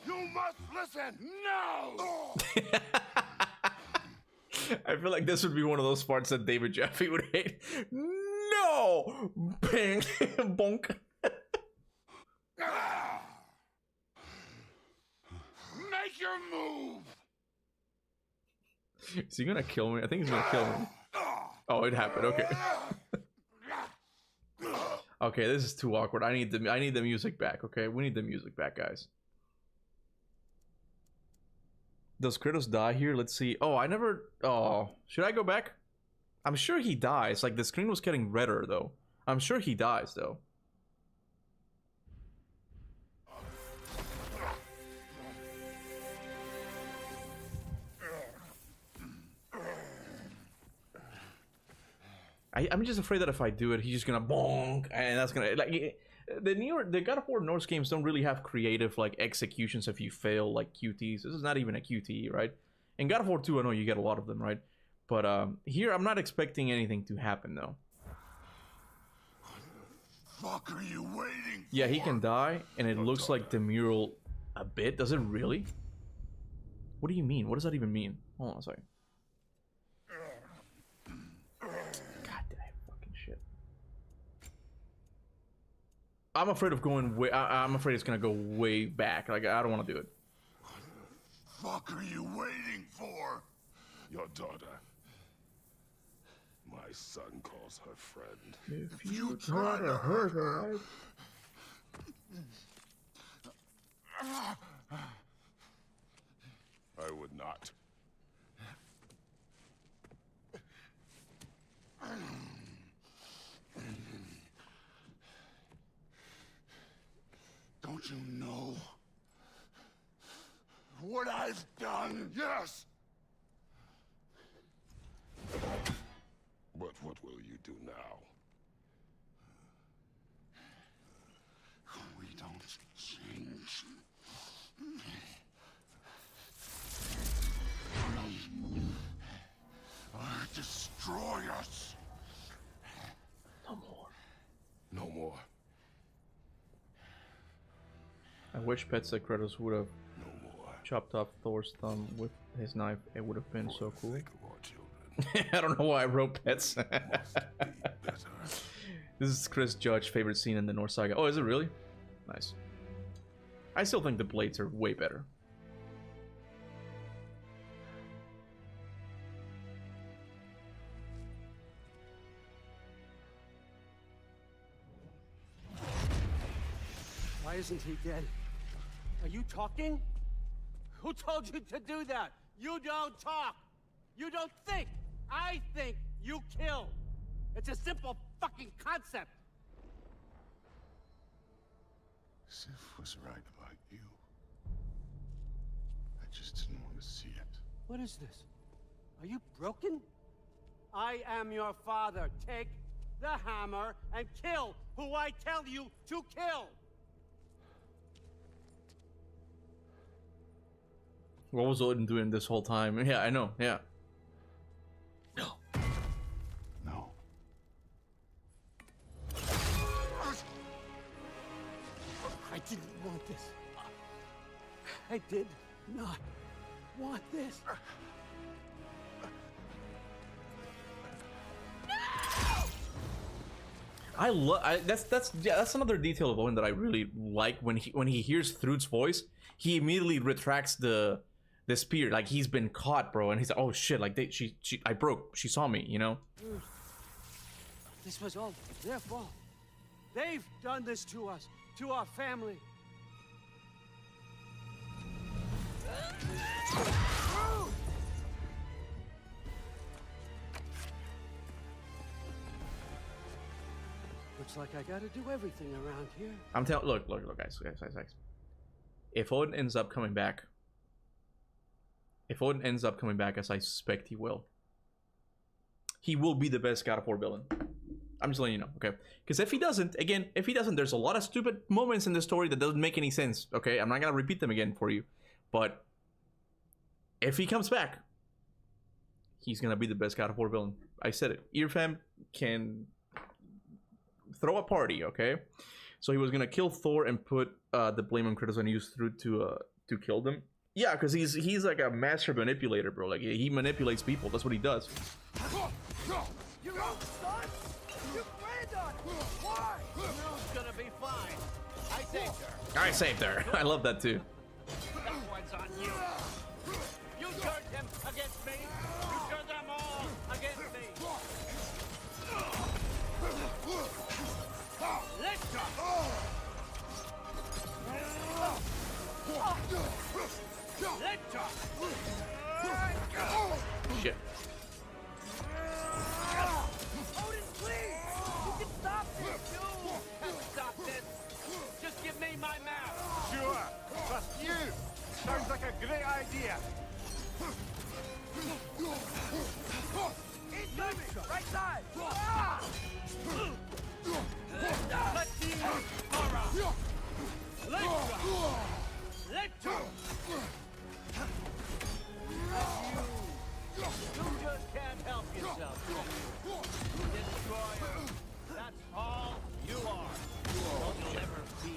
You must listen now! I feel like this would be one of those parts that David Jaffe would hate. No! Bang! Bonk. Make your move! Is he gonna kill me? I think he's gonna kill me. Oh, it happened. Okay. Okay, this is too awkward. I need the music back. Okay, we need the music back, guys. Does Kratos die here? Let's see. Oh, I never. Oh, should I go back? I'm sure he dies. Like, the screen was getting redder though. I'm sure he dies though. I'm just afraid that if I do it, he's just gonna bonk, and that's gonna, like, the God of War Norse games don't really have creative, like, executions if you fail, like QTs. This is not even a QTE, right? In God of War 2, I know you get a lot of them, right? But here, I'm not expecting anything to happen though. Fuck are you waiting for? Yeah, he can die, and it looks like the mural a bit. Does it really? What do you mean? What does that even mean? Hold on a second. I'm afraid of going way. I'm afraid it's gonna go way back. Like, I don't want to do it. Fuck are you waiting for? Your daughter. My son calls her friend. If you try to hurt her, I would not. you know what I've done? Yes! But what will you do now? We don't change. Destroy us. No more. No more. I wish Pet said Kratos would have chopped off Thor's thumb with his knife. It would have been so cool. I don't know why I wrote Pets. This is Chris Judge's favorite scene in the Norse Saga. Oh, is it really? Nice. I still think the blades are way better. Why isn't he dead? Are you talking? Who told you to do that? You don't talk. You don't think. I think. You kill. It's a simple fucking concept. Sif was right about you. I just didn't want to see it. What is this? Are you broken? I am your father. Take the hammer and kill who I tell you to kill. What was Odin doing this whole time? Yeah, I know. Yeah. No. No. I didn't want this. I did not want this. I love that's another detail of Odin that I really like. When he hears Thrud's voice, he immediately retracts the spear. Like, he's been caught, bro, and he's like, oh shit, like I broke, she saw me, you know. This was all their fault. They've done this to us, to our family. Looks like I gotta do everything around here. I'm telling, look, guys. If Odin ends up coming back, as I suspect he will be the best God of War villain. I'm just letting you know, okay? Because if he doesn't, there's a lot of stupid moments in the story that doesn't make any sense, okay? I'm not gonna repeat them again for you, but if he comes back, he's gonna be the best God of War villain. I said it. Earfam can throw a party, okay? So he was gonna kill Thor and put the blame on Kratos and use Thrud to kill them. Yeah, because he's like a master manipulator, bro. Like, he manipulates people. That's what he does. You're out, son! You planned on it! Why? Rue's gonna be fine. I saved her. I saved her. I love that too. That one's on you. You turned him against me. You turned them all against me. Let's go. Let's go. Shit. Odin, please! You can stop this! You can't stop this! Just give me my map! Sure! Trust you! Sounds like a great idea! Incoming! Right side! Let's see horror! Let's go! Let's go! You just can't help yourself. Destroyer. That's all you are. All you'll ever be.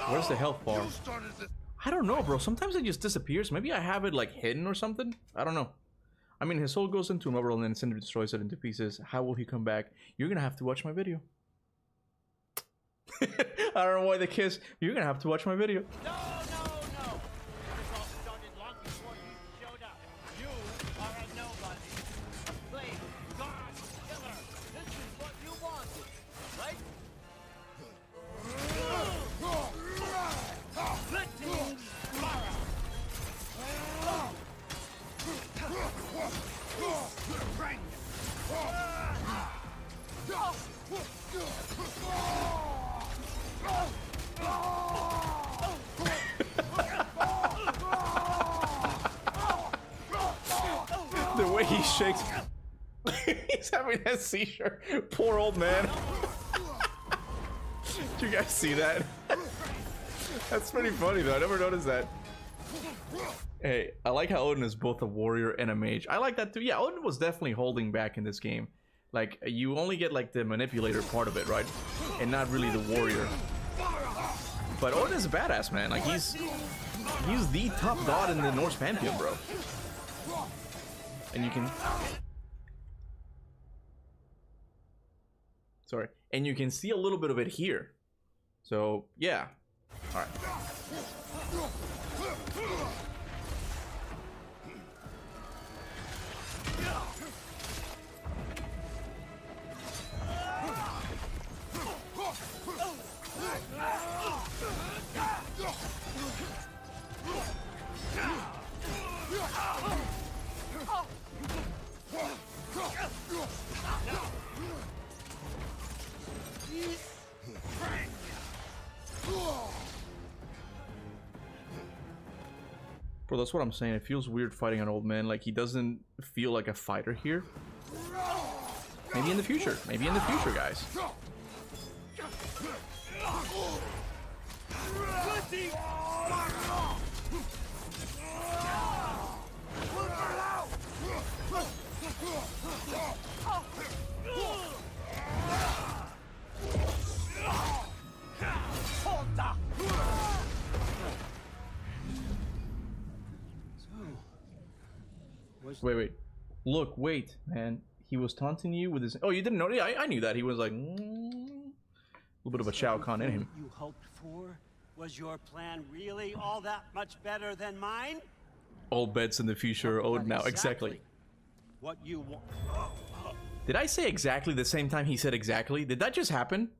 Where's the health bar? I don't know, bro. Sometimes it just disappears. Maybe I have it like hidden or something. I don't know. I mean, his soul goes into an overall and Cinder destroys it into pieces. How will he come back? You're gonna have to watch my video. I don't know why the kiss. You're gonna have to watch my video. No! This all started long before you showed up. You are a nobody. A slave, god, killer. This is what you wanted, right? Blitzing Mara. The way he shakes. He's having that seizure. Poor old man. Did you guys see that? That's pretty funny though. I never noticed that. Hey, I like how Odin is both a warrior and a mage. I like that too. Yeah, Odin was definitely holding back in this game. Like, you only get like the manipulator part of it, right? And not really the warrior. But Odin is a badass, man. Like, he's the top god in the Norse pantheon, bro. And you can... Sorry. And you can see a little bit of it here. So, yeah. Alright. Bro, that's what I'm saying. It feels weird fighting an old man. Like, he doesn't feel like a fighter here. Maybe in the future. Maybe in the future, guys. Wait. Look, wait, man. He was taunting you with his... Oh, you didn't know? Yeah, I knew that. He was like... a little bit of a Shao Kahn in him. You hoped for? Was your plan really all that much better than mine? All bets in the future are owed now. Exactly. What you want? Did I say exactly the same time he said exactly? Did that just happen?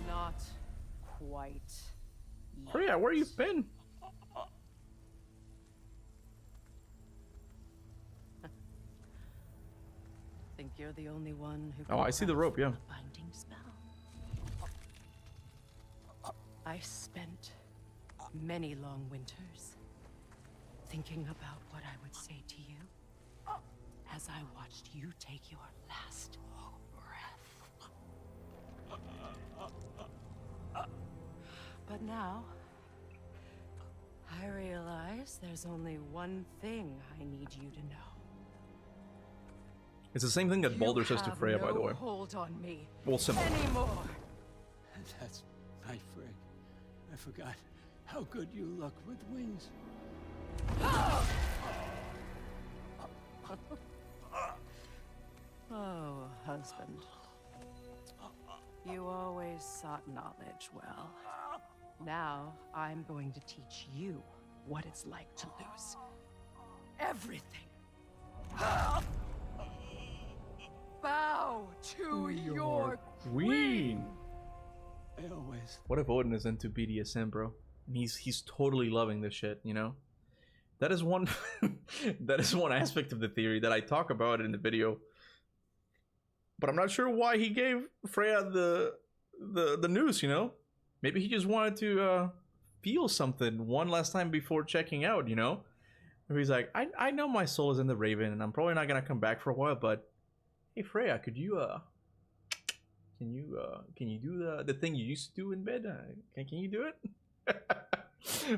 Not quite. Oh yeah, where you been? Think you're the only one who... Oh, I see the rope, yeah. Binding spell. I spent many long winters thinking about what I would say to you as I watched you take your last breath. But now, I realize there's only one thing I need you to know. It's the same thing that Baldur says to Freya, by the way. Hold on me. Well, simple. Anymore. That's my Frigg. I forgot how good you look with wings. Oh, husband. You always sought knowledge well. Now, I'm going to teach you what it's like to lose everything. Bow to your queen. I always... What if Odin is into BDSM, bro? And he's totally loving this shit, you know? That is one that is one aspect of the theory that I talk about in the video. But I'm not sure why he gave Freya the noose, you know? Maybe he just wanted to feel something one last time before checking out, you know? Maybe he's like, I know my soul is in the Raven and I'm probably not gonna come back for a while, but hey Freya, could you can you do the thing you used to do in bed? Can you do it?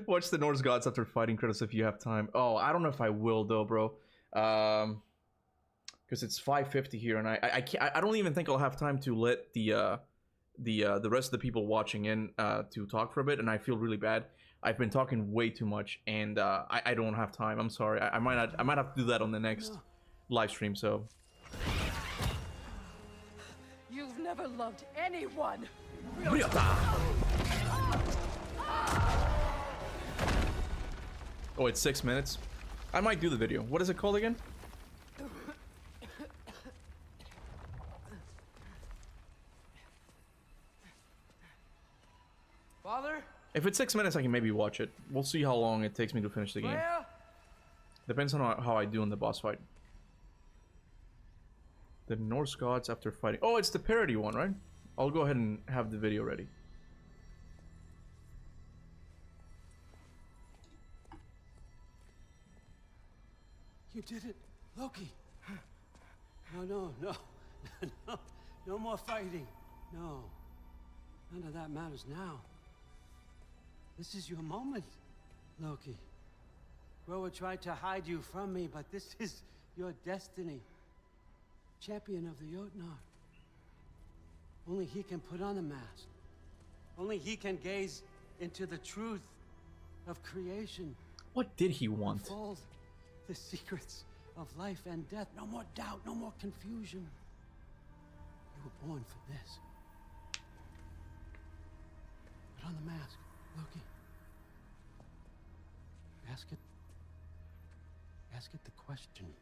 Watch the Norse gods after fighting Kratos if you have time. Oh, I don't know if I will though, bro. Because it's 5:50 here, and I don't even think I'll have time to let the rest of the people watching in to talk for a bit, and I feel really bad. I've been talking way too much, and I don't have time. I'm sorry. I might have to do that on the next live stream. So. You've never loved anyone. Oh, it's 6 minutes. I might do the video. What is it called again? Father? If it's 6 minutes, I can maybe watch it. We'll see how long it takes me to finish the game. Freya? Depends on how I do in the boss fight. The Norse gods after fighting. Oh, it's the parody one, right? I'll go ahead and have the video ready. You did it, Loki. No, no more fighting. No, none of that matters now. This is your moment, Loki. Groa tried to hide you from me, but this is your destiny. Champion of the Jotnar. Only he can put on the mask. Only he can gaze into the truth of creation. What did he want? Unfold the secrets of life and death. No more doubt, no more confusion. You were born for this. Put on the mask, Loki. Ask it the question.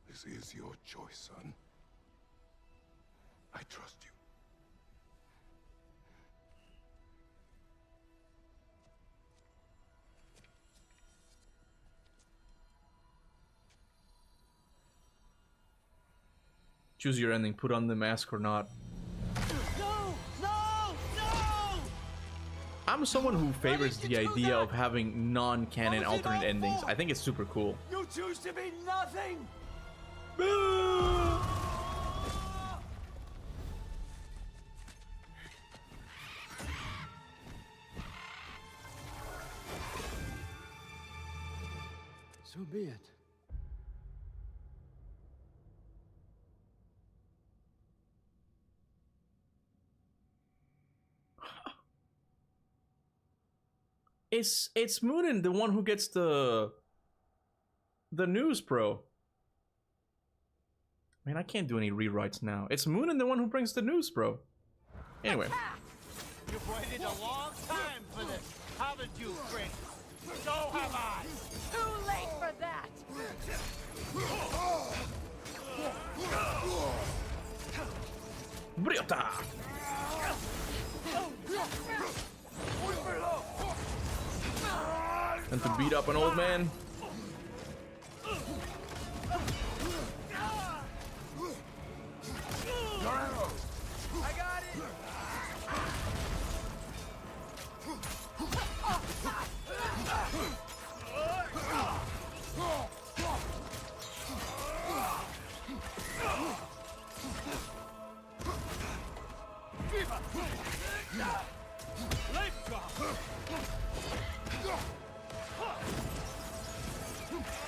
This is your choice, son. I trust you. Choose your ending, put on the mask or not. No! I'm someone who favors the idea of having non-canon alternate endings. I think it's super cool. You choose to be nothing! So be it. It's Moonin, the one who gets the news, bro. Man, I can't do any rewrites now. It's Moonin, the one who brings the news, bro. Anyway. You've waited a long time for this, haven't you, Chris? So have I. Too late for that. Briota! And to beat up an old man. I got it.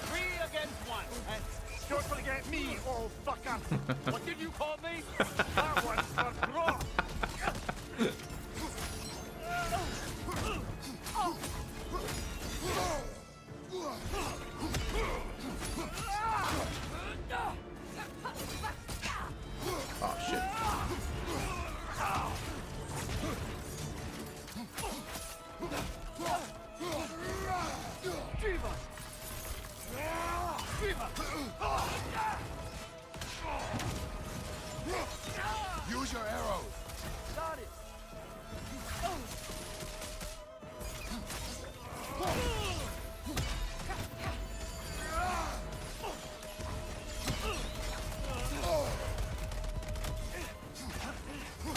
Three against one, and don't forget me, old fucker. What did you call me? That one's for draw. Oh shit. Use your arrows. Got it.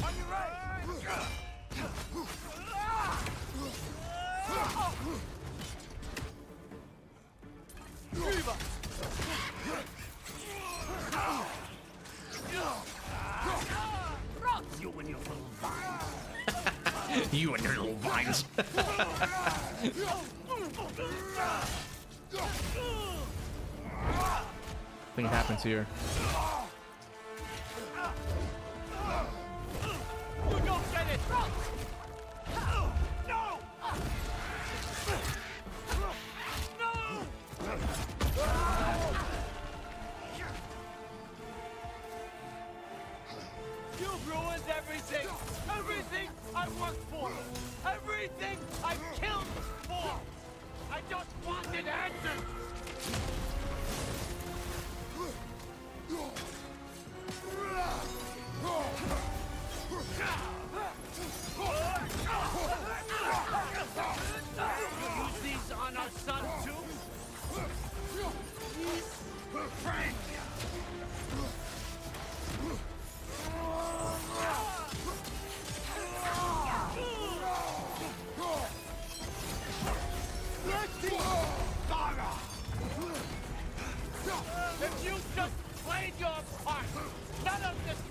On your right. You and your little vines. You and your little vines. Thing happens here. You don't get it. No! No! You've ruined everything! Everything I worked for! Everything I killed for! I just wanted answers!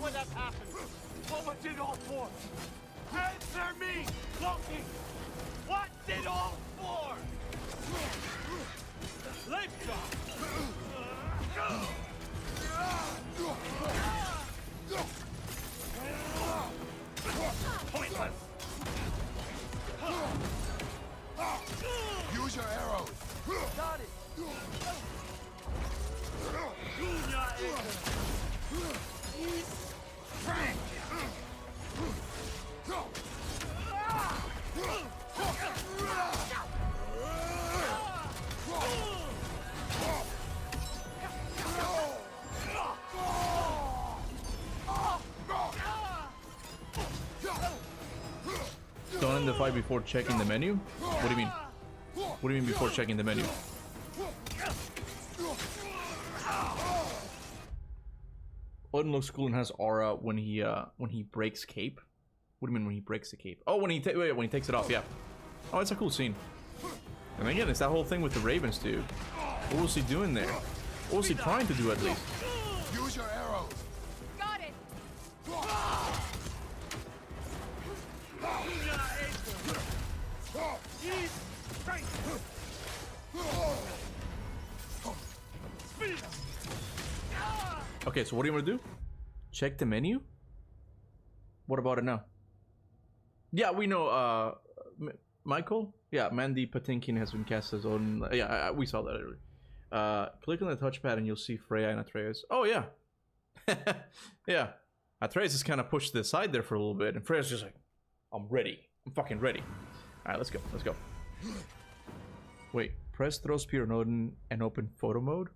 would have happened? What was it all for? Answer me, Loki! What's it all for? Liftoff! Pointless! Use your arrows! Got it! Don't end the fight before checking the menu? What do you mean? What do you mean before checking the menu? Odin looks cool and has aura when he breaks cape. What do you mean when he breaks the cape? Oh, when he takes it off, yeah. Oh, it's a cool scene. And again, it's that whole thing with the ravens, dude. What was he doing there? What was he trying to do at least? Use your arrows! Got it! Okay, so what do you want to do? Check the menu? What about it now? Yeah, we know, Michael? Yeah, Mandy Patinkin has been cast as Odin. Yeah, we saw that earlier. Click on the touchpad and you'll see Freya and Atreus. Oh, yeah. Yeah. Atreus is kind of pushed to the side there for a little bit, and Freya's just like, I'm ready. I'm fucking ready. Alright, let's go. Let's go. Wait, press throw spear on Odin and open photo mode?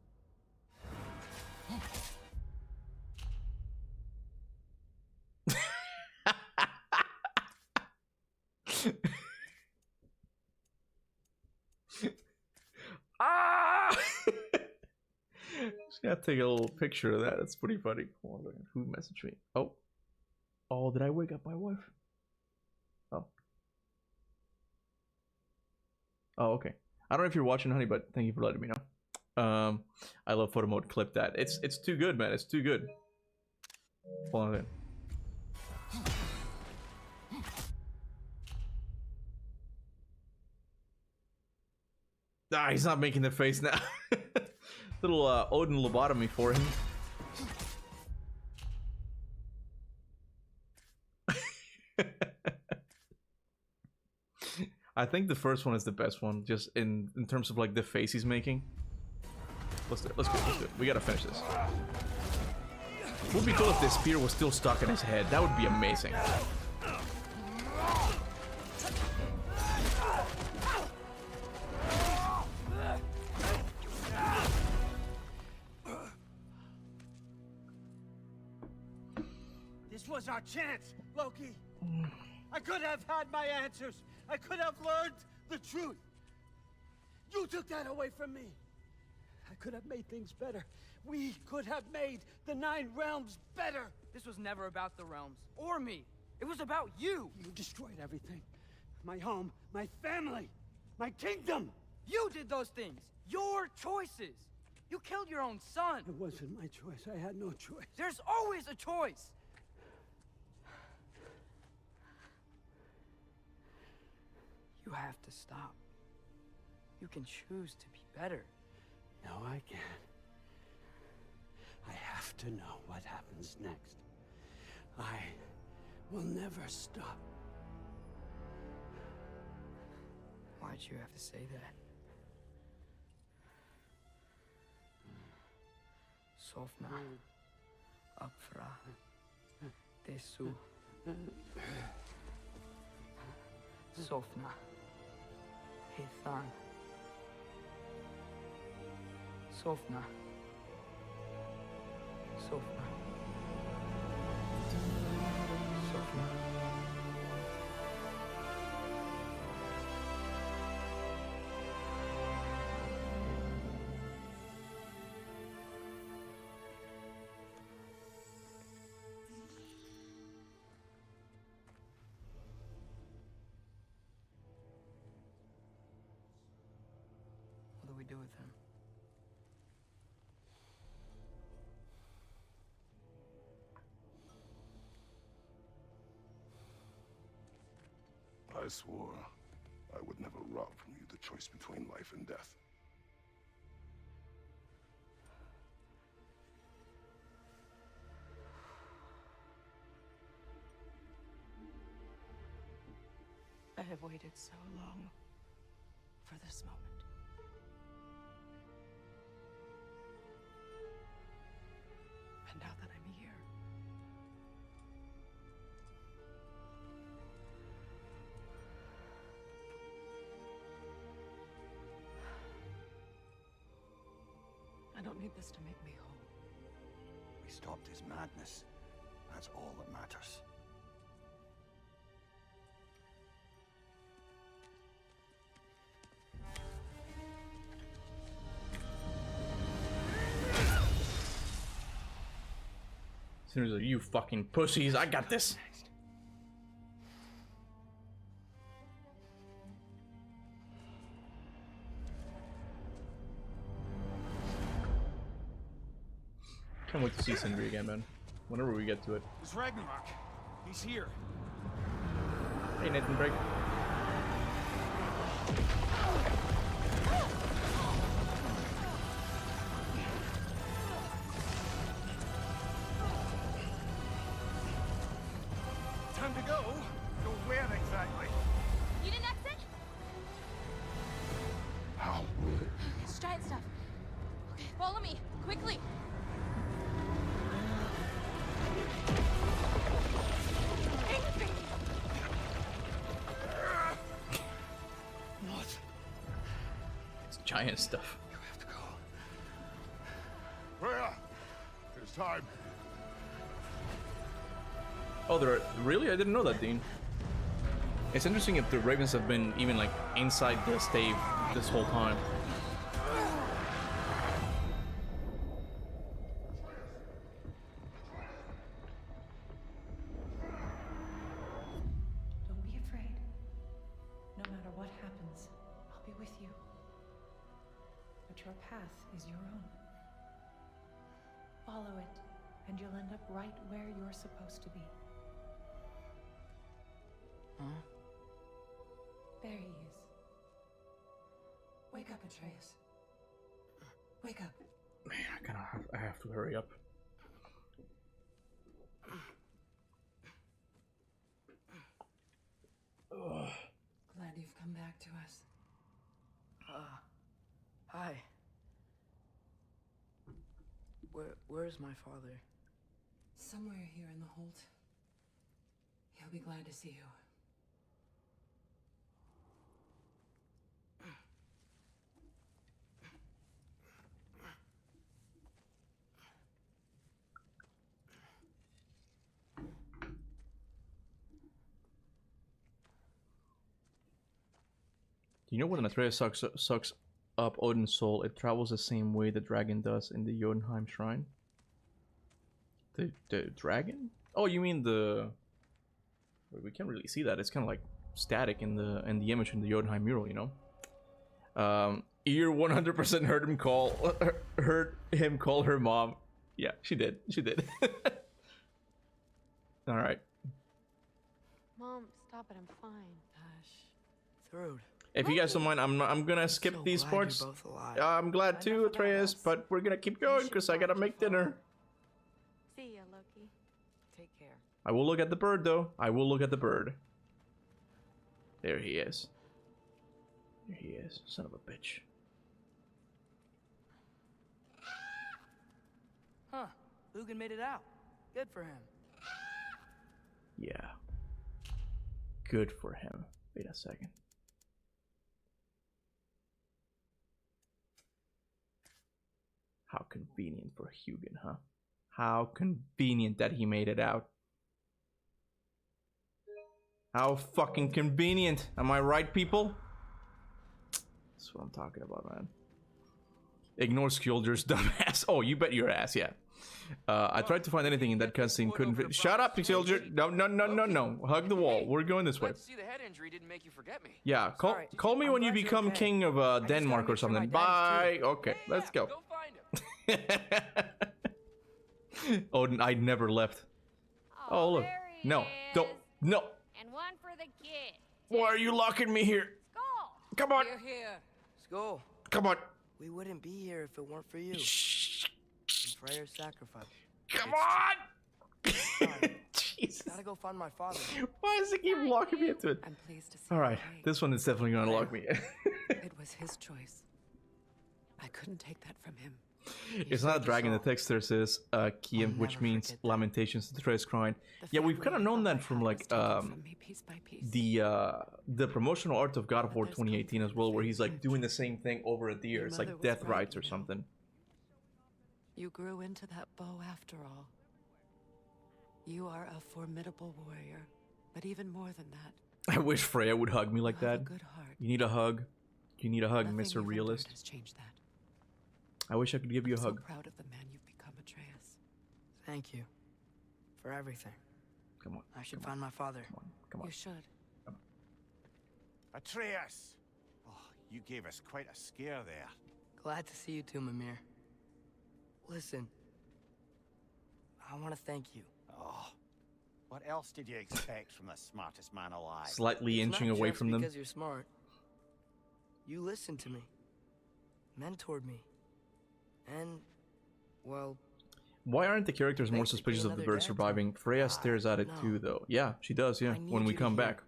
Ah! Just gotta take a little picture of that. That's pretty funny. Hold on, who messaged me? Oh. Oh, did I wake up my wife? Oh. Oh, okay. I don't know if you're watching, honey, but thank you for letting me know. I love photo mode. Clip that. It's too good, man. It's too good. Hold on a minute. Ah, he's not making the face now. Little Odin lobotomy for him. I think the first one is the best one, just in terms of like the face he's making. Let's do it. Let's do it. Let's do it. We gotta finish this. It would be cool if this spear was still stuck in his head. That would be amazing. This was our chance, Loki. I could have had my answers. I could have learned the truth. You took that away from me. I could have made things better. We could have made the 9 realms better. This was never about the realms, or me. It was about you. You destroyed everything. My home, my family, my kingdom. You did those things. Your choices. You killed your own son. It wasn't my choice. I had no choice. There's always a choice. You have to stop. You can choose to be better. No, I can't. I have to know what happens next. I will never stop. Why'd you have to say that? Sofna. Apfra. Desu. Sofna. Hithan. Sofna. Sofna. Sofna. What do we do with him? I swore I would never rob from you the choice between life and death. I have waited so long for this moment. And now that I'm here, I don't need this to make me whole. We stopped his madness. That's all that matters. Sinners are you fucking pussies. I got this. Can't wait to see Sindri again, man. Whenever we get to it. It's Ragnarok. He's here. Hey, Nathan Drake. Time to go. Go where exactly? You didn't exit? How? It's giant stuff. Okay, follow me, quickly. What? It's giant stuff. You have to go. Freya! It's time. Oh, there are, really? I didn't know that, Dean. It's interesting if the ravens have been even like inside the stave this whole time. Don't be afraid. No matter what happens, I'll be with you. But your path is your own. Follow it, and you'll end up right where you're supposed to be. Huh? There he is. Wake up, Atreus. Wake up. Man, I have to hurry up. Ugh. Glad you've come back to us. Hi. Where's my father? Somewhere here in the Holt. He'll be glad to see you. Do you know when Atreus sucks up Odin's soul, it travels the same way the dragon does in the Jotunheim shrine? The dragon? Oh, you mean the... We can't really see that. It's kind of like static in the image in the Jotunheim mural, you know? Ear 100% heard him call her mom. Yeah, she did. She did. All right. Mom, stop it. I'm fine. Hush. Throat. If you guys don't mind, I'm gonna skip So these glad parts. you're both alive. I'm glad too, Atreus, but we're gonna keep going because I gotta make dinner. See ya, Loki. Take care. I will look at the bird though. I will look at the bird. There he is. There he is. Son of a bitch. Huh. Lugan made it out. Good for him. Yeah. Good for him. Wait a second. How convenient for Hugin, huh? How convenient that he made it out. How fucking convenient. Am I right, people? That's what I'm talking about, man. Ignore Skjolder's dumbass. Oh, you bet your ass, yeah. I tried to find anything in that cutscene, couldn't fit. Shut up, Skjolder. No, no, no, no, no. Hug the wall. We're going this way. Let's see the head injury didn't make you forget me. Yeah, call me when you become king of Denmark or something. Bye. Okay, let's go. Odin, I never left. Oh, look. No, don't. No. And one for the kid. Why are you locking me here? Come on. Here, here. Skull. Come on. We wouldn't be here if it weren't for you. Freya's sacrifice. Come on. Jesus. Gotta go find my father. Why does it keep locking me into it? I'm pleased to see All right, you. this one is definitely gonna lock me. It was his choice. I couldn't take that from him. It's not a dragon. The text there says Kiem, which means lamentations. The is crying. Yeah, we've kind of known that from like the promotional art of God of War 2018 as well, where he's like doing the same thing over a year. It's like death rites or something. You grew into that bow after all. You are a formidable warrior, but even more than that. I wish Freya would hug me like that. Good heart. You need a hug. You need a hug, Mr. Realist. Has changed that. I wish I could give you a hug. So proud of the man you've become, Atreus. Thank you for everything. Come on. I should find my father. Come on. You should. Atreus! Oh, you gave us quite a scare there. Glad to see you too, Mimir. Listen, I want to thank you. Oh, what else did you expect from the smartest man alive? Slightly inching away from them. Because you're smart. You listened to me, mentored me, and, well... Why aren't the characters more suspicious of the bird surviving? Freya stares at it too, though. Yeah, she does, yeah, when we come back.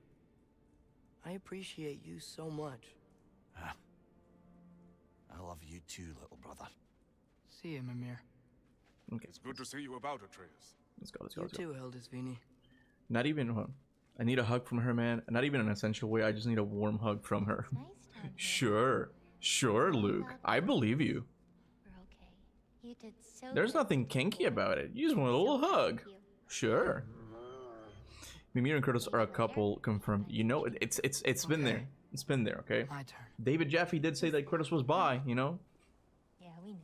I appreciate you so much. I love you too, little brother. See you, Mimir. Okay. It's good to see you about, Atreus. Let's go, let's go, You let's go. too, Hildisvini. Not even... I need a hug from her, man. Not even an essential way. I just need a warm hug from her. Sure. Sure, Luke. I believe you. We're okay. You did so There's nothing kinky about it. You just want a little hug. Sure. Mimir and Kratos are a couple, confirmed. You know, it's been there. It's been there, okay? My turn. David Jaffe did say that Kratos was bi, you know? Yeah, we know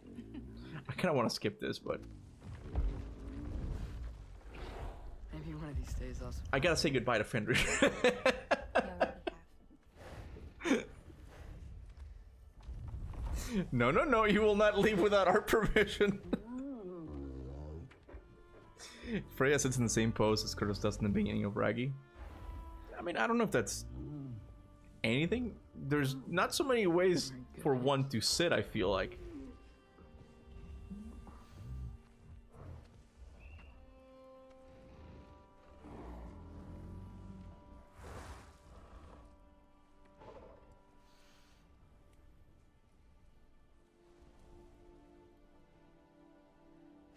him. I kind of want to skip this, but... Maybe one of these days I'll... I gotta say goodbye to Fenrir. No, no, no, you will not leave without our permission. Freya sits in the same pose as Kratos does in the beginning of Raggy. I mean, I don't know if that's anything. There's not so many ways for one to sit, I feel like.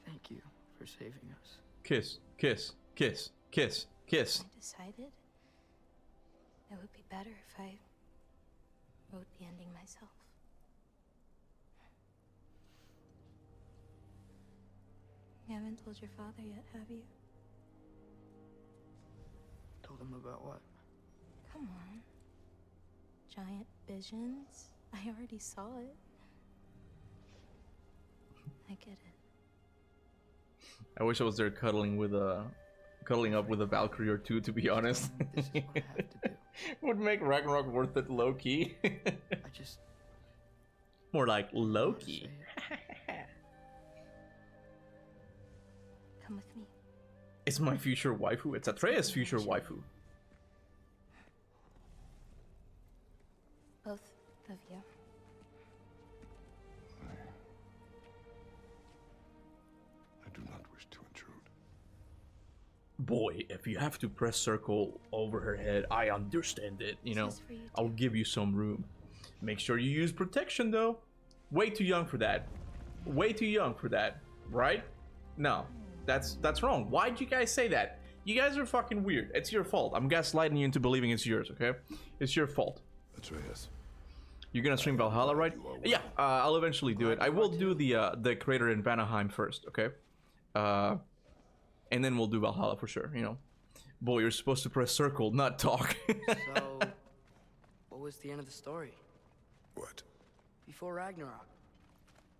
Thank you for saving us. Kiss, kiss, kiss, kiss, kiss. I decided it would be better if I wrote the ending myself. You haven't told your father yet, have you? Told him about what? Come on. Giant visions? I already saw it. I get it. I wish I was there cuddling up with a Valkyrie or two, to be honest. This is what I have to do. Would make Ragnarok worth it low key. I just... More like low key. Come with me. It's my future waifu. It's Atreus' future waifu. Both of you. I do not wish to intrude. Boy, if you have to press circle over her head, I understand it. You know, I'll give you some room. Make sure you use protection, though. Way too young for that. Way too young for that, right? No, that's wrong. Why'd you guys say that? You guys are fucking weird. It's your fault. I'm gaslighting you into believing it's yours, okay? It's your fault. Atreus. You're gonna stream Valhalla, right? Yeah, I'll eventually do it. I will do the crater in Vanaheim first, okay? And then we'll do Valhalla for sure, you know. Boy, you're supposed to press circle, not talk. So, what was the end of the story? What? Before Ragnarok,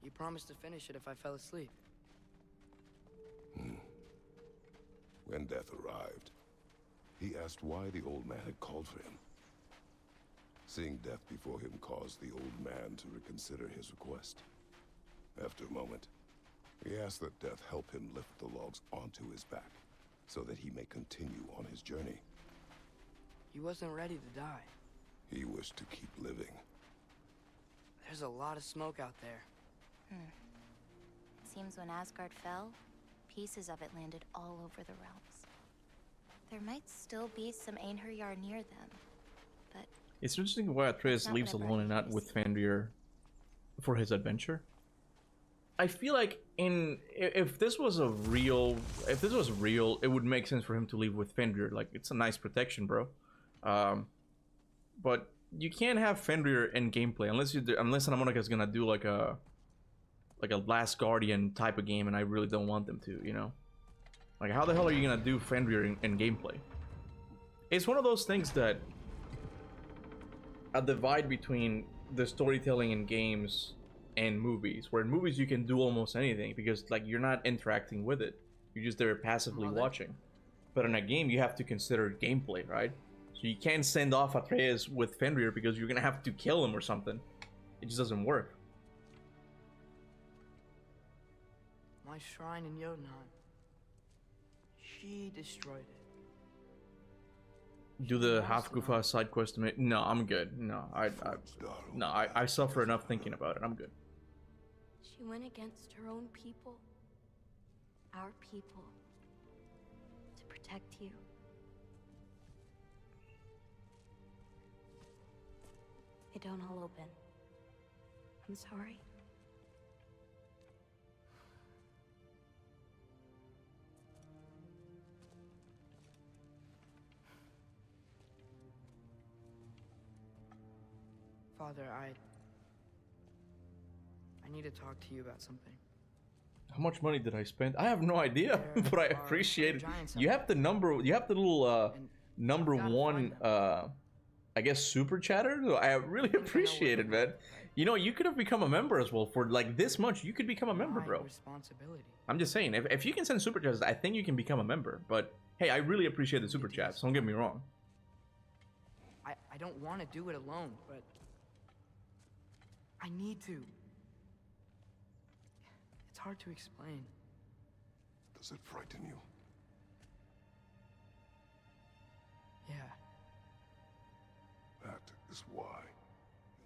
you promised to finish it if I fell asleep. When death arrived, he asked why the old man had called for him. Seeing death before him caused the old man to reconsider his request. After a moment, he asked that death help him lift the logs onto his back, so that he may continue on his journey. He wasn't ready to die. He wished to keep living. There's a lot of smoke out there. It seems when Asgard fell, pieces of it landed all over the realms. There might still be some Einherjar near them, but... It's interesting why Atreus leaves alone and not with Fenrir for his adventure. I feel like if this was real, it would make sense for him to leave with Fenrir. Like, it's a nice protection, bro. But you can't have Fenrir in gameplay unless Anamonica is gonna do like a Last Guardian type of game, and I really don't want them to, you know. Like, how the hell are you gonna do Fenrir in gameplay? It's one of those things that a divide between the storytelling in games and movies, where in movies you can do almost anything because like you're not interacting with it, you're just there passively watching. But in a game you have to consider gameplay, right? So you can't send off Atreus with Fenrir because you're gonna have to kill him or something. It just doesn't work. My shrine in Jotunheim. She destroyed it. Do the Hafgufa side quest to me? No, I'm good. No, I suffer enough thinking about it. I'm good. She went against her own people. Our people. To protect you. They don't all open. I'm sorry. Father, I need to talk to you about something. How much money did I spend? I have no idea, but I appreciate it. You have the little number one I guess super chatter. I really appreciate it, man. You know, you could have become a member as well for like this much. You could become a member, bro. Responsibility. I'm just saying, if you can send super chats, I think you can become a member. But hey, I really appreciate the super chats. Don't get me wrong. I don't want to do it alone, but I need to. It's hard to explain. Does it frighten you? Yeah. That is why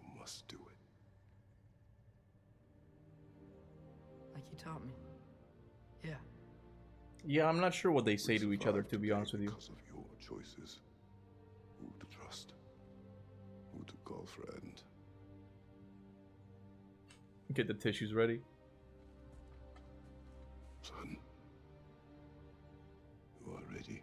you must do it. Like you taught me. Yeah. Yeah, I'm not sure what they say to each other, to be honest with you. Because of your choices. Who to trust. Who to call friend. Get the tissues ready. Son. You are ready.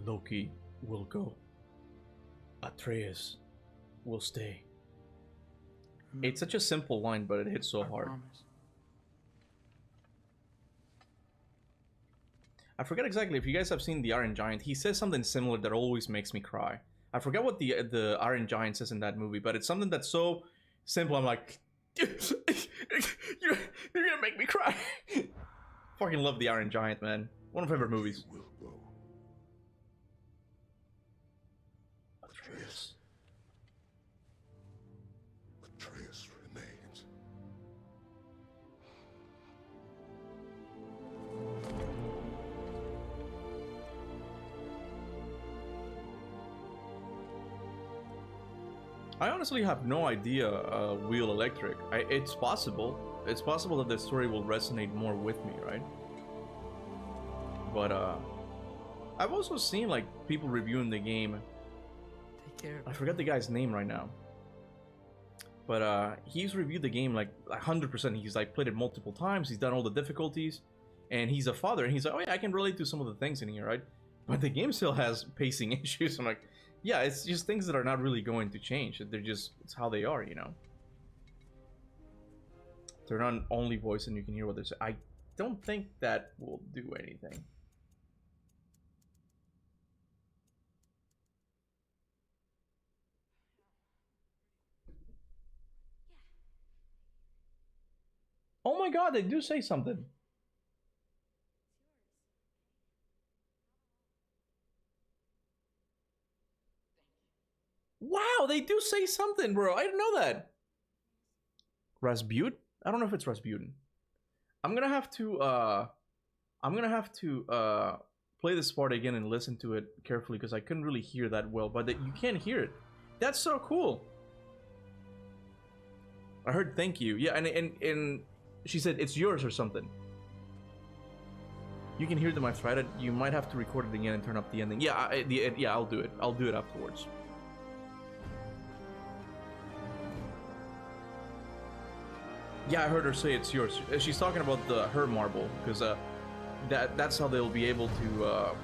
Loki will go. Atreus will stay. It's such a simple line, but it hits so hard. Promise. I forget exactly if you guys have seen the Iron Giant. He says something similar that always makes me cry. I forget what the Iron Giant says in that movie, but it's something that's so simple. I'm like, you're gonna make me cry. Fucking love the Iron Giant, man. One of my favorite movies. Atreus. Atreus remains. I honestly have no idea, Wheel Electric. It's possible. It's possible that the story will resonate more with me, right? But, I've also seen, like, people reviewing the game. Take care. I forget the guy's name right now. But, he's reviewed the game, like, 100%. He's, like, played it multiple times. He's done all the difficulties. And he's a father. And he's like, oh, yeah, I can relate to some of the things in here, right? But the game still has pacing issues. I'm like, yeah, it's just things that are not really going to change. They're just, it's how they are, you know? Turn on only voice and you can hear what they're saying. I don't think that will do anything. Oh my god, they do say something. Wow, they do say something, bro. I didn't know that. Rasputin? I don't know if it's Rasputin. I'm gonna have to play this part again and listen to it carefully because I couldn't really hear that well, but you can hear it. That's so cool. I heard thank you. Yeah, and she said it's yours or something. You can hear them. I've tried it. You might have to record it again and turn up the ending. Yeah, yeah, I'll do it. I'll do it afterwards. Yeah, I heard her say it's yours. She's talking about her marble because that's how they'll be able to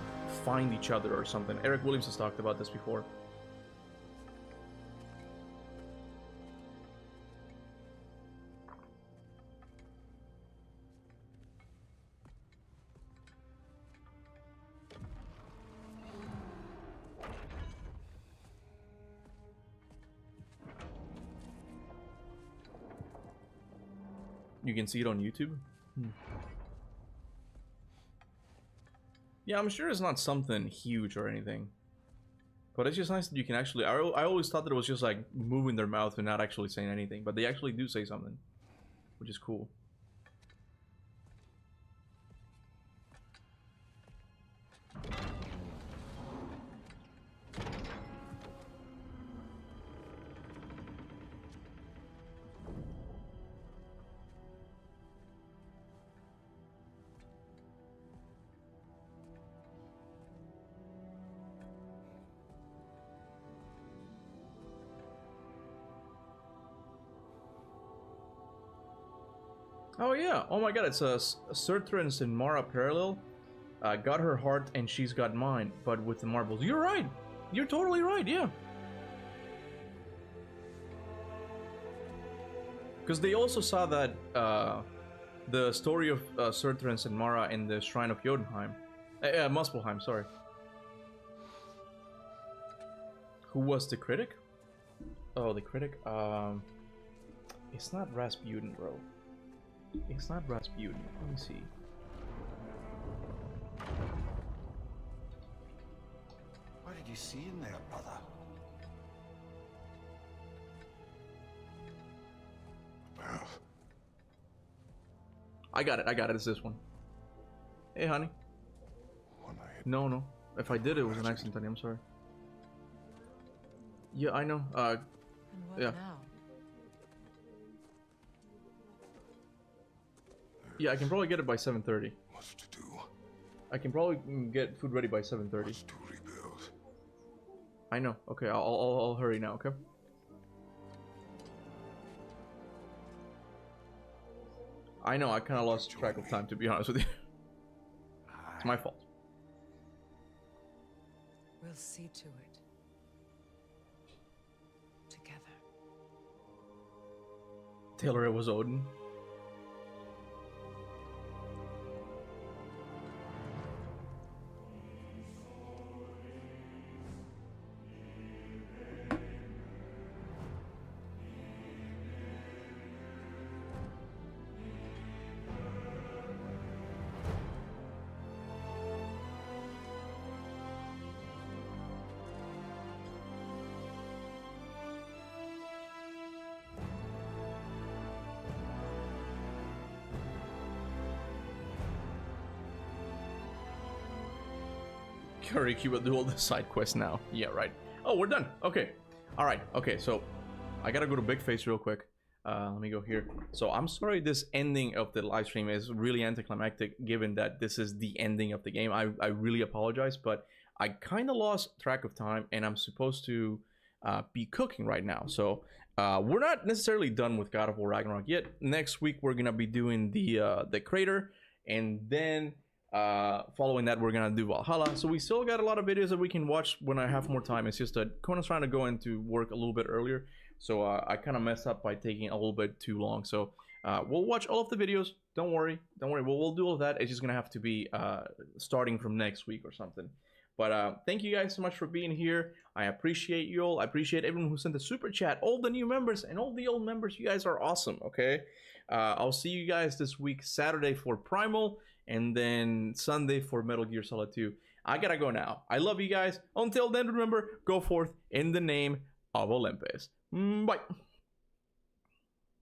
find each other or something. Eric Williams has talked about this before. You can see it on YouTube? Yeah, I'm sure it's not something huge or anything. But it's just nice that you can actually... I always thought that it was just like moving their mouth and not actually saying anything. But they actually do say something. Which is cool. Oh yeah, oh my god, it's a Surtrans and Mara parallel. Got her heart and she's got mine, but with the marbles. You're right! You're totally right, yeah. Because they also saw that, the story of Surtrans and Mara in the Shrine of Jotunheim. Muspelheim, sorry. Who was the critic? Oh, the critic? It's not Rasputin, bro. It's not Rasputin. Let me see. What did you see in there, brother? Path. I got it. It's this one. Hey, honey. No. If I did, it was an accident, honey. I'm sorry. Yeah, I know. And what yeah. now? Yeah, I can probably get it by 7:30. Much to do. I can probably get food ready by 7:30. Much to rebuild. I know. Okay, I'll hurry now. Okay. I know. I kind of lost track of time, to be honest with you. It's my fault. We'll see to it. Together. Taylor, it was Odin. Curry Cuba do all the side quests now. Yeah, right. Oh, we're done. Okay. Alright. Okay, so I gotta go to Big Face real quick. Let me go here. So I'm sorry this ending of the live stream is really anticlimactic given that this is the ending of the game. I really apologize, but I kind of lost track of time and I'm supposed to be cooking right now. So we're not necessarily done with God of War Ragnarok yet. Next week we're gonna be doing the crater, and then following that we're gonna do Valhalla. So we still got a lot of videos that we can watch when I have more time. It's just that Conan's trying to go into work a little bit earlier, so I kind of messed up by taking a little bit too long. So we'll watch all of the videos. Don't worry. We'll do all of that. It's just gonna have to be starting from next week or something. But thank you guys so much for being here. I appreciate you all. I appreciate everyone who sent the super chat, all the new members and all the old members. You guys are awesome. Okay, I'll see you guys this week, Saturday for Primal, and then Sunday for Metal Gear Solid 2. I gotta go now. I love you guys. Until then, remember, go forth in the name of Olympus. Bye.